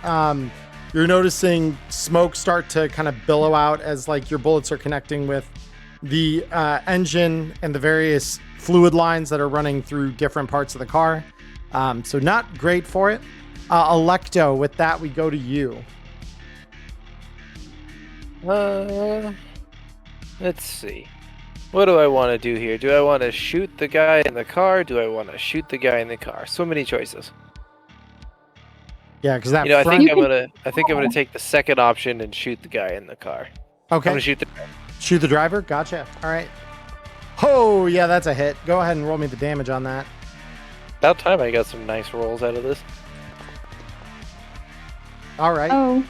You're noticing smoke start to kind of billow out as like your bullets are connecting with the engine and the various fluid lines that are running through different parts of the car. So not great for it. Electo, with that, we go to you. Let's see. What do I want to do here? Do I want to shoot the guy in the car? Do I want to shoot the guy in the car? So many choices. Yeah, because that You know, I front. think I'm gonna take the second option and shoot the guy in the car. I'm Okay. gonna shoot the. Shoot the driver. Gotcha. All right. Oh yeah, that's a hit. Go ahead and roll me the damage on that. About time I got some nice rolls out of this. All right. Oh,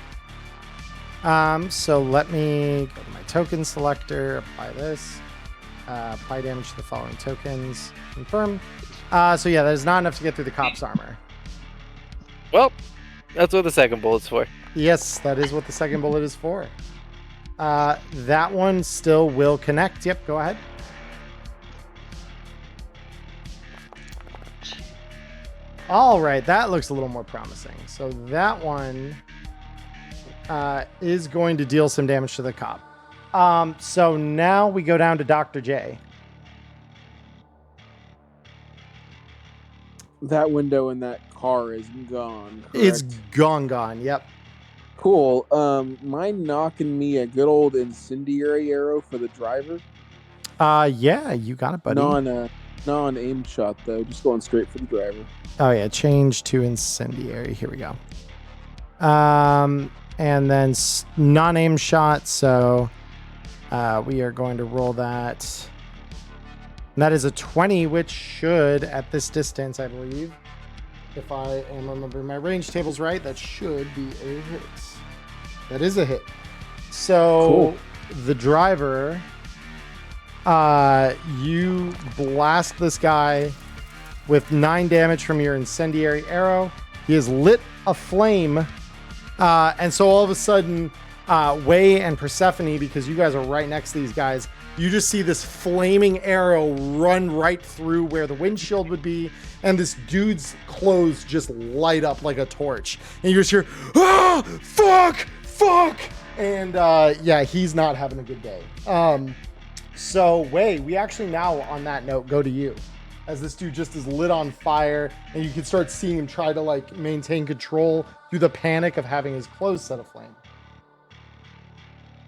So let me go to my token selector, apply this, apply damage to the following tokens, confirm. So yeah, that is not enough to get through the cop's armor. Well, that's what the second bullet's for. Yes, that is what the second bullet is for. That one still will connect. Yep, go ahead. All right, that looks a little more promising. So that one is going to deal some damage to the cop. So now we go down to Dr. J. That window in that car is gone. It's correct? gone. Yep. Cool. Mind knocking me a good old incendiary arrow for the driver? Yeah, you got it, buddy. Non-aim shot though, just going straight for the driver. Oh yeah, change to incendiary. Here we go. And then non-aim shot. So we are going to roll that. And that is a 20, which should, at this distance, I believe, if I am remembering my range tables right, that should be a hit. That is a hit. So the driver, you blast this guy with 9 damage from your incendiary arrow. He is lit aflame. And so all of a sudden, Wei and Persephone, because you guys are right next to these guys, you just see this flaming arrow run right through where the windshield would be, and this dude's clothes just light up like a torch. And you just hear, ah, fuck! And yeah, he's not having a good day. So Wei, we actually now, on that note, go to you. As this dude just is lit on fire, and you can start seeing him try to like maintain control through the panic of having his clothes set aflame.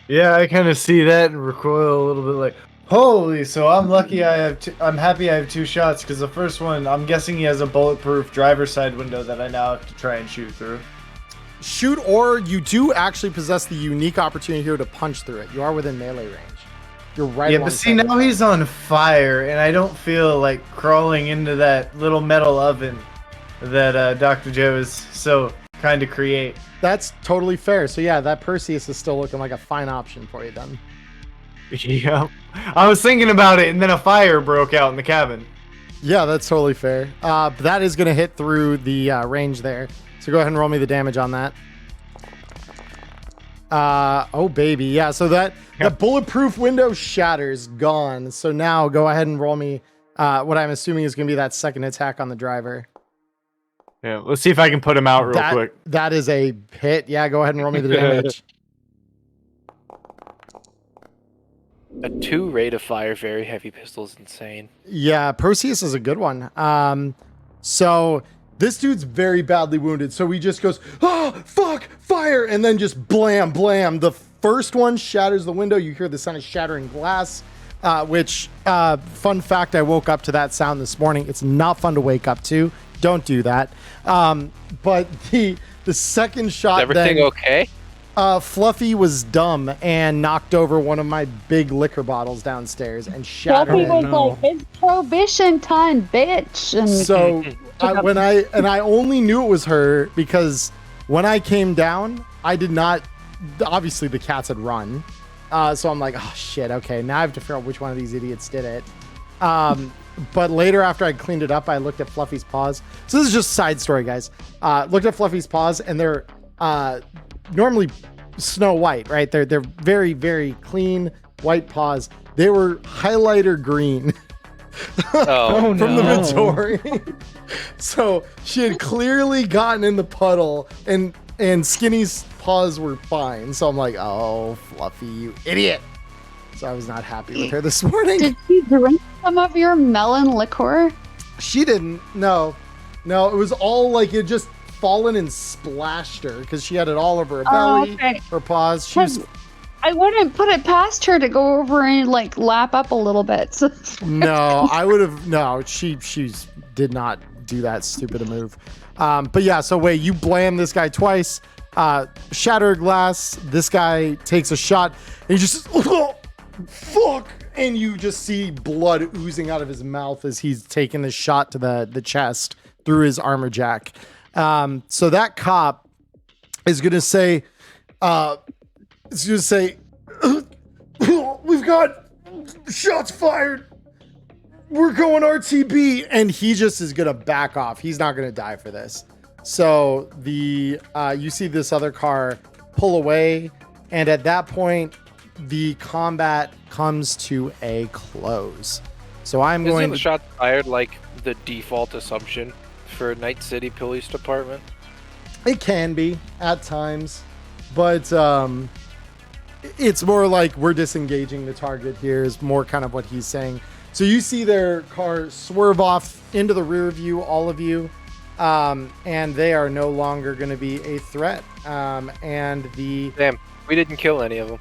Yeah, I kind of see that and recoil a little bit like, holy, so I'm lucky I'm happy I have 2 shots, because the first one, I'm guessing he has a bulletproof driver's side window that I now have to try and shoot through. Shoot, or you do actually possess the unique opportunity here to punch through it. You are within melee range. You're right. Yeah, but see, now he's on fire, and I don't feel like crawling into that little metal oven that Dr. Joe is so kind to create. That's totally fair. So yeah, that Perseus is still looking like a fine option for you then. Yeah, I was thinking about it, and then a fire broke out in the cabin. Yeah, that's totally fair. But that is going to hit through the range there. So go ahead and roll me the damage on that. Oh baby, yeah. So that bulletproof window shatters, gone. So now go ahead and roll me what I'm assuming is going to be that second attack on the driver. Yeah, let's see if I can put him out real quick. That is a hit. Yeah, go ahead and roll me the damage. A 2 rate of fire, very heavy pistol is insane. Yeah, Perseus is a good one. So this dude's very badly wounded. So he just goes, oh, fuck, fire. And then just blam, blam. The first one shatters the window. You hear the sound of shattering glass, which, fun fact, I woke up to that sound this morning. It's not fun to wake up to. Don't do that. But the second shot, is everything okay? Fluffy was dumb and knocked over one of my big liquor bottles downstairs and shattered Fluffy it. was like, it's prohibition time, bitch. And So I only knew it was her because when I came down, I did not. Obviously, the cats had run. So I'm like, oh shit. Okay, now I have to figure out which one of these idiots did it. But later, after I cleaned it up, I looked at Fluffy's paws. So this is just a side story, guys. Looked at Fluffy's paws, and they're normally snow white, right? They're very, very clean white paws. They were highlighter green Oh, from the no. Midori. So she had clearly gotten in the puddle, and Skinny's paws were fine. So I'm like, oh, Fluffy, you idiot. So I was not happy with her this morning. did she drink some of your melon liquor? She didn't. No, it was all like it just fallen and splashed her because she had it all over her belly, okay. her paws. She was, I wouldn't put it past her to go over and like lap up a little bit. So no, I would have. No, she did not do that stupid a move. But yeah, so wait, you blam this guy twice, shatter glass. This guy takes a shot, and he just fuck, and you just see blood oozing out of his mouth as he's taking the shot to the chest through his armor jack. So that cop is gonna say, we've got shots fired. We're going RTB, and he just is gonna back off. He's not gonna die for this. So you see this other car pull away, and at that point, the combat comes to a close. So I'm Isn't going the to shots fired like the default assumption for Night City Police Department? It can be at times, but it's more like we're disengaging the target here is more kind of what he's saying. So you see their car swerve off into the rear view, all of you, and they are no longer going to be a threat. And Damn, we didn't kill any of them.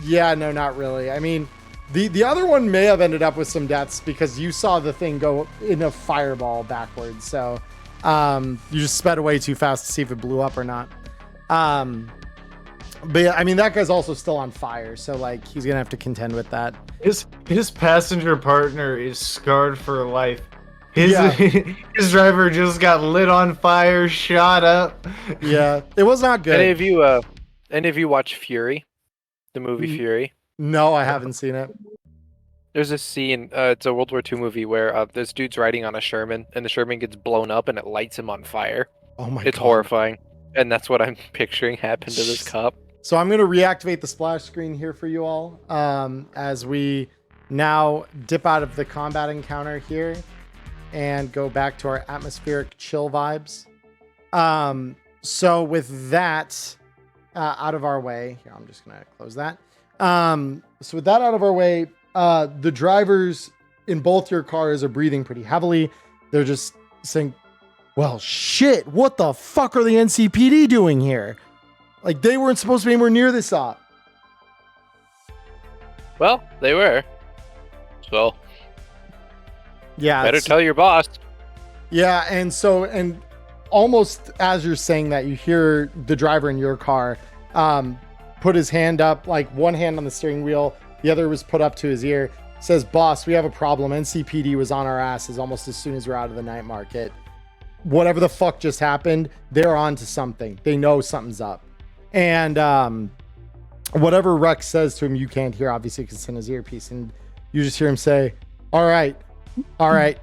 Yeah, no, not really. I mean, the other one may have ended up with some deaths because you saw the thing go in a fireball backwards. So you just sped away too fast to see if it blew up or not. But yeah, I mean, that guy's also still on fire. So like, he's going to have to contend with that. His passenger partner is scarred for life. His Yeah. his driver just got lit on fire, shot up. Yeah, it was not good. Any of you watch Fury, the movie Fury? No, I haven't seen it. There's a scene. It's a World War II movie where this dude's riding on a Sherman, and the Sherman gets blown up, and it lights him on fire. Oh my god. It's horrifying, and that's what I'm picturing happened to this cop. So I'm going to reactivate the splash screen here for you all as we now dip out of the combat encounter here and go back to our atmospheric chill vibes. So with that out of our way, here, I'm just going to close that. So with that out of our way, the drivers in both your cars are breathing pretty heavily. They're just saying, well, shit, what the fuck are the NCPD doing here? Like, they weren't supposed to be anywhere near this op. Well, they were. So, Yeah. better tell your boss. Yeah, and almost as you're saying that, you hear the driver in your car put his hand up, like one hand on the steering wheel, the other was put up to his ear, says, boss, we have a problem. NCPD was on our asses almost as soon as we're out of the night market. Whatever the fuck just happened, they're on to something. They know something's up. And whatever Rex says to him, you can't hear, obviously, because it's in his earpiece. And you just hear him say, all right,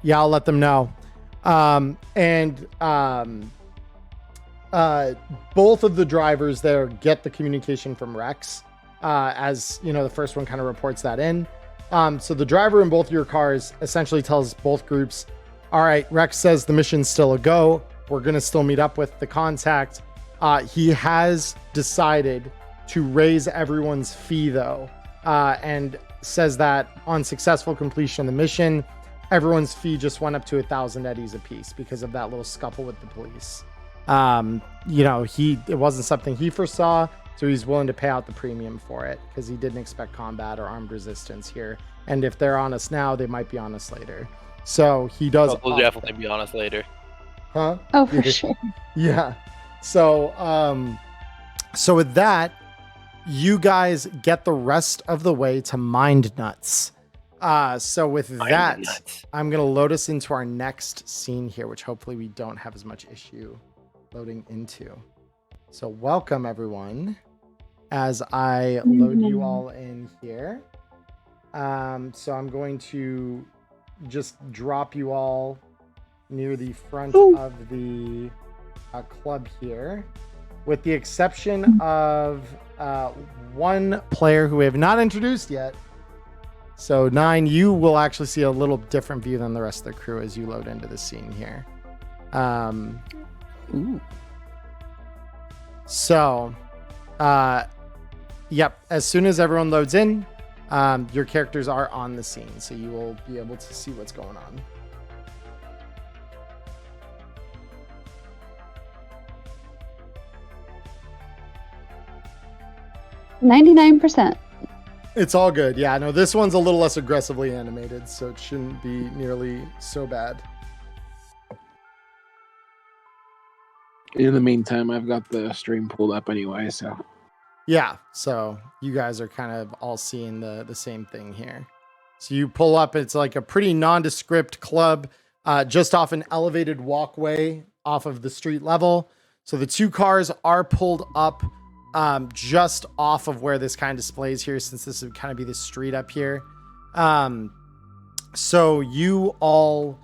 yeah, I'll let them know. Both of the drivers there get the communication from Rex, as you know, the first one kind of reports that in. So the driver in both your cars essentially tells both groups, all right, Rex says the mission's still a go. We're going to still meet up with the contact. He has decided to raise everyone's fee, though, and says that on successful completion of the mission, everyone's fee just went up to 1,000 eddies apiece because of that little scuffle with the police. You know, it wasn't something he foresaw, so he's willing to pay out the premium for it because he didn't expect combat or armed resistance here. And if they're on us now, they might be on us later. So he does. We'll definitely be honest later. Huh? Oh, for sure. Yeah. So, so with that, you guys get the rest of the way to Mind Nuts. So with that, I'm going to load us into our next scene here, which hopefully we don't have as much issue loading into. So welcome, everyone, as I load you all in here. So I'm going to just drop you all near the front of the club here, with the exception of one player who we have not introduced yet. So 9, you will actually see a little different view than the rest of the crew as you load into the scene here. So, yep, as soon as everyone loads in, your characters are on the scene, so you will be able to see what's going on. %. It's all good. Yeah, no, this one's a little less aggressively animated, so it shouldn't be nearly so bad. In the meantime, I've got the stream pulled up anyway, so. Yeah, so you guys are kind of all seeing the same thing here. So you pull up, it's like a pretty nondescript club just off an elevated walkway off of the street level. So the two cars are pulled up just off of where this kind of displays here, since this would kind of be the street up here. So you all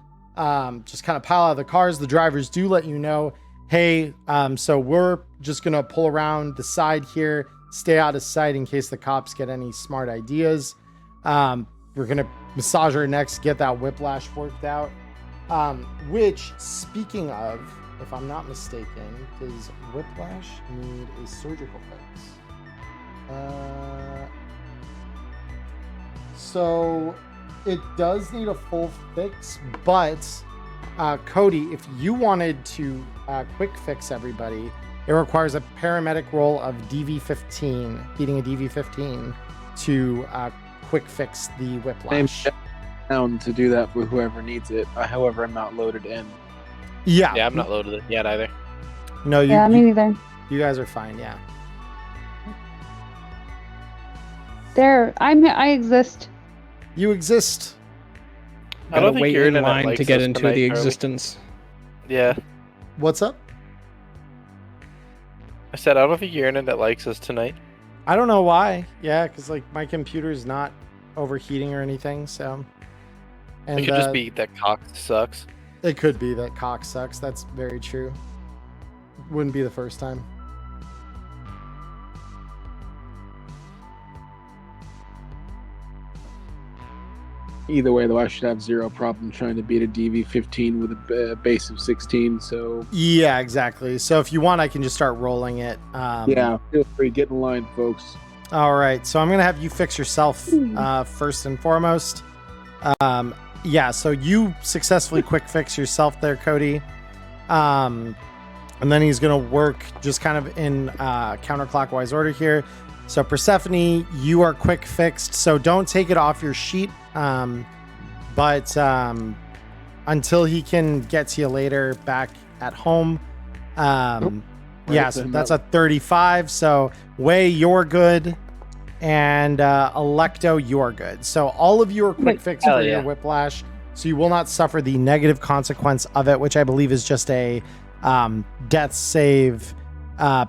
just kind of pile out of the cars. The drivers do let you know, hey, so we're just going to pull around the side here, stay out of sight in case the cops get any smart ideas. We're going to massage our necks, get that whiplash worked out. Which, speaking of, if I'm not mistaken, does whiplash need a surgical fix? So it does need a full fix, but Cody, if you wanted to quick fix everybody, it requires a paramedic roll of DV15, beating a DV15 to quick fix the whiplash. Down to do that for whoever needs it. However, I'm not loaded in. Yeah. Yeah, I'm not loaded it yet either. No, Yeah, me neither. You guys are fine. Yeah. There, I exist. You exist. I don't Gotta think wait your in internet line to likes get us into tonight, the Charlie. existence. Yeah. What's up? I said, I don't think your internet likes us tonight. I don't know why. Yeah, because like my computer's not overheating or anything. So, and It could just be that cock sucks. it could be that cock sucks. That's very true. Wouldn't be the first time. Either way, though, I should have zero problem trying to beat a DV15 with a base of 16. So Yeah, exactly. So if you want, I can just start rolling it. yeah, feel free, get in line, folks. All right. So I'm gonna have you fix yourself first and foremost. Yeah. So you successfully quick fix yourself there, Cody. And then he's gonna work just kind of in counterclockwise order here. So Persephone, you are quick fixed. So don't take it off your sheet. But until he can get to you later back at home. Yeah, so that's a 35. So Way, you're good. And Electo, you're good. So all of you are quick fixed for your whiplash. So you will not suffer the negative consequence of it, which I believe is just a death save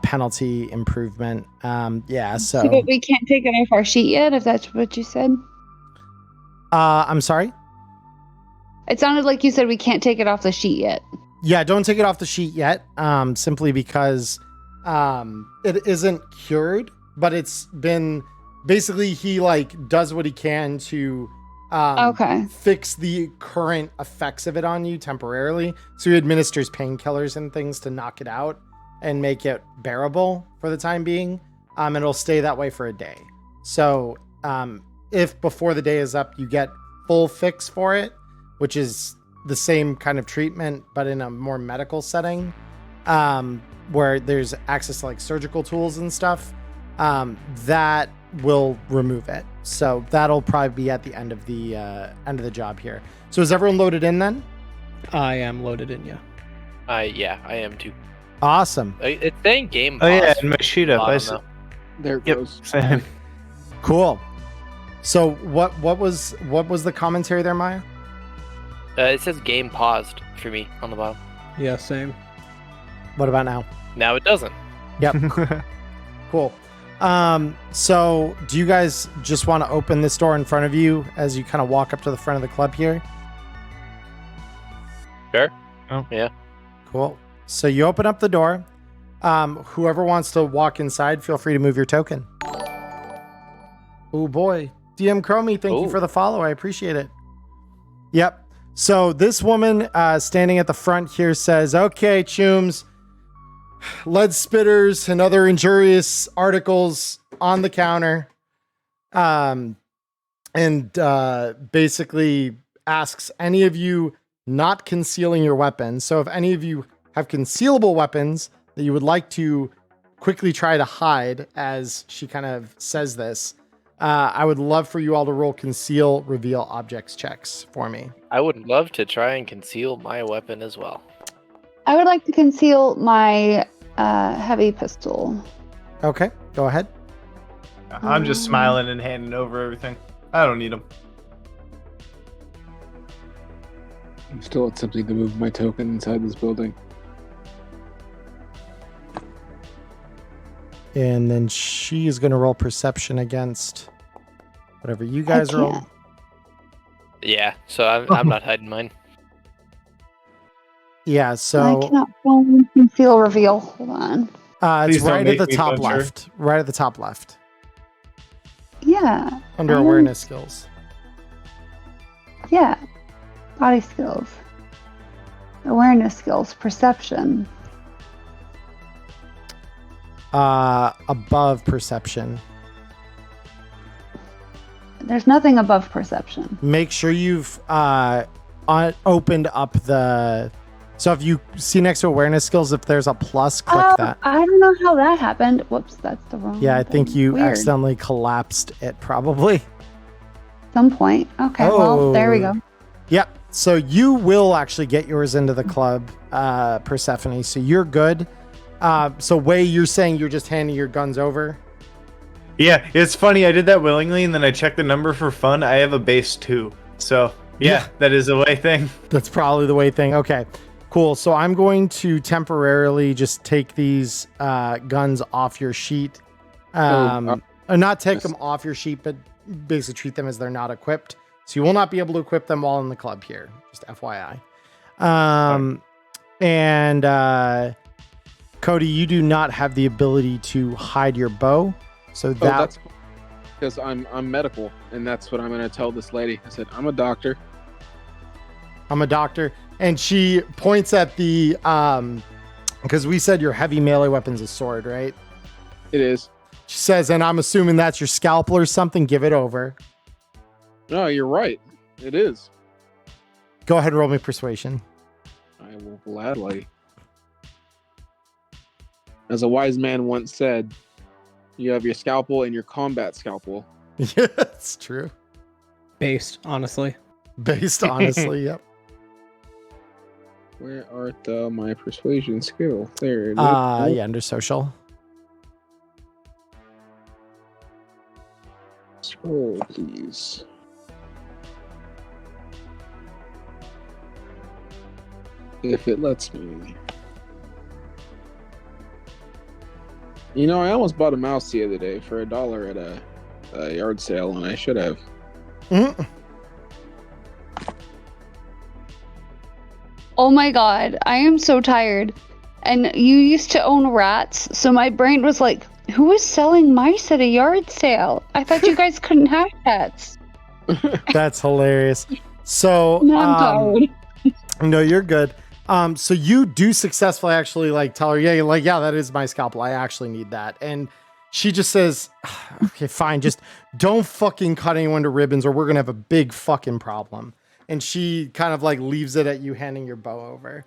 penalty improvement. Yeah, so. But we can't take it off our sheet yet, if that's what you said. I'm sorry? It sounded like you said we can't take it off the sheet yet. Yeah, don't take it off the sheet yet, simply because it isn't cured, but it's been basically he like does what he can to fix the current effects of it on you temporarily. So he administers painkillers and things to knock it out and make it bearable for the time being. And it'll stay that way for a day. So if before the day is up, you get full fix for it, which is the same kind of treatment, but in a more medical setting, where there's access to like surgical tools and stuff, that will remove it. So that'll probably be at the end of the job here. So is everyone loaded in then? I am loaded in, yeah. Yeah, I am too. Awesome. It's saying game. Oh yeah, pause and my sheet up. I bottom, see. There it Yep, goes. same. Cool. So what was the commentary there, Maya? It says game paused for me on the bottom. Yeah, same. What about now? Now it doesn't. Yep. Cool. So do you guys just want to open this door in front of you as you kind of walk up to the front of the club here? Sure. Oh. Yeah. Cool. So you open up the door. Whoever wants to walk inside, feel free to move your token. Oh boy. DM Chromie, thank you for the follow. I appreciate it. Yep. So this woman standing at the front here says, okay, Chooms, lead spitters and other injurious articles on the counter. And basically asks any of you not concealing your weapons. So if any of you have concealable weapons that you would like to quickly try to hide, as she kind of says this, I would love for you all to roll conceal, reveal objects checks for me. I would love to try and conceal my weapon as well. I would like to conceal my heavy pistol. Okay, go ahead. I'm just smiling and handing over everything. I don't need them. I'm still attempting to move my token inside this building. And then she is going to roll perception against whatever you guys roll. Yeah, so I'm not hiding mine. Yeah, so I cannot conceal reveal. Hold on. It's Please don't right at make the me top butcher. left. Right at the top left. Yeah. Under Um, awareness skills. Yeah. Body skills. Awareness skills. Perception. Above perception. There's nothing above perception. Make sure you've opened up the. So if you see next to awareness skills, if there's a plus, click that. I don't know how that happened. Whoops, that's the wrong. Yeah, I think thing. you Weird. accidentally collapsed it probably. Some point. Okay, well, there we go. Yep. So you will actually get yours into the club, Persephone. So you're good. So Wei, you're saying you're just handing your guns over? Yeah, it's funny. I did that willingly, and then I checked the number for fun. I have a base 2. So, yeah, that is a way thing. That's probably the way thing. Okay, cool. So I'm going to temporarily just take these guns off your sheet. Or not take them off your sheet, but basically treat them as they're not equipped. So you will not be able to equip them while in the club here. Just FYI. And Cody, you do not have the ability to hide your bow. So That's because I'm medical, and that's what I'm going to tell this lady. I said, I'm a doctor. I'm a doctor. And she points at the, because we said your heavy melee weapon's a sword, right? It is. She says, and I'm assuming that's your scalpel or something. Give it over. No, you're right. It is. Go ahead and roll me persuasion. I will gladly. As a wise man once said, you have your scalpel and your combat scalpel. Yeah, it's true. Based, honestly. Based, honestly, yep. Where art thou, my persuasion skill? There it is. Yeah, under social. Scroll, please. If it lets me. You know, I almost bought a mouse the other day for $1 at a yard sale, and I should have. Mm-hmm. Oh my god, I am so tired. And you used to own rats, so my brain was like, who is selling mice at a yard sale? I thought you guys couldn't have pets. That's hilarious. So, No, I'm tired. no, you're good. So you do successfully actually like tell her, yeah, that is my scalpel. I actually need that. And she just says, okay, fine. Just don't fucking cut anyone to ribbons or we're going to have a big fucking problem. And she kind of like leaves it at you handing your bow over.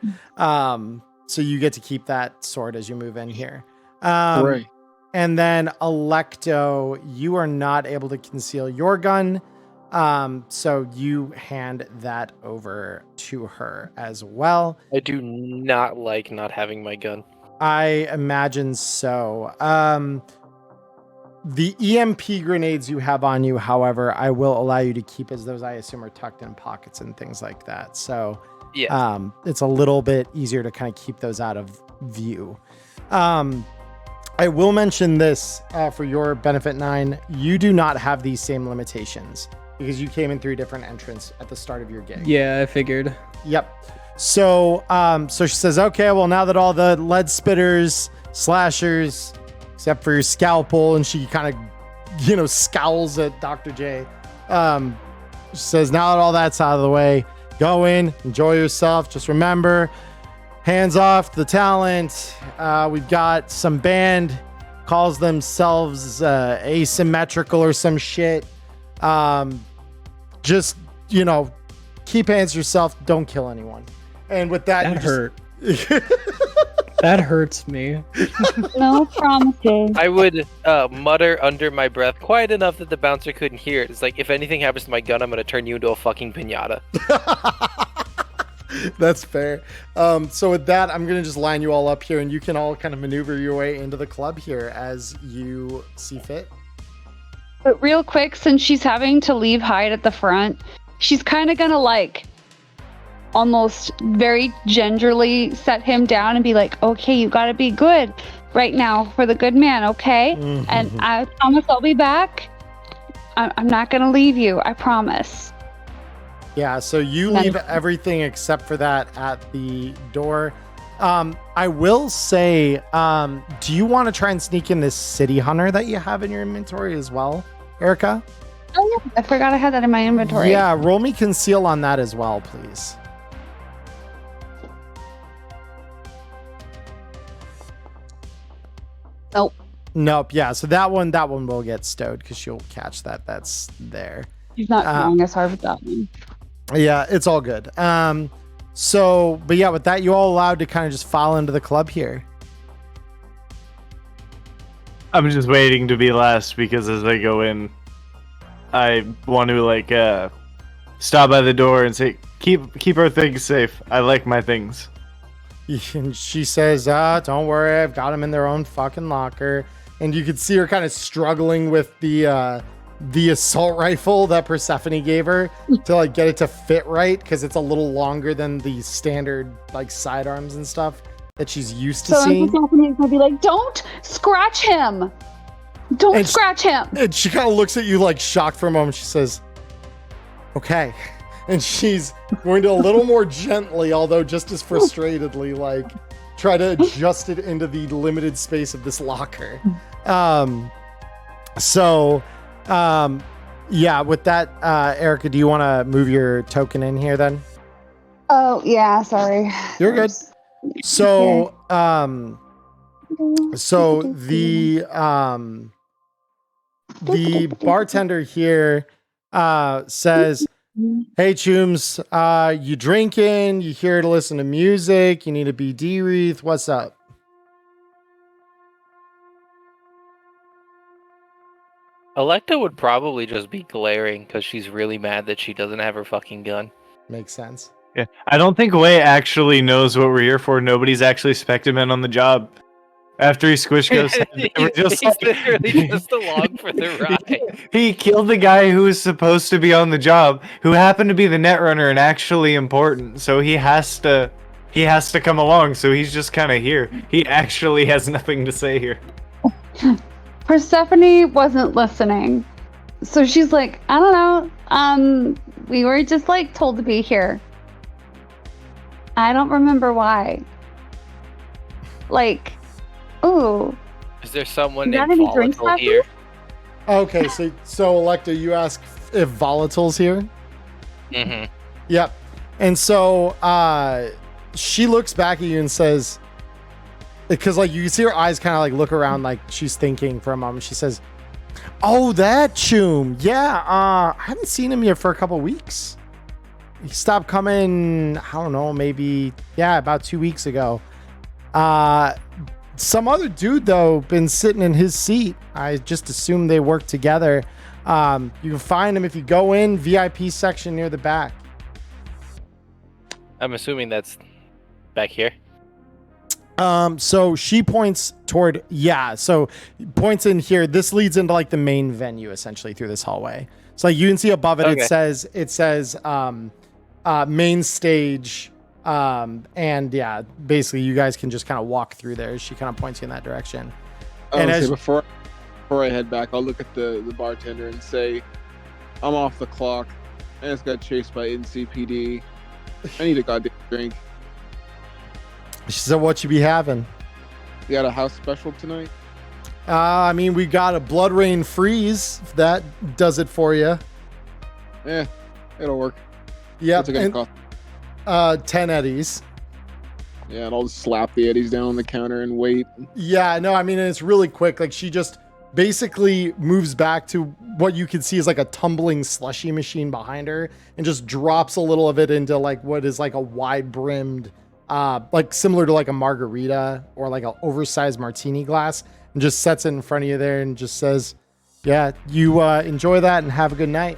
So you get to keep that sword as you move in here. Right. And then Electo, you are not able to conceal your gun. So you hand that over to her as well. I do not like not having my gun. I imagine so. The EMP grenades you have on you, however, I will allow you to keep as those I assume are tucked in pockets and things like that. So yeah, it's a little bit easier to kind of keep those out of view. I will mention this for your benefit, 9. You do not have these same limitations because you came in through a different entrance at the start of your gig. Yeah, I figured. Yep. So she says, okay, well, now that all the lead spitters, slashers, except for your scalpel, and she kind of, scowls at Dr. J. She says, now that all that's out of the way, go in, enjoy yourself. Just remember, hands off the talent. We've got some band, calls themselves asymmetrical or some shit. Just, keep hands to yourself. Don't kill anyone. And with that, That hurt. That hurts me. No promises. I would mutter under my breath quiet enough that the bouncer couldn't hear it. It's like, if anything happens to my gun, I'm going to turn you into a fucking piñata. That's fair. So with that, I'm gonna just line you all up here, and you can all kind of maneuver your way into the club here as you see fit. But real quick, since she's having to leave Hyde at the front, she's kind of gonna like almost very gingerly set him down and be like, okay, you gotta be good right now for the good man, okay? Mhm. And I promise I'll be back. I'm not gonna leave you, I promise. Yeah, so you leave everything except for that at the door. I will say, do you want to try and sneak in this City Hunter that you have in your inventory as well, Erica? Oh yeah, I forgot I had that in my inventory. Yeah, roll me conceal on that as well, please. Nope. Yeah, so that one will get stowed because she'll catch that. That's there. He's not trying as hard with that one. Yeah, it's all good. So, but yeah, with that, you all allowed to kind of just fall into the club here. I'm just waiting to be last because as I go in, I want to like stop by the door and say, "Keep our things safe. I like my things." And she says, don't worry, I've got them in their own fucking locker. And you could see her kind of struggling with the assault rifle that Persephone gave her to like get it to fit right, because it's a little longer than the standard like sidearms and stuff that she's used to seeing. So Persephone's gonna be like, don't scratch him! Don't scratch him! And she kind of looks at you like shocked for a moment. She says, okay. And she's going to a little more gently, although just as frustratedly, like try to adjust it into the limited space of this locker. Yeah, with that, Erica, do you want to move your token in here then? Oh yeah, sorry. You're good. So, so the bartender here says, hey, Chooms, you drinking? You here to listen to music? You need a BD wreath? What's up? Electa would probably just be glaring because she's really mad that she doesn't have her fucking gun. Makes sense. Yeah, I don't think Wei actually knows what we're here for. Nobody's actually spec'd him in on the job. After he squished Ghost, He's literally just along for the ride. He killed the guy who was supposed to be on the job, who happened to be the netrunner and actually important. So he has to come along. So he's just kind of here. He actually has nothing to say here. Persephone wasn't listening, so she's like, I don't know. We were just like told to be here. I don't remember why. Like, ooh. Is there someone You got named any drinks Volatile left? here? Okay, so Electa, you ask if Volatile's here? Mm-hmm. Yep. And so she looks back at you and says, because like you see her eyes kind of like look around like she's thinking for a moment. She says, oh, that Choom. Yeah, I haven't seen him here for a couple weeks. He stopped coming, I don't know, maybe, about 2 weeks ago. Some other dude, though, been sitting in his seat. I just assumed they work together. You can find him if you go in VIP section near the back. I'm assuming that's back here. So she points toward, so points in here. This leads into like the main venue essentially through this hallway. So like you can see above it, Okay. it says main stage. And yeah, basically you guys can just kind of walk through there. She kind of points you in that direction. And as before I head back, I'll look at the bartender and say, I'm off the clock. I just got chased by NCPD. I need a goddamn drink. she said, what you be having? You got a house special tonight? I mean, we got a Blood Rain Freeze. If that does it for you. Yeah, it'll work. Yeah. What's it gonna cost? 10 eddies. Yeah, and I'll just slap the eddies down on the counter and wait. Yeah, no, I mean, it's really quick. Like, she just basically moves back to what you can see is like a tumbling slushy machine behind her and just drops a little of it into like what is like a wide brimmed, like similar to like a margarita or like an oversized martini glass, and just sets it in front of you there and just says, yeah, you enjoy that and have a good night.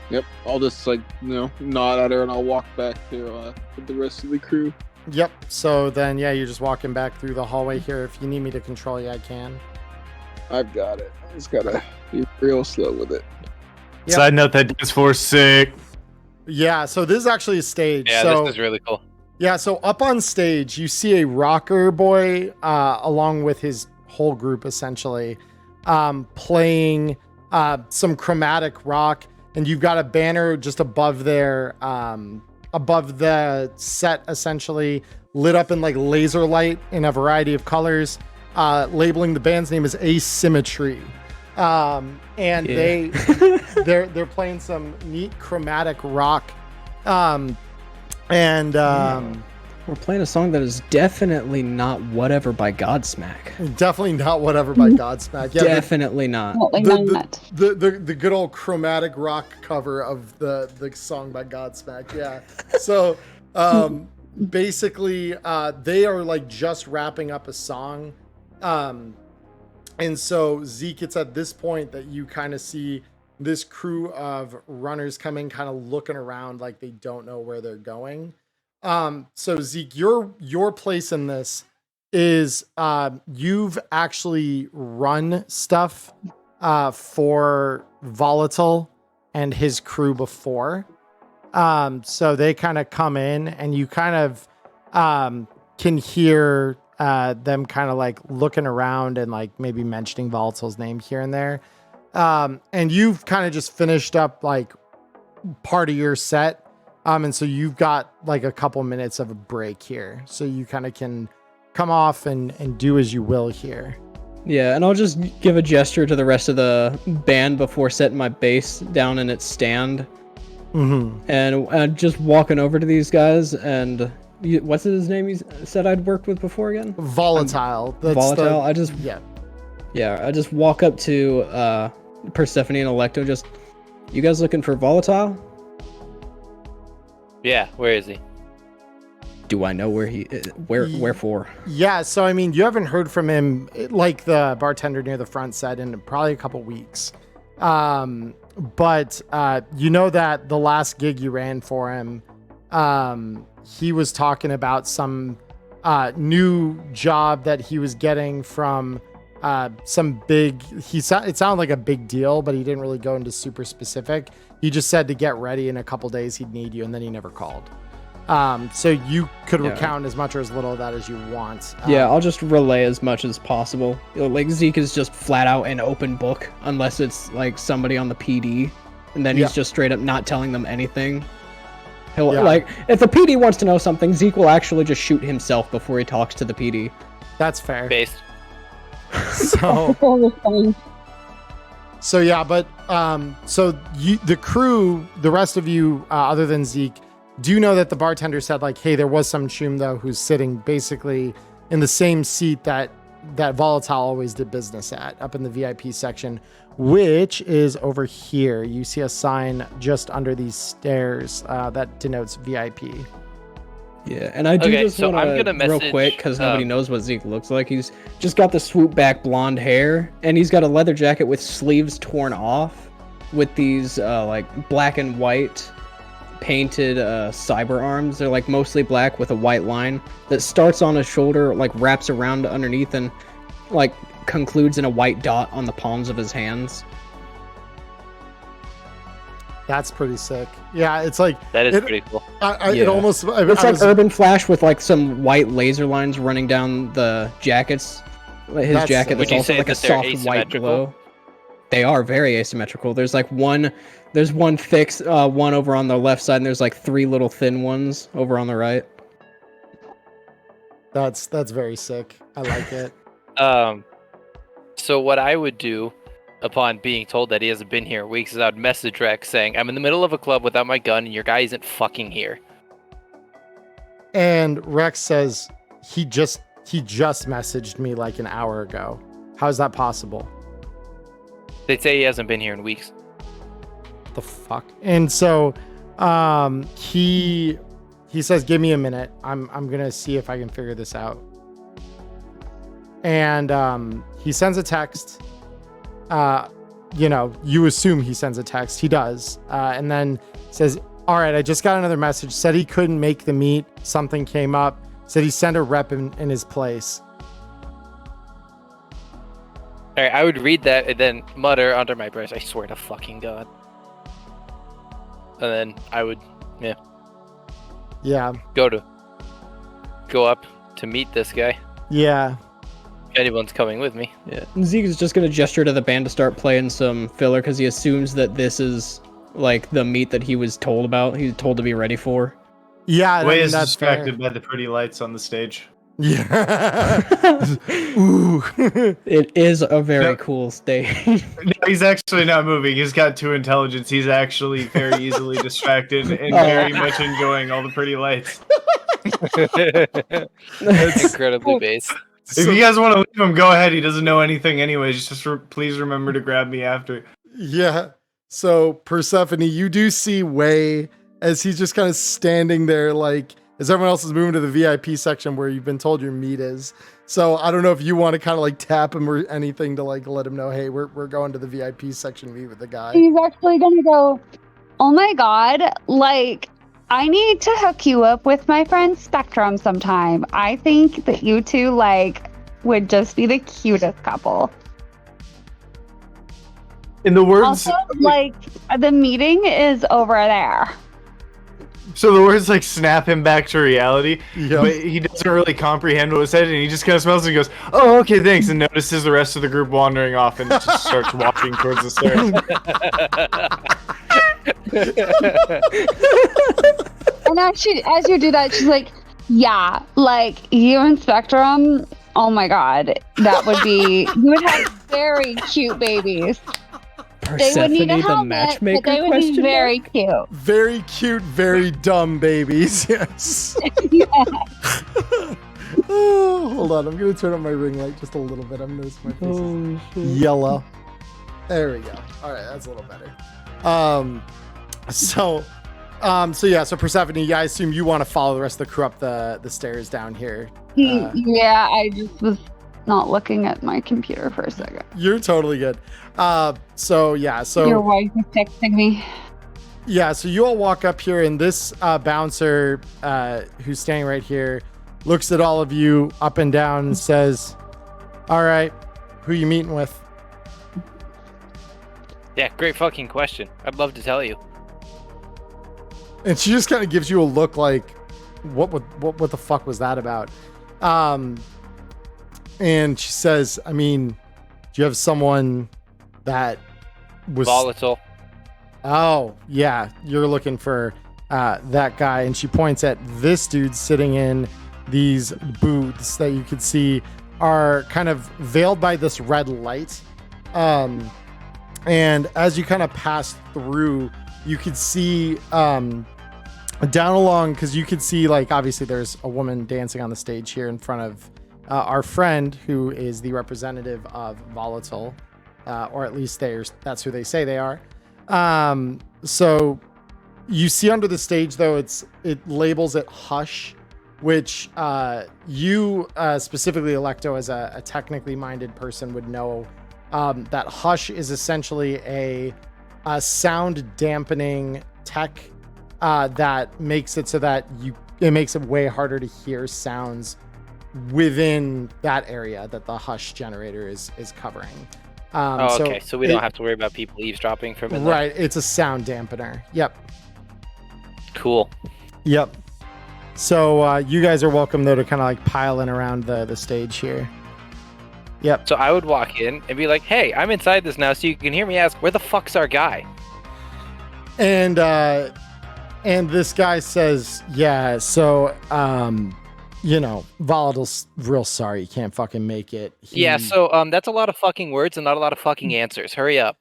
Yep, I'll just nod at her and I'll walk back to with the rest of the crew. Yep. So then, yeah, you're just walking back through the hallway here. If you need me to control you, I can. I've got it. I just gotta be real slow with it. Yep. Side note, that dance floor is sick. Yeah. So this is actually a stage. Yeah, so, this is really cool. Yeah. So up on stage, you see a rocker boy along with his whole group, essentially, playing some chromatic rock. And you've got a banner just above there, above the set, essentially lit up in like laser light in a variety of colors, labeling the band's name as Asymmetry. And they're playing some neat chromatic rock. We're playing a song that is definitely not Whatever by Godsmack. Definitely not Whatever by Godsmack. Yeah, Definitely not. the good old chromatic rock cover of the song by Godsmack. Yeah. So basically they are like just wrapping up a song. And so Zeke, it's at this point that you kind of see this crew of runners coming, kind of looking around like they don't know where they're going. So Zeke, your place in this is you've actually run stuff for Volatile and his crew before. So they kind of come in and you kind of can hear them kind of like looking around and like maybe mentioning Volatile's name here and there. And you've kind of just finished up like part of your set. And so you've got like a couple minutes of a break here. So you kind of can come off and do as you will here. Yeah, and I'll just give a gesture to the rest of the band before setting my bass down in its stand. Mm-hmm. And just walking over to these guys and... what's his name you said I'd worked with before again? Volatile. Volatile? I just walk up to Persephone and Electo, just, you guys looking for Volatile? Yeah, where is he? Do I know where he is? Wherefore? Yeah, so I mean, you haven't heard from him, like the bartender near the front said, in probably a couple weeks. But you know that the last gig you ran for him, he was talking about some new job that he was getting from some big, it sounded like a big deal, but he didn't really go into super specific. He just said to get ready in a couple days he'd need you, and then he never called. So you could recount as much or as little of that as you want. Yeah, I'll just relay as much as possible. Like Zeke is just flat out an open book, unless it's like somebody on the PD, and then he's just straight up not telling them anything. He'll like, if the PD wants to know something, Zeke will actually just shoot himself before he talks to the PD. That's fair. Based. So yeah, but so you, the crew, the rest of you, other than Zeke, do know that the bartender said like, hey, there was some Shum though who's sitting basically in the same seat that Volatile always did business at, up in the VIP section, which is over here. You see a sign just under these stairs that denotes VIP. Yeah, and I do just want to real quick, because nobody knows what Zeke looks like. He's just got the swoop back blonde hair, and he's got a leather jacket with sleeves torn off, with these like black and white painted cyber arms. They're like mostly black with a white line that starts on his shoulder, like wraps around underneath, and like concludes in a white dot on the palms of his hands. That's pretty sick. Yeah, it's like that is pretty cool. It almost it's like Urban Flash with like some white laser lines running down the jackets. His jacket that's also like a soft white glow. They are very asymmetrical. There's like one thick one over on the left side, and there's like three little thin ones over on the right. That's very sick. I like it. So what I would do upon being told that he hasn't been here in weeks is I would message Rex saying, I'm in the middle of a club without my gun and your guy isn't fucking here. And Rex says he just messaged me like an hour ago. How's that possible? They say he hasn't been here in weeks. The fuck? And so he says, give me a minute. I'm gonna see if I can figure this out. And he sends a text. you assume he sends a text. He does. And then says, all right, I just got another message. Said he couldn't make the meet. Something came up. Said he sent a rep in his place. All right, I would read that and then mutter under my breath, I swear to fucking God. And then I would, Yeah. Go up to meet this guy. Yeah. If anyone's coming with me. Yeah. Zeke is just going to gesture to the band to start playing some filler because he assumes that this is like the meet that he was told about. He was told to be ready for. Yeah. Way is distracted by the pretty lights on the stage. Yeah. Ooh. It is a very cool stage. No, he's actually not moving. He's got 2 intelligence. He's actually very easily distracted and very much enjoying all the pretty lights. That's incredibly base. If you guys want to leave him, go ahead. He doesn't know anything anyways. Just please remember to grab me after. Yeah. So Persephone, you do see Wei as he's just kind of standing there, like as everyone else is moving to the VIP section where you've been told your meet is. So I don't know if you want to kind of like tap him or anything to like let him know, hey, we're going to the VIP section meet with the guy. He's actually gonna go, oh my God, like I need to hook you up with my friend Spectrum sometime. I think that you two like would just be the cutest couple. In the words, Also, like the meeting is over there. so the words like snap him back to reality, Yep. but he doesn't really comprehend what was said, and he just kind of smells and goes, "Oh, okay, thanks," and notices the rest of the group wandering off and just starts walking towards the stairs. And actually, as you do that, she's like, yeah, like you and Spectrum, oh my God, that would be, you would have very cute babies. They would need a Persephone, the helmet, but matchmaker? they would be very cute. Very cute, very dumb babies. Yes. Oh, hold on. I'm going to turn on my ring light just a little bit. I'm noticing my face is yellow. There we go. All right. That's a little better. So Persephone, yeah, I assume you want to follow the rest of the crew up the stairs down here. Yeah, I just was not looking at my computer for a second. You're totally good. So Your wife is texting me. Yeah, so you all walk up here, and this bouncer who's standing right here looks at all of you up and down and says, all right, who you meeting with? Yeah, great fucking question. I'd love to tell you. And she just kind of gives you a look like, what the fuck was that about? And she says, I mean, do you have someone that was volatile? Oh, yeah, you're looking for that guy. And she points at this dude sitting in these booths that you can see are kind of veiled by this red light. And as you kind of pass through, you could see down along, because you could see, like, obviously there's a woman dancing on the stage here in front of our friend who is the representative of Volatile, or at least that's who they say they are. So you see under the stage, though, it labels it Hush, which you specifically, Electo, as a technically minded person, would know that Hush is essentially a sound dampening tech that makes it so that it makes it way harder to hear sounds within that area that the Hush generator is covering. Okay, so we don't have to worry about people eavesdropping from in there. Right, it's a sound dampener. Yep. Cool. Yep. So you guys are welcome, though, to kind of like pile in around the stage here. Yep. So I would walk in and be like, hey, I'm inside this now, so you can hear me ask, where the fuck's our guy? And this guy says, yeah, so Volatile's real sorry he can't fucking make it. Yeah, so that's a lot of fucking words and not a lot of fucking answers. Hurry up.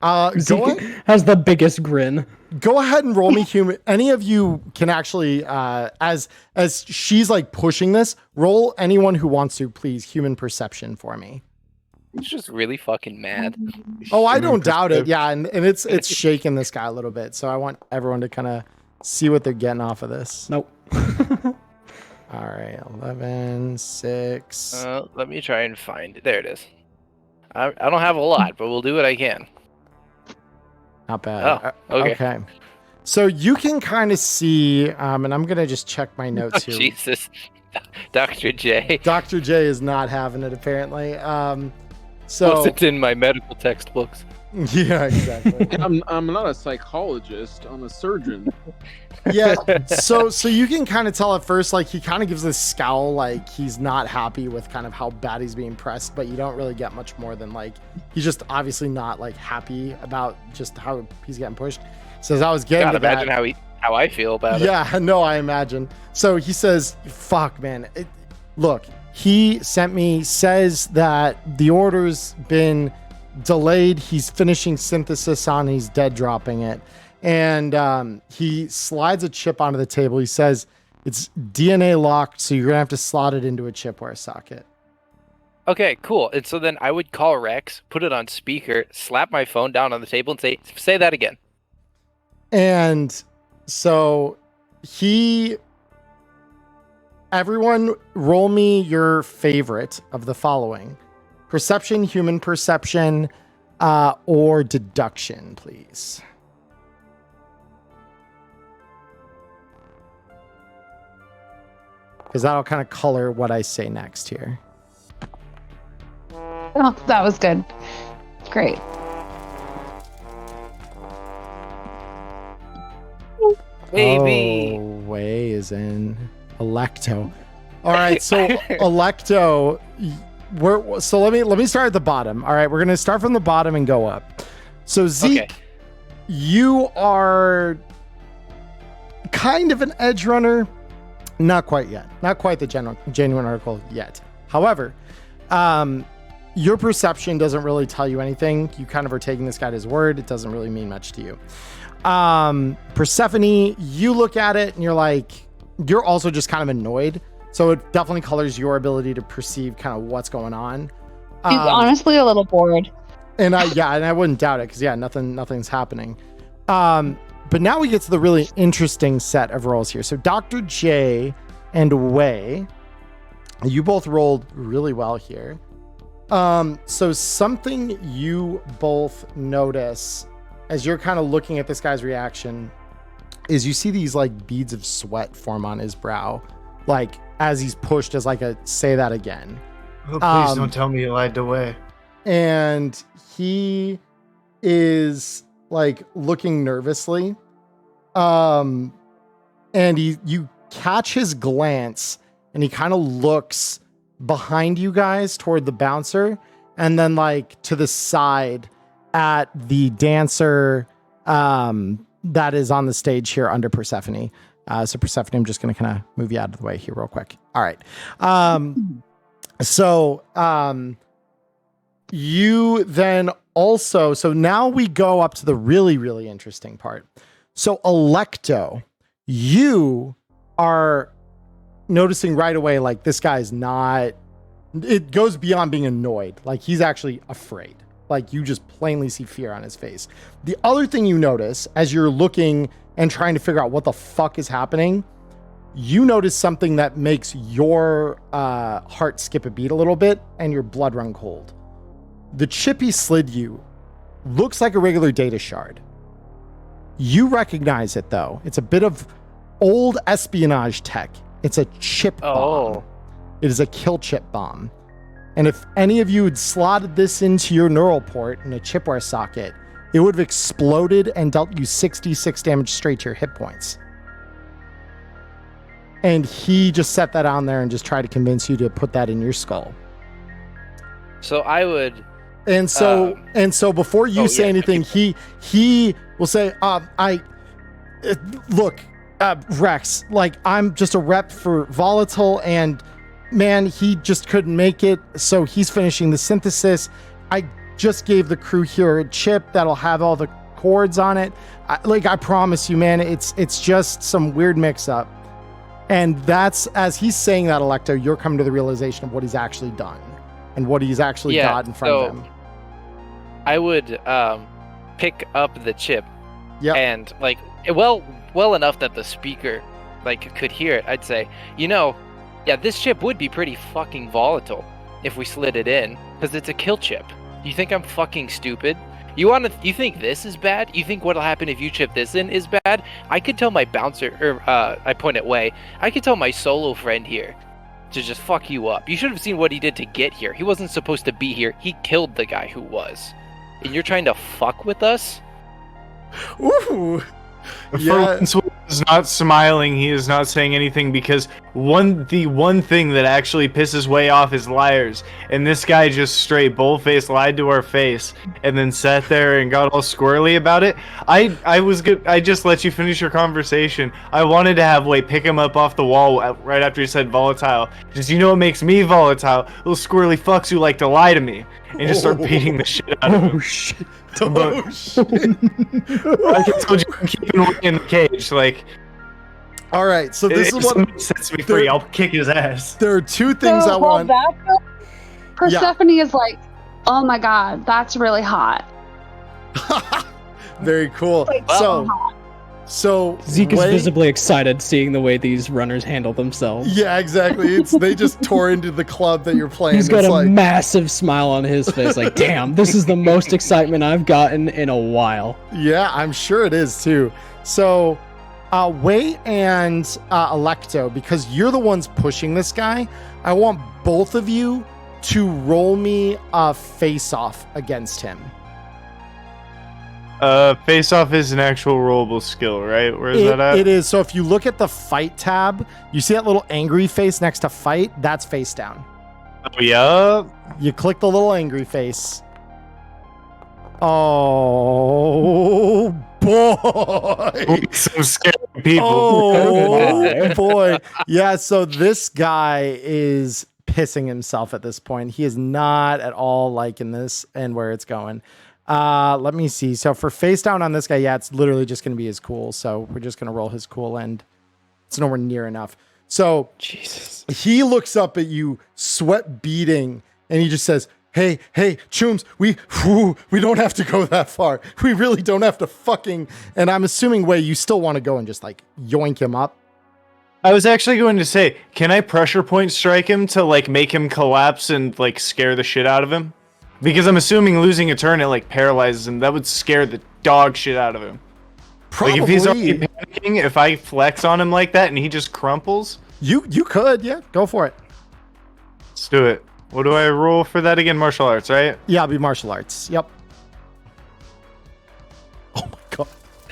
Has the biggest grin. Go ahead and roll me human. Any of you can actually, as she's like pushing this, roll anyone who wants to, please, human perception for me. He's just really fucking mad. Oh, I don't doubt it. Yeah, and it's shaking this guy a little bit. So I want everyone to kind of see what they're getting off of this. Nope. All right, 11, 6. Let me try and find it. There it is. I don't have a lot, but we'll do what I can. Not bad. Oh, okay. Okay. So you can kind of see, and I'm going to just check my notes here. Jesus. Dr. J. Dr. J is not having it, apparently. So wasn't in my medical textbooks. Yeah, exactly. I'm not a psychologist. I'm a surgeon. Yeah, so you can kind of tell at first, like, he kind of gives this scowl, like he's not happy with kind of how bad he's being pressed, but you don't really get much more than, like, he's just obviously not, like, happy about just how he's getting pushed. Says, I was getting to that. Imagine how I feel about it. Yeah, no, I imagine. So he says, fuck, man. Look, he says that the order's been delayed. He's finishing synthesis on, he's dead dropping it. And he slides a chip onto the table. He says, it's DNA locked, so you're going to have to slot it into a chipware socket. Okay, cool. And so then I would call Rex, put it on speaker, slap my phone down on the table and say that again. And so everyone roll me your favorite of the following: perception, human perception, or deduction, please. Because that'll kind of color what I say next here. Oh, that was good. Great. Baby. Oh, Way is in Electo. All right, so Electo, so let me start at the bottom. All right, we're gonna start from the bottom and go up. So Zeke, okay. You are kind of an edge runner. Not quite yet. Not quite the genuine article yet. However, your perception doesn't really tell you anything. You kind of are taking this guy at his word. It doesn't really mean much to you. Persephone, you look at it and you're also just kind of annoyed. So it definitely colors your ability to perceive kind of what's going on. He's honestly a little bored. And I wouldn't doubt it, because nothing's happening. But now we get to the really interesting set of rolls here. So Dr. J and Wei, you both rolled really well here. So something you both notice as you're kind of looking at this guy's reaction is you see these like beads of sweat form on his brow, like as he's pushed as like a say that again. Oh, please don't tell me you lied to Wei. And he is like looking nervously. And you catch his glance and he kind of looks behind you guys toward the bouncer and then like to the side at the dancer that is on the stage here under Persephone. So Persephone, I'm just going to kind of move you out of the way here real quick. All right. You then also, so now we go up to the really, really interesting part. So Electo, you are noticing right away, like this guy's not, it goes beyond being annoyed. Like he's actually afraid. Like you just plainly see fear on his face. The other thing you notice as you're looking and trying to figure out what the fuck is happening, you notice something that makes your heart skip a beat a little bit and your blood run cold. The chip he slid you looks like a regular data shard. You recognize it though. It's a bit of old espionage tech. It's a chip bomb. It is a kill chip bomb. And if any of you had slotted this into your neural port in a chipware socket, it would have exploded and dealt you 66 damage straight to your hit points. And he just set that on there and just tried to convince you to put that in your skull. So I would... And so before you say anything, he will say, look, Rex, like I'm just a rep for Volatile and man, he just couldn't make it. So he's finishing the synthesis. I just gave the crew here a chip that'll have all the chords on it. I promise you, man, it's just some weird mix up. And that's, as he's saying that, Electo, you're coming to the realization of what he's actually done and what he's actually got in front of him. I would pick up the chip and like, well enough that the speaker like could hear it. I'd say, this chip would be pretty fucking volatile if we slid it in because it's a kill chip. You think I'm fucking stupid? You think this is bad? You think what'll happen if you chip this in is bad? I could tell my bouncer, I point at Way. I could tell my solo friend here to just fuck you up. You should have seen what he did to get here. He wasn't supposed to be here. He killed the guy who was. And you're trying to fuck with us? Ooh. For once, Will is not smiling. He is not saying anything because the one thing that actually pisses Way off is liars. And this guy just straight bullface lied to our face and then sat there and got all squirrely about it. I was good. I just let you finish your conversation. I wanted to have Way pick him up off the wall right after he said volatile. Just, you know what makes me volatile? Little squirrely fucks who like to lie to me. And just start beating the shit out of him. Oh shit. Oh shit. Like I told you, I'm keeping Way in the cage. Like, all right, so this is what sets me free. I'll kick his ass. There are two things I want. Persephone is like, oh my god, that's really hot. Very cool. Like, so Zeke is visibly excited seeing the way these runners handle themselves. Yeah, exactly. They just tore into the club that you're playing. He's got a massive smile on his face, like, damn, this is the most excitement I've gotten in a while. Yeah, I'm sure it is too. So, Way and Electo, because you're the ones pushing this guy, I want both of you to roll me a face-off against him. Face off is an actual rollable skill, right? Where is that at? It is. So if you look at the fight tab, you see that little angry face next to fight? That's face down. Oh, yeah? You click the little angry face. Oh, boy. Some scary people. Oh, boy. Yeah, so this guy is pissing himself at this point. He is not at all liking this and where it's going. Let me see. So for face down on this guy, yeah, it's literally just going to be his cool. So we're just going to roll his cool, and it's nowhere near enough. So Jesus, he looks up at you, sweat beading, and he just says, "Hey, Chooms, we don't have to go that far. We really don't have to fucking." And I'm assuming, Way, you still want to go and just like yoink him up. I was actually going to say, can I pressure point strike him to like make him collapse and like scare the shit out of him? Because I'm assuming losing a turn, it like paralyzes him. That would scare the dog shit out of him. Probably. Like if he's already panicking, if I flex on him like that and he just crumples. You could, yeah. Go for it. Let's do it. What do I roll for that again? Martial arts, right? Yeah, it'll be martial arts. Yep. Oh my god.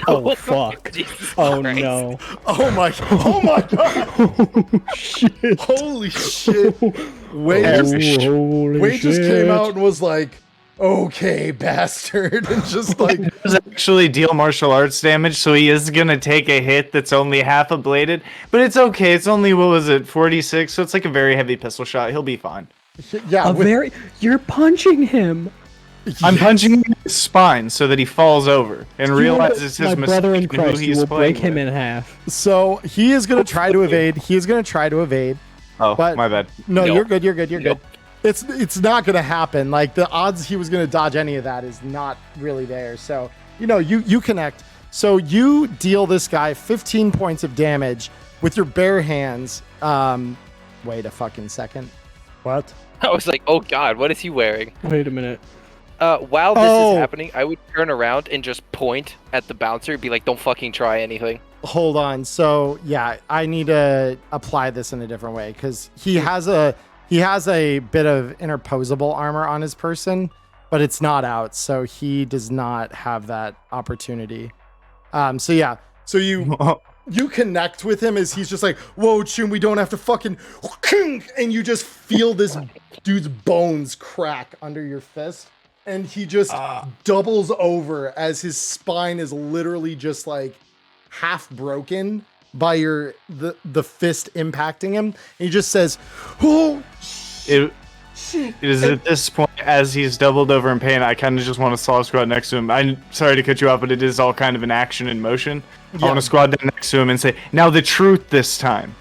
Oh fuck. Oh Christ. no. Oh my god. Oh shit. Holy shit. Way Holy just came out and was like, "Okay, bastard," and just like He does actually deal martial arts damage, so he is gonna take a hit that's only half ablated. But it's okay. It's only, what was it, 46? So it's like a very heavy pistol shot. He'll be fine. yeah, You're punching him. I'm punching him in his spine so that he falls over and realizes his my brother in mistake and Christ, who you he's will playing break him with. in half. So he is gonna try to evade. Oh, But- my bad. No, Nope. you're good. It's not gonna happen. Like the odds he was gonna dodge any of that is not really there. So you connect. So you deal this guy 15 points of damage with your bare hands. Wait a fucking second. What? I was like, oh god, what is he wearing? Wait a minute. While this is happening, I would turn around and just point at the bouncer and be like, don't fucking try anything. Hold on. So yeah, I need to apply this in a different way because he has a bit of interposable armor on his person, but it's not out, so he does not have that opportunity. So yeah, so you connect with him as he's just like, "Whoa, Chum, we don't have to fucking," and you just feel this dude's bones crack under your fist, and he just doubles over as his spine is literally just like half broken by the fist impacting him. And he just says, "Oh." It is at this point, as he's doubled over in pain, I kind of just want to slaw squad next to him. I'm sorry to cut you off, but it is all kind of an action in motion. Yeah. I want to squad down next to him and say, "Now the truth this time."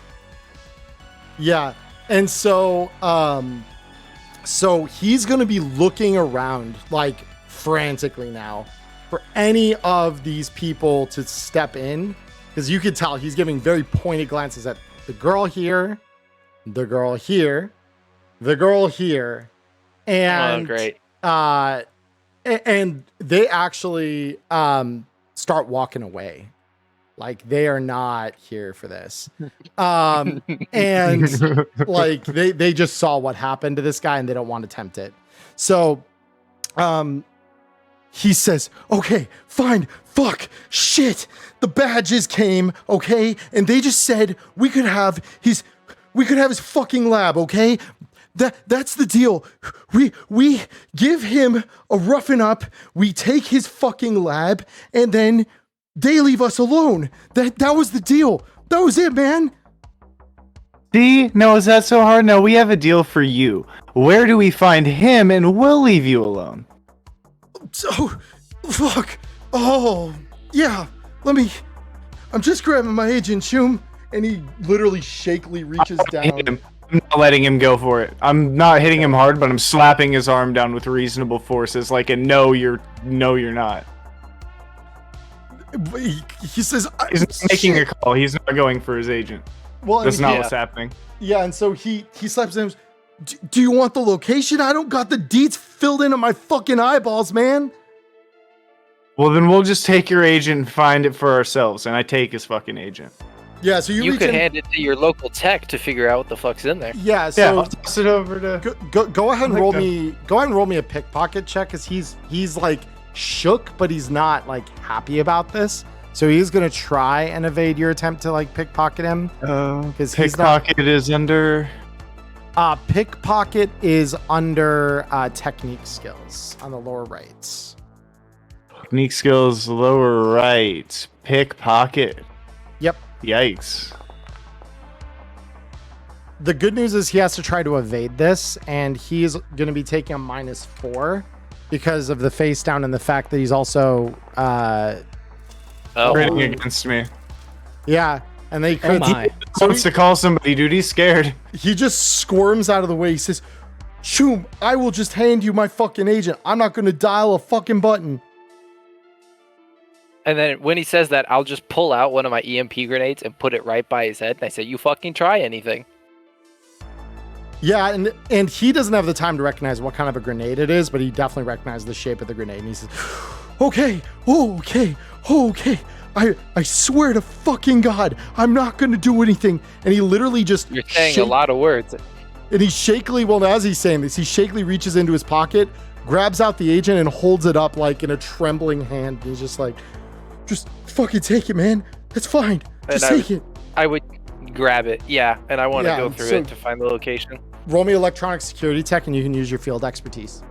Yeah, and so he's gonna be looking around like frantically now for any of these people to step in, because you could tell he's giving very pointed glances at the girl here, the girl here, the girl here, and Oh, great. And they actually start walking away. Like they are not here for this. And like they just saw what happened to this guy and they don't want to tempt it. So he says, okay, fine, fuck, shit. The badges came, okay? And they just said we could have his fucking lab, okay? That's the deal. We give him a roughing up, we take his fucking lab, and then they leave us alone. That was the deal. That was it, man. See? No, is that so hard? No, we have a deal for you. Where do we find him, and we'll leave you alone? Oh, fuck. Oh, yeah. I'm just grabbing my agent, Shum. And he literally shakily reaches down. I'm not letting him go for it. I'm not hitting him hard, but I'm slapping his arm down with reasonable forces, like a no, you're not. He says, he's not making a call. He's not going for his agent. Well, that's not what's happening. Yeah, and so he slaps him. Do you want the location? I don't got the deets filled into my fucking eyeballs, man. Well, then we'll just take your agent and find it for ourselves, and I take his fucking agent. Yeah, so you could hand it to your local tech to figure out what the fuck's in there. Yeah, so I'll toss it over to. Go ahead and roll me. Go ahead and roll me a pickpocket check, because he's like shook, but he's not like happy about this. So he's gonna try and evade your attempt to like pickpocket him. Because pickpocket is under. Pickpocket is under technique skills on the lower right. Technique skills, lower right. Pickpocket. Yep. Yikes. The good news is he has to try to evade this, and he's going to be taking a -4 because of the face down and the fact that he's also rating against me. Yeah, and they could. So wants to call somebody, dude. He's scared. He just squirms out of the way. He says, "Shum, I will just hand you my fucking agent. I'm not going to dial a fucking button." And then when he says that, I'll just pull out one of my EMP grenades and put it right by his head. And I say, "You fucking try anything." Yeah, and he doesn't have the time to recognize what kind of a grenade it is, but he definitely recognizes the shape of the grenade. And he says, okay. I swear to fucking God, I'm not going to do anything. And he literally just... You're saying a lot of words. And he shakily, well, as he's saying this, he shakily reaches into his pocket, grabs out the agent, and holds it up like in a trembling hand. And he's just like, just fucking take it, man. It's fine. Just take it. I would grab it, yeah. And I want to go through it to find the location. Roll me electronic security tech, and you can use your field expertise.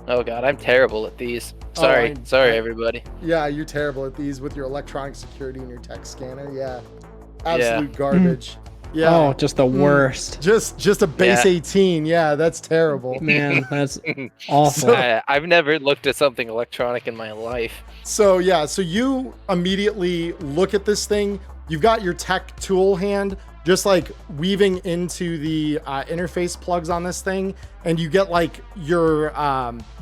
Oh God, I'm terrible at these. Sorry, everybody. Yeah, you're terrible at these with your electronic security and your tech scanner. Yeah, absolute garbage. Yeah. Oh, just the worst. Just a base 18. Yeah, that's terrible. Man, that's awful. I've never looked at something electronic in my life. So you immediately look at this thing. You've got your tech tool hand just like weaving into the interface plugs on this thing, and you get like your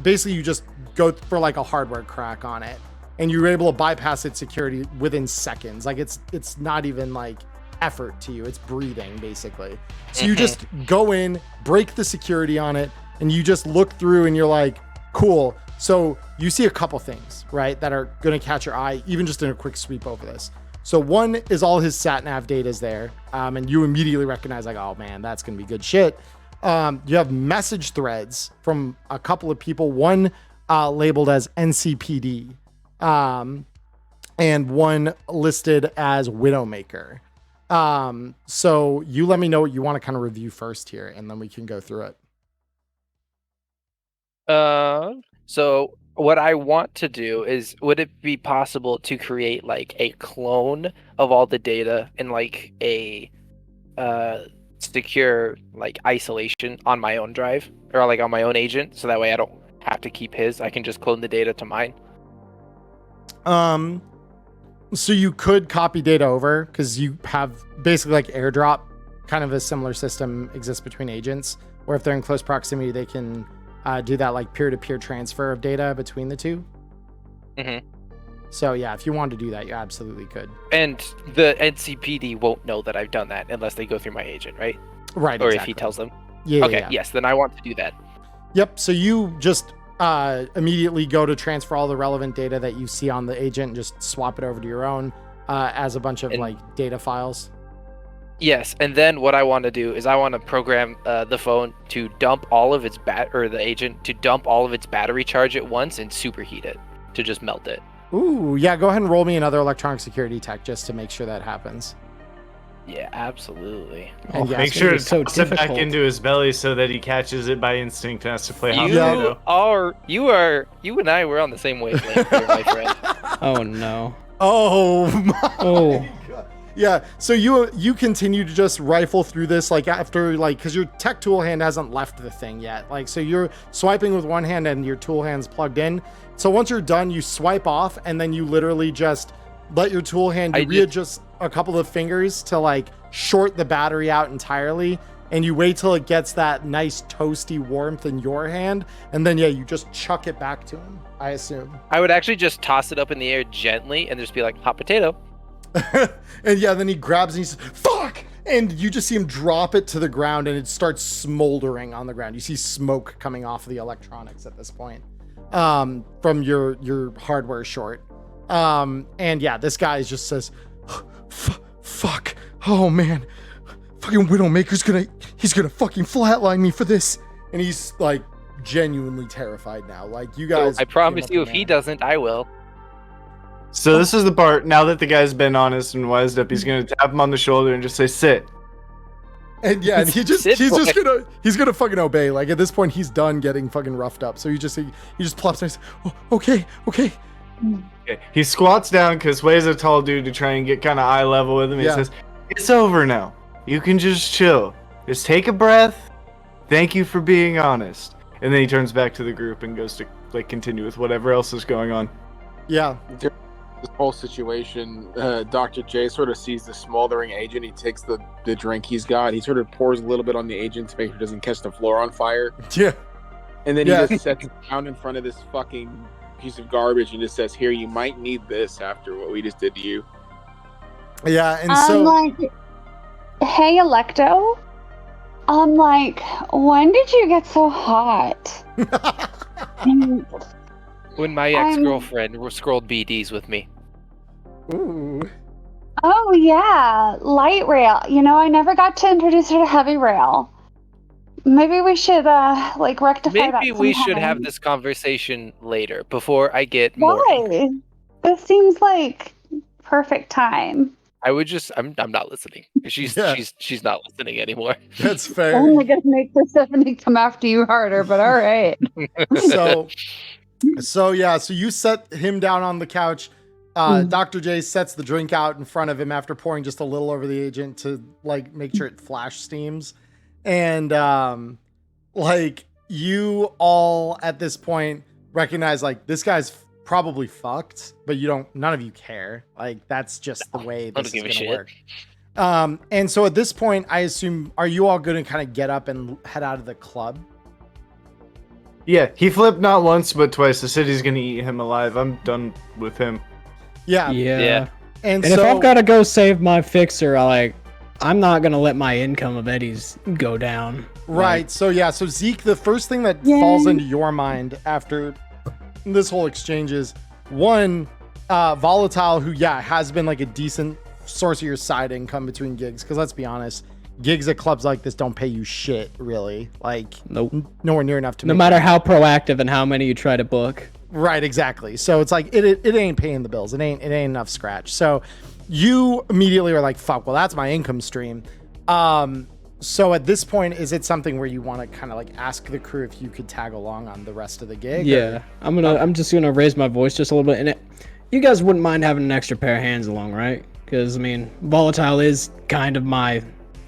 basically you just go for like a hardware crack on it, and you're able to bypass its security within seconds. Like it's not even like effort to you, it's breathing basically. So you just go in, break the security on it, and you just look through and you're like, cool. So you see a couple things, right, that are going to catch your eye even just in a quick sweep over this. So one is all his sat nav data is there, and you immediately recognize like, oh man, that's gonna be good shit. You have message threads from a couple of people, one labeled as NCPD, and one listed as Widowmaker. So you let me know what you want to kind of review first here, and then we can go through it. So what I want to do is, would it be possible to create like a clone of all the data in like a secure like isolation on my own drive, or like on my own agent, so that way I don't have to keep his, I can just clone the data to mine? So you could copy data over, because you have basically like airdrop, kind of a similar system exists between agents, where if they're in close proximity, they can do that like peer-to-peer transfer of data between the two. So yeah, if you wanted to do that, you absolutely could. And the NCPD won't know that I've done that unless they go through my agent, right? Right. Or exactly. if he tells them. Yeah. Okay. Yeah. Yes. Then I want to do that. Yep. So you just immediately go to transfer all the relevant data that you see on the agent and just swap it over to your own as a bunch of data files? Yes, and then what I want to do is I want to program the phone to dump all of its the agent to dump all of its battery charge at once and superheat it to just melt it. Ooh, yeah, go ahead and roll me another electronic security tech just to make sure that happens. Yeah, absolutely. And make sure to toss it back into his belly so that he catches it by instinct and has to play hot potato. You and I were on the same wavelength here, my friend. Oh no. Oh my God. Yeah, so you continue to just rifle through this because your tech tool hand hasn't left the thing yet. So you're swiping with one hand and your tool hand's plugged in. So once you're done, you swipe off and then you literally just let your tool hand readjust a couple of fingers to short the battery out entirely, and you wait till it gets that nice toasty warmth in your hand, and then you just chuck it back to him, I assume. I would actually just toss it up in the air gently and just be like, hot potato. And then he grabs and he says, fuck! And you just see him drop it to the ground and it starts smoldering on the ground. You see smoke coming off of the electronics at this point from your hardware short. This guy just says, fuck, oh man, fucking Widowmaker's he's gonna fucking flatline me for this. And he's genuinely terrified now. You guys. I promise you, if he doesn't, I will. So this is the part, now that the guy's been honest and wised up, he's gonna tap him on the shoulder and just say, sit. And he's gonna fucking obey. At this point, he's done getting fucking roughed up. So he just plops and says, oh, okay. Okay. He squats down because Wei's a tall dude to try and get kind of eye level with him. He says, it's over now. You can just chill. Just take a breath. Thank you for being honest. And then he turns back to the group and goes to continue with whatever else is going on. Yeah. This whole situation, Dr. J sort of sees the smoldering agent. He takes the drink he's got. He sort of pours a little bit on the agent to make sure it doesn't catch the floor on fire. Yeah. And then he just sets it down in front of this fucking piece of garbage and just says, here, you might need this after what we just did to you. Yeah, and so... hey, Electo. When did you get so hot? When my ex-girlfriend scrolled BDs with me. Ooh. Oh, yeah. Light rail. I never got to introduce her to heavy rail. Maybe we should, rectify that. Maybe we should have this conversation later, before I get more. Why? This seems like perfect time. I'm not listening. She's not listening anymore. That's fair. I'm only gonna make Persephone come after you harder, but all right. So you set him down on the couch. Dr. J sets the drink out in front of him after pouring just a little over the agent to make sure it flash steams. And you all at this point recognize this guy's probably fucked, but none of you care. That's just the way this is gonna work. And so at this point, I assume, are you all gonna kind of get up and head out of the club? Yeah, he flipped not once but twice. The city's gonna eat him alive. I'm done with him. Yeah. And if I've got to go save my fixer, I'm not gonna let my income of Eddie's go down. Right. So Zeke, the first thing that falls into your mind after this whole exchange is one, Volatile, who has been a decent source of your side income between gigs. Because let's be honest, gigs at clubs like this don't pay you shit, really. Nope. Nowhere near enough to. No matter how proactive and how many you try to book. Right. Exactly. So it's it ain't paying the bills. It ain't enough scratch. So you immediately are fuck. Well, that's my income stream. So at this point, is it something where you want to kind of ask the crew if you could tag along on the rest of the gig? Yeah, I'm just gonna raise my voice just a little bit, and you guys wouldn't mind having an extra pair of hands along, right? Because Volatile is kind of my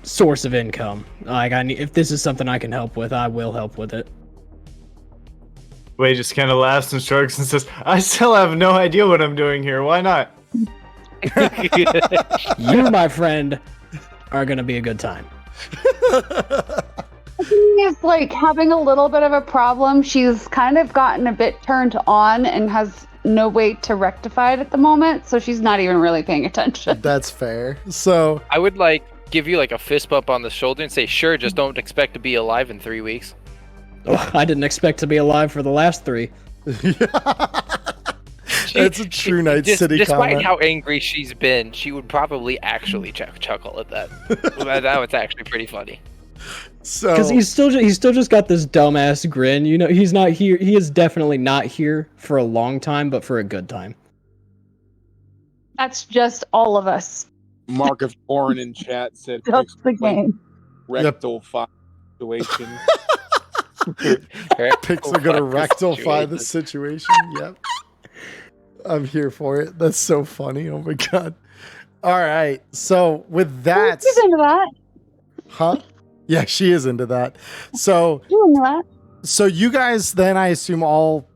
source of income. If this is something I can help with, I will help with it. Wei just kind of laughs and shrugs and says, I still have no idea what I'm doing here. Why not? You, my friend, are gonna be a good time. Is having a little bit of a problem. She's kind of gotten a bit turned on and has no way to rectify it at the moment, so she's not even really paying attention. That's fair. So I would give you a fist bump on the shoulder and say, sure, just don't expect to be alive in 3 weeks. Oh, I didn't expect to be alive for the last 3. It's a true Night City despite comment. how angry she's been, she would probably actually chuckle at that. That was actually pretty funny. So because he's still just got this dumbass grin. You know, he's not here. He is definitely not here for a long time, but for a good time. That's just all of us. Mark of Orin in chat said That's the game. rectal situation. Pixel gonna rectify the situation. Yep. I'm here for it. That's so funny. Oh my god. All right. So with that, She's into that. huh? Yeah, she is into that. So You into that. so you guys then I assume all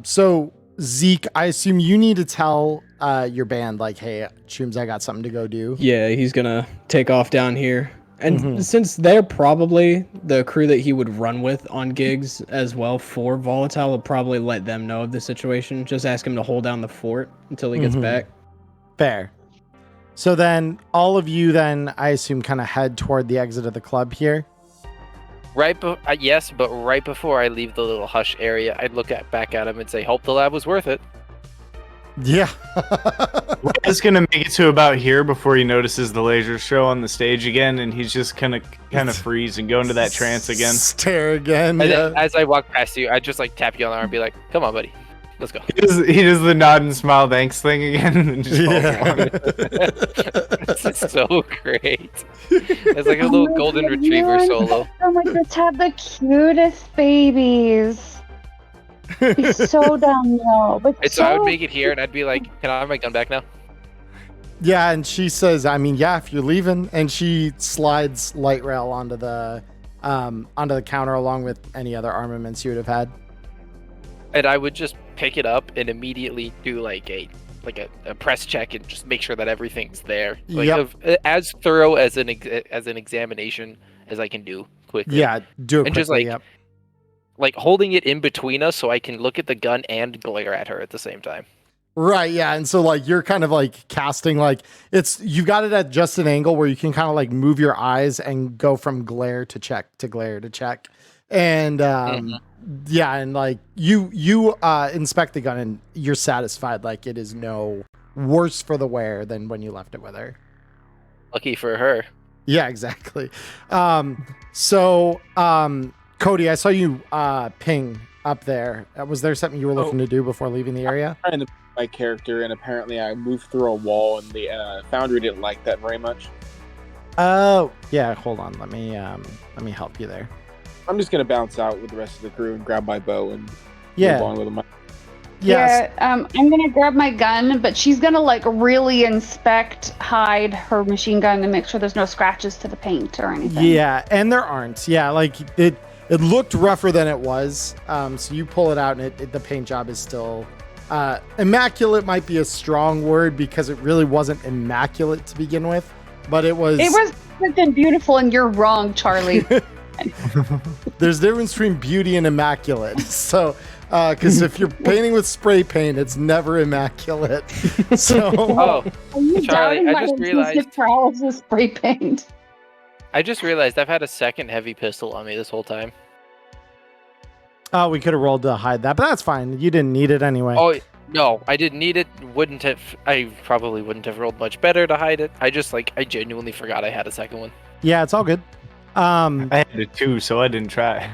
so Zeke, I assume you need to tell your band like, hey, Shrooms, I got something to go do. Yeah, he's gonna take off down here. And since they're probably the crew that he would run with on gigs as well for Volatile, will probably let them know of the situation. Just ask him to hold down the fort until he gets back. Fair. So then all of you then, I assume, kind of head toward the exit of the club here. Yes, but right before I leave the little hush area, I'd look back at him and say, hope the lab was worth it. Yeah. He's gonna make it to about here before he notices the laser show on the stage again, and he's just kind of freeze and go into that trance again. Stare again. And Yeah. then as I walk past you, I just like tap you on the arm and be like, come on, buddy. Let's go. He does the nod and smile thanks thing again, and just follows along. This is so great. It's like a little golden retriever solo. Oh my god, have the cutest babies. He's so dumb though. But And so I would make it here, and I'd be like, can I have my gun back now? Yeah, and she says, I mean, yeah, if you're leaving, and she slides light rail onto the counter along with any other armaments you would have had. And I would just pick it up and immediately do like a press check and just make sure that everything's there. Like as thorough as an examination as I can do quickly. Yeah, do it and quickly. just like yep. like holding it in between us so I can look at the gun and glare at her at the same time. Right, yeah, and so like you're kind of like casting like you've got it at just an angle where you can kind of like move your eyes and go from glare to check to glare to check, and yeah, and like you inspect the gun and you're satisfied like it is no worse for the wear than when you left it with her. Lucky for her. Yeah, exactly. So Cody, I saw you ping up there. Was there something you were looking to do before leaving the area? I'm trying to my character, and apparently I moved through a wall, and the Foundry didn't like that very much. Oh, yeah. Hold on. Let me help you there. I'm just gonna bounce out with the rest of the crew and grab my bow and move on with them. Yes. Yeah, I'm gonna grab my gun, but she's gonna like really hide her machine gun and make sure there's no scratches to the paint or anything. Yeah, and there aren't. Yeah, like it looked rougher than it was. So you pull it out, and the paint job is still immaculate. Might be a strong word because it really wasn't immaculate to begin with, but it was. It was freaking beautiful, and you're wrong, Charlie. There's a difference between beauty and immaculate. So, because if you're painting with spray paint, it's never immaculate. So, Are you Charlie, doubting I my just realized- artistic prowess with spray paint? I just realized I've had a second heavy pistol on me this whole time. we could have rolled to hide that, but that's fine. You didn't need it anyway. Oh no, I didn't need it. I probably wouldn't have rolled much better to hide it. I genuinely forgot I had a second one. Yeah, it's all good. I had it too, so I didn't try.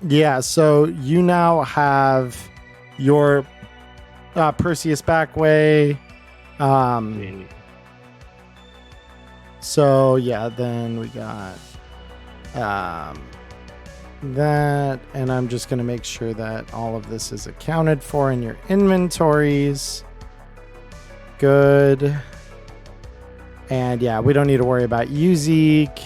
Yeah, so you now have your Perseus back way. So yeah, then we got that, and I'm just gonna make sure that all of this is accounted for in your inventories. Good. And yeah, we don't need to worry about you, Zeke.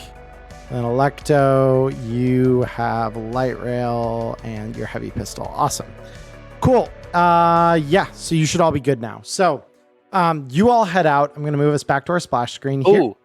Then Electo, you have light rail and your heavy pistol. Awesome. Cool. Yeah, so you should all be good now. So you all head out. I'm gonna move us back to our splash screen here. Ooh,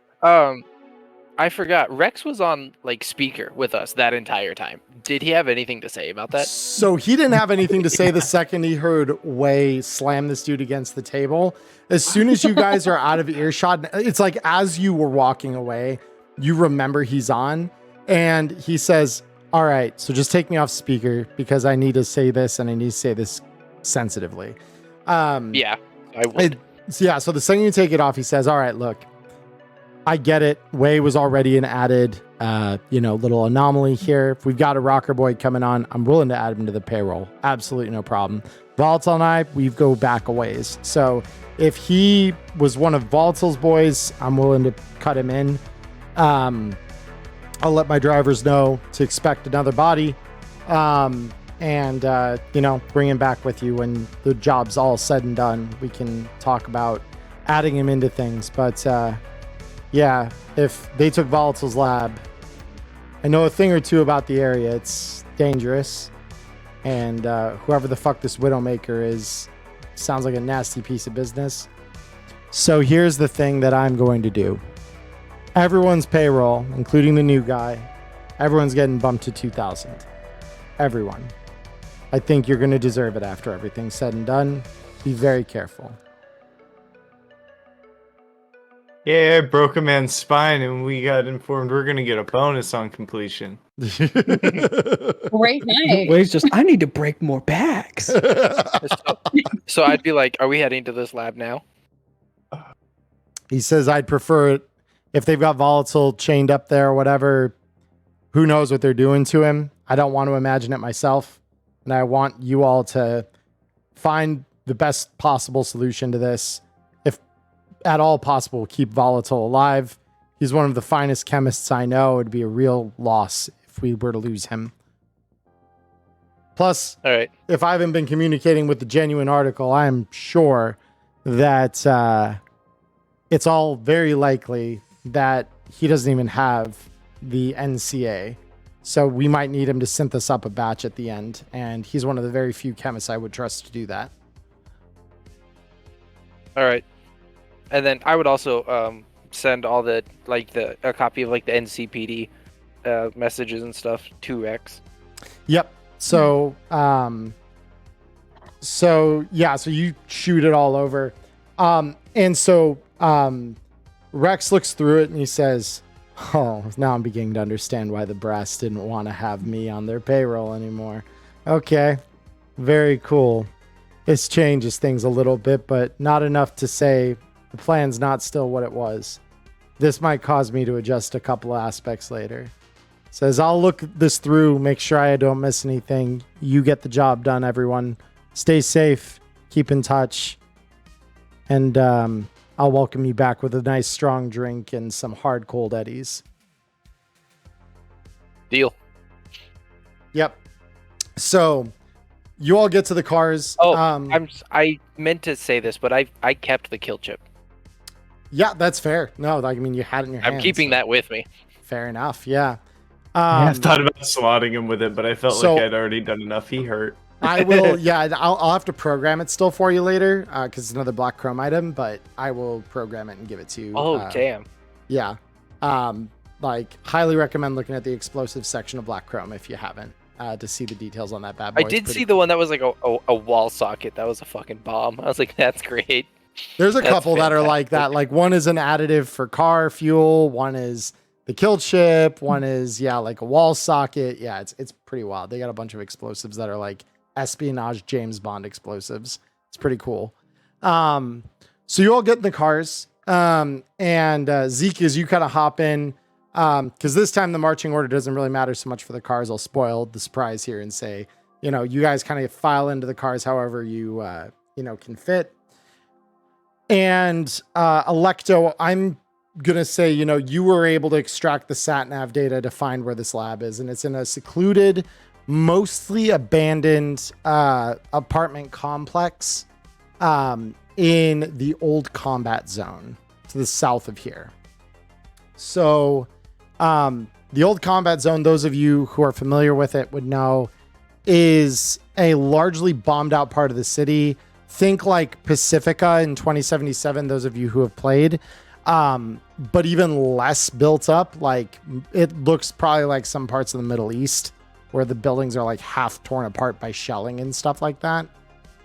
I forgot. Rex was on like speaker with us that entire time. Did he have anything to say about that? So he didn't have anything to say the second he heard Way slam this dude against the table. As soon as you guys are out of earshot, it's like as you were walking away, you remember he's on, and he says, All right, so just take me off speaker because I need to say this and I need to say this sensitively. Yeah, I would. So the second you take it off, he says, all right, look, I get it. Way was already an added, little anomaly here. If we've got a rocker boy coming on, I'm willing to add him to the payroll. Absolutely no problem. Volatile and I, we go back a ways. So if he was one of Volatile's boys, I'm willing to cut him in. I'll let my drivers know to expect another body. Bring him back with you when the job's all said and done. We can talk about adding him into things. But if they took Volatile's lab, I know a thing or two about the area. It's dangerous. And whoever the fuck this Widowmaker is, sounds like a nasty piece of business. So here's the thing that I'm going to do. Everyone's payroll, including the new guy, everyone's getting bumped to 2,000. Everyone. I think you're going to deserve it after everything's said and done. Be very careful. Yeah, I broke a man's spine and we got informed we're going to get a bonus on completion. Great night. Wade's just, I need to break more backs. So I'd be like, are we heading to this lab now? He says, I'd prefer it if they've got Volatile chained up there or whatever. Who knows what they're doing to him? I don't want to imagine it myself. And I want you all to find the best possible solution to this. If at all possible, keep Volatile alive. He's one of the finest chemists I know. It'd be a real loss if we were to lose him. Plus, all right, if I haven't been communicating with the genuine article, I'm sure that it's all very likely that he doesn't even have the NCA. So we might need him to synthesize up a batch at the end. And he's one of the very few chemists I would trust to do that. All right. And then I would also send all the a copy of the NCPD messages and stuff to Rex. Yep. So you shoot it all over. Rex looks through it and he says, oh, now I'm beginning to understand why the brass didn't want to have me on their payroll anymore. Okay. Very cool. This changes things a little bit, but not enough to say the plan's not still what it was. This might cause me to adjust a couple of aspects later. Says, I'll look this through, make sure I don't miss anything. You get the job done, everyone. Stay safe. Keep in touch. And I'll welcome you back with a nice strong drink and some hard cold eddies. Deal. Yep. So you all get to the cars. Oh, I meant to say this, but I kept the kill chip. Yeah, that's fair. No, I mean, you had it in your hands. I'm keeping that with me. Fair enough. Yeah. I thought about slotting him with it, but I felt like I'd already done enough. He hurt. I will. Yeah, I'll have to program it still for you later because it's another black chrome item, but I will program it and give it to you. Oh, damn. Yeah. Highly recommend looking at the explosive section of black chrome if you haven't to see the details on that bad boy. I did see the one that was like a wall socket. That was a fucking bomb. I was like, that's great. There's a couple that are like that. Like one is an additive for car fuel. One is the kill chip. One is, like a wall socket. Yeah, it's pretty wild. They got a bunch of explosives that are like espionage James Bond explosives. It's pretty cool. So you all get in the cars. And Zeke, as you kind of hop in, because this time the marching order doesn't really matter so much for the cars. I'll spoil the surprise here and say, you guys kind of file into the cars however you can fit. And Electo, I'm gonna say, you were able to extract the sat nav data to find where this lab is, and it's in a secluded, mostly abandoned apartment complex in the old combat zone to the south of here. So the old combat zone, those of you who are familiar with it would know, is a largely bombed out part of the city. Think like Pacifica in 2077, those of you who have played, but even less built up. Like it looks probably like some parts of the Middle East where the buildings are like half torn apart by shelling and stuff like that.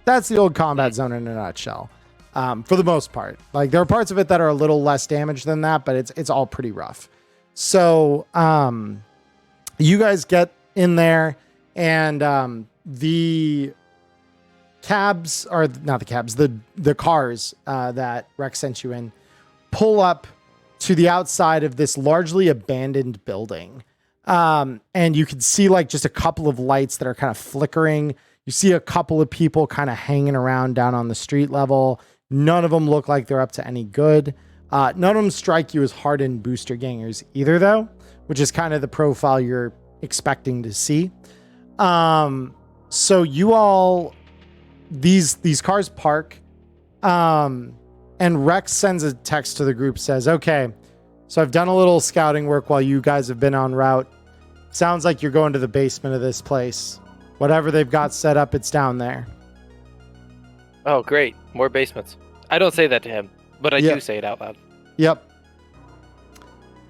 That's the old combat zone in a nutshell. For the most part, like there are parts of it that are a little less damaged than that, but it's all pretty rough. So you guys get in there, and the cabs, or not the cabs, the cars that Rex sent you in, pull up to the outside of this largely abandoned building. And you can see like just a couple of lights that are kind of flickering. You see a couple of people kind of hanging around down on the street level. None of them look like they're up to any good. None of them strike you as hardened booster gangers either, though, which is kind of the profile you're expecting to see. So you all, these cars park, and Rex sends a text to the group, says, okay, so I've done a little scouting work while you guys have been en route. Sounds like you're going to the basement of this place. Whatever they've got set up, it's down there. Oh, great. More basements. I don't say that to him, but I do say it out loud. Yep.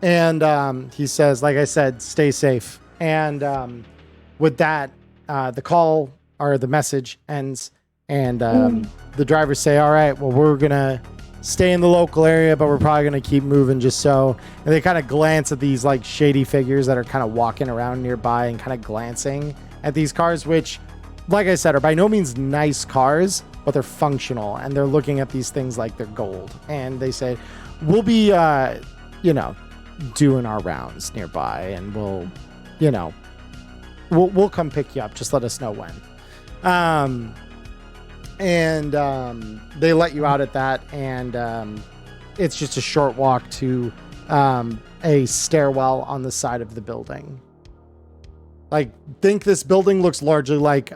And he says, like I said, stay safe. And with that, the call or the message ends, and the drivers say, all right, well, we're going to stay in the local area, but we're probably going to keep moving just so. And they kind of glance at these like shady figures that are kind of walking around nearby and kind of glancing at these cars, which, like I said, are by no means nice cars, but they're functional, and they're looking at these things like they're gold. And they say, we'll be, doing our rounds nearby, and we'll come pick you up. Just let us know when. They let you out at that, and it's just a short walk to a stairwell on the side of the building. Like, think this building looks largely like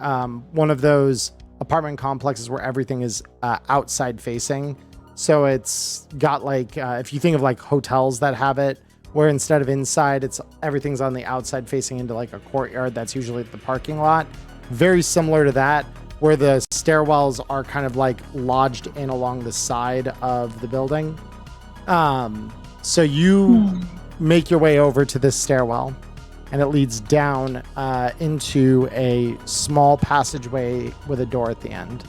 one of those apartment complexes where everything is outside facing. So it's got like, if you think of like hotels that have it, where instead of inside, everything's on the outside facing into like a courtyard. That's usually the parking lot. Very similar to that, where the stairwells are kind of like lodged in along the side of the building. So you make your way over to this stairwell, and it leads down into a small passageway with a door at the end.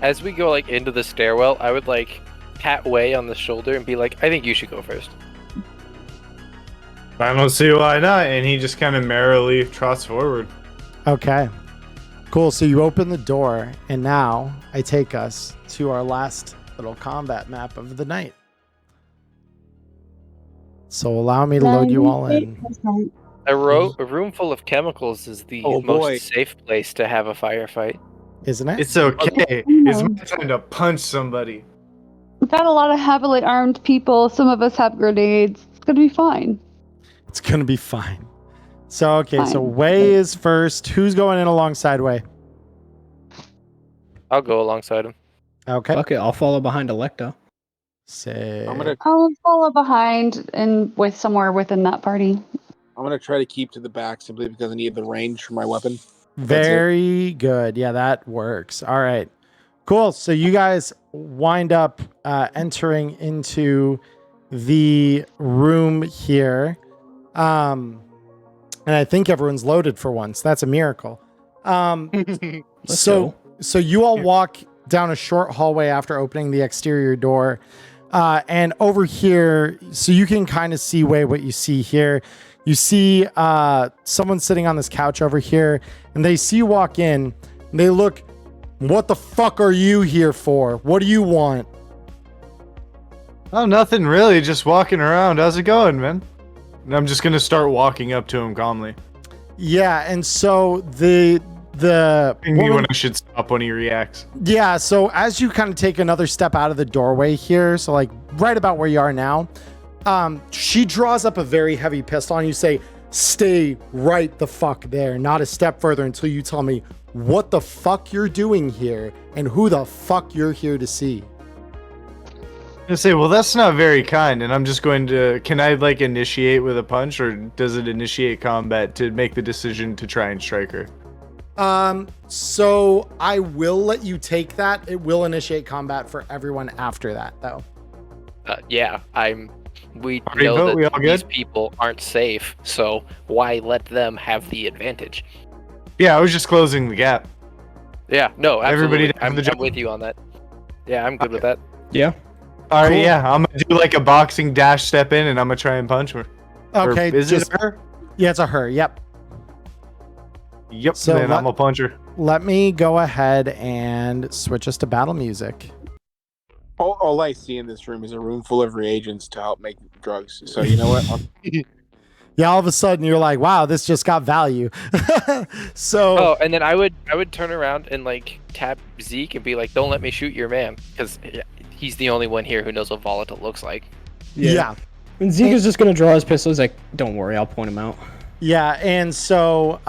As we go like into the stairwell, I would like pat Way on the shoulder and be like, I think you should go first. I don't see why not. And he just kind of merrily trots forward. Okay. Cool. So you open the door, and now I take us to our last little combat map of the night. So allow me to load you all in. A room full of chemicals is the most safe place to have a firefight. Isn't it? It's okay. It's my time to punch somebody. We've got a lot of heavily armed people. Some of us have grenades. It's going to be fine. It's going to be fine. So, okay, so Way is first. Who's going in alongside Way? I'll go alongside him. Okay. Okay, I'll follow behind Electo. I'll follow behind and somewhere within that party. I'm going to try to keep to the back simply because I need the range for my weapon. Very good. Yeah, that works. All right. Cool. So you guys wind up entering into the room here. And I think everyone's loaded for once. That's a miracle. So you all walk down a short hallway after opening the exterior door. And over here, so you can kind of see what you see here. You see someone sitting on this couch over here, and they see you walk in, and they look, what the fuck are you here for? What do you want? Oh, nothing really. Just walking around. How's it going, man? And I'm just going to start walking up to him calmly. Yeah, and so the when I should stop when he reacts. Yeah, so as you kind of take another step out of the doorway here, so like right about where you are now, she draws up a very heavy pistol and you say, stay right the fuck there, not a step further until you tell me what the fuck you're doing here and who the fuck you're here to see. I say, well, that's not very kind, and I'm just going to, can I like initiate with a punch, or does it initiate combat to make the decision to try and strike her? So I will let you take that. It will initiate combat for everyone after that, though. Yeah, we know that these people aren't safe, so why let them have the advantage? Yeah, I was just closing the gap. Yeah, no, absolutely. Everybody, I'm with you on that. Yeah, I'm good with that. Yeah. All right, cool. Yeah, I'm gonna do like a boxing dash step in, and I'm gonna try and punch her. Okay, is it her? Yeah, it's a her. Yep. Yep, So then I'm a puncher. Let me go ahead and switch us to battle music. All I see in this room is a room full of reagents to help make drugs. So you know what? Yeah, all of a sudden you're like, wow, this just got value. So and then I would turn around and like tap Zeke and be like, don't let me shoot your man, because he's the only one here who knows what volatile looks like. Yeah. And Zeke is just gonna draw his pistol. He's like, don't worry, I'll point him out. Yeah, and so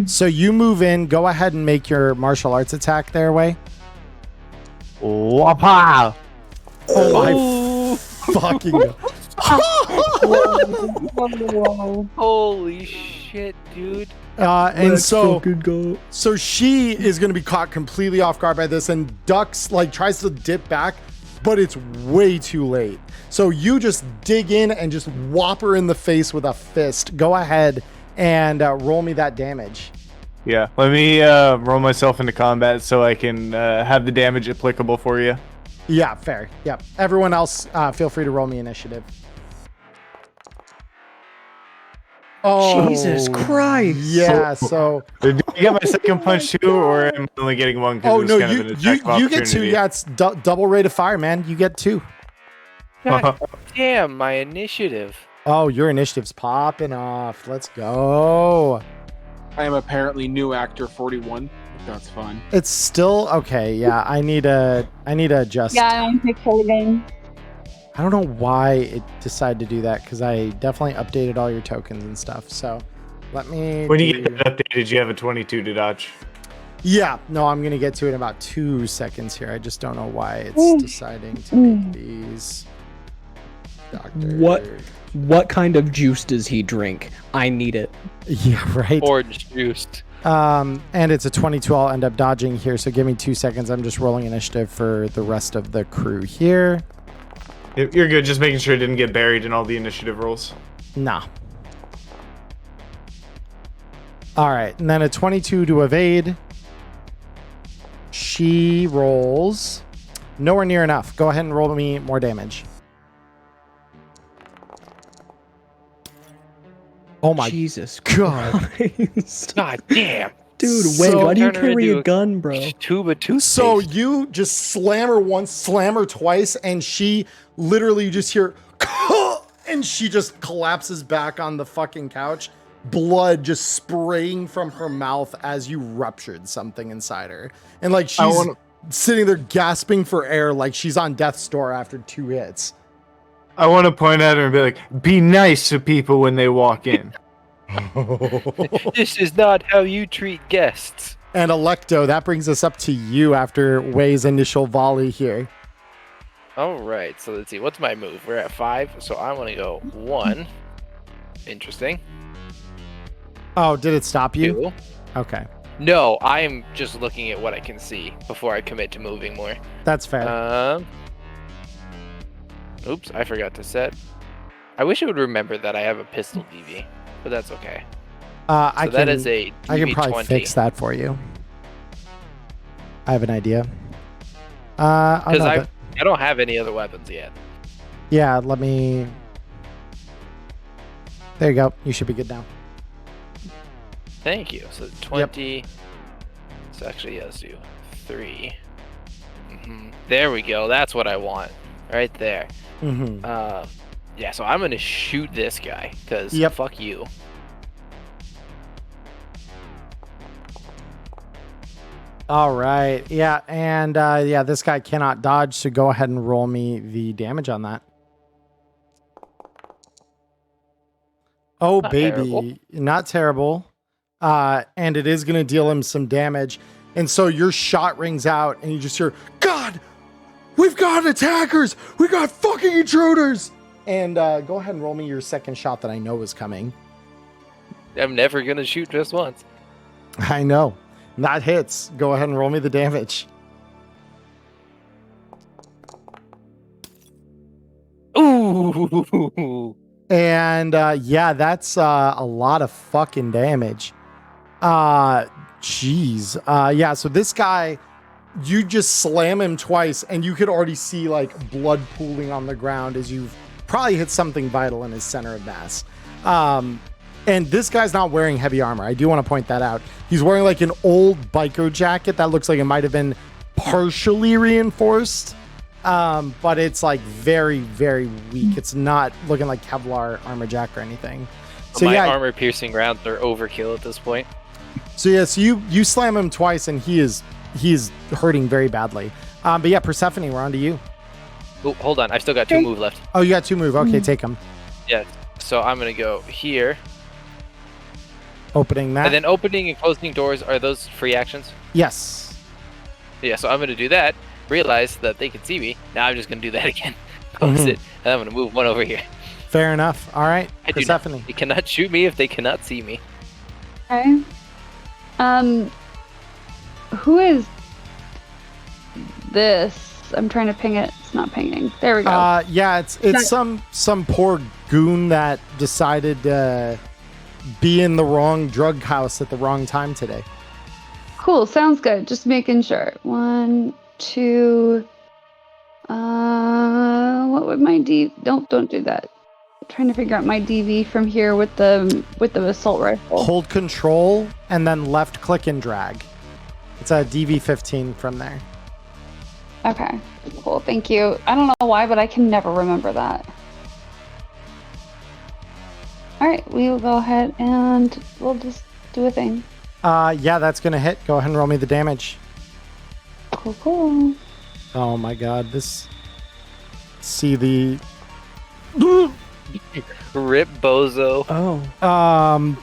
so you move in, go ahead and make your martial arts attack their way. Wapa! Oh my fucking God. Holy shit, dude. And so she is going to be caught completely off guard by this and ducks, like tries to dip back, but it's way too late. So you just dig in and just whop her in the face with a fist. Go ahead and roll me that damage. Yeah, let me roll myself into combat so I can have the damage applicable for you. Yeah, fair. Yep. Everyone else, feel free to roll me initiative. Oh, Jesus Christ! Yeah. So, do you get my second punch too, or am I only getting one? Oh no, kind of an attack of you get 2. Yeah, it's double rate of fire, man. You get 2. God damn, my initiative. Oh, your initiative's popping off. Let's go. I am apparently new actor 41. That's fun. It's still okay. Yeah, I need to adjust. Yeah, I'm pixelating. I don't know why it decided to do that, because I definitely updated all your tokens and stuff. So let me. When you get that updated, you have a 22 to dodge. Yeah, no, I'm gonna get to it in about 2 seconds here. I just don't know why it's deciding to make these. Doctor. What kind of juice does he drink? I need it. Yeah, right. Orange juice. And it's a 22. I'll end up dodging here, so give me 2 seconds. I'm just rolling initiative for the rest of the crew here. You're good. Just making sure it didn't get buried in all the initiative rolls. Nah. All right, and then a 22 to evade. She rolls nowhere near enough. Go ahead and roll me more damage. Oh my Jesus God. Christ. God damn. Dude, wait, why do you carry a gun, bro? Tube of toothpaste. So you just slam her once, slam her twice, and she literally just hear, and she just collapses back on the fucking couch. Blood just spraying from her mouth as you ruptured something inside her. And like she's sitting there gasping for air like she's on death's door after 2 hits. I want to point at her and be like, be nice to people when they walk in. This is not how you treat guests. And Electo, that brings us up to you after Way's initial volley here. All right, so let's see. What's my move? We're at 5, so I want to go 1. Interesting. Oh, did it stop you? 2. Okay. No, I am just looking at what I can see before I commit to moving more. That's fair. Oops, I forgot to set. I wish I would remember that I have a pistol DV, but that's okay. That is a DV I can probably 20. fix that for you. I have an idea. Because I don't have any other weapons yet. Yeah, let me. There you go. You should be good now. Thank you. So 20. Yep. So actually, yeah, let's do 3. There we go. That's what I want. Right there. Yeah, so I'm going to shoot this guy, because fuck you. All right. Yeah, and yeah, this guy cannot dodge, so go ahead and roll me the damage on that. Oh, Not baby. terrible. Not terrible. And it is going to deal him some damage. And so your shot rings out, and you just hear, God, we've got attackers! We got fucking intruders! And go ahead and roll me your second shot that I know is coming. I'm never going to shoot just once. I know. That hits. Go ahead and roll me the damage. Ooh! And yeah, that's a lot of fucking damage. Jeez. Yeah, so this guy, you just slam him twice, and you could already see like blood pooling on the ground as you've probably hit something vital in his center of mass. And this guy's not wearing heavy armor. I do want to point that out. He's wearing like an old biker jacket that looks like it might have been partially reinforced. But it's like very, very weak. It's not looking like Kevlar armor jack or anything. So my armor piercing rounds are overkill at this point. So you slam him twice and he is hurting very badly. But yeah, Persephone, we're on to you. Oh, hold on. I've still got 2 move left. Oh, you got 2 move. Okay, take them. Yeah. So I'm going to go here. Opening that. And then opening and closing doors, are those free actions? Yes. Yeah, so I'm going to do that. Realize that they can see me. Now I'm just going to do that again. Close it. And I'm going to move 1 over here. Fair enough. All right. Persephone. They cannot shoot me if they cannot see me. Okay. Who is this? I'm trying to ping it. It's not pinging. There we go. Yeah, it's some poor goon that decided to be in the wrong drug house at the wrong time today. Cool. Sounds good. Just making sure. 1, 2. What would my don't do that. I'm trying to figure out my DV from here with the assault rifle. Hold control and then left click and drag. It's a DV15 from there. Okay, cool. Thank you. I don't know why, but I can never remember that. All right, we will go ahead and we'll just do a thing. Yeah, that's gonna hit. Go ahead and roll me the damage. Cool. Oh my god, see the Rip bozo. Oh.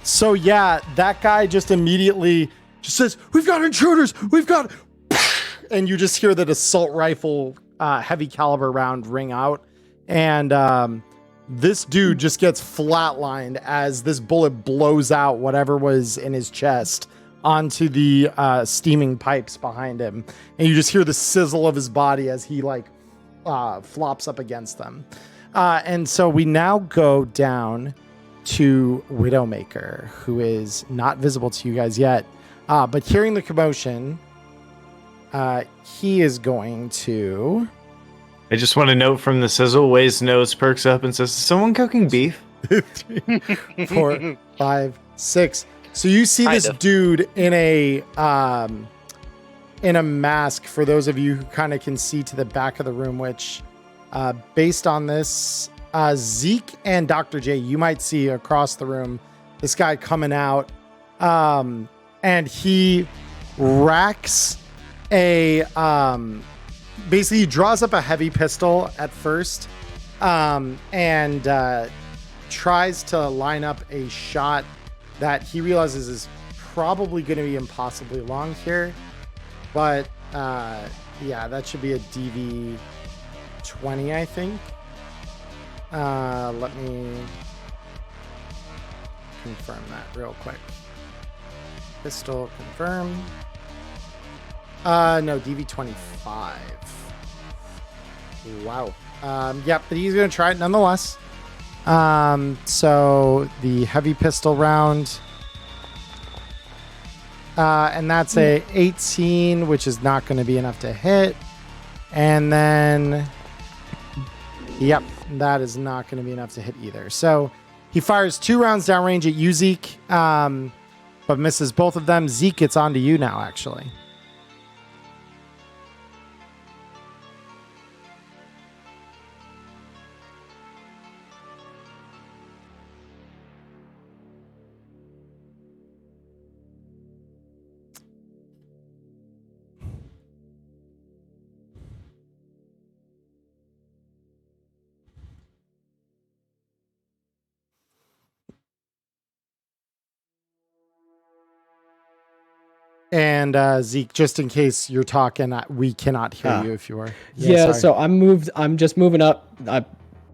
So yeah, that guy just immediately just says, "We've got intruders. We've got," and you just hear that assault rifle heavy caliber round ring out, and this dude just gets flatlined as this bullet blows out whatever was in his chest onto the steaming pipes behind him, and you just hear the sizzle of his body as he flops up against them. And so we now go down to Widowmaker, who is not visible to you guys yet, but hearing the commotion, he is going to... I just want to note from the sizzle, Way's nose perks up and says, "Is someone cooking beef?" 3, 4, 5, 6. So you see this dude in a mask, for those of you who kind of can see to the back of the room, which based on this, Zeke and Dr. J, you might see across the room this guy coming out, and he racks a basically he draws up a heavy pistol at first, and tries to line up a shot that he realizes is probably going to be impossibly long here, but yeah, that should be a DV 20, I think. Let me confirm that real quick. Pistol confirm. No, DV 25. Wow. Yeah, but he's gonna try it nonetheless. So the heavy pistol round, and that's a 18, which is not going to be enough to hit. And then, yep, that is not going to be enough to hit either. So he fires 2 rounds downrange at you, Zeke, but misses both of them. Zeke, it's on to you now, actually. And Zeke, just in case you're talking, we cannot hear you if you are. Yeah, so I'm just moving up. I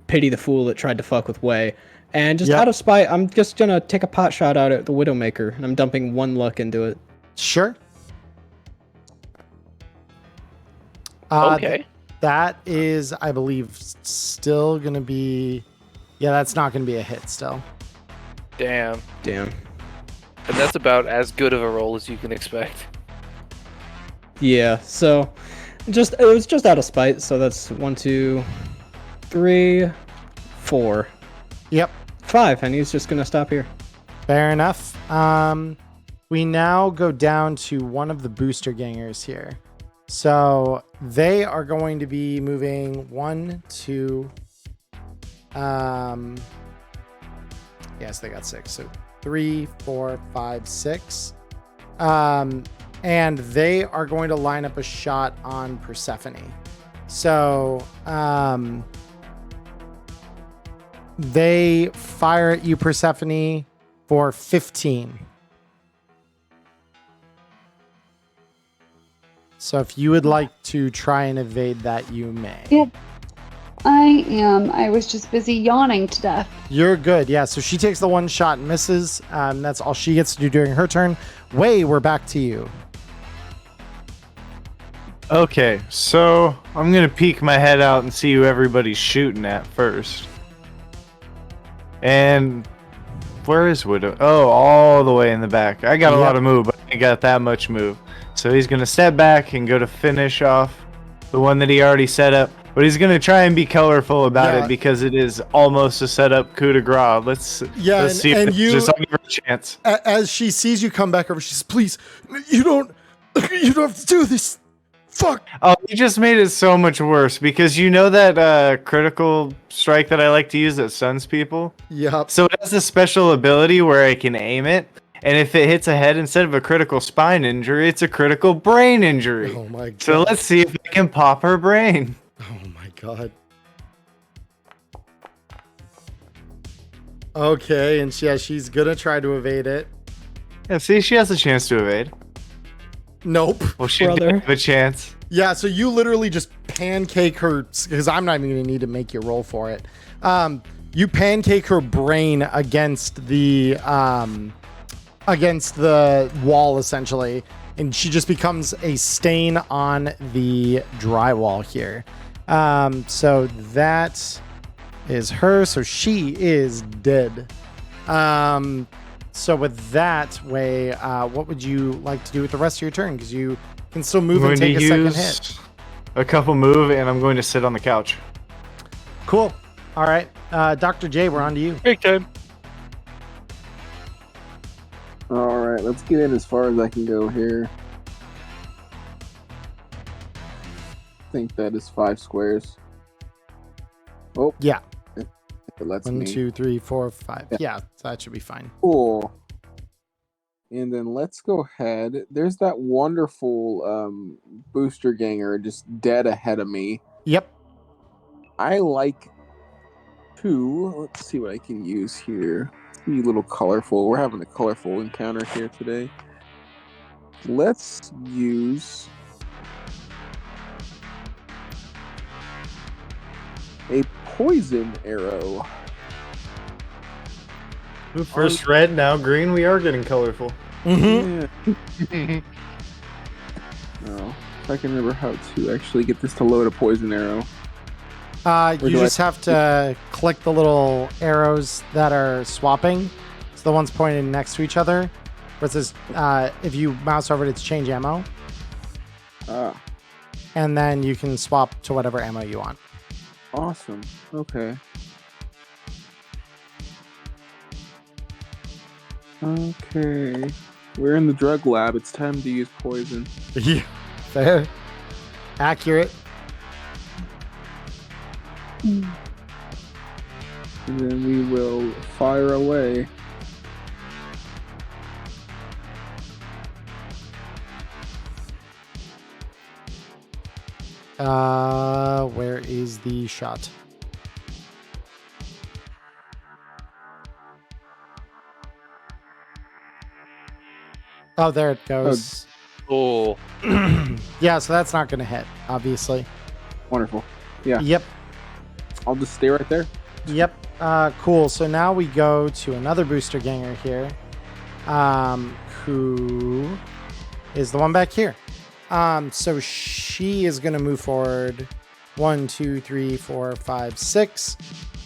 pity the fool that tried to fuck with Way. And just out of spite, I'm just going to take a pot shot out at the Widowmaker. And I'm dumping 1 luck into it. Sure. Okay. That is, I believe, still going to be... Yeah, that's not going to be a hit still. Damn. And that's about as good of a roll as you can expect. Yeah, so it was just out of spite, so that's 1, 2, 3, 4. Yep. 5, and he's just gonna stop here. Fair enough. We now go down to one of the booster gangers here. So they are going to be moving 1, 2. Yes, they got 6. So 3, 4, 5, 6. And they are going to line up a shot on Persephone. So they fire at you, Persephone, for 15. So if you would like to try and evade that, you may. Yeah, I am. I was just busy yawning to death. You're good. Yeah, so she takes the one shot and misses. That's all she gets to do during her turn. Way, we're back to you. Okay, so I'm gonna peek my head out and see who everybody's shooting at first. And where is Widow? Oh, all the way in the back. I got a lot of move, but I ain't got that much move. So he's gonna step back and go to finish off the one that he already set up. But he's gonna try and be colorful about it because it is almost a setup coup de grace. Let's see if it's just I'll give her a chance. As she sees you come back over, she says, "Please, you don't have to do this. Fuck." Oh, you just made it so much worse because you know that critical strike that I like to use that stuns people? Yep. So it has a special ability where I can aim it, and if it hits a head instead of a critical spine injury, it's a critical brain injury. Oh my god. So let's see if I can pop her brain. Oh my god. Okay, and she's gonna try to evade it. Yeah, see, she has a chance to evade. Nope. Well, she did have a chance. Yeah, so you literally just pancake her, because I'm not even going to need to make you roll for it. You pancake her brain against the wall, essentially, and she just becomes a stain on the drywall here. So that is her. So she is dead. So with that, Way, what would you like to do with the rest of your turn? Because you can still move and take a second hit. A couple move, and I'm going to sit on the couch. Cool. All right. Dr. J, we're on to you. Big time. All right, let's get in as far as I can go here. I think that is 5 squares. Oh. Yeah. It lets 1, me. 2, 3, 4, 5. Yeah, so that should be fine. Cool. And then let's go ahead. There's that wonderful booster ganger just dead ahead of me. Yep. I like to. Let's see what I can use here. Be a little colorful. We're having a colorful encounter here today. Let's use a poison arrow. First red, now green. We are getting colorful. Mm-hmm. Yeah. No, if I can remember how to actually get this to load a poison arrow. You just have to click the little arrows that are swapping. It's the ones pointing next to each other. Where it says, if you mouse over it, it's change ammo. And then you can swap to whatever ammo you want. Awesome. Okay. Okay. We're in the drug lab. It's time to use poison. Yeah. Fair. Accurate. And then we will fire away. Where is the shot? Oh, there it goes. Oh. Yeah, so that's not going to hit, obviously. Wonderful. Yeah. Yep. I'll just stay right there. Yep. Cool. So now we go to another booster ganger here, who is the one back here. So she is going to move forward 1, 2, 3, 4, 5, 6.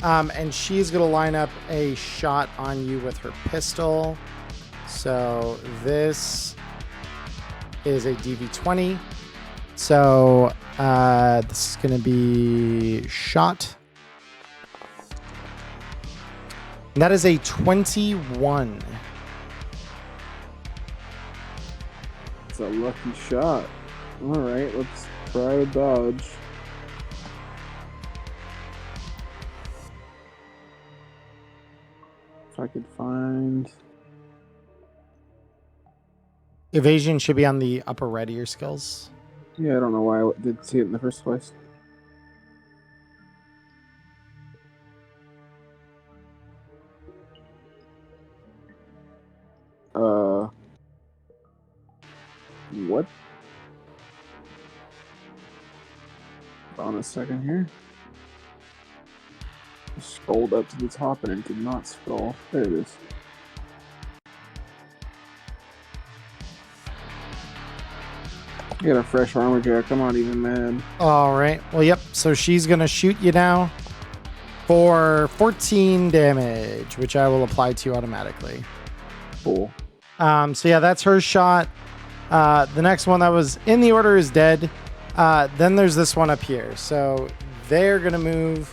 And she's going to line up a shot on you with her pistol. So this is a DV20. So this is going to be shot. That is a 21. It's a lucky shot. Alright, let's try to dodge. If I could find... Evasion should be on the upper right of your skills. Yeah, I don't know why I did see it in the first place. What? Hold on a second here. I scrolled up to the top and it did not scroll. There it is. Get a fresh armor jack. I'm not even mad. All right. Well, yep. So she's going to shoot you now for 14 damage, which I will apply to you automatically. Cool. So yeah, that's her shot. The next one that was in the order is dead. Then there's this one up here. So they're going to move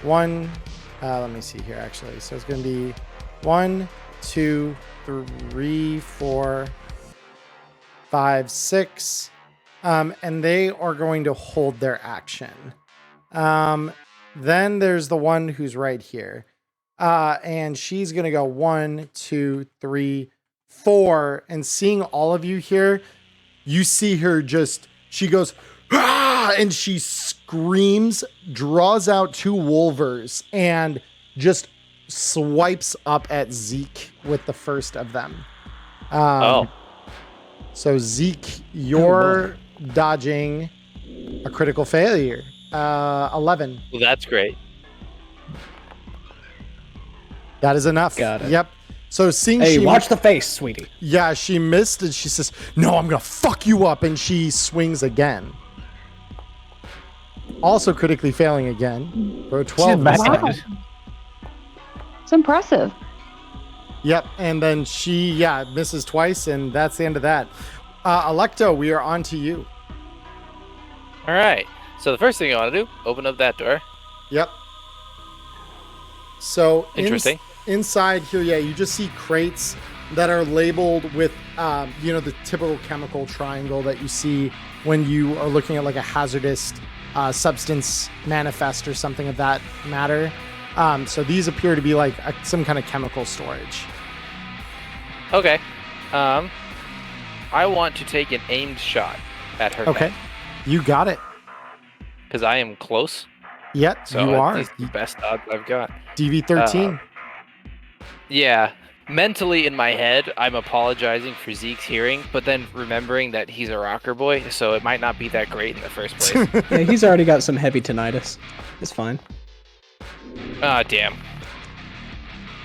one. Let me see here, actually. So it's going to be 1, 2, 3, 4, 5, 6. And they are going to hold their action. Then there's the one who's right here. And she's going to go 1, 2, 3, 4. And seeing all of you here, you see her she goes, ah! And she screams, draws out 2 Wolvers, and just swipes up at Zeke with the first of them. So Zeke, you're dodging a critical failure. 11. Well, that's great. That is enough. Got it. Yep. So seeing Hey, watch the face, sweetie. Yeah, she missed and she says, no, I'm going to fuck you up. And she swings again. Also critically failing again. For a 12. Wow. It's impressive. Yep. And then she, misses twice. And that's the end of that. Electo, we are on to you. All right. So the first thing I want to do, open up that door. Yep. So interesting. Inside here, you just see crates that are labeled with, the typical chemical triangle that you see when you are looking at like a hazardous substance manifest or something of that matter. So these appear to be like some kind of chemical storage. Okay. I want to take an aimed shot at her. Okay. You got it. Because I am close. Yep, so you are. This is the best odds I've got. DV13. Yeah. Mentally in my head, I'm apologizing for Zeke's hearing, but then remembering that he's a rocker boy, so it might not be that great in the first place. Yeah, he's already got some heavy tinnitus. It's fine. Ah, damn.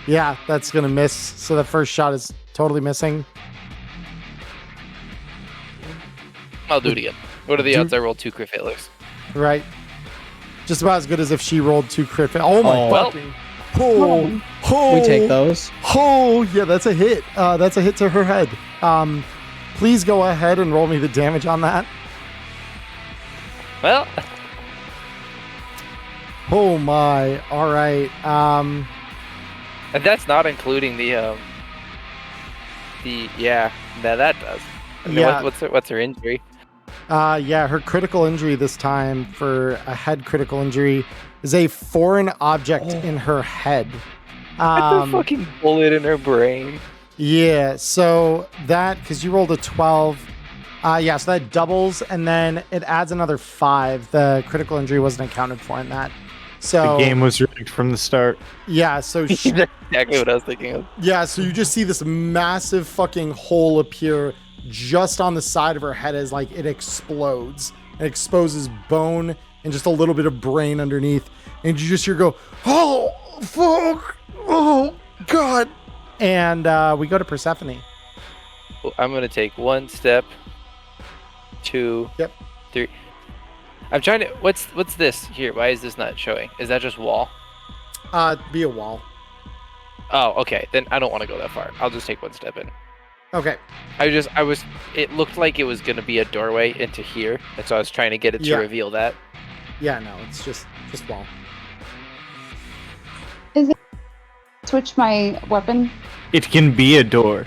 Yeah, that's going to miss. So the first shot is totally missing. I'll do it again. What are the odds I roll 2 crit failures? Right. Just about as good as if she rolled 2 crit failures. Oh my fucking... We take those. Oh, yeah, that's a hit. That's a hit to her head. Please go ahead and roll me the damage on that. Well. Oh my. All right. And that's not including that does. I mean, yeah. What's her injury? Her critical injury this time for a head critical injury is a foreign object in her head. A fucking bullet in her brain. Yeah, so that, because you rolled a 12, so that doubles, and then it adds another 5. The critical injury wasn't accounted for in that. So the game was rigged from the start. Yeah, so that's exactly what I was thinking of. Yeah, so you just see this massive fucking hole appear just on the side of her head as like it explodes. It exposes bone and just a little bit of brain underneath. And you just hear go, oh, fuck, oh, God. And we go to Persephone. Well, I'm going to take 1 step, 2, 3. I'm trying to, what's this here? Why is this not showing? Is that just wall? Be a wall. Oh, okay. Then I don't want to go that far. I'll just take 1 step in. Okay. It looked like it was going to be a doorway into here. And so I was trying to get it to reveal that. Yeah, no, it's just wall. switch my weapon? It can be a door.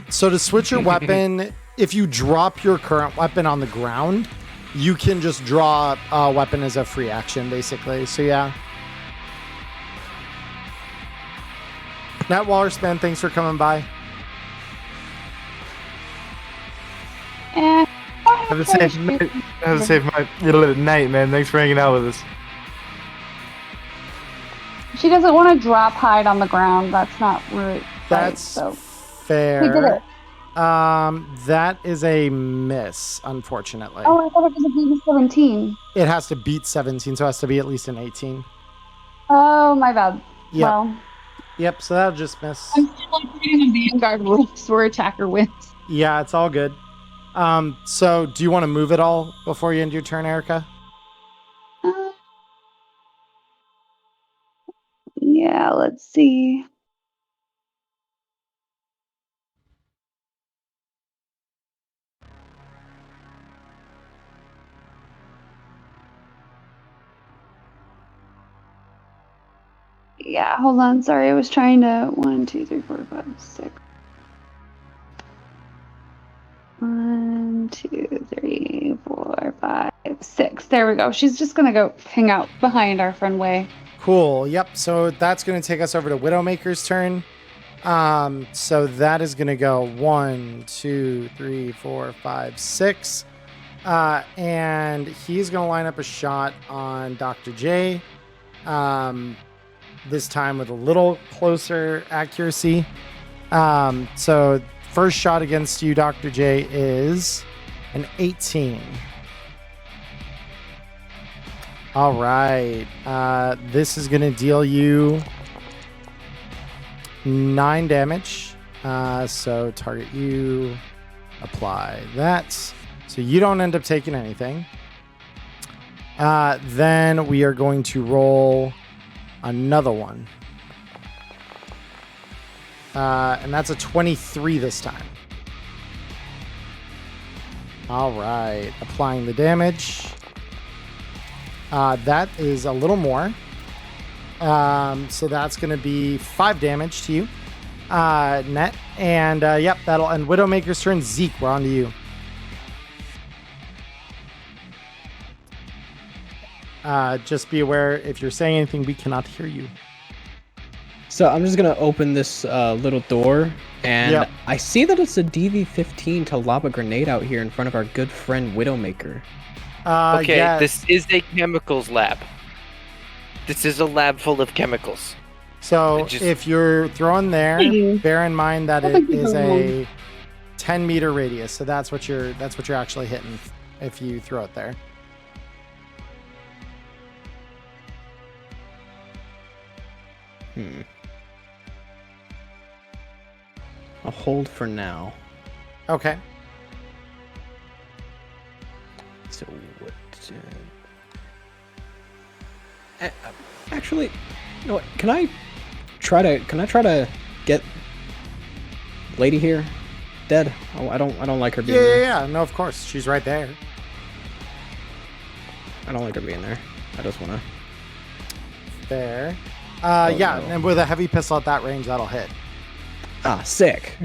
So to switch your weapon, if you drop your current weapon on the ground, you can just draw a weapon as a free action, basically. So yeah. Nat Wallerspan, thanks for coming by. Have a safe night. Have a safe night, man. Thanks for hanging out with us. She doesn't want to drop hide on the ground. That's not right. That's so fair. We did it. That is a miss, unfortunately. Oh, I thought it was a beat 17. It has to beat 17, so it has to be at least an 18. Oh, my bad. Yep. Well. Yep, so that'll just miss. I'm still like reading the Vanguard rules where attacker wins. Yeah, it's all good. So do you want to move it all before you end your turn, Erica? Yeah, let's see. Yeah, hold on. Sorry, I was trying to 1, 2, 3, 4, 5, 6. 1, 2, 3, 4, 5, 6. There we go. She's just gonna go hang out behind our friend Way. Cool. Yep. So that's gonna take us over to Widowmaker's turn. So that is gonna go 1, 2, 3, 4, 5, 6. And he's gonna line up a shot on Dr. J. This time with a little closer accuracy. So first shot against you, Dr. J, is an 18. All right. This is going to deal you 9 damage. So target you, apply that. So you don't end up taking anything. Then we are going to roll another one. And that's a 23 this time. All right. Applying the damage. That is a little more. So that's going to be 5 damage to you, net. And yep, that'll end Widowmaker's turn. Zeke, we're on to you. Just be aware, if you're saying anything, we cannot hear you. So I'm just going to open this little door, and Yep. I see that it's a DV-15 to lob a grenade out here in front of our good friend Widowmaker. Okay, yes. this is a chemicals lab. This is a lab full of chemicals. So Just- if you're throwing there, Mhm. bear in mind that I it think you is go a 10-meter radius. So that's what you're actually hitting if you throw it there. I'll hold for now. Okay. So what? Actually, you know what? Can I try to get lady here dead? Oh, I don't like her being there. Yeah. No, of course. She's right there. I don't like her being there. I just wanna. There. Oh, Yeah, no. and with a heavy pistol at that range, that'll hit. Ah, sick.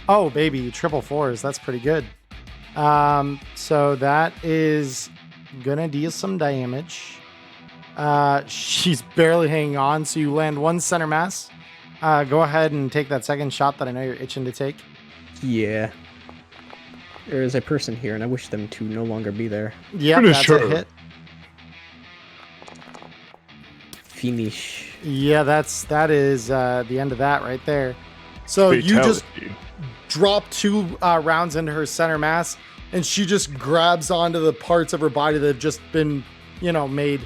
Oh, baby, triple fours. That's pretty good. So that is gonna deal some damage. She's barely hanging on, so you land 1 center mass. Go ahead and take that second shot that I know you're itching to take. Yeah. There is a person here, and I wish them to no longer be there. Yeah, Finish that's her. a hit. Finish. Yeah, that is the end of that right there. So you just drop 2 rounds into her center mass, and she just grabs onto the parts of her body that have just been, made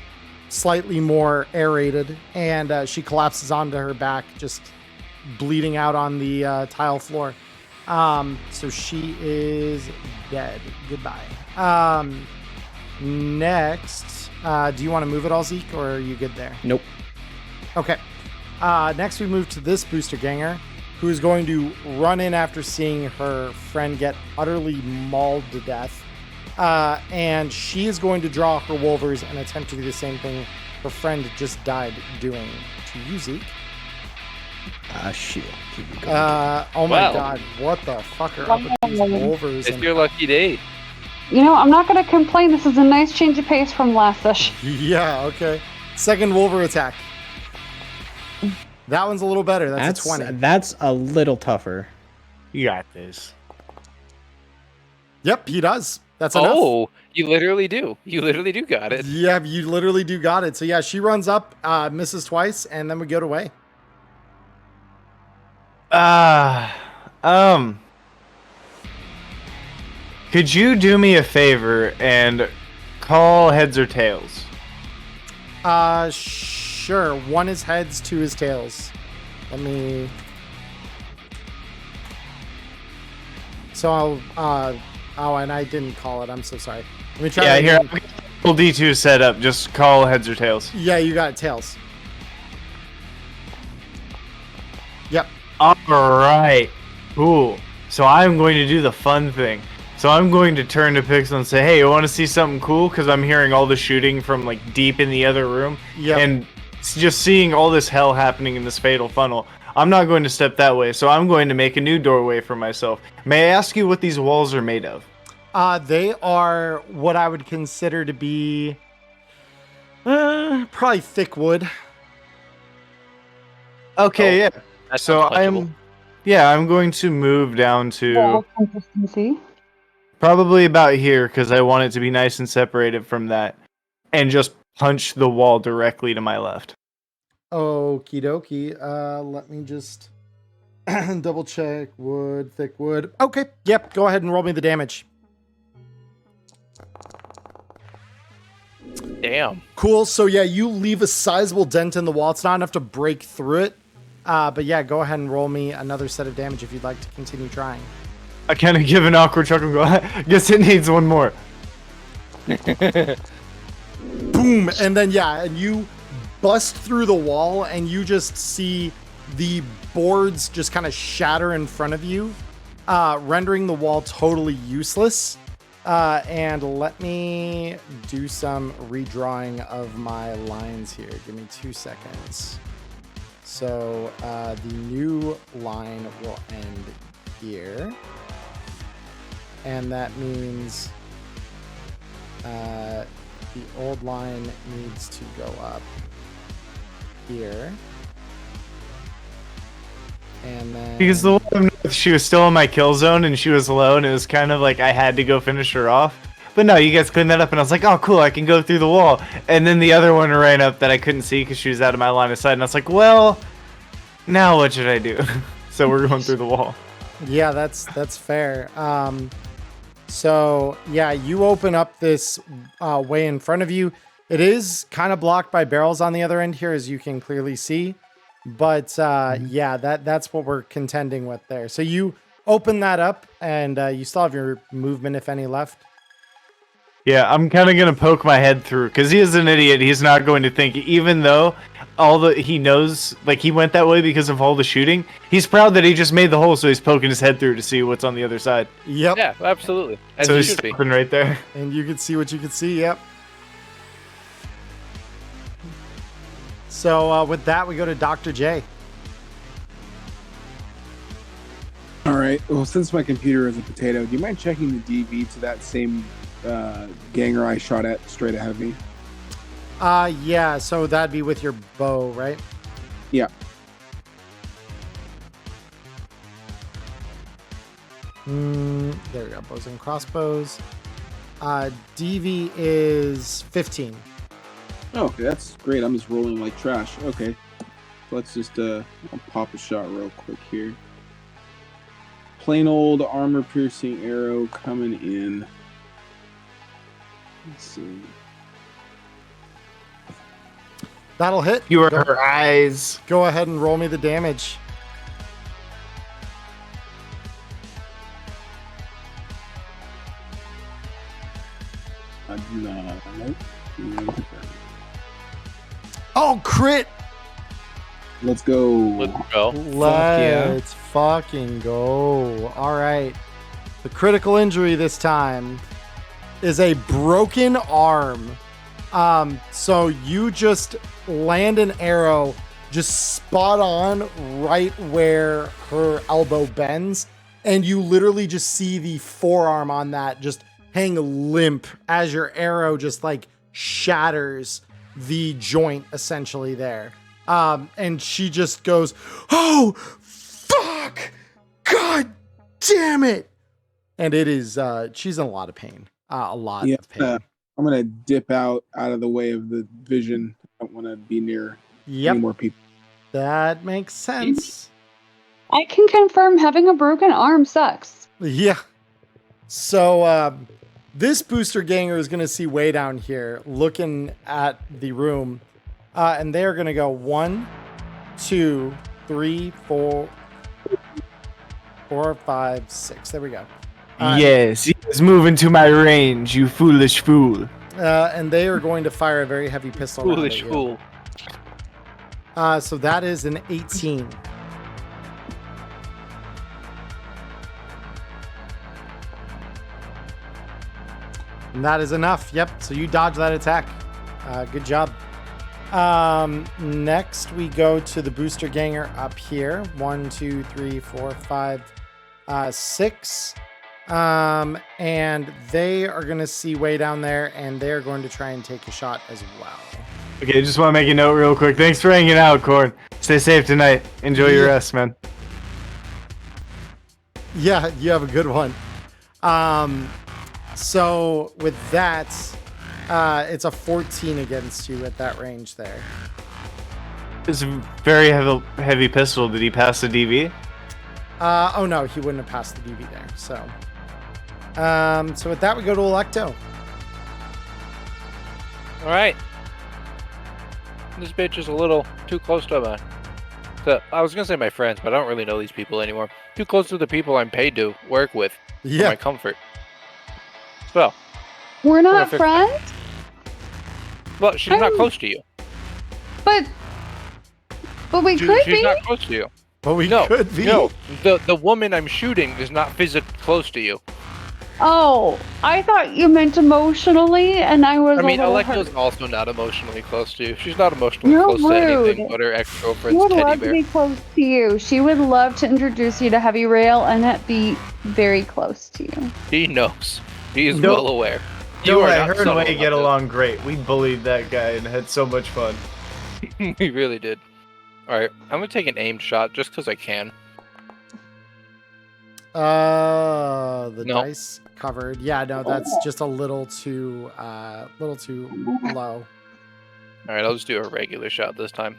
slightly more aerated, and she collapses onto her back, just bleeding out on the tile floor. So she is dead. Goodbye. Next, do you want to move at all, Zeke, or are you good there? Nope. Okay. Next, we move to this booster ganger, who is going to run in after seeing her friend get utterly mauled to death. and she is going to draw her Wolvers and attempt to do the same thing her friend just died doing to you, Zeke. Shit. Oh my god, what the fuck are up with these Wolvers? It's your lucky day. You know, I'm not going to complain. This is a nice change of pace from last session. Yeah, okay. Second Wolver attack. That one's a little better. That's a 20. That's a little tougher. You got this. Yep, he does. That's enough. Oh, you literally do. You literally do got it. Yeah, you literally do got it. So yeah, she runs up, misses twice, and then we go away. Could you do me a favor and call heads or tails? Sure. One is heads, two is tails. Let me. So I'll. Oh, and I didn't call it. I'm so sorry. Let me try. Yeah, here. Full D2 set up. Just call heads or tails. Yeah, you got it. Tails. Yep. All right. Cool. So I'm going to do the fun thing. So I'm going to turn to Pixel and say, "Hey, you want to see something cool?" Because I'm hearing all the shooting from like deep in the other room. Yeah. And just seeing all this hell happening in this fatal funnel. I'm not going to step that way, so I'm going to make a new doorway for myself. May I ask you what these walls are made of? They are what I would consider to be probably thick wood. Okay, yeah. That's So I'm going to move down to Consistency. probably about here because I want it to be nice and separated from that, and just punch the wall directly to my left. Okie dokie. Let me just double check. Wood, thick wood. Okay. Yep. Go ahead and roll me the damage. Damn. Cool. So yeah, you leave a sizable dent in the wall. It's not enough to break through it. But yeah, go ahead and roll me another set of damage if you'd like to continue trying. I kind of give an awkward chuckle and go, I guess it needs one more. Boom. And then yeah, and you bust through the wall and you just see the boards just kind of shatter in front of you, rendering the wall totally useless. And let me do some redrawing of my lines here. Give me 2 seconds. So the new line will end here. And that means the old line needs to go up here. And then Because the one she was still in my kill zone and she was low, and it was kind of like I had to go finish her off. But no, you guys cleaned that up, and I was like, oh, cool, I can go through the wall. And then the other one ran up that I couldn't see because she was out of my line of sight, and I was like, well, now what should I do? So we're going through the wall. yeah, that's fair. So yeah, you open up this way in front of you. It is kind of blocked by barrels on the other end here, as you can clearly see. But yeah, that's what we're contending with there. So you open that up, and you still have your movement, if any, left. Yeah, I'm kind of going to poke my head through, because he is an idiot. He's not going to think, even though he knows, like, he went that way because of all the shooting, he's proud that he just made the hole, so he's poking his head through to see what's on the other side. Yep. Yeah, absolutely. As So you he's should be. stopping right there. And you can see what you can see. Yep. So with that, we go to Dr. J. All right. Well, since my computer is a potato, do you mind checking the DV to that same ganger I shot at straight ahead of me? Yeah, so that'd be with your bow, right? Yeah. There we go, bows and crossbows. DV is 15. Oh, okay, that's great. I'm just rolling like trash. Okay. Let's just I'll pop a shot real quick here. Plain old armor-piercing arrow coming in. Let's see. That'll hit. You are her eyes. Go ahead and roll me the damage. Nope. Oh, crit! Let's go. Let's go. Let's fucking go. All right. The critical injury this time. is a broken arm. So you just land an arrow just spot on right where her elbow bends, and you literally just see the forearm on that just hang limp as your arrow just like shatters the joint essentially there. And she just goes, "Oh, fuck! God damn it!" And it is, she's in a lot of pain. A lot of pain. I'm gonna dip out of the way of the vision. I don't want to be near any more people. That makes sense. I can confirm having a broken arm sucks. Yeah. So this booster ganger is going to see way down here looking at the room. And they're going to go 1, 2, 3, 4, 5, 6. There we go. Yes, he is moving to my range, you foolish fool. And they are going to fire a very heavy pistol. Foolish fool. So that is an 18. And that is enough. Yep. So you dodge that attack. Good job. Next we go to the booster ganger up here. 1, 2, 3, 4, 5, 6. And they are going to see way down there, and they're going to try and take a shot as well. Okay, just want to make a note real quick. Thanks for hanging out, Corn. Stay safe tonight. Enjoy your rest, man. Yeah, you have a good one. So with that, it's a 14 against you at that range there. It's a very heavy pistol. Did he pass the DV? Oh no, he wouldn't have passed the DV there. So with that, we go to Electo. All right. This bitch is a little too close to I was gonna say my friends, but I don't really know these people anymore. Too close to the people I'm paid to work with for my comfort. So we're not friends. Well, she's not close to you. But we could be. She's not close to you. But we could be. No, the woman I'm shooting is not physically close to you. Oh, I thought you meant emotionally, and I was. I mean, a little Electo's hurt. also not emotionally close to you. She's not emotionally You're close to rude. anything but her ex-girlfriend's She would teddy love bear. to be close to you. She would love to introduce you to Heavy Rail and it be very close to you. He knows. He is well aware. You are and not her and subtle Way get about along great. We bullied that guy and had so much fun. this. We really did. Alright, I'm gonna take an aimed shot just because I can. The dice covered. Yeah, no, that's just a little too low. Alright, I'll just do a regular shot this time.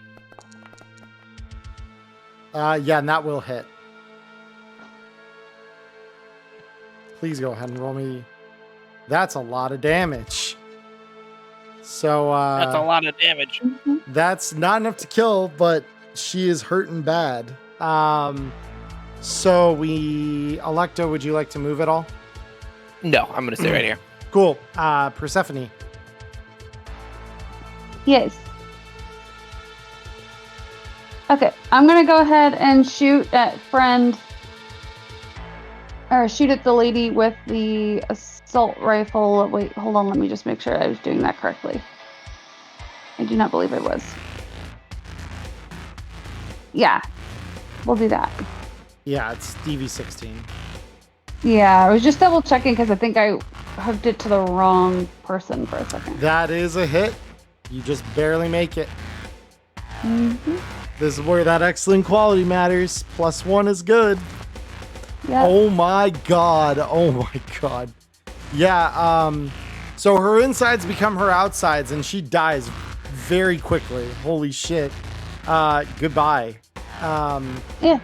Yeah, and that will hit. Please go ahead and roll me. That's a lot of damage. So that's a lot of damage. That's not enough to kill, but she is hurting bad. So Electo, would you like to move at all? No, I'm gonna stay right here. Cool. Persephone. Yes. Okay, I'm gonna go ahead and shoot at shoot at the lady with the assault rifle. Wait, hold on, let me just make sure I was doing that correctly. I do not believe I was. Yeah, we'll do that. Yeah, it's DV16. Yeah, I was just double checking because I think I hooked it to the wrong person for a second. That is a hit. You just barely make it. Mm-hmm. This is where that excellent quality matters. +1 is good. Yeah. Oh my god. Oh my god. Yeah, so her insides become her outsides and she dies very quickly. Holy shit. Goodbye. Yeah.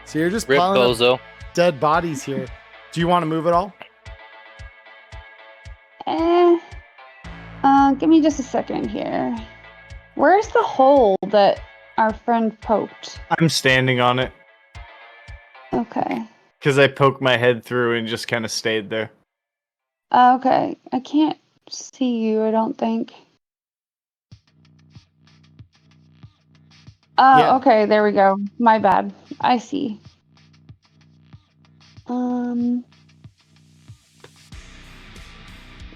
So you're just Rip piling Bozo. up dead bodies here. Do you want to move at all? Give me just a second here. Where's the hole that our friend poked? I'm standing on it. Okay. Because I poked my head through and just kind of stayed there. Okay. I can't see you, I don't think. Yeah. Okay, there we go. My bad. I see.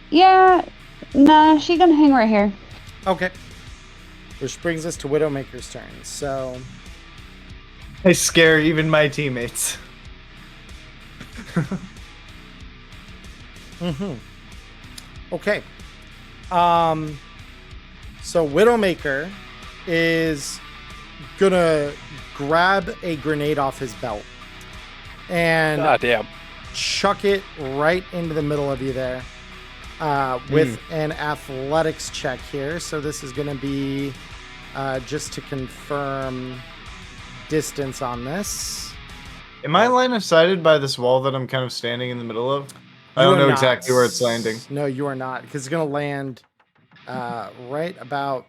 Yeah, nah, she gonna hang right here. Okay. Which brings us to Widowmaker's turn. So I scare even my teammates. Okay. So Widowmaker is gonna grab a grenade off his belt and God damn. chuck it right into the middle of you there with an athletics check here. So this is gonna be just to confirm distance on this. Am I line of sighted by this wall that I'm kind of standing in the middle of? I don't know exactly where it's landing. No, you are not, because it's going to land right about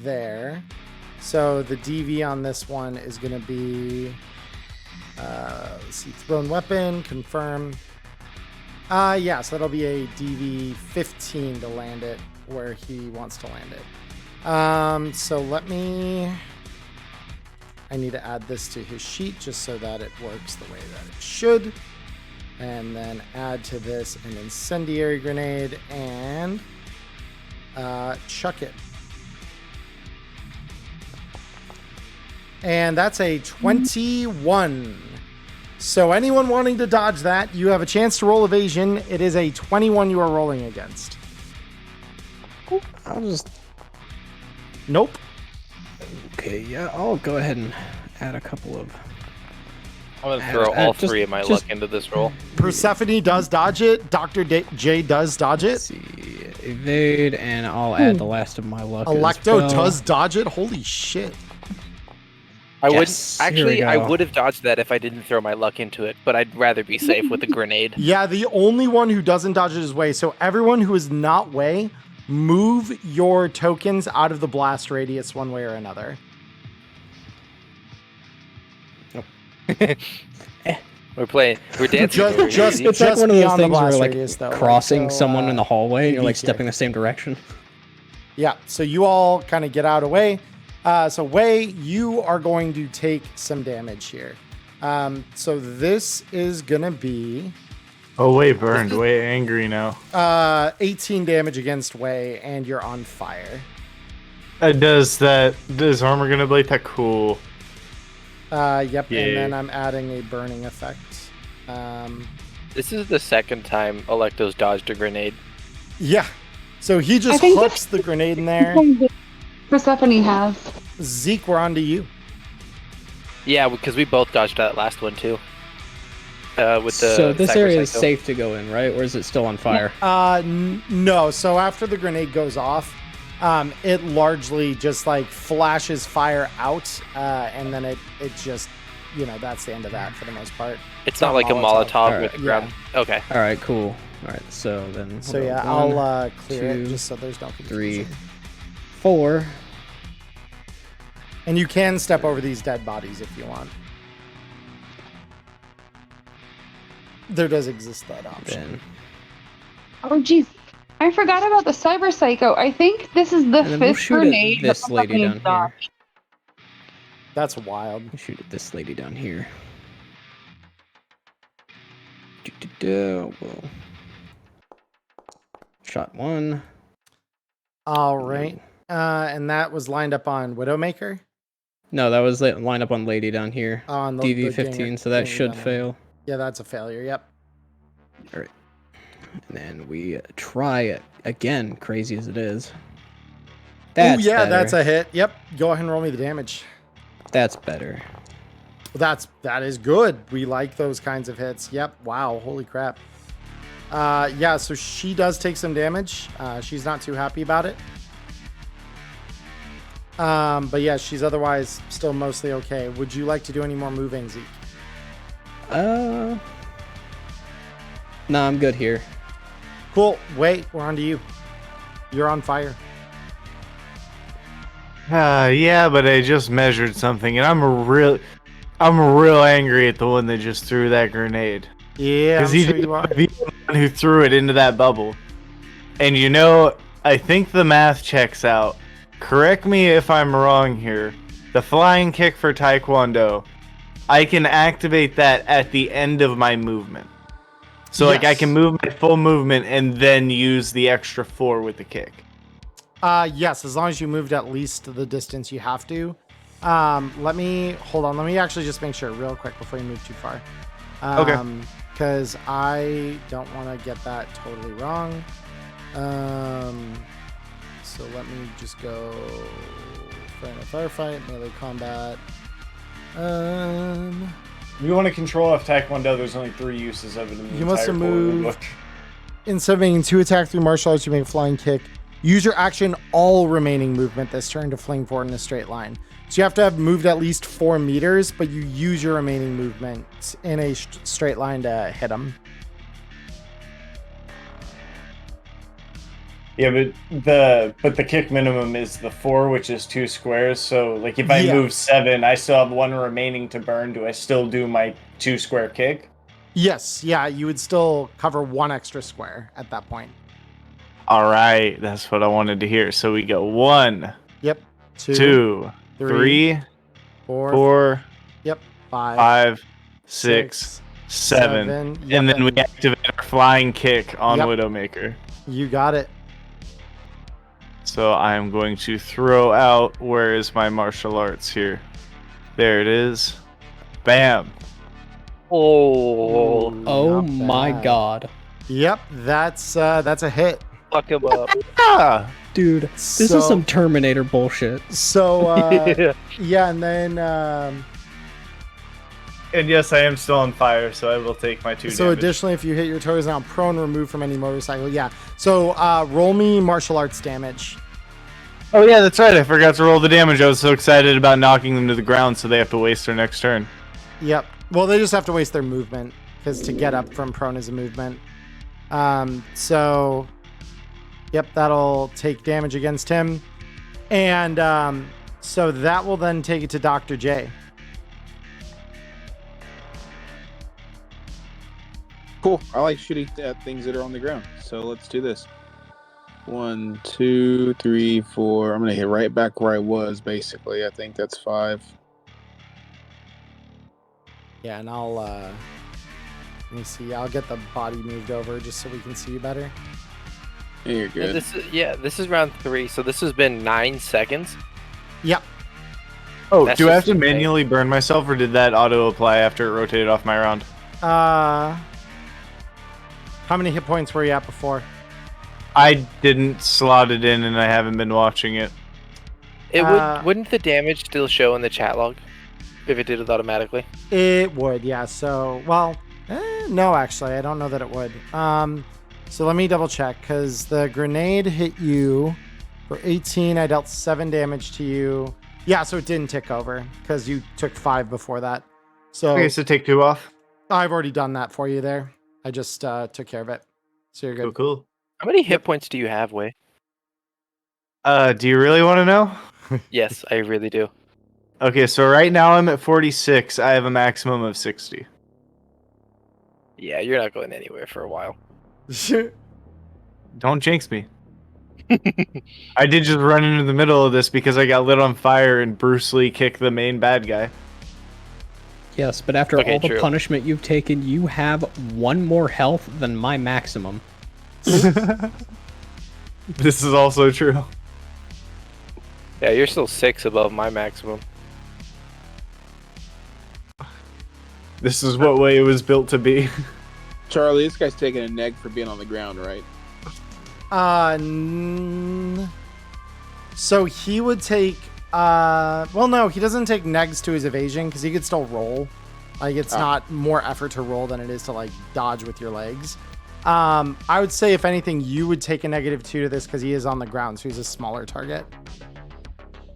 there. So the DV on this one is going to be, let's see, thrown weapon, confirm. Yeah, so that'll be a DV 15 to land it where he wants to land it. So I need to add this to his sheet just so that it works the way that it should. And then add to this an incendiary grenade and chuck it. And that's a 21. So anyone wanting to dodge that, you have a chance to roll evasion. It is a 21 you are rolling against. I'll just... Nope. Okay, yeah, I'll go ahead and add a couple of... I'm gonna throw all three of my luck into this roll. Persephone does dodge it. Dr. J does dodge it. Let's see, evade, and I'll add the last of my luck. Electo does dodge it. Holy shit! I would have dodged that if I didn't throw my luck into it, but I'd rather be safe with a grenade. Yeah, the only one who doesn't dodge it is Way. So everyone who is not Way, move your tokens out of the blast radius one way or another. We're dancing. Just it's like one of those things where like radius, though, crossing so, someone in the hallway and you're like here. stepping the same direction. Yeah, so you all kind of get out of Way. So Way, you are going to take some damage here. So this is gonna be Oh, Way burned. Way angry now. 18 damage against Way, and you're on fire. Does armor gonna blade that cool? Yep, Yeah. and then I'm adding a burning effect. This is the second time Electo's dodged a grenade. Yeah, so he just hooks the grenade in there. Persephone has. Zeke, we're on to you. Yeah, because we both dodged that last one too. With the So this area is Cyberpsycho. safe to go in, right? Or is it still on fire? No, so after the grenade goes off, it largely just like flashes fire out, and then it just, that's the end of that for the most part. It's not like a Molotov with the ground. Yeah. Okay. All right, cool. All right, so then. So yeah, hold on. I'll clear it two, just so there's no confusion. 3, 4. And you can step over these dead bodies if you want. There does exist that option. Then. Oh, geez. I forgot about the Cyberpsycho. I think this is the And then we'll fifth shoot grenade. at this lady down here. That's wild. We'll shoot at this lady down here. Whoa. Shot 1. All right. And that was lined up on Widowmaker? No, that was lined up on lady down here. On the DV15, so that should fail. Yeah, that's a failure. Yep. All right. And then we try it again, crazy as it is. Oh yeah, better. that's a hit. Yep. Go ahead and roll me the damage. That's better. That is good. We like those kinds of hits. Yep. Wow. Holy crap. Yeah. So she does take some damage. She's not too happy about it. But yeah, she's otherwise still mostly okay. Would you like to do any more moving, Zeke? No, I'm good here. Cool. Wait, we're on to you. You're on fire. Yeah, but I just measured something, and I'm real angry at the one that just threw that grenade. Yeah, because I'm he's sure you are. the one who threw it into that bubble. And I think the math checks out. Correct me if I'm wrong here. The flying kick for Taekwondo, I can activate that at the end of my movement. So like I can move my full movement and then use the extra 4 with the kick. Yes, as long as you moved at least the distance you have to. Let me actually just make sure real quick before you move too far. Okay. Because I don't want to get that totally wrong. So let me just go Inferno Firefight, melee combat. You want to control F Taekwondo, there's only 3 uses of it in the You must have entire core moved. book. Instead of making 2 attack through martial arts, you make a flying kick. Use your action all remaining movement this turn to fling forward in a straight line. So you have to have moved at least 4 meters, but you use your remaining movement in a straight line to hit him. Yeah, but the kick minimum is the 4, which is 2 squares. So like if I move 7, I still have 1 remaining to burn. Do I still do my 2 square kick? Yes, yeah, you would still cover 1 extra square at that point. All right, that's what I wanted to hear. So we go 1, Yep. 2, 3, 4, Yep. 5, 6, 7. Yep, And then we activate our flying kick on Yep. Widowmaker. You got it. So I'm going to throw out, where is my martial arts here? There it is. Bam. Oh, Oh Not my bad. god. Yep, that's a hit. fuck him up. Ah. Dude, this is some Terminator bullshit. So Yeah. yeah, and then And yes, I am still on fire, so I will take my 2 so damage. additionally, if you hit your toes now prone, removed from any motorcycle. Yeah. So roll me martial arts damage. Oh yeah, that's right. I forgot to roll the damage. I was so excited about knocking them to the ground, so they have to waste their next turn. Yep. Well, they just have to waste their movement because to get up from prone is a movement. So, yep, that'll take damage against him, and so that will then take it to Dr. J. Cool. I like shooting at things that are on the ground. So let's do this. 1, 2, 3, 4. I'm gonna hit right back where I was. Basically, I think that's 5. Yeah, and I'll let me see. I'll get the body moved over just so we can see you better. Yeah, you're good. This is round 3, so this has been 9 seconds. Yep. Oh, That's do I have just to manually burn myself, or did that auto apply after it rotated off my round? How many hit points were you at before? I didn't slot it in, and I haven't been watching it. Wouldn't the damage still show in the chat log if it did it automatically? It would, yeah. So, well, no, actually, I don't know that it would. So let me double check because the grenade hit you for 18. I dealt 7 damage to you. Yeah, so it didn't tick over because you took 5 before that. So Okay, so take 2 off. I've already done that for you there. I just took care of it. So you're good. Cool. How many hit points do you have, Way? Do you really want to know? Yes, I really do. Okay, so right now I'm at 46. I have a maximum of 60. Yeah, you're not going anywhere for a while. Don't jinx me. I did just run into the middle of this because I got lit on fire and Bruce Lee kicked the main bad guy. Yes, but after Okay, all the true. punishment you've taken, you have 1 more health than my maximum. This is also true. Yeah, you're still 6 above my maximum. This is what way it was built to be. Charlie, this guy's taking a neg for being on the ground, right? So he would take well, no, he doesn't take negs to his evasion because he could still roll. Like it's not more effort to roll than it is to like dodge with your legs. I would say if anything, you would take a -2 to this because he is on the ground, so he's a smaller target.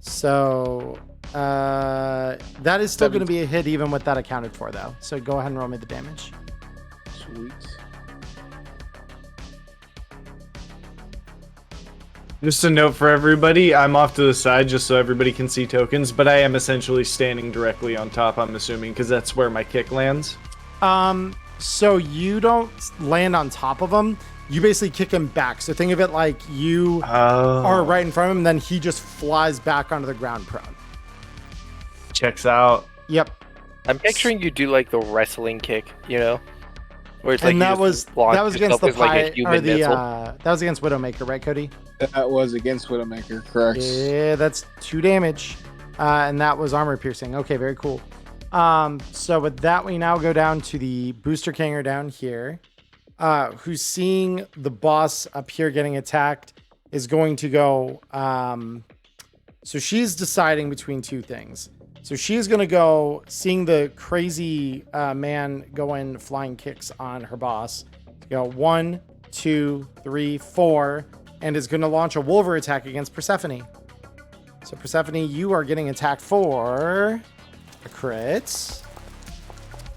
So that is still going to be a hit even with that accounted for though. So go ahead and roll me the damage. Sweet. Just a note for everybody, I'm off to the side just so everybody can see tokens, but I am essentially standing directly on top, I'm assuming, because that's where my kick lands. So you don't land on top of him. You basically kick him back. So think of it like you are right in front of him, then he just flies back onto the ground prone. Checks out. Yep. I'm picturing you do like the wrestling kick, you know? Where it's like and that was against the like that was against Widowmaker, right, Cody? That was against Widowmaker, correct? Yeah, that's 2 damage, and that was armor piercing. Okay, very cool. So with that, we now go down to the Booster Kinger down here, who's seeing the boss up here getting attacked, is going to go. So she's deciding between 2 things. So she's going to go, seeing the crazy man go in flying kicks on her boss. Go 1, 2, 3, 4, and is going to launch a Wolver attack against Persephone. So Persephone, you are getting attacked for a crit.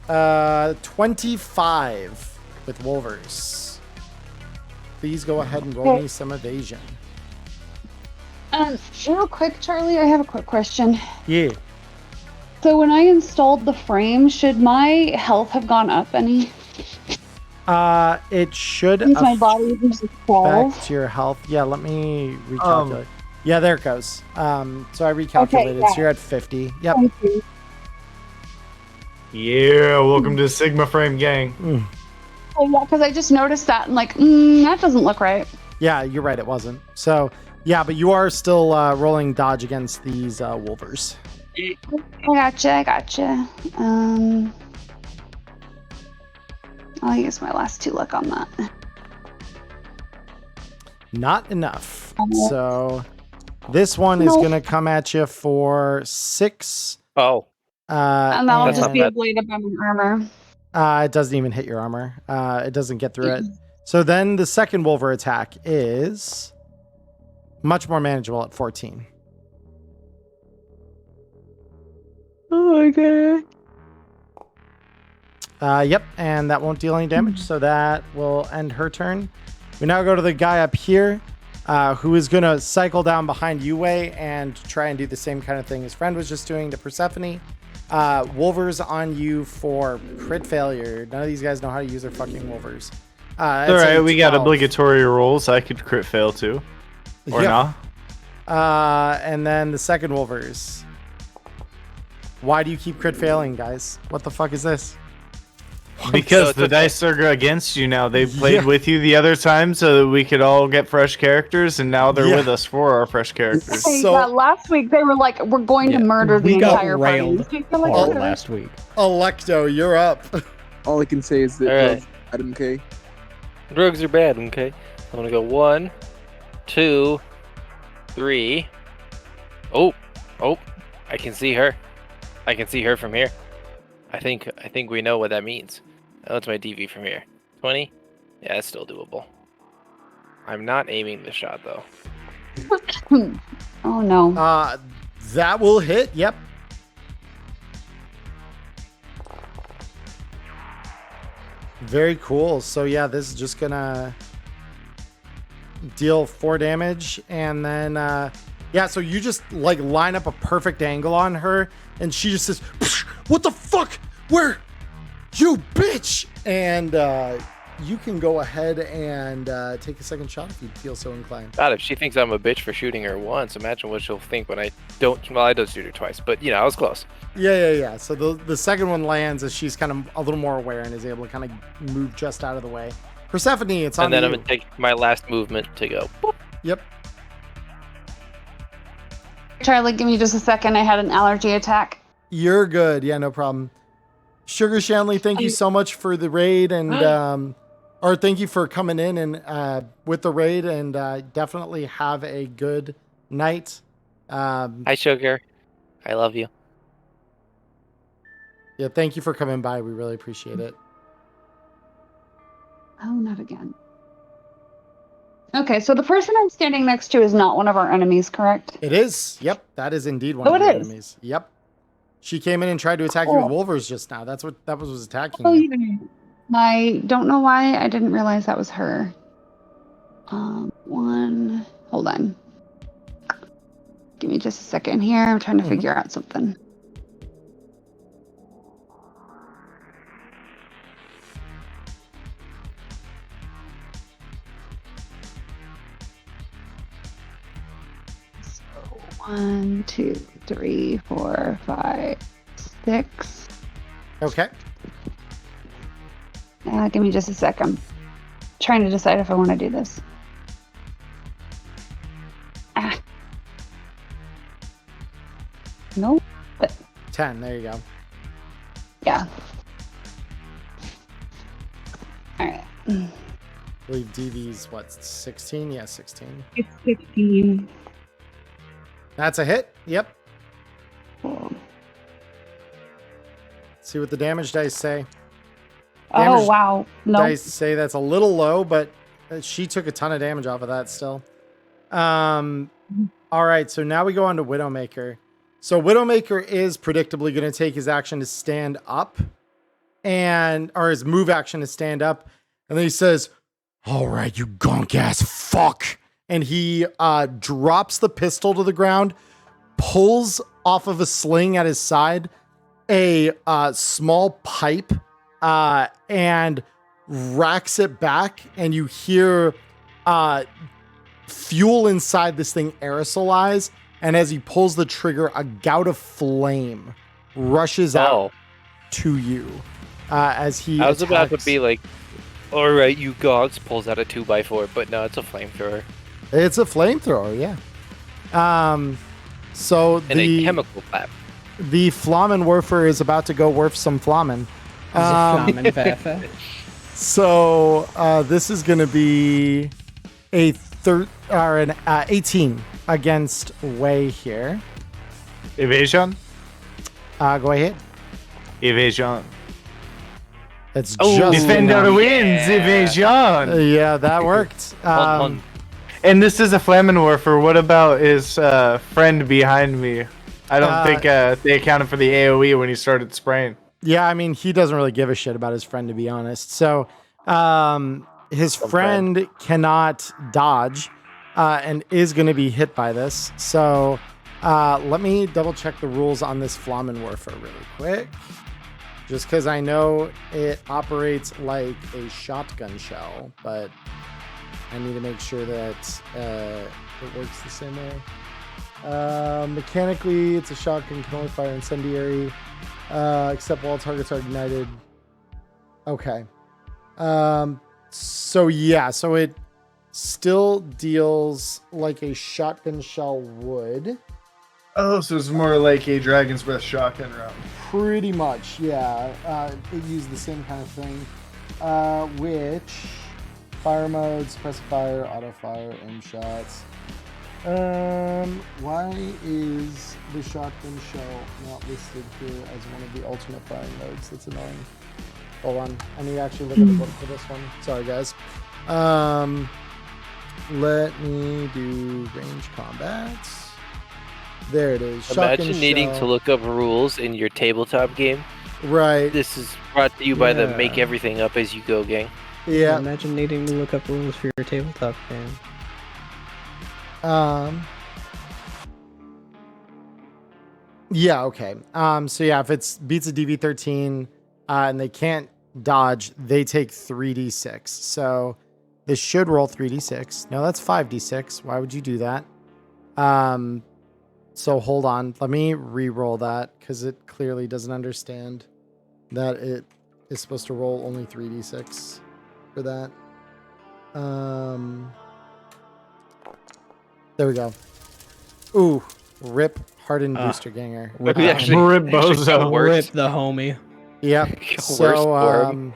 25 with Wolvers. Please go ahead and roll me some evasion. Real quick, Charlie, I have a quick question. Yeah. So when I installed the frame, should my health have gone up any? It should Since my body is 12. Back to your health. Yeah, let me recalculate. Yeah, there it goes. So I recalculated. Okay, yeah. So you're at 50. Yep. Thank you. Yeah, welcome to Sigma Frame Gang. Oh, yeah, because I just noticed that and like, that doesn't look right. Yeah, you're right. It wasn't. So, yeah, but you are still rolling dodge against these Wolvers. I gotcha. I'll use my last 2 luck on that. Not enough. So this one is going to come at you for 6. Oh. And that'll just be ablated by my armor. It doesn't even hit your armor. It doesn't get through it. So then the second Wolver attack is much more manageable at 14. Oh my god. Yep, and that won't deal any damage, so that will end her turn. We now go to the guy up here, who is going to cycle down behind Yue and try and do the same kind of thing his friend was just doing to Persephone. Wolvers on you for crit failure. None of these guys know how to use their fucking Wolvers. Alright, we got obligatory rolls. I could crit fail too. Or not. And then the second Wolvers. Why do you keep crit failing, guys? What the fuck is this? Because the dice are against you now. They played with you the other time so that we could all get fresh characters, and now they're with us for our fresh characters. So last week they were like, "We're going to murder the entire party." Last week. Electo, you're up. All I can say is that drugs are bad, okay? Drugs are bad, okay? I'm gonna go 1, 2, 3. Oh, I can see her. I can see her from here. I think we know what that means. That's my DV from here. 20? Yeah, it's still doable. I'm not aiming the shot though. Oh no. That will hit. Yep. Very cool. So yeah, this is just gonna deal 4 damage, and then yeah, so you just like line up a perfect angle on her, and she just says, "What the fuck? Where? You bitch!" And you can go ahead and take a second shot if you feel so inclined. God, if she thinks I'm a bitch for shooting her once, imagine what she'll think when I don't. Well, I don't shoot her twice, but you know, I was close. Yeah. So the second one lands as she's kind of a little more aware and is able to kind of move just out of the way. Persephone, it's on you. And then I'm gonna take my last movement to go. Boop. Yep. Charlie, give me just a second. I had an allergy attack. You're good. Yeah, no problem. Sugar Shanley, thank you so much for the raid, and or thank you for coming in and with the raid, and definitely have a good night. Hi, Sugar. I love you. Yeah, thank you for coming by. We really appreciate it. Oh, not again. Okay, so the person I'm standing next to is not one of our enemies, correct? It is. Yep, that is indeed one of our enemies. Yep. She came in and tried to attack you with Wolvers just now. That was attacking you. Yeah. I don't know why I didn't realize that was her. Hold on. Give me just a second here. I'm trying to figure out something. So 1, 2, 3, 4, 5, 6. Okay. Give me just a sec. I'm trying to decide if I want to do this. Nope. 10. There you go. Yeah. All right. I believe DV's what, 16? Yeah, 16. It's 16. That's a hit. Yep. Cool. See what the damage dice say. Oh, wow. No. Dice say that's a little low, but she took a ton of damage off of that still. All right, so now we go on to Widowmaker. So Widowmaker is predictably going to take his action to stand up, or his move action to stand up, and then he says, "All right, you gunk ass fuck," and he drops the pistol to the ground, pulls off of a sling at his side a small pipe, and racks it back, and you hear fuel inside this thing aerosolize. And as he pulls the trigger, a gout of flame rushes out to you as he I was about to attacks. be like, all right, you gogs, pulls out a 2x4, but no, it's a flamethrower. It's a flamethrower, yeah. So And a chemical clap. the Flammenwerfer is about to go werf some Flammen. So this is going to be an 18 against Wei here. Evasion? Go ahead. Evasion. It's just Defender wins. Evasion. Yeah, that worked. And this is a Flammenwerfer. What about his friend behind me? I don't think they accounted for the AoE when he started spraying. Yeah, I mean, he doesn't really give a shit about his friend, to be honest. So his friend cannot dodge and is going to be hit by this. So let me double check the rules on this Flammenwerfer really quick. Just because I know it operates like a shotgun shell, but I need to make sure that it works the same way. Mechanically, it's a shotgun, can only fire incendiary, except while targets are ignited. Okay. So it still deals like a shotgun shell would. Oh, so it's more like a Dragon's Breath shotgun round. Pretty much, yeah. It used the same kind of thing. Which fire mode, suppressive fire, auto fire, aim shots. Why is the shotgun shell not listed here as one of the alternate firing modes? That's annoying. Hold on, I need to actually look at the book for this one. Sorry, guys. Let me do range combat. There it is. Imagine needing to look up rules in your tabletop game. Right. This is brought to you by the Make Everything Up As You Go gang. Yeah. Imagine needing to look up rules for your tabletop game. Yeah, okay. So yeah, if it's beats a DV13 and they can't dodge, they take 3d6. So this should roll 3d6. No, that's 5d6. Why would you do that? So hold on. Let me re-roll that because it clearly doesn't understand that it is supposed to roll only 3d6 for that. There we go. Ooh, rip hardened booster ganger. Rip Bozo. Rip the homie. Yep. So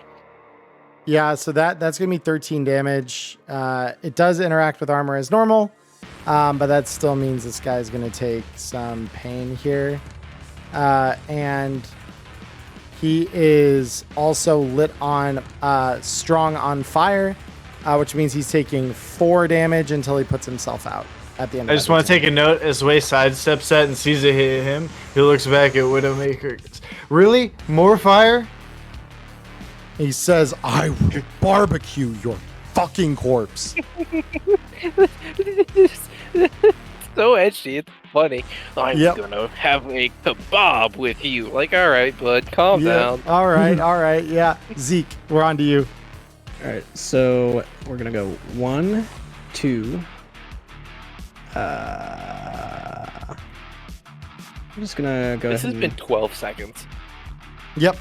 yeah, so that's gonna be 13 damage. It does interact with armor as normal, but that still means this guy's gonna take some pain here. And he is also lit on strong on fire, which means he's taking 4 damage until he puts himself out at the end. I just want to take a note as Wei sidesteps that and sees it hit him. He looks back at Widowmaker. Really? More fire? He says, "I will barbecue your fucking corpse." So edgy, it's funny. I'm gonna have a kebab with you. Like, all right, bud, calm down. All right, yeah. Zeke, we're on to you. All right, so we're gonna go 1, 2. I'm just gonna go. This has been 12 seconds. Yep.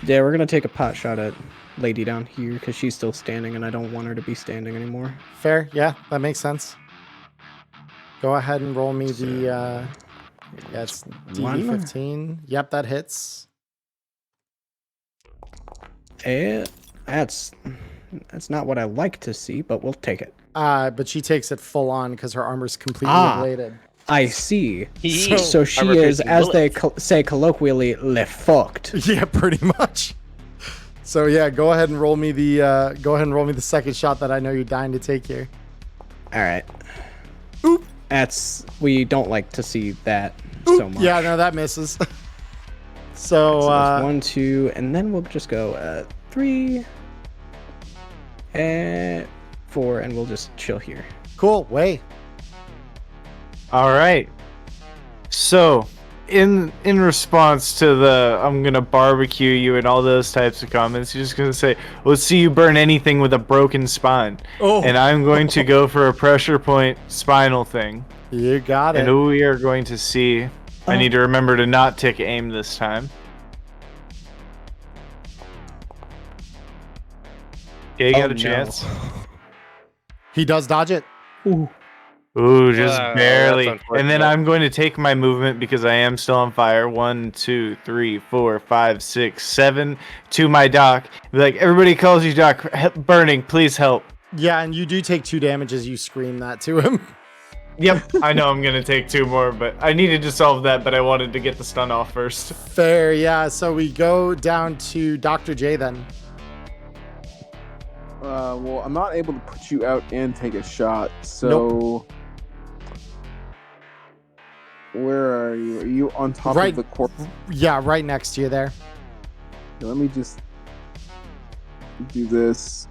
Yeah, we're gonna take a pot shot at lady down here because she's still standing and I don't want her to be standing anymore. Fair, yeah, that makes sense. Go ahead and roll me the it's DV15. Yep, that hits. That's not what I like to see, but we'll take it. But she takes it full on because her armor's completely ablated. I see. So she is, as they say colloquially, le fucked. Yeah, pretty much. So yeah, go ahead and roll me the second shot that I know you're dying to take here. All right. Oop. We don't like to see that so much. Yeah, no, that misses. So that's 1, 2, and then we'll just go 3 and 4, and we'll just chill here. Cool. Way. All right. So, in response to the "I'm gonna barbecue you" and all those types of comments, you're just gonna say, "Let's see you burn anything with a broken spine." Oh. And I'm going to go for a pressure point spinal thing. You got it. And we are going to see. I need to remember to not tick aim this time. Okay, you got a chance. He does dodge it. Ooh, just barely. And then I'm going to take my movement because I am still on fire. 1, 2, 3, 4, 5, 6, 7 to my dock. Be like, everybody calls you Doc. Burning, please help. Yeah, and you do take 2 damage as you scream that to him. Yep, I know I'm going to take 2 more, but I needed to solve that, but I wanted to get the stun off first. Fair, yeah. So we go down to Dr. J then. Well, I'm not able to put you out and take a shot, so... Nope. Where are you? Are you on top of the corpse? Yeah, right next to you there. Let me just do this.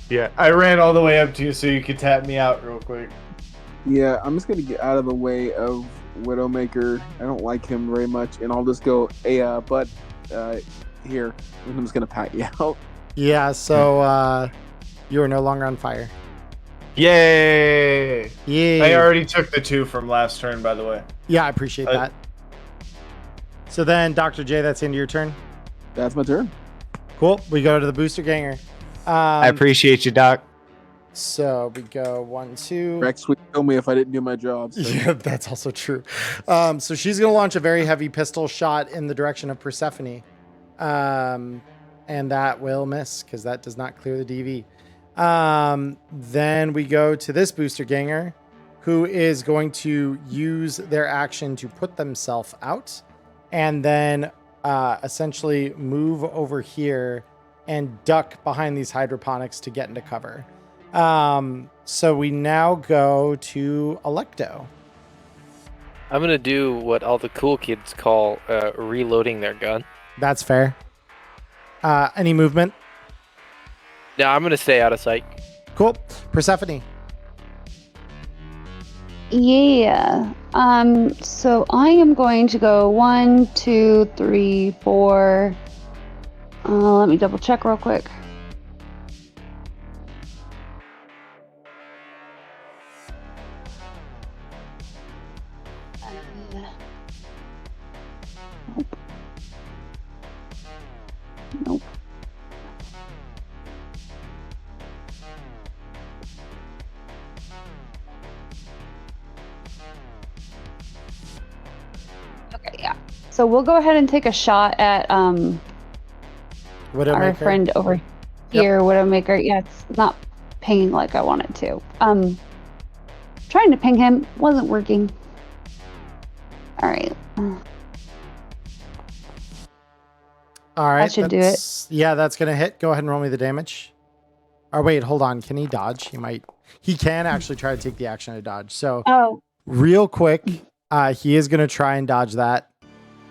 Yeah, I ran all the way up to you so you could tap me out real quick. Yeah, I'm just going to get out of the way of Widowmaker. I don't like him very much, and I'll just go, hey, bud, here. And I'm just going to pat you out. Yeah, so you are no longer on fire. Yay! Yay! I already took the 2 from last turn, by the way. Yeah, I appreciate that. So then, Dr. J, that's into your turn. That's my turn. Cool. We go to the booster ganger. I appreciate you, Doc. So we go 1, 2. Rex would kill me if I didn't do my job. So. Yeah, that's also true. So she's going to launch a very heavy pistol shot in the direction of Persephone. And that will miss because that does not clear the DV. Then we go to this booster ganger who is going to use their action to put themselves out and then essentially move over here and duck behind these hydroponics to get into cover. So we now go to Electo. I'm going to do what all the cool kids call reloading their gun. That's fair. Any movement? No, I'm going to stay out of sight. Cool. Persephone. Yeah. So I am going to go 1, 2, 3, 4. Let me double check real quick. Nope. Okay, yeah. So we'll go ahead and take a shot at our friend over here, Widowmaker. Yeah, it's not pinging like I want it to. Trying to ping him wasn't working. All right. All right. That should do it. Yeah, that's going to hit. Go ahead and roll me the damage. Or wait, hold on. Can he dodge? He can actually try to take the action to dodge. So real quick, he is going to try and dodge that.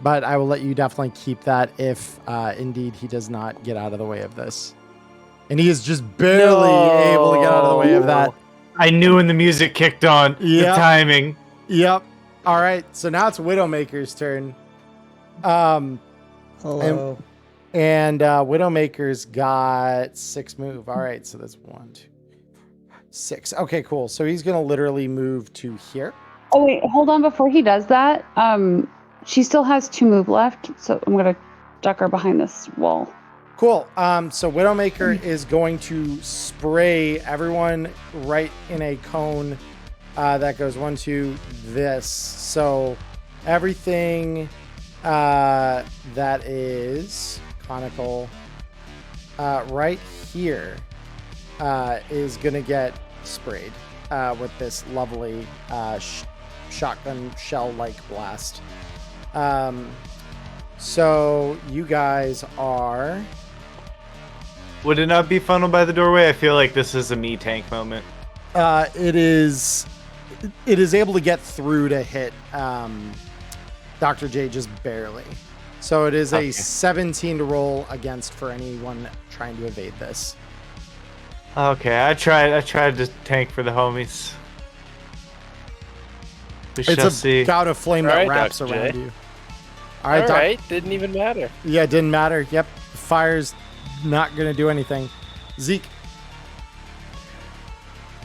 But I will let you definitely keep that if indeed he does not get out of the way of this. And he is just barely able to get out of the way of that. I knew when the music kicked on. The timing. Yep. All right. So now it's Widowmaker's turn. Hello. And Widowmaker's got 6 move. All right. So that's 1, 2, 6. Okay, cool. So he's going to literally move to here. Oh, wait. Hold on. Before he does that, she still has 2 move left. So I'm going to duck her behind this wall. Cool. So Widowmaker is going to spray everyone right in a cone that goes 1, 2, this. So everything that is conical right here is going to get sprayed with this lovely shotgun shell-like blast. So you guys are... Would it not be funneled by the doorway? I feel like this is a me tank moment. It is able to get through to hit Dr. J just barely. So it is a 17 to roll against for anyone trying to evade this. Okay, I tried to tank for the homies. We shall see. It's a bout of flame that wraps Dr. around J. you. All right, didn't even matter. Yeah, it didn't matter. Yep, the fire's not going to do anything. Zeke.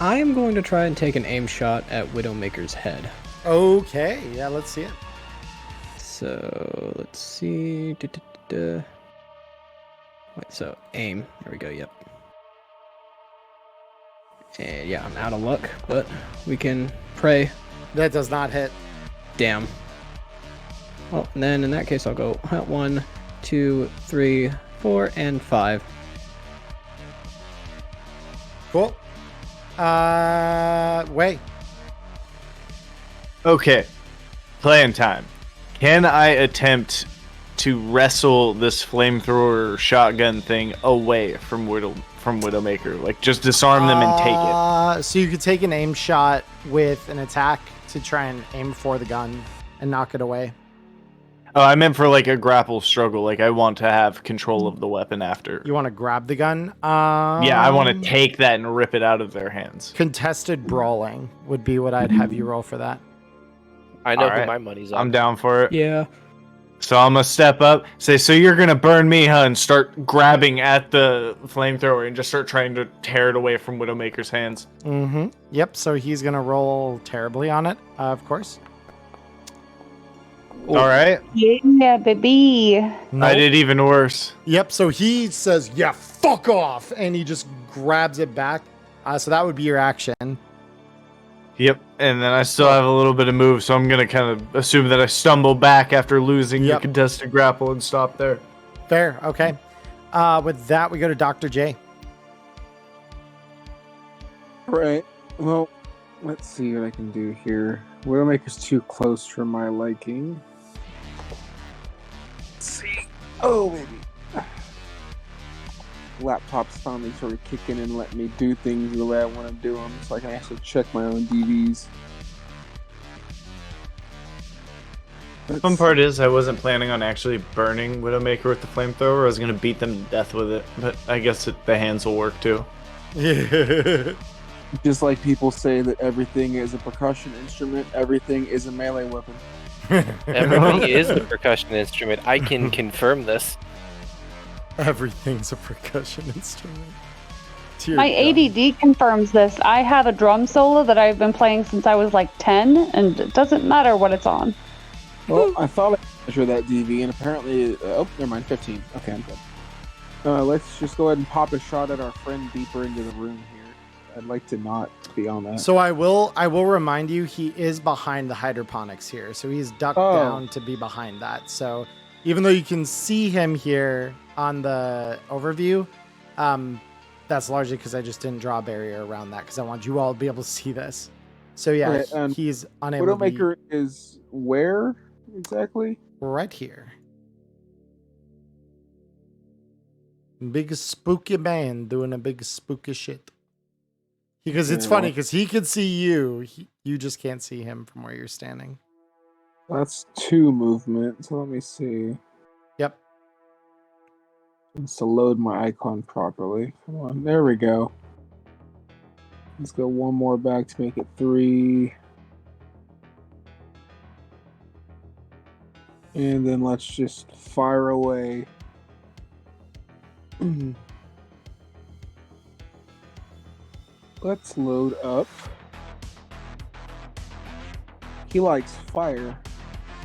I am going to try and take an aim shot at Widowmaker's head. Okay, yeah, let's see it. So, let's see. Wait, so aim. There we go, yep. And yeah, I'm out of luck, but we can pray. That does not hit. Damn. Well, and then in that case, I'll go 1, 2, 3, 4, and 5. Cool. Wait. Okay, plan time. Can I attempt to wrestle this flamethrower shotgun thing away from Widowmaker? Like, just disarm them and take it. So you could take an aim shot with an attack to try and aim for the gun and knock it away. Oh, I meant for like a grapple struggle. Like, I want to have control of the weapon after. You want to grab the gun? Yeah, I want to take that and rip it out of their hands. Contested brawling would be what I'd have you roll for that. I know who my money's on. I'm down for it. Yeah. So I'm gonna step up, say, so you're gonna burn me, huh? And start grabbing at the flamethrower and just start trying to tear it away from Widowmaker's hands. Mm-hmm. Yep, so he's gonna roll terribly on it, of course. All right. Yeah, baby. Nope. I did even worse. Yep, so he says, yeah, fuck off, and he just grabs it back. So that would be your action. Yep, and then I still have a little bit of move, so I'm going to kind of assume that I stumble back after losing the contested grapple and stop there. Fair, okay. With that, we go to Dr. J. Right. Well, let's see what I can do here. Widowmaker's too close for my liking. Let's see. Oh, baby. Laptop's finally sort of kicking and letting me do things the way I want to do them, so I can actually check my own DVs. The fun part is I wasn't planning on actually burning Widowmaker with the flamethrower. I was going to beat them to death with it, but I guess the hands will work too. Just like people say that everything is a percussion instrument, everything is a melee weapon. Everything is a percussion instrument. I can confirm this. Everything's a percussion instrument. My ADD confirms this. I have a drum solo that I've been playing since I was like 10, and it doesn't matter what it's on. Well, I thought I measured that DV, and apparently... oh, never mind, 15. Okay, I'm good. Let's just go ahead and pop a shot at our friend deeper into the room here. I'd like to not be on that. So I will remind you, he is behind the hydroponics here. So he's ducked down to be behind that. So even though you can see him here on the overview, that's largely because I just didn't draw a barrier around that because I want you all to be able to see this. So yeah, he's unable to be... Widowmaker is where exactly? Right here. Big spooky man doing a big spooky shit. Because it's funny because he can see you. You just can't see him from where you're standing. That's 2 movement. So let me see. Yep. Let's to load my icon properly. Come on, there we go. Let's go one more back to make it 3. And then let's just fire away. Let's load up. He likes fire.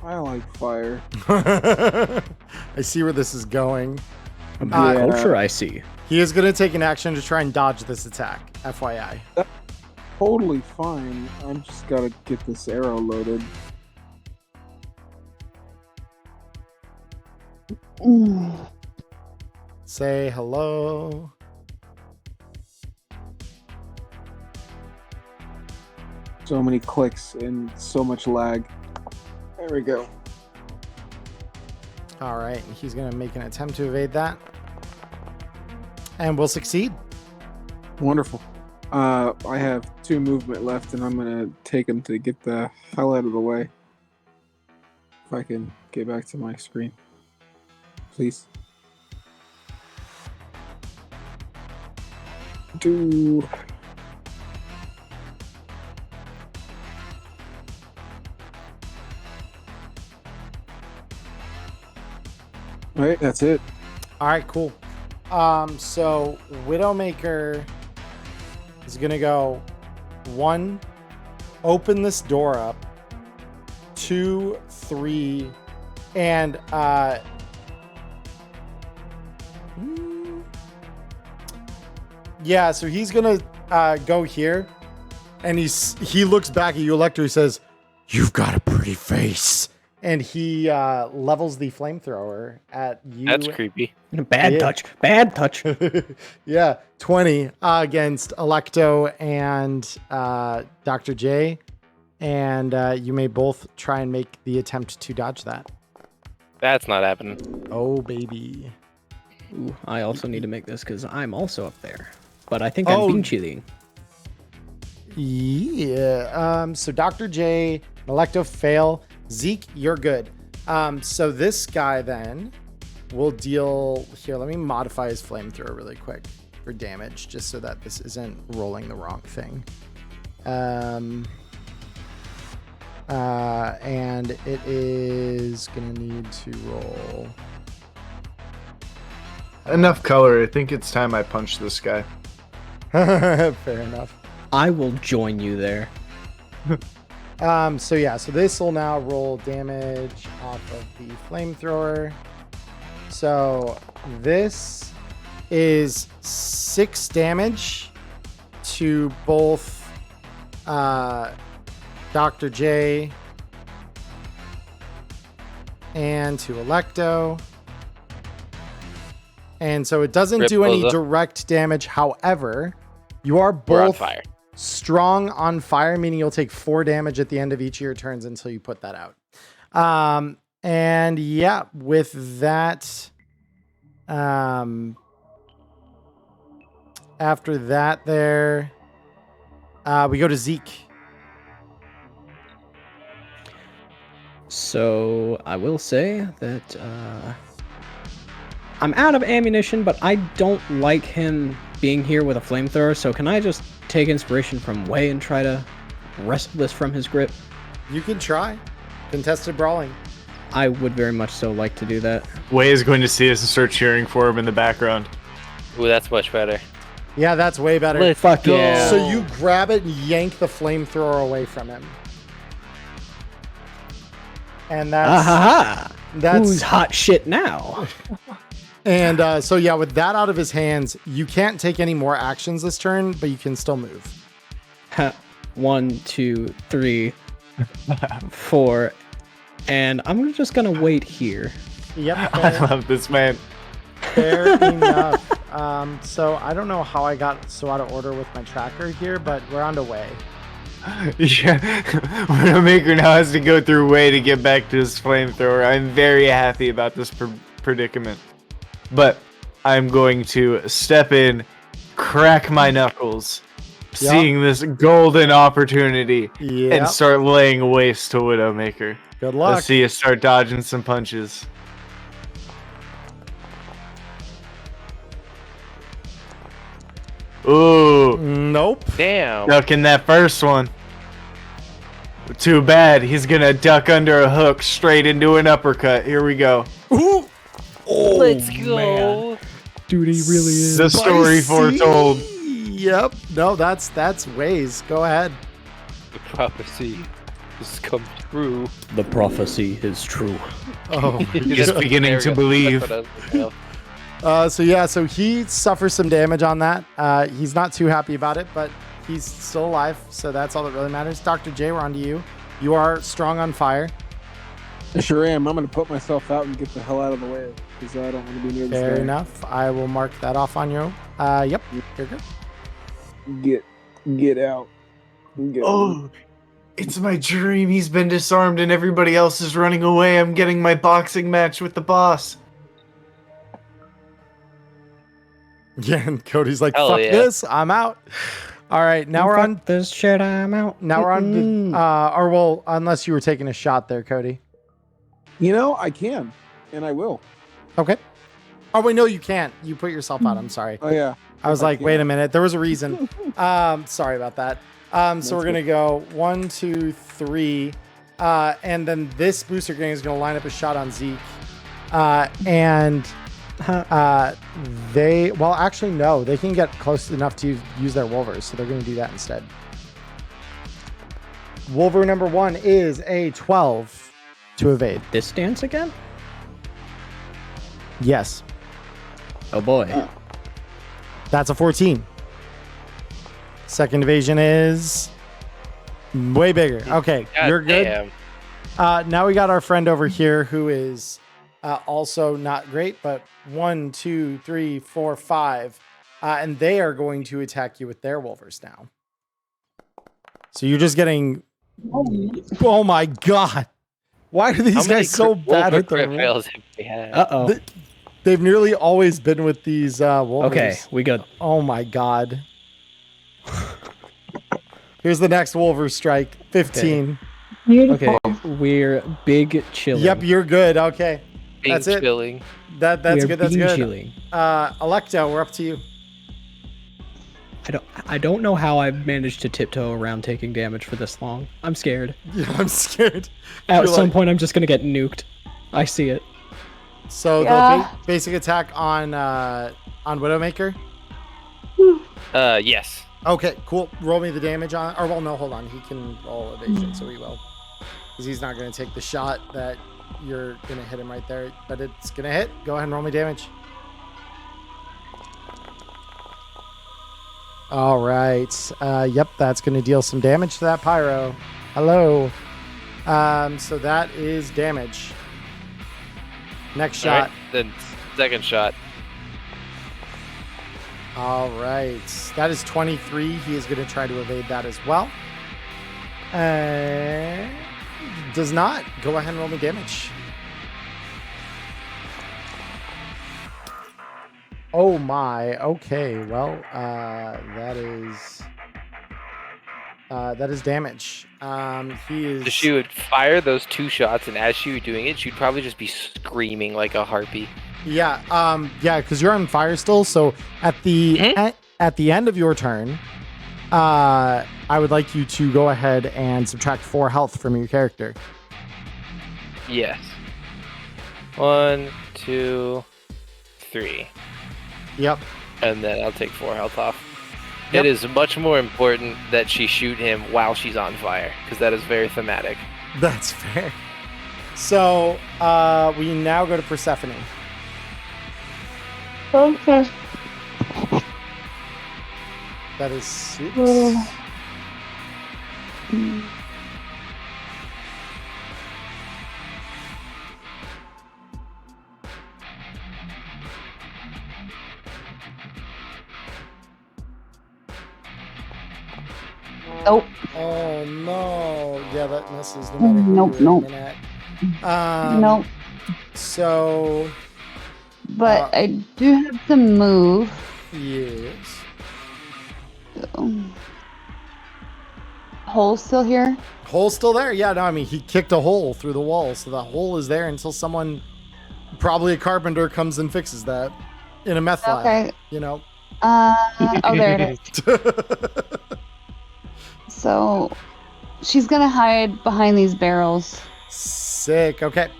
I like fire. I see where this is going. Culture, I see. He is going to take an action to try and dodge this attack, FYI. That's totally fine. I'm just gotta get this arrow loaded. Say hello. So many clicks and so much lag. There we go. All right, he's going to make an attempt to evade that. And will succeed. Wonderful. I have 2 movement left, and I'm gonna take him to get the hell out of the way. If I can get back to my screen, please. All right, that's it. All right, cool. So Widowmaker is gonna go 1, open this door up, 2, 3, and yeah. So he's gonna go here, and he looks back at you, Electro. He says, "You've got a pretty face." And he levels the flamethrower at you. That's creepy. Bad touch. Bad touch. Yeah, 20 against Electo and Dr. J. And you may both try and make the attempt to dodge that. That's not happening. Oh, baby. Ooh, I also need to make this because I'm also up there. But I think I'm being cheating. Yeah. So Dr. J, Electo fail. Zeke, you're good. So this guy then will deal here. Let me modify his flamethrower really quick for damage, just so that this isn't rolling the wrong thing. And it is gonna need to roll. Enough color. I think it's time I punch this guy. Fair enough. I will join you there. So this will now roll damage off of the flamethrower. So this is 6 damage to both Dr. J and to Electo. And so it doesn't do any direct damage. However, you are both on fire. Strong on fire, meaning you'll take 4 damage at the end of each of your turns until you put that out. And yeah, with that, after that there, we go to Zeke. So I will say that I'm out of ammunition, but I don't like him being here with a flamethrower, so can I just take inspiration from Wei and try to wrestle this from his grip? You can try. Contested brawling. I would very much so like to do that. Wei is going to see us and start cheering for him in the background. Ooh, that's much better. Yeah, that's way better. Let's fuck yeah. So you grab it and yank the flamethrower away from him. And that's who's hot shit now? And with that out of his hands, you can't take any more actions this turn, but you can still move. 1, 2, 3, 4, and I'm just gonna wait here. Yep. I love this man. Fair enough. So I don't know how I got so out of order with my tracker here, but we're on the way. Yeah, Widowmaker now has to go through Wei to get back to his flamethrower. I'm very happy about this predicament. But I'm going to step in, crack my knuckles, seeing this golden opportunity, and start laying waste to Widowmaker. Good luck. Let's see you start dodging some punches. Ooh. Nope. Damn. Ducking that first one. Too bad. He's going to duck under a hook straight into an uppercut. Here we go. Ooh. Oh, let's go. Man. Dude, he really is. The story foretold. Yep. No, that's Wei's. Go ahead. The prophecy has come true. The prophecy is true. Oh, Just beginning to believe. So he suffers some damage on that. He's not too happy about it, but he's still alive. So that's all that really matters. Dr. J, we're on to you. You are strong on fire. I sure am. I'm going to put myself out and get the hell out of the way because I don't want to be near this guy. Fair enough. I will mark that off on you. Yep. You're good. Get out. Oh, it's my dream. He's been disarmed and everybody else is running away. I'm getting my boxing match with the boss. Yeah, and Cody's like, fuck this. I'm out. All right, now we're on this shit. I'm out. Now we're on or well, unless you were taking a shot there, Cody. I can, and I will. Okay. Oh wait, no, you can't. You put yourself out. I'm sorry. Oh yeah. I was like, wait a minute. There was a reason. Sorry about that. So we're gonna go 1, 2, 3, and then this booster gang is gonna line up a shot on Zeke, and they actually no, they can get close enough to use their Wolvers, so they're gonna do that instead. Wolver number 1 is a 12 to evade. This dance again? Yes. Oh boy. That's a 14. Second evasion is way bigger. Okay, God you're good. Damn. Now we got our friend over here who is also not great, but 1, 2, 3, 4, 5. And they are going to attack you with their Wolvers now. So you're just getting... Oh my god. Why are these guys so bad with their fails have we had? Uh-oh. They've nearly always been with these Wolvers. Okay, we good. Oh my god. Here's the next Wolver strike. 15. Okay, we're big chilling. Yep, you're good. Okay. Being That's it. chilling. That's good. That's good. Chilling. Electo, we're up to you. I don't know how I've managed to tiptoe around taking damage for this long. I'm scared. Yeah, I'm scared. At some point, I'm just gonna get nuked. I see it. So the basic attack on Widowmaker. Yes. Okay, cool. Roll me the damage on. Or well, no, hold on. He can roll evasion, so he will, because he's not going to take the shot that you're going to hit him right there. But it's going to hit. Go ahead and roll me damage. All right. Yep, that's going to deal some damage to that pyro. Hello. So that is damage. Next shot. Right, then second shot. All right. That is 23. He is going to try to evade that as well. Does not. Go ahead and roll me damage. Oh my. Okay. Well, that is damage. He is. So she would fire those 2 shots, and as she was doing it, she'd probably just be screaming like a harpy. Yeah. Because you're on fire still. So at the end of your turn, I would like you to go ahead and subtract 4 health from your character. Yes. 1, 2, 3. Yep. And then I'll take 4 health off. Yep. It is much more important that she shoot him while she's on fire, because that is very thematic. That's fair. So we now go to Persephone. Okay. That is 6. Nope. Oh no. Yeah, that misses no matter who Nope, you're nope. aiming at. Nope. So But I do have to move. yes. Hole still here? Hole's still there. Yeah, no, I mean he kicked a hole through the wall, so the hole is there until someone, probably a carpenter, comes and fixes that in a meth lab. Okay. You know. Oh, there it is. So she's gonna hide behind these barrels. Sick. Okay.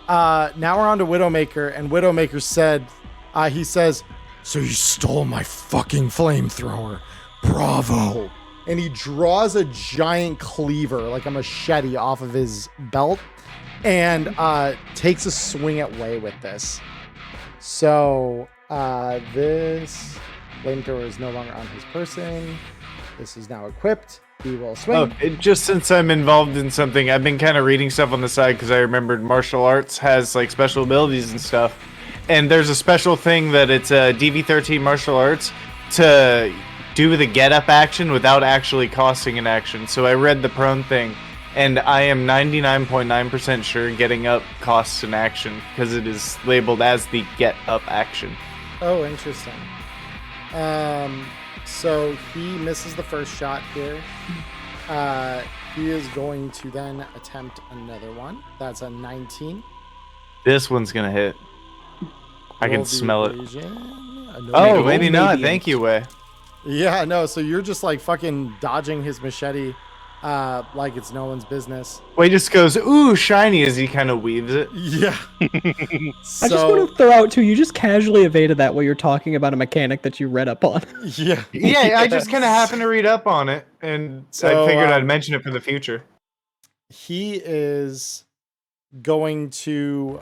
Now we're on to Widowmaker, and Widowmaker said, he says, "So you stole my fucking flamethrower. Bravo." And he draws a giant cleaver, like a machete, off of his belt and takes a swing at Way with this. So This flamethrower is no longer on his person. This is now equipped. He will swing. Just since I'm involved in something, I've been kind of reading stuff on the side because I remembered martial arts has like special abilities and stuff. And there's a special thing that it's a DV13 martial arts to do the get up action without actually costing an action. So I read the prone thing, and I am 99.9% sure getting up costs an action because it is labeled as the get up action. Oh, interesting. So he misses the first shot here. He is going to then attempt another one. That's a 19. This one's gonna hit. I can smell it. No, Oh, maybe not. Thank you, Wei. Yeah, no, so you're just like fucking dodging his machete like it's no one's business. Wei just goes, ooh, shiny, as he kind of weaves it. Yeah. I just want to throw out too, you just casually evaded that while you're talking about a mechanic that you read up on. Yeah. Yeah, I just kind of happened to read up on it, and So, I figured I'd mention it for the future. He is going to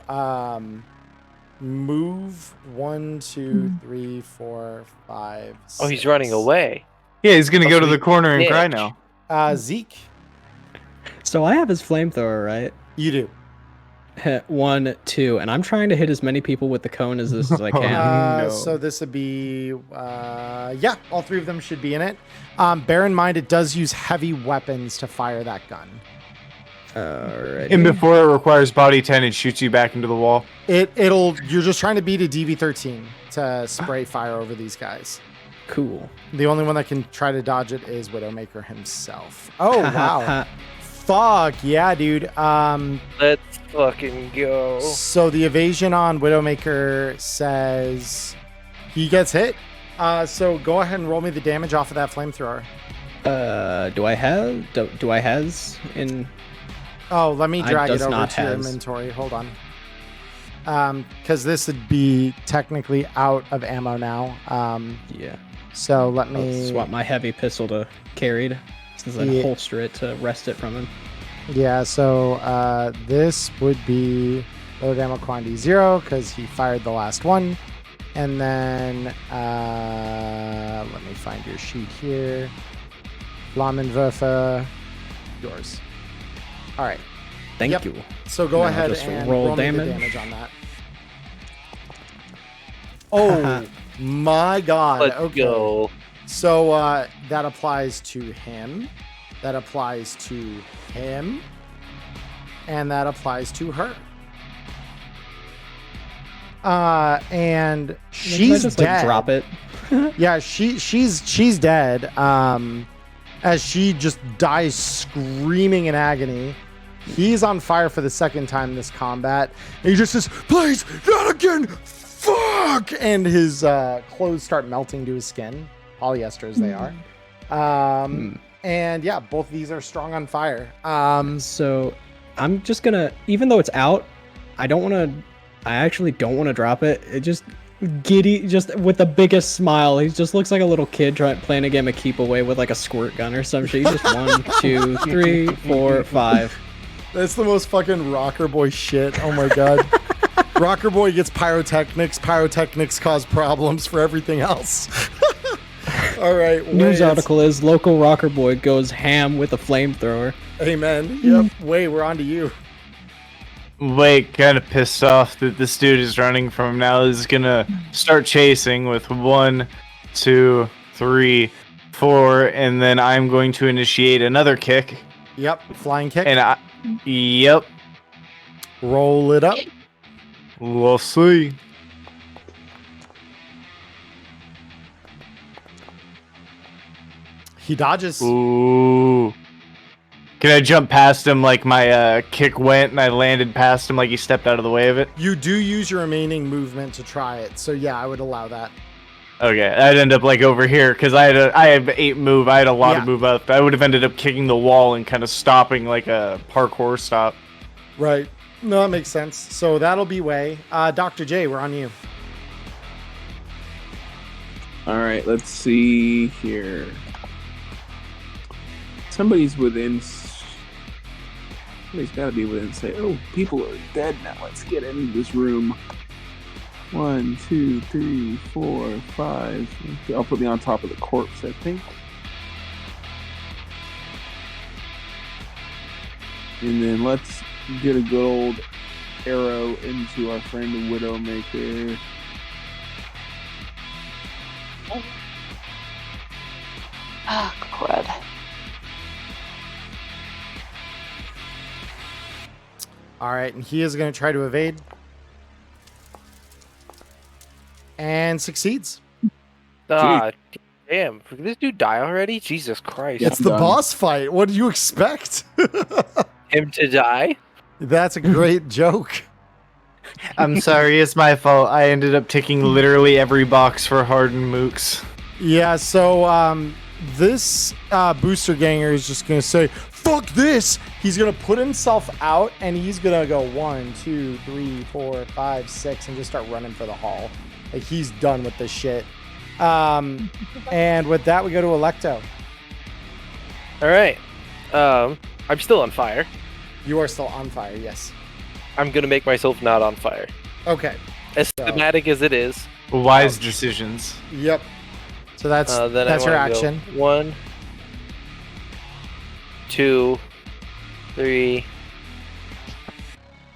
move 1, 2, 3, 4, 5, 6. Oh, he's running away. Yeah, he's gonna go to the corner and cry now. Zeke. So I have his flamethrower, right? You do. 1, 2, and I'm trying to hit as many people with the cone as I can. No. So this would be, yeah, all 3 of them should be in it. Bear in mind, it does use heavy weapons to fire that gun. Alright. And before it requires body 10, it shoots you back into the wall. You're just trying to beat a DV13 to spray fire over these guys. Cool. The only one that can try to dodge it is Widowmaker himself. Oh, wow. Fuck, yeah, dude. Let's fucking go. So the evasion on Widowmaker says he gets hit. So go ahead and roll me the damage off of that flamethrower. Do I has in... Oh, let me drag it does over not to your has. inventory. Hold on. Because this would be technically out of ammo now. Yeah. So let I'll me swap my heavy pistol to carried, since I holster it to wrest it from him. Yeah, so this would be load ammo quantity 0 because he fired the last one. And then let me find your sheet here. Flammenwerfer, yours. All right. Thank you. So go Now ahead just and roll roll me the damage. damage on that. Oh my god. Let's Okay. go. So that applies to him. That applies to him. And that applies to her. And she's just, dead. like, drop it. Yeah, she's dead. As she just dies screaming in agony. He's on fire for the second time in this combat. And he just says, "Please, not again! Fuck!" And his clothes start melting to his skin, polyester as they are. And yeah, both of these are strong on fire. So I'm just gonna, even though it's out, I actually don't want to drop it. It just giddy, just with the biggest smile. He just looks like a little kid playing a game of keep away with like a squirt gun or some shit. He's just 1, 2, 3, 4, 5. That's the most fucking rocker boy shit. Oh my god. Rocker boy gets pyrotechnics. Pyrotechnics cause problems for everything else. All right. News article is local rocker boy goes ham with a flamethrower. Amen. Yep. Wait, we're on to you. Wait, kind of pissed off that this dude is running from him now. Is gonna start chasing with 1, 2, 3, 4, and then I'm going to initiate another kick. Yep. Flying kick. And yep. Roll it up. We'll see. He dodges. Ooh. Can I jump past him like my kick went and I landed past him like he stepped out of the way of it? You do use your remaining movement to try it. So yeah, I would allow that. Okay, I'd end up like over here because I have 8 move. I had a lot of move up. I would have ended up kicking the wall and kind of stopping like a parkour stop. Right. No, that makes sense. So that'll be Wei. Dr. J, we're on you. All right, let's see here. Somebody's got to be within. Say, oh, people are dead now. Let's get into this room. 1, 2, 3, 4, 5. I'll put me on top of the corpse, I think. And then let's get a good old arrow into our friend Widowmaker. Ah, crud. All right, and he is going to try to evade. And succeeds. Ah, damn. Did this dude die already? Jesus Christ. It's the boss fight. What do you expect? Him to die? That's a great joke. I'm sorry, it's my fault. I ended up ticking literally every box for hardened mooks. Yeah, so this booster ganger is just going to say, fuck this! He's going to put himself out, and he's going to go 1, 2, 3, 4, 5, 6, and just start running for the hall. Like, he's done with this shit. And with that, we go to Electo. All right. I'm still on fire. You are still on fire, yes. I'm going to make myself not on fire. Okay. As thematic as it is. Wise decisions. Yep. So that's your action. 1, 2, 3,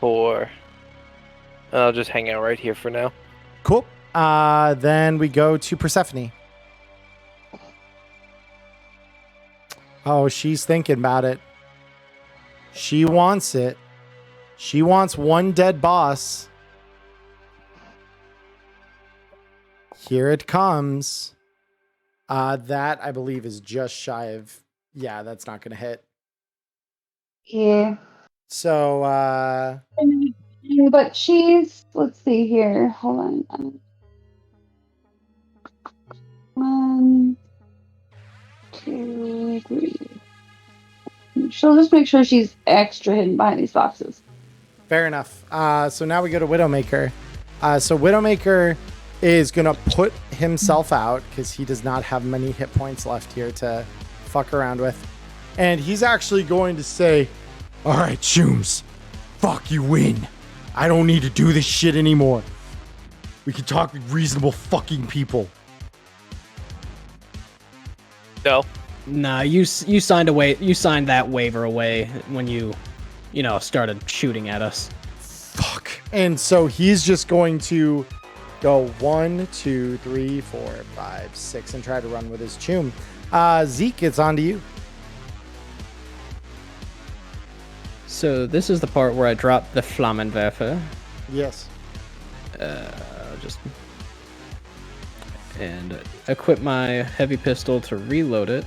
4. I'll just hang out right here for now. Cool. Then we go to Persephone. Oh, she's thinking about it. She wants it. She wants one dead boss. Here it comes. That, I believe, is just shy of... Yeah, that's not going to hit. Yeah. So, But she's... Let's see here. Hold on. 1, 2, 3. She'll just make sure she's extra hidden behind these boxes. fair enough. So now we go to Widowmaker. So Widowmaker is going to put himself out because he does not have many hit points left here to fuck around with. And he's actually going to say, all right, Shooms, fuck, you win. I don't need to do this shit anymore. We can talk like reasonable fucking people. No. Nah, you signed away. You signed that waiver away when you started shooting at us. Fuck. And so he's just going to go 1, 2, 3, 4, 5, 6 and try to run with his Choom. Zeke, it's on to you. So this is the part where I drop the Flammenwerfer. Yes. And equip my heavy pistol to reload it.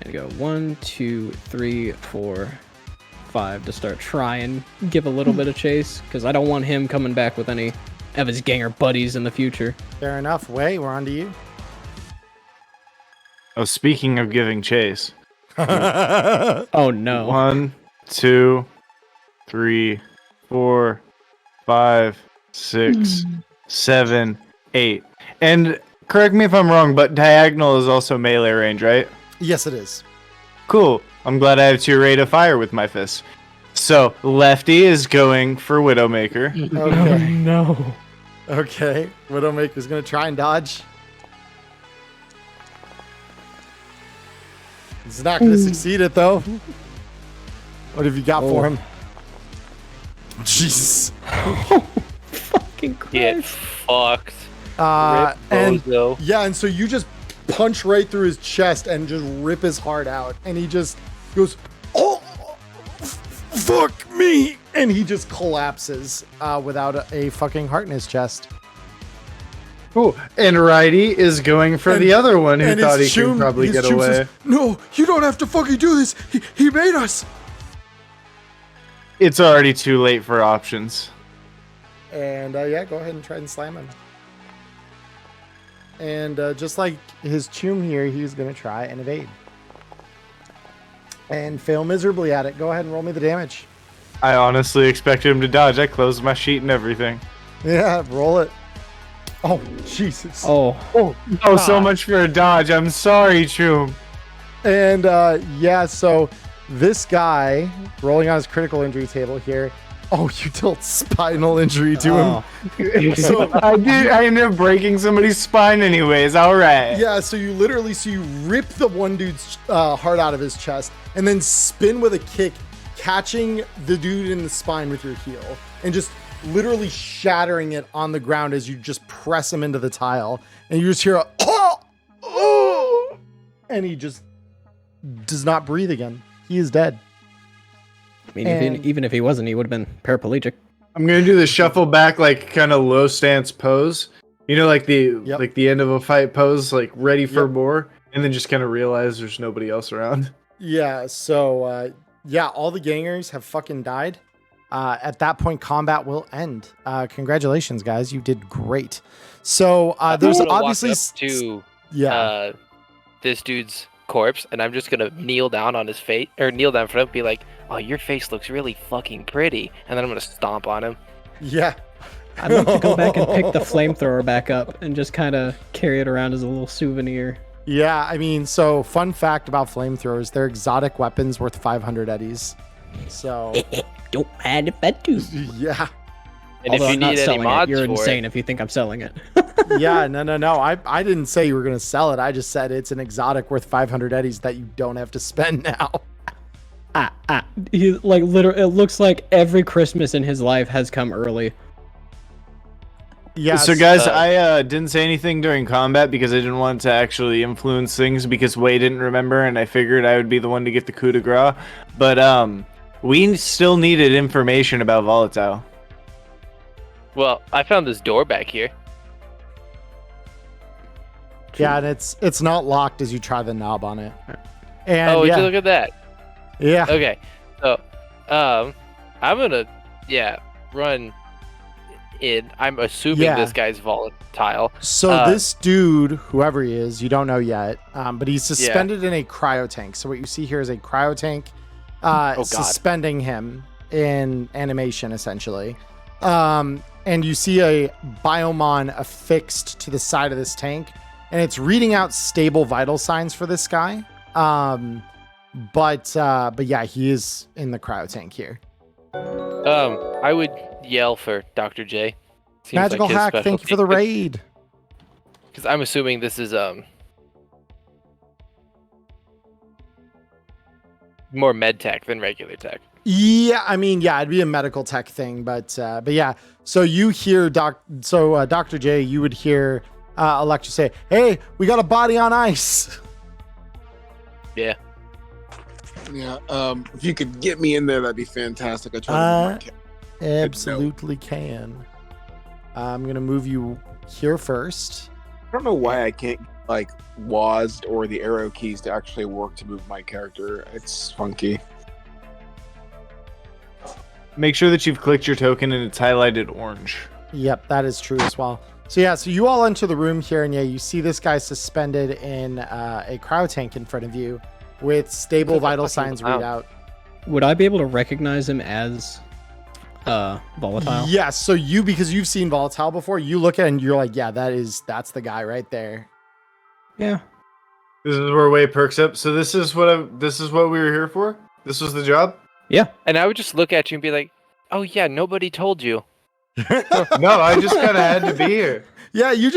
And go 1, 2, 3, 4, 5 to start trying give a little bit of chase because I don't want him coming back with any of his ganger buddies in the future. Fair enough. Way, we're on to you. Oh, speaking of giving chase. Oh no. 1, 2, 3, 4, 5, 6, 7, 8. And correct me if I'm wrong, but diagonal is also melee range, right? Yes, it is. Cool. I'm glad I have 2 rate of fire with my fist. So Lefty is going for Widowmaker. Okay. Oh, no. Okay. Widowmaker's going to try and dodge. He's not going to succeed it, though. What have you got for him? Jesus. Fucking Christ. Get fucked. And so you just punch right through his chest and just rip his heart out. And he just goes, oh, fuck me. And he just collapses without a fucking heart in his chest. Cool. And Righty is going for the other one who thought he could probably get away. Says, no, you don't have to fucking do this. He made us. It's already too late for options. And go ahead and try and slam him. And just like his Choom here, he's going to try and evade. And fail miserably at it. Go ahead and roll me the damage. I honestly expected him to dodge. I closed my sheet and everything. Yeah, roll it. Oh, Jesus. Oh, so much for a dodge. I'm sorry, Choom. And so this guy, rolling on his critical injury table here, Oh, you dealt spinal injury to him. So I did. I ended up breaking somebody's spine, anyways. All right. Yeah. So you rip the one dude's heart out of his chest, and then spin with a kick, catching the dude in the spine with your heel, and just literally shattering it on the ground as you just press him into the tile, and you just hear a oh, and he just does not breathe again. He is dead. I mean, even if he wasn't, he would have been paraplegic. I'm gonna do the shuffle back, like kind of low stance pose. You know, like the end of a fight pose, like ready for more, and then just kind of realize there's nobody else around. Yeah. So all the gangers have fucking died. At that point, combat will end. Congratulations, guys! You did great. So there's obviously this dude's corpse, and I'm just gonna kneel down on his face, or kneel down in front of him, be like, "Oh, your face looks really fucking pretty," and then I'm gonna stomp on him. Yeah. I'd like to go back and pick the flamethrower back up and just kind of carry it around as a little souvenir. Yeah, I mean, so fun fact about flamethrowers, they're exotic weapons worth 500 eddies. So don't mind if I do. Yeah. And if you need any mods you're for insane it. if you think I'm selling it. Yeah, no. I didn't say you were going to sell it. I just said it's an exotic worth 500 eddies that you don't have to spend now. He, like, literally, it looks like every Christmas in his life has come early. Yeah. So guys, I didn't say anything during combat because I didn't want to actually influence things because Wei didn't remember, and I figured I would be the one to get the coup de grace. But we still needed information about Volatile. Well, I found this door back here. Yeah, and it's not locked as you try the knob on it. And would you look at that? Yeah. Okay. So, I'm gonna run in. I'm assuming this guy's volatile. So this dude, whoever he is, you don't know yet, but he's suspended in a cryo tank. So what you see here is a cryo tank suspending him in animation, essentially. And you see a biomon affixed to the side of this tank, and it's reading out stable vital signs for this guy. But yeah, he is in the cryo tank here. I would yell for Dr. J. Seems Magical like his hack, thank you for the raid. Because I'm assuming this is more med tech than regular tech. Yeah, I mean, yeah, it'd be a medical tech thing, but yeah. So you hear Dr. J, you would hear Electra say, "Hey, we got a body on ice." Yeah. Yeah. If you could get me in there, that'd be fantastic. I try to absolutely can. I'm gonna move you here first. I don't know why I can't like WASD or the arrow keys to actually work to move my character. It's funky. Make sure that you've clicked your token and it's highlighted orange. Yep, that is true as well. So yeah, so you all enter the room here, and yeah, you see this guy suspended in a cryo tank in front of you with stable vital signs read out. Would I be able to recognize him as Volatile? Yes, so because you've seen Volatile before, you look at it and you're like, yeah, that's the guy right there. Yeah. This is where Wei perks up. So this is what we were here for? This was the job? Yeah. And I would just look at you and be like, "Oh yeah, nobody told you." No, I just kind of had to be here. Yeah, you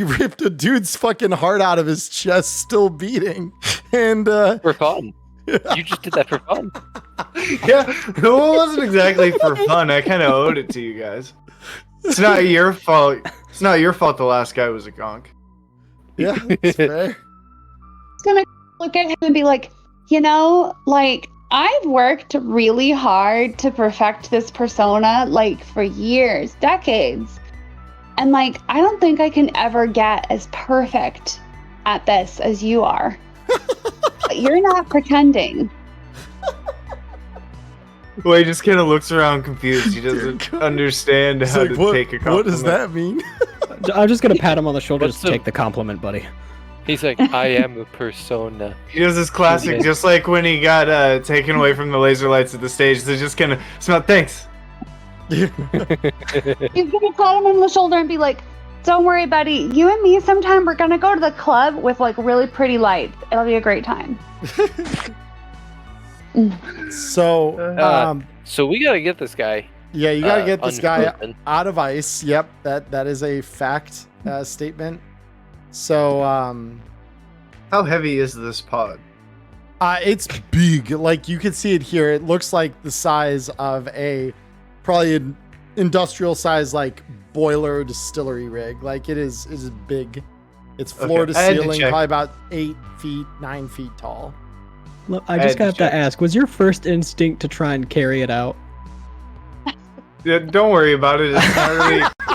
ripped a dude's fucking heart out of his chest, still beating, and for fun. You just did that for fun. Yeah, it wasn't exactly for fun. I kind of owed it to you guys. It's not your fault. It's not your fault. The last guy was a gonk. Yeah, that's fair. It's gonna look at him and be like, like, I've worked really hard to perfect this persona, like, for years, decades. And, like, I don't think I can ever get as perfect at this as you are. But you're not pretending. Well, he just kind of looks around confused. He doesn't understand how to take a compliment. What does that mean? I'm just going to pat him on the shoulder to take the compliment, buddy. He's like, "I am a persona." He does this classic, just like when he got taken away from the laser lights at the stage. They're just gonna smell. Thanks. He's gonna pat him on the shoulder and be like, "Don't worry, buddy. You and me, sometime we're gonna go to the club with like really pretty lights. It'll be a great time." So we gotta get this guy Yeah, you gotta get this guy unproven. out of ice. Yep, that is a fact statement. So, How heavy is this pod? it's big. Like you can see it here. It looks like the size of probably an industrial size like boiler distillery rig. Like it is big. It's floor to I had to ceiling, check. probably about 8 feet, 9 feet tall. Look, I just had to have to check. ask, was your first instinct to try and carry it out? Yeah, don't worry about it.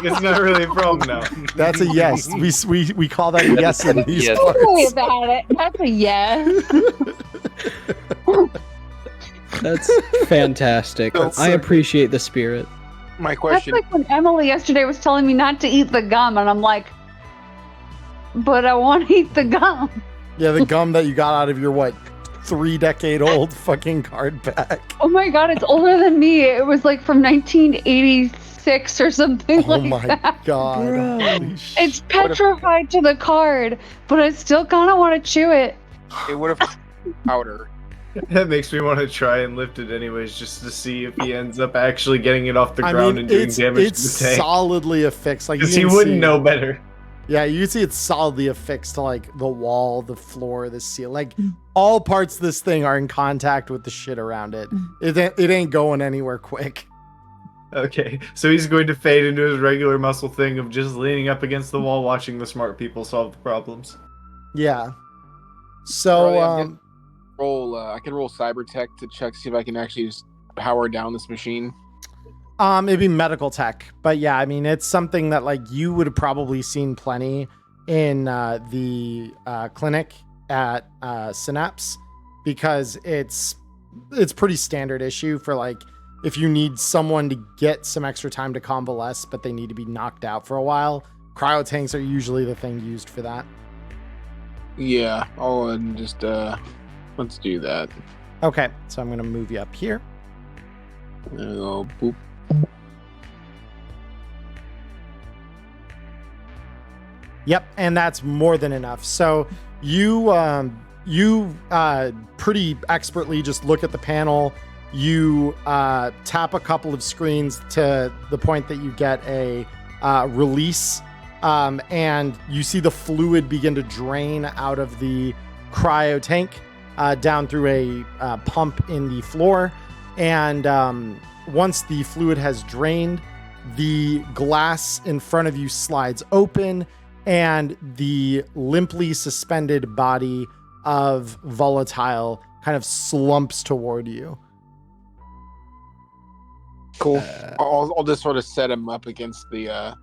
It's not really a problem now. That's a yes. We call that a yes in these Yes. Don't worry parts. about it. That's a yes. That's fantastic. That's I so appreciate the spirit. My That's question. like when Emily yesterday was telling me not to eat the gum, and I'm like, but I want to eat the gum. Yeah, the gum that you got out of your 3-decade-old fucking card pack. Oh my god, it's older than me. It was like from 1986 or something Oh like my that. god. Bro. Holy shit. It's petrified to the card, but I still kind of want to chew it. It would have powder. That makes me want to try and lift it anyways, just to see if he ends up actually getting it off the I ground mean, and doing it's damage to the tank. solidly affixed. Like Because you he can wouldn't see- know better. Yeah, you can see it's solidly affixed to like the wall, the floor, the ceiling. Like all parts of this thing are in contact with the shit around it. It ain't going anywhere quick. Okay, so he's going to fade into his regular muscle thing of just leaning up against the wall, watching the smart people solve the problems. Yeah. So Right, I can roll Cybertech to check see if I can actually just power down this machine. it'd be medical tech, but yeah, I mean it's something that like you would have probably seen plenty in the clinic at Synapse, because it's pretty standard issue for like if you need someone to get some extra time to convalesce, but they need to be knocked out for a while. Cryo tanks are usually the thing used for that. Yeah, I'll and just let's do that. Okay, so I'm gonna move you up here. There we go. Boop. Yep, and that's more than enough. So you pretty expertly just look at the panel. You tap a couple of screens to the point that you get a release, and you see the fluid begin to drain out of the cryo tank down through a pump in the floor. And once the fluid has drained, the glass in front of you slides open, and the limply suspended body of Volatile kind of slumps toward you. Cool. I'll just sort of set him up against the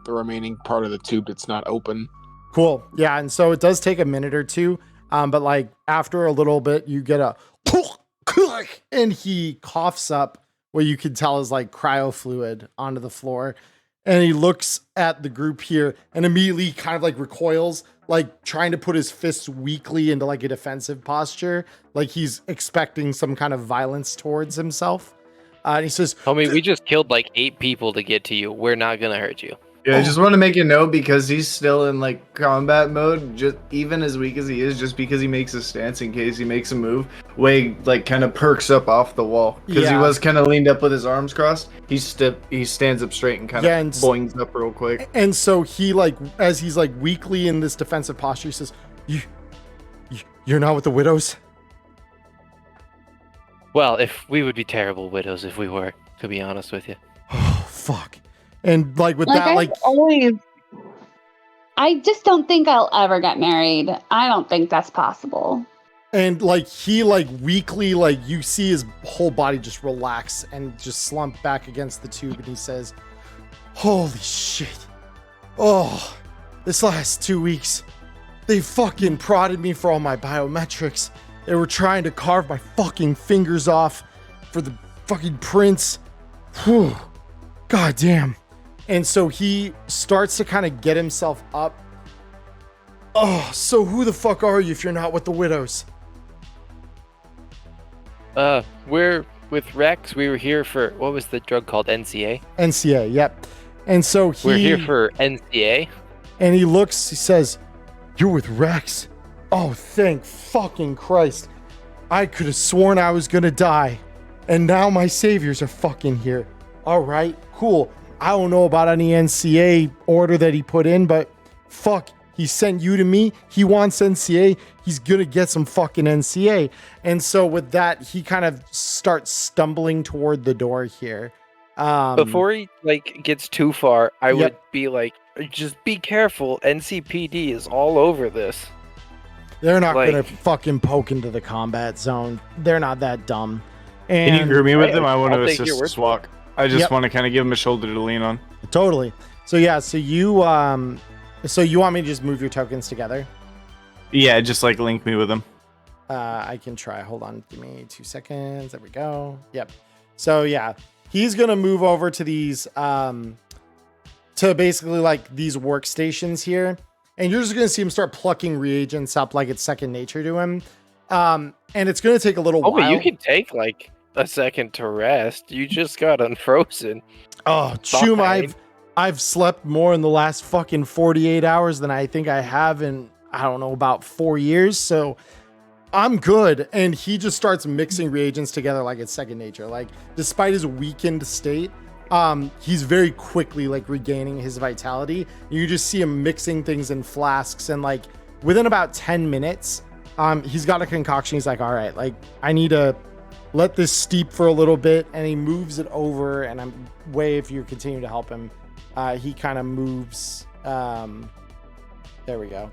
remaining part of the tube that's not open. Cool. Yeah, and so it does take a minute or two, but like after a little bit, you get a and he coughs up what you can tell is like cryo fluid onto the floor. And he looks at the group here and immediately kind of like recoils, like trying to put his fists weakly into like a defensive posture, like he's expecting some kind of violence towards himself. And he says, Homie, we just killed like 8 people to get to you. We're not gonna hurt you. Yeah, I just want to make a note because he's still in like combat mode, just even as weak as he is, just because he makes a stance in case he makes a move. Wade like kind of perks up off the wall because he Yeah. was kind of leaned up with his arms crossed. He stands up straight and kind Yeah, of and boings up real quick. And so he like, as he's like weakly in this defensive posture, he says, you're not with the widows? Well, if we would be terrible widows if we were, to be honest with you. Oh, fuck. And like with that, I've like always, I just don't think I'll ever get married. I don't think that's possible. and like he like weakly, like you see his whole body just relax and just slump back against the tube, and he says, holy shit. Oh, this last 2 weeks, they fucking prodded me for all my biometrics. They were trying to carve my fucking fingers off for the fucking prints. Whew. God damn. And so he starts to kind of get himself up. Oh, so who the fuck are you if you're not with the widows? We're with Rex. We were here for, what was the drug called? NCA? NCA, yep. And so We're here for NCA. And he looks, he says, you're with Rex? Oh, thank fucking Christ. I could have sworn I was gonna die. And now my saviors are fucking here. all right, cool. I don't know about any NCA order that he put in, but fuck, he sent you to me. He wants NCA. He's going to get some fucking NCA. And so with that, he kind of starts stumbling toward the door here. Before he like gets too far, I would be like, just be careful. NCPD is all over this. They're not going to fucking poke into the combat zone. They're not that dumb. And can you group me with them? I want to assist Swak. I just want to kind of give him a shoulder to lean on. Totally. So yeah, so you want me to just move your tokens together? Yeah, just like link me with them. I can try. Hold on. Give me 2 seconds. There we go. Yep. So yeah, he's going to move over to these, to basically like these workstations here. And you're just going to see him start plucking reagents up like it's second nature to him. And it's going to take a little while. But you can take like a second to rest. You just got unfrozen. Oh, Chum, I've slept more in the last fucking 48 hours than I think I have in, I don't know, about 4 years. So I'm good. And he just starts mixing reagents together like it's second nature. Like, despite his weakened state, he's very quickly like regaining his vitality. You just see him mixing things in flasks, and like within about 10 minutes, he's got a concoction. He's like, all right, like I need to let this steep for a little bit, and he moves it over. And I'm if you continue to help him, he kind of moves. There we go.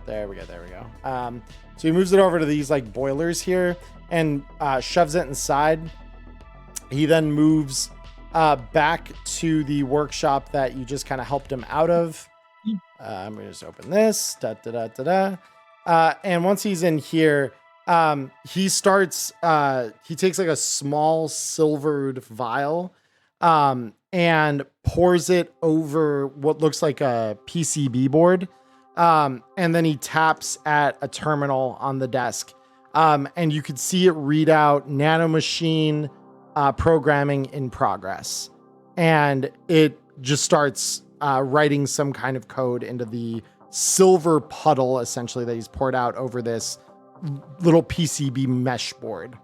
So he moves it over to these like boilers here and shoves it inside. He then moves back to the workshop that you just kind of helped him out of. I'm gonna just open this. And once he's in here, he starts. He takes like a small silvered vial, and pours it over what looks like a PCB board. And then he taps at a terminal on the desk, and you could see it read out nanomachine programming in progress, and it just starts writing some kind of code into the silver puddle essentially that he's poured out over this little PCB mesh board.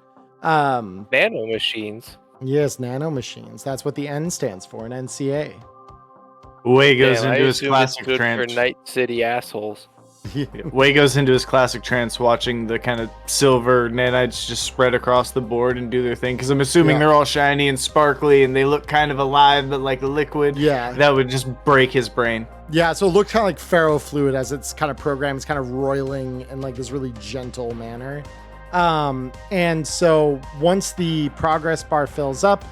Nanomachines. Yes, nanomachines. That's what the N stands for in NCA. Way goes into his classic trance. For Night City assholes. Way goes into his classic trance, watching the kind of silver nanites just spread across the board and do their thing. Because I'm assuming they're all shiny and sparkly, and they look kind of alive, but like liquid. Yeah, that would just break his brain. Yeah, so it looks kind of like ferrofluid as it's kind of programmed. It's kind of roiling in like this really gentle manner. And so once the progress bar fills up,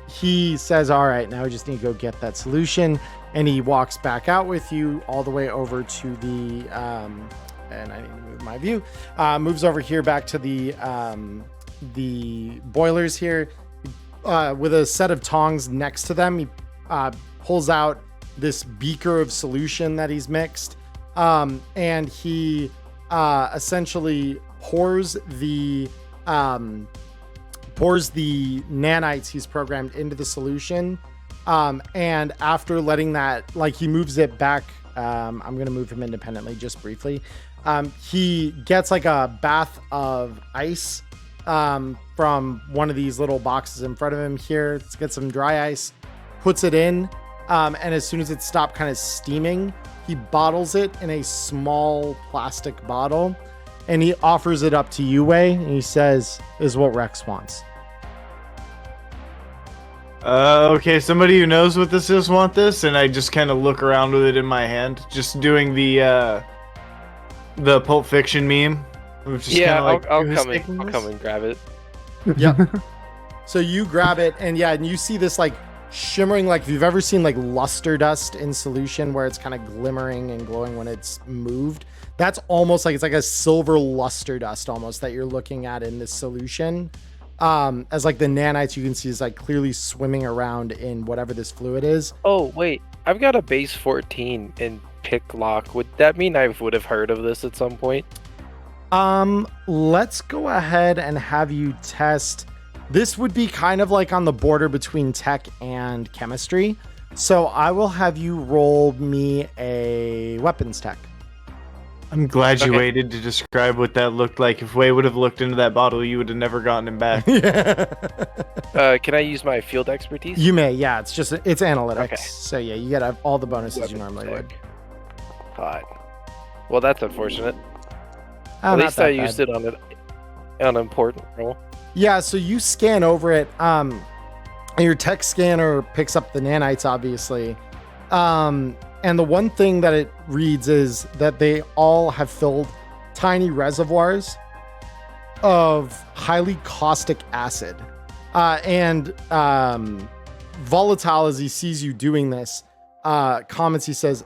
he says, all right, now we just need to go get that solution. And he walks back out with you all the way over to the, and I need to move my view, moves over here back to the boilers here, with a set of tongs next to them. He pulls out this beaker of solution that he's mixed, and he essentially pours the nanites he's programmed into the solution. And after letting that, like, he moves it back. I'm going to move him independently just briefly. He gets like a bath of ice from one of these little boxes in front of him here. Let's get some dry ice, puts it in. And as soon as it stopped kind of steaming, he bottles it in a small plastic bottle, and he offers it up to you, Wei, and he says, "Is what Rex wants." Okay, somebody who knows what this is want this, and I just kind of look around with it in my hand, just doing the Pulp Fiction meme. Yeah, like, I'll come and grab it. Yeah. So you grab it, and yeah, and you see this like shimmering, like if you've ever seen like luster dust in solution where it's kind of glimmering and glowing when it's moved. That's almost like it's like a silver luster dust almost that you're looking at in this solution. As like the nanites you can see is like clearly swimming around in whatever this fluid is. Oh wait, I've got a base 14 in pick lock. Would that mean I would have heard of this at some point? Let's go ahead and have you test. This would be kind of like on the border between tech and chemistry. So I will have you roll me a weapons tech. I'm glad you waited to describe what that looked like. If Wei would have looked into that bottle, you would have never gotten him back. Can I use my field expertise? You may, yeah. It's analytics. Okay. So yeah, you get all the bonuses you normally would. Hot. Well, that's unfortunate. Oh, At least I used it on an important roll. Yeah, so you scan over it. And your tech scanner picks up the nanites, obviously. And the one thing that it reads is that they all have filled tiny reservoirs of highly caustic acid. And Volatile, as he sees you doing this, comments, he says,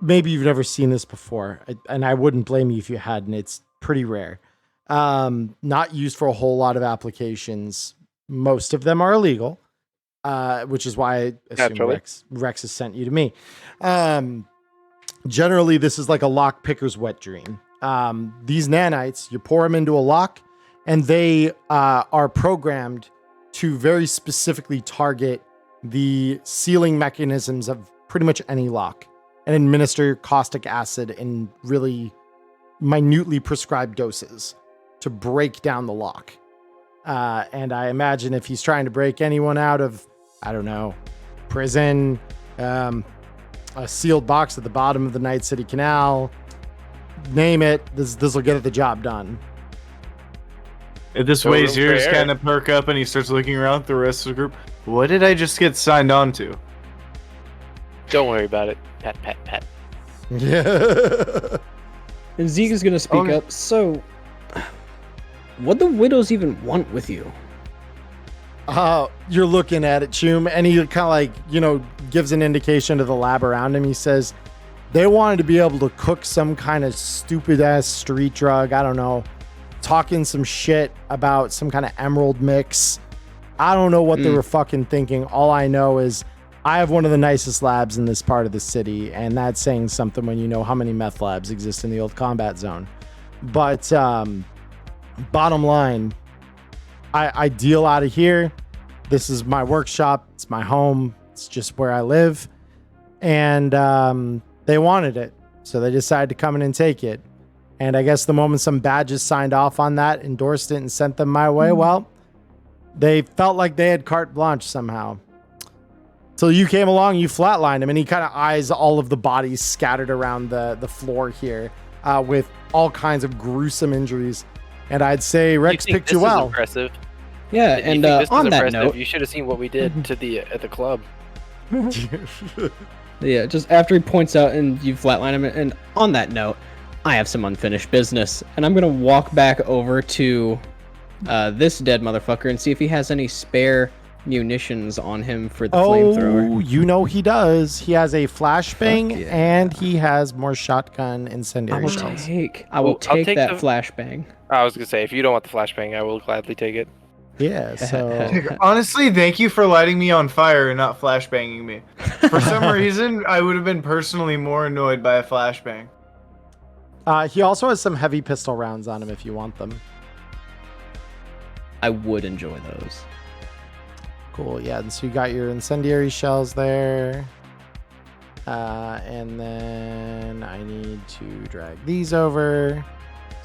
maybe you've never seen this before. And I wouldn't blame you if you hadn't. It's pretty rare. Not used for a whole lot of applications. Most of them are illegal. Which is why I assume Rex has sent you to me. Generally, this is like a lock picker's wet dream. These nanites, you pour them into a lock, and they are programmed to very specifically target the sealing mechanisms of pretty much any lock and administer caustic acid in really minutely prescribed doses to break down the lock. And I imagine if he's trying to break anyone out of, I don't know, prison, a sealed box at the bottom of the Night City Canal, name it, this will get the job done. At this Wei's ears kind of perk up and he starts looking around at the rest of the group. What did I just get signed on to? Don't worry about it. Pat, pat, pat. Yeah. And Zeke is going to speak up. So, what the widows even want with you? You're looking at it, Choom, and he kind of gives an indication to the lab around him. He says they wanted to be able to cook some kind of stupid ass street drug. I don't know, talking some shit about some kind of emerald mix. I don't know what they were fucking thinking. All I know is I have one of the nicest labs in this part of the city, and that's saying something when you know how many meth labs exist in the old combat zone. But bottom line, I deal out of here. This is my workshop. It's my home. It's just where I live. And they wanted it. So they decided to come in and take it. And I guess the moment some badges signed off on that, endorsed it, and sent them my way, well, they felt like they had carte blanche somehow. Till you came along, you flatlined him, and he kind of eyes all of the bodies scattered around the floor here with all kinds of gruesome injuries. And I'd say Rex picked you well. Impressive. Yeah, and on that note, you should have seen what we did at the club. Yeah, just after he points out and you flatline him, and on that note, I have some unfinished business, and I'm gonna walk back over to this dead motherfucker and see if he has any spare munitions on him for the flamethrower. Oh, you know he does. He has a flashbang, and he has more shotgun incendiary shells. I will take that flashbang. I was gonna say, if you don't want the flashbang, I will gladly take it. Yeah, so honestly, thank you for lighting me on fire and not flashbanging me. For some reason, I would have been personally more annoyed by a flashbang. He also has some heavy pistol rounds on him if you want them. I would enjoy those. Cool, yeah, and so you got your incendiary shells there. And then I need to drag these over.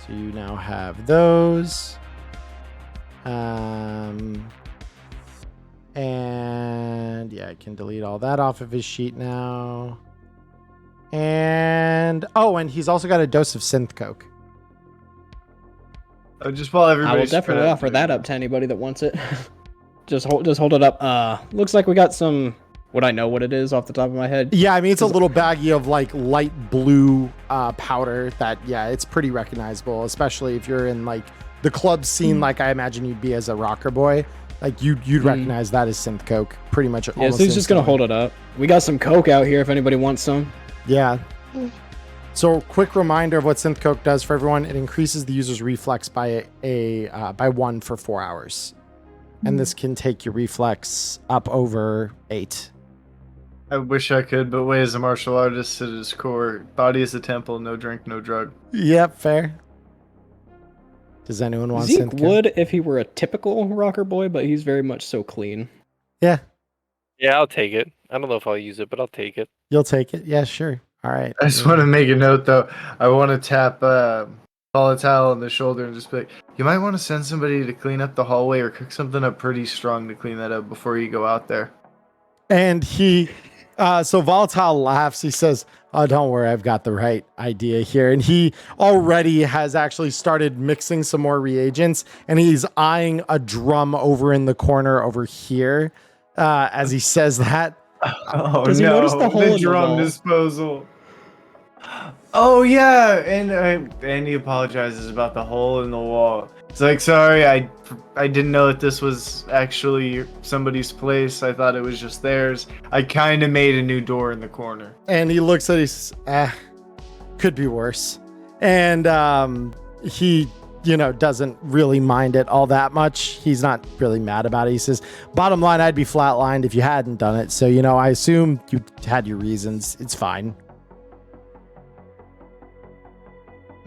So you now have those. And yeah, I can delete all that off of his sheet now. And and he's also got a dose of synth coke. Just while everybody, I will definitely offer that up to anybody that wants it. just hold it up. Looks like we got some. Would I know what it is off the top of my head? Yeah, I mean it's a little baggie of like light blue powder that it's pretty recognizable, especially if you're in like the club scene, like I imagine you'd be as a rocker boy. Like you'd recognize that as synth coke pretty much. Yeah, so he's just gonna hold it up. We got some coke out here if anybody wants some. Yeah. So quick reminder of what synth coke does for everyone. It increases the user's reflex by by 1 for 4 hours. And this can take your reflex up over 8. I wish I could, but Wei is a martial artist at his core. Body is a temple, no drink, no drug. Yep, fair. Does anyone want Zeke synth coke? would if he were a typical rocker boy, but he's very much so clean. Yeah. Yeah, I'll take it. I don't know if I'll use it, but I'll take it. You'll take it? Yeah, sure. All right. I just want to make a note, though. I want to tap Volatile on the shoulder and just be like, you might want to send somebody to clean up the hallway or cook something up pretty strong to clean that up before you go out there. And so Volatile laughs. He says, oh, don't worry, I've got the right idea here. And he already has actually started mixing some more reagents, and he's eyeing a drum over in the corner over here as he says that. Oh, Does he notice the hole in the drum wall? disposal. Oh, yeah, and he apologizes about the hole in the wall. It's like, sorry, I didn't know that this was actually somebody's place. I thought it was just theirs. I kind of made a new door in the corner. And he looks at his, could be worse. And he, doesn't really mind it all that much. He's not really mad about it. He says, bottom line, I'd be flatlined if you hadn't done it. So, I assume you had your reasons. It's fine.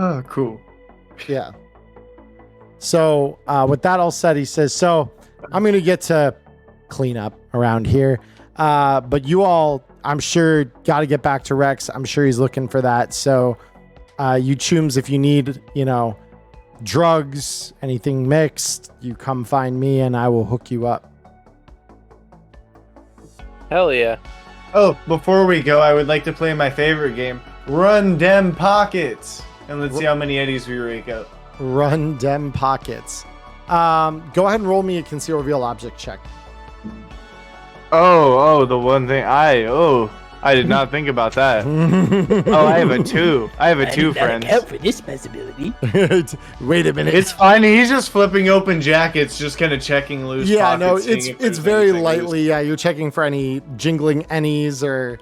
Oh, cool. Yeah. So with that all said, he says, so I'm going to get to clean up around here. But you all, I'm sure, got to get back to Rex. I'm sure he's looking for that. So you chooms, if you need, drugs, anything mixed, you come find me and I will hook you up. Hell yeah. Oh, before we go, I would like to play my favorite game, Run Dem Pockets. And let's see how many eddies we rake up. Run Dem Pockets. Go ahead and roll me a conceal reveal object check. Oh, the one thing I did not think about that. I have a 2. I have a 2, friends. Account for this possibility. Wait a minute. It's fine. He's just flipping open jackets, just kind of checking loose. Yeah, pockets, no, seeing if it's there's very anything lightly. loose. Yeah, you're checking for any jingling ennies or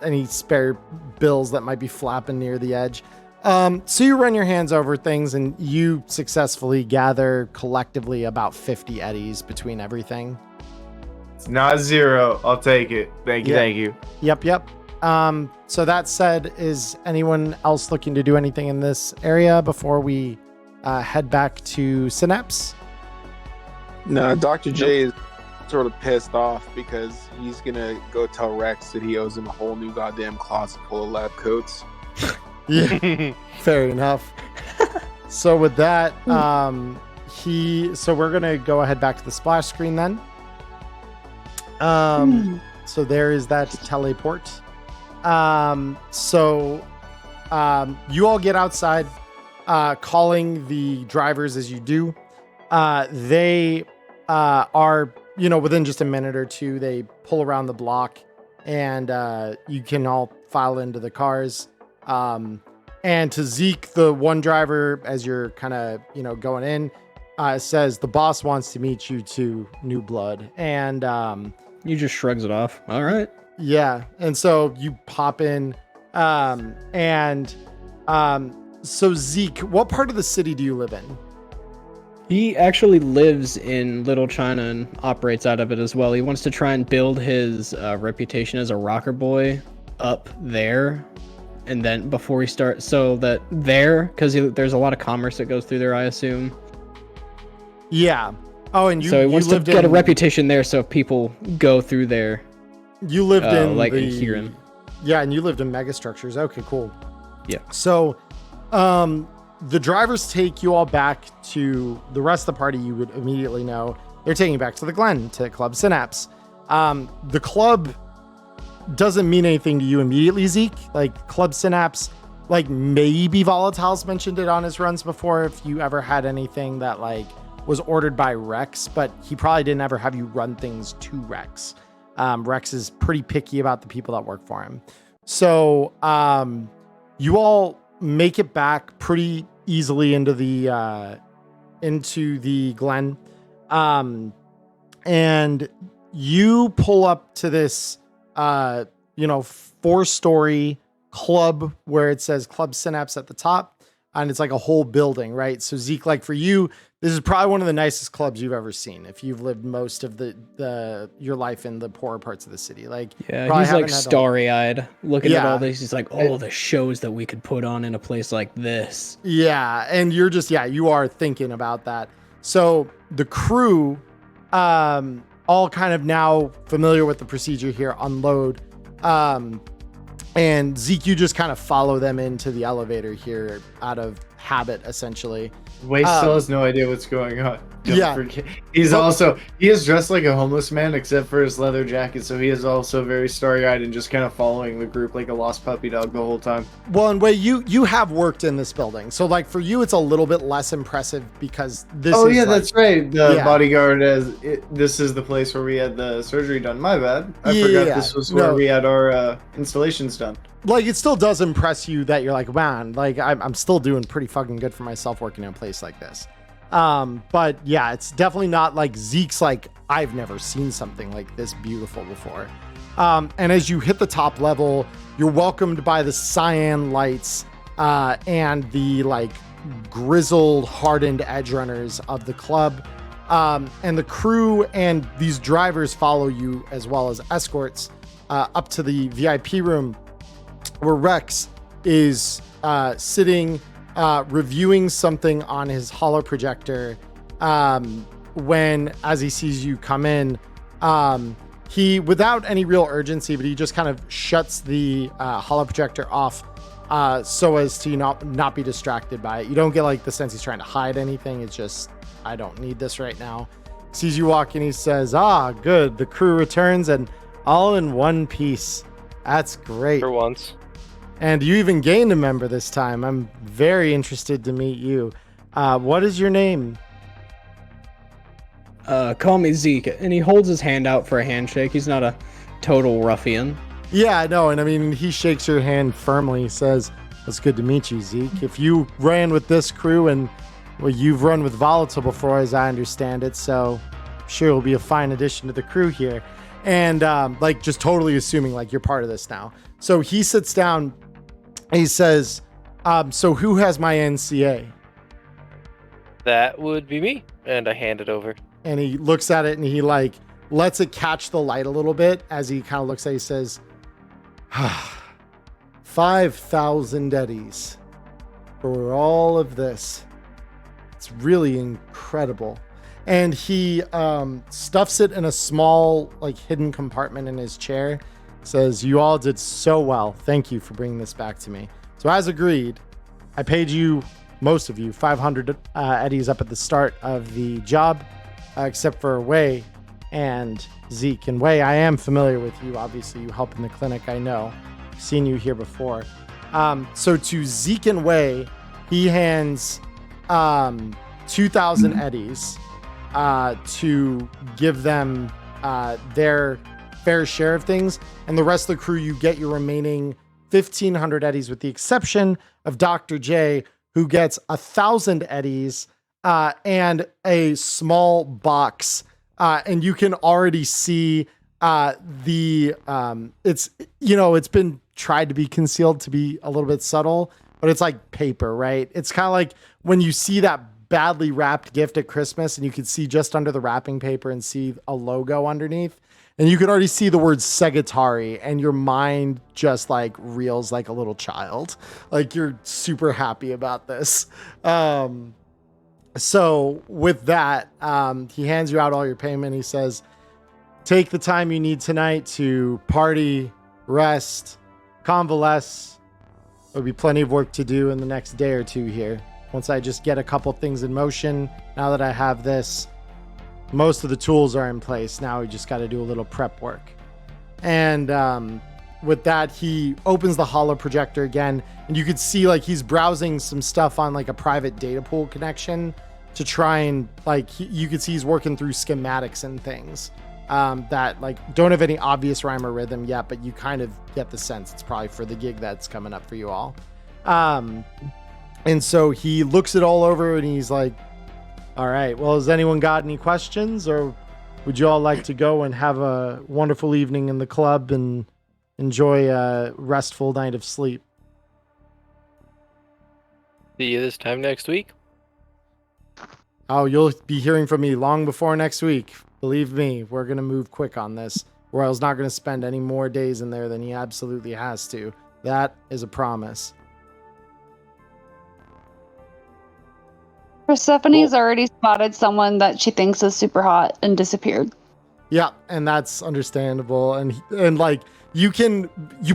any spare bills that might be flapping near the edge. So you run your hands over things and you successfully gather collectively about 50 eddies between everything. It's not 0. I'll take it. Thank you. Yeah. Thank you. Yep. So that said, is anyone else looking to do anything in this area before we head back to Synapse? No, Dr. J is sort of pissed off because he's gonna go tell Rex that he owes him a whole new goddamn closet full of lab coats. Yeah, fair enough. So with that, so we're gonna go ahead back to the splash screen then. So there is that teleport. You all get outside, calling the drivers as you do. They are, within just a minute or two, they pull around the block and you can all file into the cars. And to Zeke, the one driver, as you're kind of, going in, says the boss wants to meet you to New Blood. And he just shrugs it off. All right. Yeah. And so you pop in. So Zeke, what part of the city do you live in? He actually lives in Little China and operates out of it as well. He wants to try and build his reputation as a rocker boy up there. And then before he starts, so that there, because there's a lot of commerce that goes through there, I assume. Yeah. Oh, and so he wants to get a reputation there. So if people go through there, you lived in like in Kieran. Yeah, and you lived in megastructures. Okay, cool. Yeah. So, the drivers take you all back to the rest of the party. You would immediately know they're taking you back to the Glen, to Club Synapse. The club doesn't mean anything to you immediately, Zeke. Like Club Synapse, like maybe Volatile's mentioned it on his runs before. If you ever had anything that like was ordered by Rex, but he probably didn't ever have you run things to Rex. Rex is pretty picky about the people that work for him. So you all make it back pretty easily into the Glen. And you pull up to this 4-story club where it says Club Synapse at the top, and it's like a whole building, right? So Zeke, like for you, this is probably one of the nicest clubs you've ever seen if you've lived most of your life in the poorer parts of the city. Like, yeah, he's like starry-eyed looking at all this. He's like, the shows that we could put on in a place like this. Yeah, and you're just you are thinking about that. So the crew, all kind of now familiar with the procedure here, unload. And Zeke, you just kind of follow them into the elevator here out of habit, essentially. Wade still has no idea what's going on. Yeah. He is dressed like a homeless man except for his leather jacket, so he is also very starry-eyed and just kind of following the group like a lost puppy dog the whole time. Well, and Wei, you have worked in this building, so like for you, it's a little bit less impressive because this. Oh is yeah, like, that's right. The bodyguard this is the place where we had the surgery done. My bad. I forgot this was where we had our installations done. Like, it still does impress you that you're like, man, like I'm still doing pretty fucking good for myself working in a place like this. But yeah, it's definitely not like Zeke's like, I've never seen something like this beautiful before. And as you hit the top level, you're welcomed by the cyan lights, and the like grizzled, hardened edge runners of the club. And the crew and these drivers follow you as well as escorts, up to the VIP room where Rex is, sitting, reviewing something on his holo projector, when, as he sees you come in, he, without any real urgency, but he just kind of shuts the holo projector off, so as to not be distracted by it. You don't get like the sense he's trying to hide anything. It's just, I don't need this right now. Sees you walk in, he says, good, the crew returns and all in one piece. That's great. For once. And you even gained a member this time. I'm very interested to meet you. What is your name? Call me Zeke. And he holds his hand out for a handshake. He's not a total ruffian. Yeah, I know. And I mean, he shakes your hand firmly. He says, it's good to meet you, Zeke. If you ran with this crew, and well, you've run with Volatile before, as I understand it, so I'm sure it'll be a fine addition to the crew here. And like, just totally assuming like you're part of this now. So he sits down. He says, so who has my NCA? That would be me. And I hand it over. And he looks at it and he like lets it catch the light a little bit as he kind of looks at it. He says, 5,000 eddies for all of this. It's really incredible. And he stuffs it in a small, like, hidden compartment in his chair. Says, you all did so well. Thank you for bringing this back to me. So as agreed, I paid you, most of you, 500 eddies up at the start of the job, except for Wei and Zeke. And Wei, I am familiar with you. Obviously, you help in the clinic, I know. I've seen you here before. So to Zeke and Wei, he hands 2,000 eddies to give them their fair share of things, and the rest of the crew, you get your remaining 1,500 eddies, with the exception of Dr. J, who gets 1,000 eddies and a small box, and you can already see it's been tried to be concealed to be a little bit subtle, but it's like paper, right? It's kind of like when you see that badly wrapped gift at Christmas and you can see just under the wrapping paper and see a logo underneath. And you could already see the word Segatari, and your mind just like reels like a little child. Like, you're super happy about this. So with that, he hands you out all your payment. He says, take the time you need tonight to party, rest, convalesce. There'll be plenty of work to do in the next day or two here. Once I just get a couple things in motion, now that I have this, most of the tools are in place. Now we just got to do a little prep work. And with that, he opens the holo projector again, and you could see like he's browsing some stuff on like a private data pool connection to try and like, you could see he's working through schematics and things that like don't have any obvious rhyme or rhythm yet, but you kind of get the sense it's probably for the gig that's coming up for you all. And so he looks it all over and he's like, all right, well, has anyone got any questions, or would you all like to go and have a wonderful evening in the club and enjoy a restful night of sleep? See you this time next week. Oh, you'll be hearing from me long before next week. Believe me, we're going to move quick on this. Royal's not going to spend any more days in there than he absolutely has to. That is a promise. Persephone's already spotted someone that she thinks is super hot and disappeared. Yeah, and that's understandable. And like you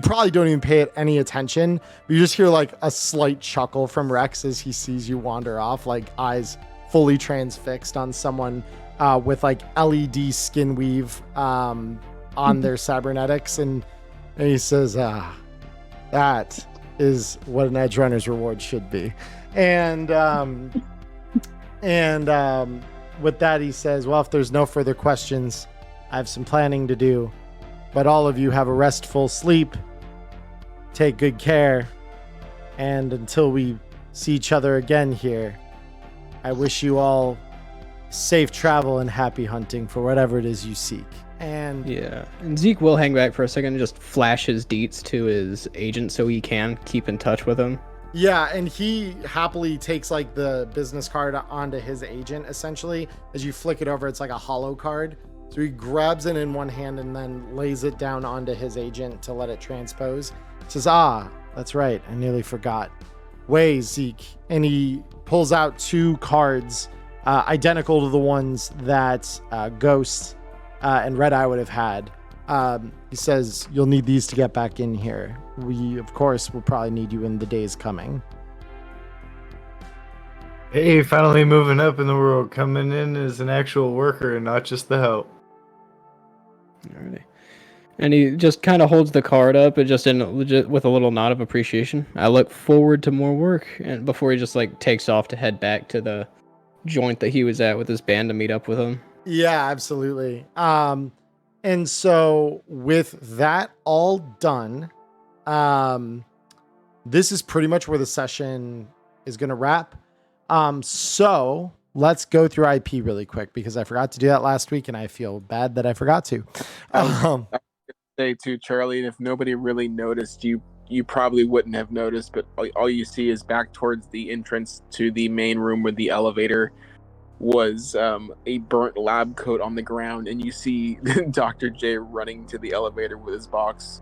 probably don't even pay it any attention, but you just hear like a slight chuckle from Rex as he sees you wander off, like eyes fully transfixed on someone with like LED skin weave on their cybernetics, and he says, that is what an edge runner's reward should be. And with that he says, well, if there's no further questions, I have some planning to do, but all of you have a restful sleep, take good care, and until we see each other again here, I wish you all safe travel and happy hunting for whatever it is you seek. And yeah, and Zeke will hang back for a second and just flash his deets to his agent so he can keep in touch with him. Yeah, and he happily takes like the business card onto his agent. Essentially, as you flick it over, it's like a hollow card. So he grabs it in one hand and then lays it down onto his agent to let it transpose. He says, that's right, I nearly forgot. Way, Zeke. And he pulls out 2 cards identical to the ones that Ghost and Red Eye would have had. He says, you'll need these to get back in here. We, of course, will probably need you in the days coming. Hey, finally moving up in the world, coming in as an actual worker and not just the help. Alrighty. And he just kind of holds the card up and just with a little nod of appreciation. I look forward to more work. And before he just like takes off to head back to the joint that he was at with his band to meet up with him. Yeah, absolutely. And so with that all done, this is pretty much where the session is going to wrap. So let's go through IP really quick because I forgot to do that last week and I feel bad that I forgot to. I say to Charlie, if nobody really noticed, you probably wouldn't have noticed, but all you see is back towards the entrance to the main room with the elevator was a burnt lab coat on the ground, and you see Dr. J running to the elevator with his box.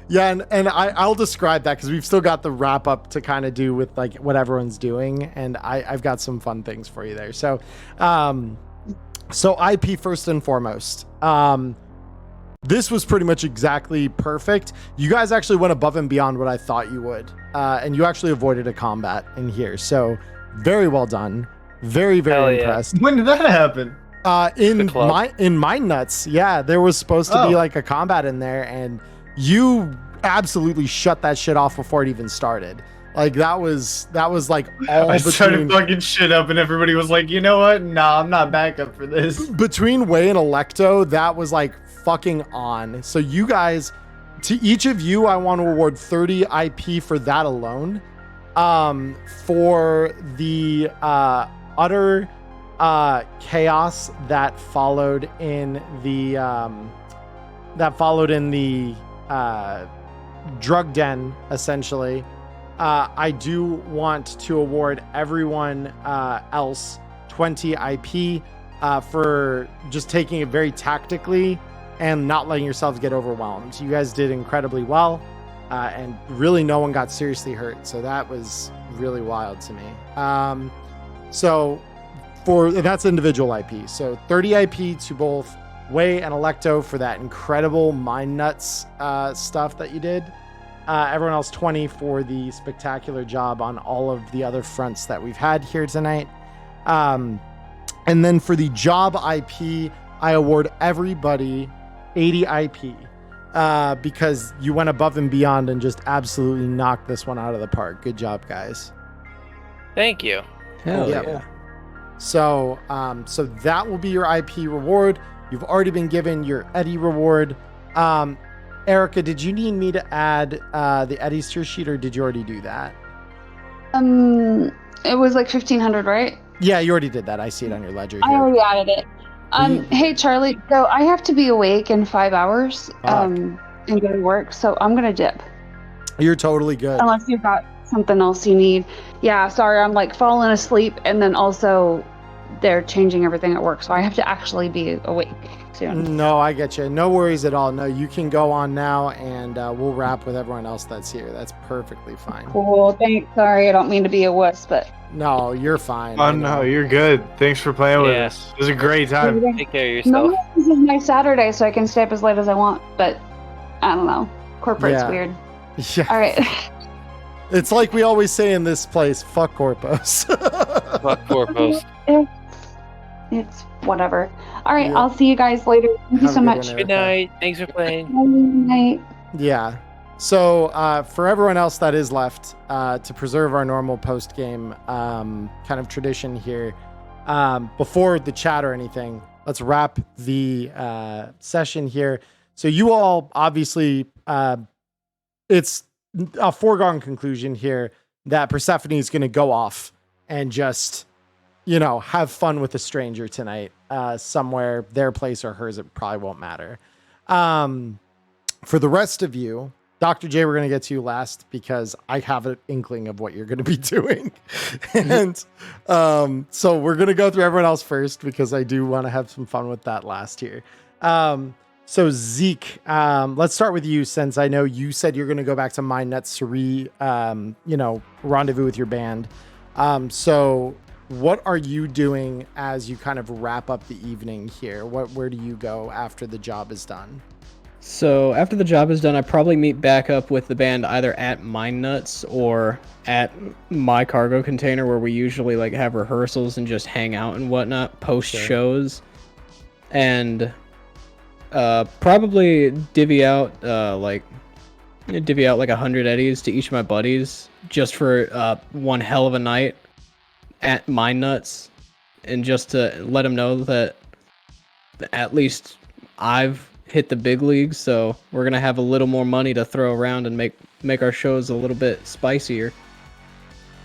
Yeah, and I'll describe that because we've still got the wrap up to kind of do with like what everyone's doing, and I've got some fun things for you there. So, so IP first and foremost. This was pretty much exactly perfect. You guys actually went above and beyond what I thought you would, and you actually avoided a combat in here. So, very well done. Very, very impressed. When did that happen? In my nuts, yeah, there was supposed to be like a combat in there, and you absolutely shut that shit off before it even started. Like that was like all I started fucking shit up, and everybody was like, you know what? Nah, I'm not back up for this. Between Way and Electo, that was like fucking on. So you guys, to each of you, I want to award 30 IP for that alone. For the utter chaos that followed in the drug den, essentially. I do want to award everyone else 20 IP for just taking it very tactically and not letting yourselves get overwhelmed. You guys did incredibly well, and really no one got seriously hurt, so that was really wild to me. So that's individual IP. So 30 IP to both Way and Electo for that incredible mind nuts stuff that you did. Everyone else 20 for the spectacular job on all of the other fronts that we've had here tonight. And then for the job IP, I award everybody 80 IP because you went above and beyond and just absolutely knocked this one out of the park. Good job, guys. Thank you. Hell yeah. So that will be your IP reward. You've already been given your Eddie reward. Erica, did you need me to add the Eddies to your sheet, or did you already do that? It was like 1,500, right? Yeah, you already did that. I see it on your ledger here. I already added it. Hey, Charlie, so I have to be awake in 5 hours and go to work, so I'm going to dip. You're totally good. Unless you've got something else you need. Yeah, sorry, I'm like falling asleep, and then also they're changing everything at work, so I have to actually be awake soon. No, I get you. No worries at all. No, you can go on now, and we'll wrap with everyone else that's here. That's perfectly fine. Cool, thanks. Sorry, I don't mean to be a wuss, but No, you're fine. Oh no, you're good. Thanks for playing with Yeah. us. It was a great time. Take care of yourself. No, this is my Saturday, so I can stay up as late as I want. But I don't know. Corporate's Yeah. weird. Yeah. All right. It's like we always say in this place, fuck corpos. Fuck Corpos. It's whatever. All right, Yeah. I'll see you guys later. Thank you Have a so good much. one, Good night. Thanks for playing. Good night. Yeah. So for everyone else that is left, to preserve our normal post-game kind of tradition here, before the chat or anything, let's wrap the session here. So you all obviously, it's a foregone conclusion here that Persephone is going to go off and just, have fun with a stranger tonight, somewhere, their place or hers. It probably won't matter. For the rest of you, Dr. J, we're going to get to you last because I have an inkling of what you're going to be doing. And so we're going to go through everyone else first because I do want to have some fun with that last here. So Zeke, let's start with you since I know you said you're going to go back to Mindnuts to rendezvous with your band. So what are you doing as you kind of wrap up the evening here? Where do you go after the job is done? So after the job is done, I probably meet back up with the band either at Mindnuts or at my cargo container where we usually like have rehearsals and just hang out and whatnot post shows. And probably divvy out like 100 eddies to each of my buddies just for one hell of a night at Mindnuts, and just to let them know that at least I've hit the big leagues, so we're gonna have a little more money to throw around and make our shows a little bit spicier.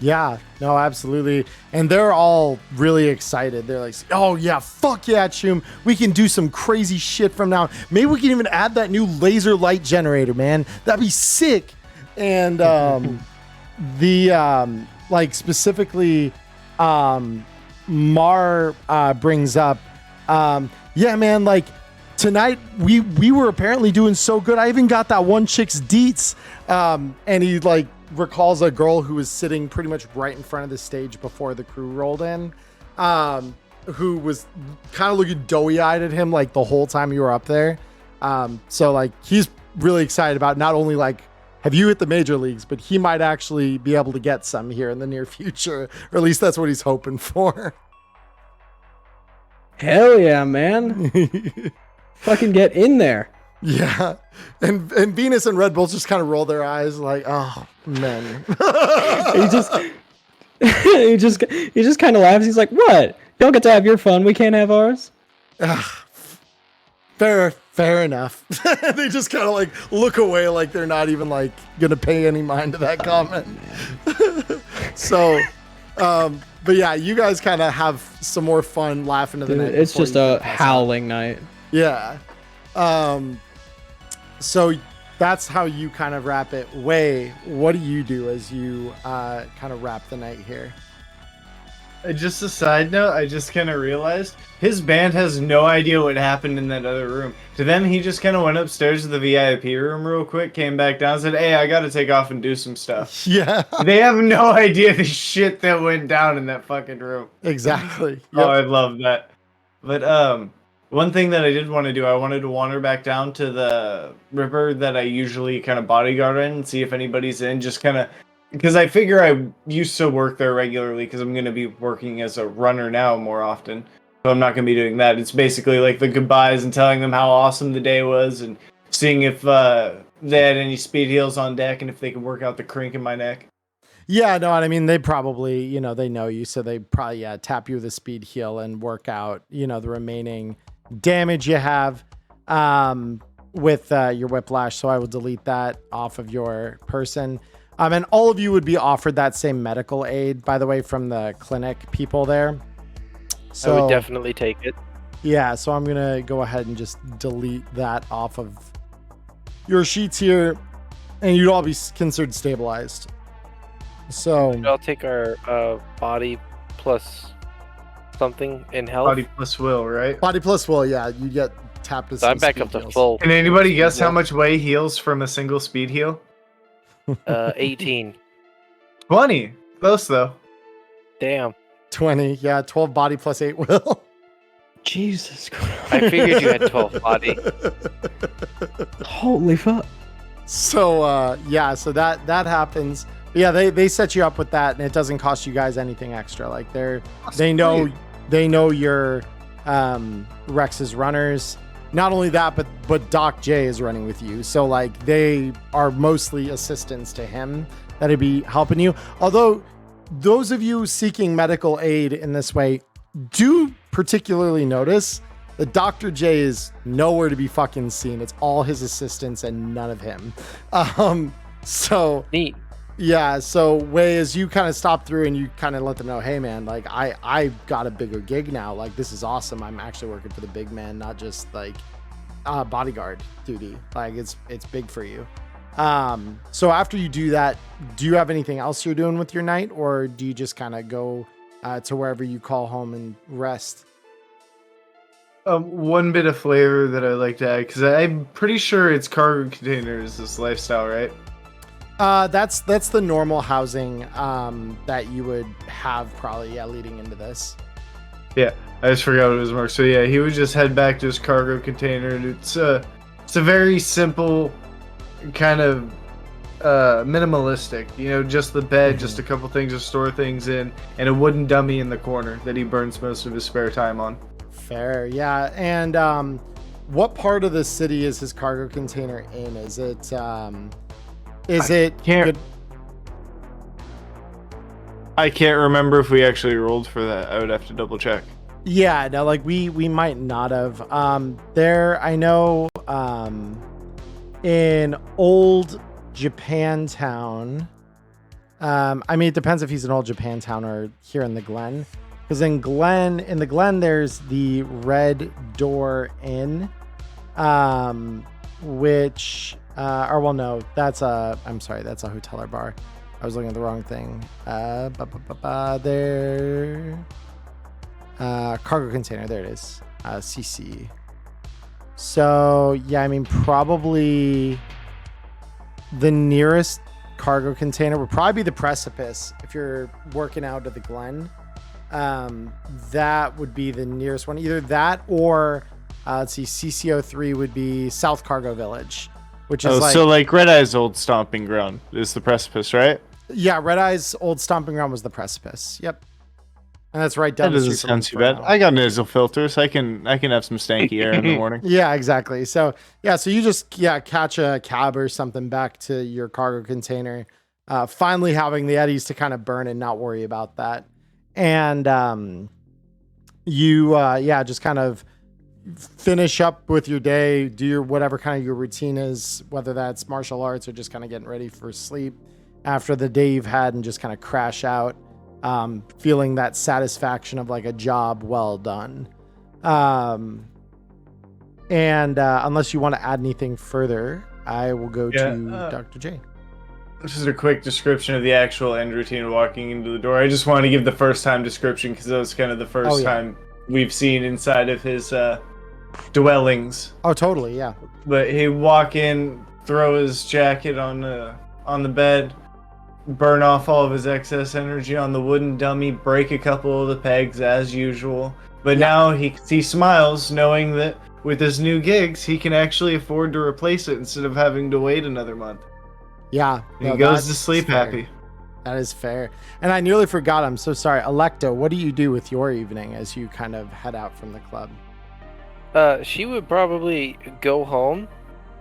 Yeah, no, absolutely. And they're all really excited. They're like, oh yeah, fuck yeah, Choom. We can do some crazy shit from now. Maybe we can even add that new laser light generator, man. That'd be sick. And specifically Mar brings up, yeah, man, like tonight we were apparently doing so good. I even got that one chick's deets. And he like recalls a girl who was sitting pretty much right in front of the stage before the crew rolled in, who was kind of looking doughy-eyed at him like the whole time you were up there. So like he's really excited about not only like have you hit the major leagues, but he might actually be able to get some here in the near future, or at least that's what he's hoping for. Hell yeah, man. Fucking get in there. Yeah. And Venus and Red Bull just kind of roll their eyes like, oh man. he just kind of laughs. He's like, what? Y'all get to have your fun. We can't have ours. Fair enough. They just kind of like look away like they're not even like gonna pay any mind to that comment. So, but yeah, you guys kind of have some more fun laughing to the night. It's just a howling night. Yeah. So that's how you kind of wrap it. Way, what do you do as you kind of wrap the night here? Just a side note, I just kind of realized his band has no idea what happened in that other room. To them, he just kind of went upstairs to the VIP room real quick, came back down, and said, hey, I gotta take off and do some stuff. Yeah. They have no idea the shit that went down in that fucking room. Exactly. Yep. Oh, I love that. But, one thing that I did want to do, I wanted to wander back down to the river that I usually kind of bodyguard in and see if anybody's in, just kind of, because I figure I used to work there regularly because I'm going to be working as a runner now more often. So I'm not going to be doing that. It's basically like the goodbyes and telling them how awesome the day was and seeing if they had any speed heals on deck and if they could work out the crink in my neck. Yeah, no, and I mean, they probably, they know you, so they probably, tap you with a speed heal and work out, the remaining damage you have with your whiplash. So I will delete that off of your person. And all of you would be offered that same medical aid, by the way, from the clinic people there. So I would definitely take it. Yeah, so I'm going to go ahead and just delete that off of your sheets here, and you'd all be considered stabilized. So I'll take our body plus something in health. Body plus will, right? Body plus will, yeah. You get tapped as so I'm back up to heals. full. Can anybody guess how much way heals from a single speed heal? 18. 20. Close though. Damn. 20. Yeah, 12 body plus 8 will. Jesus Christ. I figured you had 12 body. Holy fuck. So so that happens. But yeah, they set you up with that, and it doesn't cost you guys anything extra. Like they know you're Rex's runners. Not only that, but Doc J is running with you. So like they are mostly assistants to him that'd be helping you. Although those of you seeking medical aid in this way do particularly notice that Dr. J is nowhere to be fucking seen. It's all his assistants and none of him. So neat. Yeah, so Wei, as you kind of stop through and you kind of let them know, hey man, like I got a bigger gig now. Like this is awesome. I'm actually working for the big man, not just like bodyguard duty. Like it's big for you. So after you do that, do you have anything else you're doing with your night, or do you just kind of go to wherever you call home and rest? One bit of flavor that I like to add, because I'm pretty sure it's cargo containers, this lifestyle, right? That's the normal housing that you would have probably leading into this. Yeah, I just forgot what it was marked. So yeah, he would just head back to his cargo container, and it's a very simple kind of minimalistic, just the bed, just a couple things to store things in, and a wooden dummy in the corner that he burns most of his spare time on. Fair, yeah. And what part of the city is his cargo container in? Is it I can't remember if we actually rolled for that. I would have to double check. Yeah, no, like we might not have. There, I know, in old Japantown. I mean, it depends if he's in old Japantown or here in the Glen. Because in the Glen, there's the Red Door Inn, which, that's a hotel or bar. I was looking at the wrong thing. There, cargo container. There it is. CC. So yeah, I mean, probably the nearest cargo container would probably be the Precipice if you're working out of the Glen. That would be the nearest one. Either that or let's see, CCO3 would be South Cargo Village, which is so like Red Eye's old stomping ground is the Precipice, right? Yeah, Red Eye's old stomping ground was the Precipice. Yep, and that's right down that the street. Doesn't sound too bad. I got nasal filters. I can have some stanky air in the morning. Yeah, exactly. So yeah, so you just catch a cab or something back to your cargo container. Finally having the eddies to kind of burn and not worry about that. And you just kind of finish up with your day, do your whatever kind of your routine is, whether that's martial arts or just kind of getting ready for sleep after the day you've had, and just kind of crash out, feeling that satisfaction of like a job well done. And unless you want to add anything further, I will go to Dr. J. This is a quick description of the actual end routine walking into the door. I just wanted to give the first time description because that was kind of the first time we've seen inside of his dwellings. Oh, totally, yeah. But he'd walk in, throw his jacket on the bed, burn off all of his excess energy on the wooden dummy, break a couple of the pegs as usual. But now he smiles, knowing that with his new gigs, he can actually afford to replace it instead of having to wait another month. Yeah. He goes to sleep happy. That is fair. And I nearly forgot. I'm so sorry. Electo, what do you do with your evening as you kind of head out from the club? She would probably go home,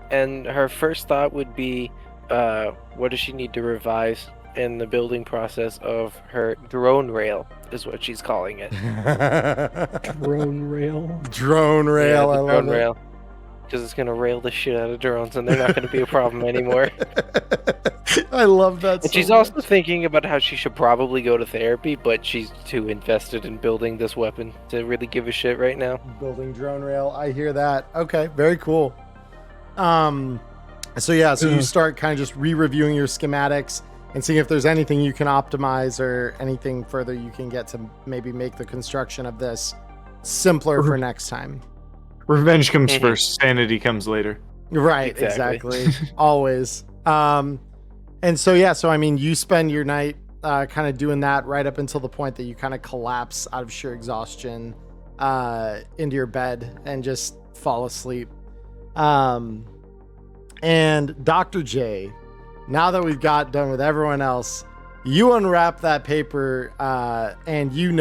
and her first thought would be, what does she need to revise in the building process of her drone rail, is what she's calling it. Drone rail? Drone rail, I love it. Because it's going to rail the shit out of drones, and they're not going to be a problem anymore. I love that. And she's also thinking about how she should probably go to therapy, but she's too invested in building this weapon to really give a shit right now. Building drone rail, I hear that. Okay, very cool. So you start kind of just re-reviewing your schematics and seeing if there's anything you can optimize or anything further you can get to maybe make the construction of this simpler for next time. Revenge comes first, sanity comes later. Right, exactly. Always. And so I mean, you spend your night kind of doing that right up until the point that you kind of collapse out of sheer exhaustion into your bed and just fall asleep. And Dr. J, now that we've got done with everyone else, you unwrap that paper and you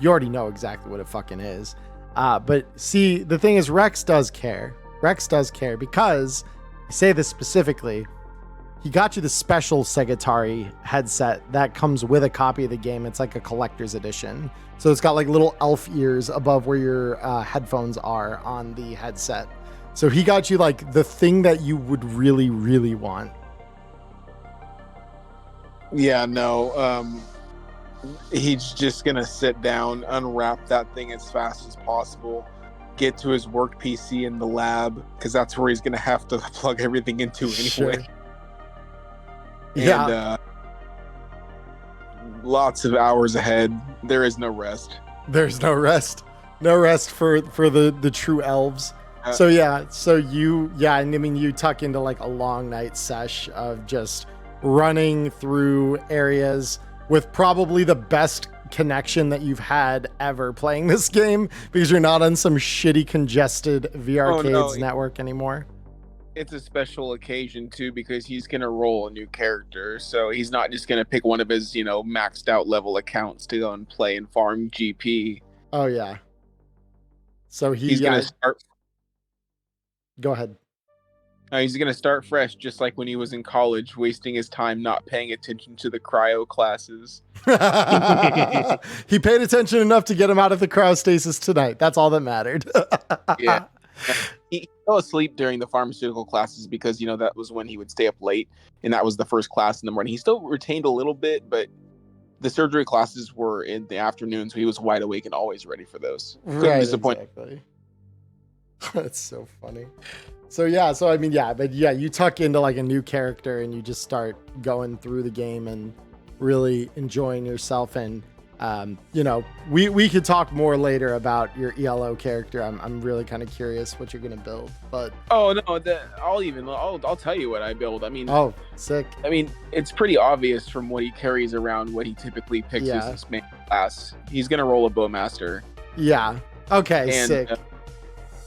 already know exactly what it fucking is. But see, the thing is, Rex does care. Rex does care because, I say this specifically, he got you the special Segatari headset that comes with a copy of the game. It's like a collector's edition. So it's got like little elf ears above where your headphones are on the headset. So he got you like the thing that you would really, really want. Yeah, no. He's just gonna sit down, unwrap that thing as fast as possible, get to his work PC in the lab, because that's where he's gonna have to plug everything into anyway. Sure. And lots of hours ahead. There is no rest. There's no rest. No rest for the true elves. You tuck into like a long night sesh of just running through areas with probably the best connection that you've had ever playing this game, because you're not on some shitty congested VRCades network anymore. It's a special occasion too, because he's gonna roll a new character, so he's not just gonna pick one of his, maxed out level accounts to go and play and farm GP. Oh yeah. So he's gonna start. Go ahead. He's gonna start fresh, just like when he was in college, wasting his time not paying attention to the cryo classes. He paid attention enough to get him out of the cryostasis tonight. That's all that mattered. Yeah. He fell asleep during the pharmaceutical classes because, that was when he would stay up late, and that was the first class in the morning. He still retained a little bit, but the surgery classes were in the afternoon, so he was wide awake and always ready for those. Couldn't disappoint. Exactly. That's so funny. So you tuck into like a new character and you just start going through the game and really enjoying yourself. And we could talk more later about your ELO character. I'm really kind of curious what you're gonna build. But I'll tell you what I build. I mean, oh, sick. I mean, it's pretty obvious from what he carries around, what he typically picks as his main class. He's gonna roll a Bowmaster. Yeah. Okay. And, sick.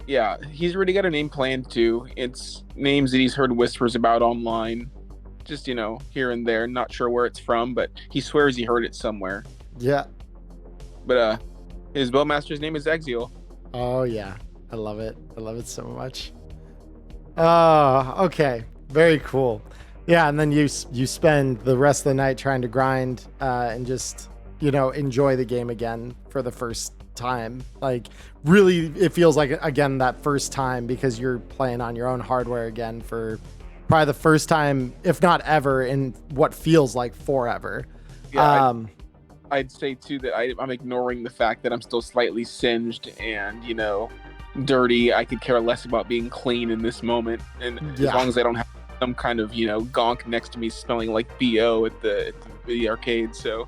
Yeah, he's already got a name planned too. It's names that he's heard whispers about online, just here and there. Not sure where it's from, but he swears he heard it somewhere. Yeah. But his Bowmaster's name is Exial. Oh yeah, I love it. I love it so much. Okay, very cool. Yeah, and then you spend the rest of the night trying to grind and just enjoy the game again for the first time. Like, really, it feels like again that first time, because you're playing on your own hardware again for probably the first time, if not ever, in what feels like forever. Yeah, I'd say too that I'm ignoring the fact that I'm still slightly singed and dirty. I could care less about being clean in this moment, and as long as I don't have some kind of gonk next to me smelling like BO at the arcade. So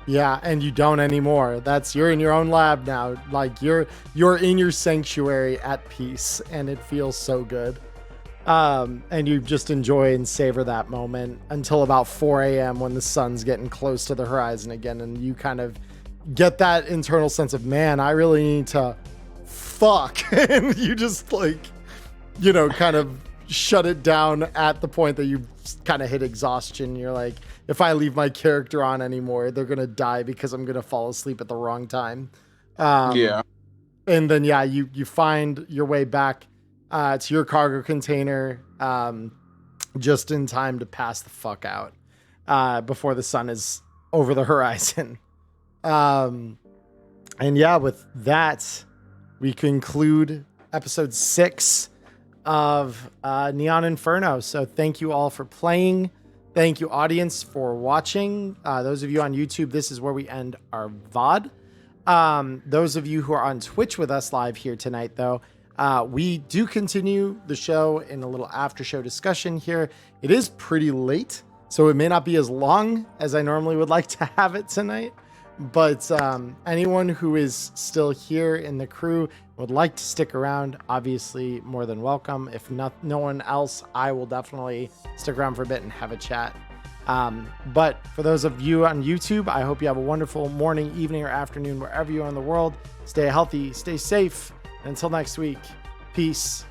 yeah, and you don't anymore. You're in your own lab now. Like you're in your sanctuary at peace, and it feels so good. And you just enjoy and savor that moment until about 4 a.m. when the sun's getting close to the horizon again, and you kind of get that internal sense of, man, I really need to fuck. And you just kind of shut it down at the point that you kind of hit exhaustion. You're like, if I leave my character on anymore, they're going to die because I'm going to fall asleep at the wrong time. And then, you find your way back to your cargo container just in time to pass the fuck out before the sun is over the horizon. And with that, we conclude episode 6 of Neon Inferno. So thank you all for playing. Thank you, audience, for watching. Those of you on YouTube, this is where we end our VOD. Those of you who are on Twitch with us live here tonight, though, we do continue the show in a little after show discussion here. It is pretty late, so it may not be as long as I normally would like to have it tonight. But anyone who is still here in the crew would like to stick around, obviously more than welcome. If no one else, I will definitely stick around for a bit and have a chat. But for those of you on YouTube, I hope you have a wonderful morning, evening, or afternoon, wherever you are in the world. Stay healthy, stay safe. Until next week, peace.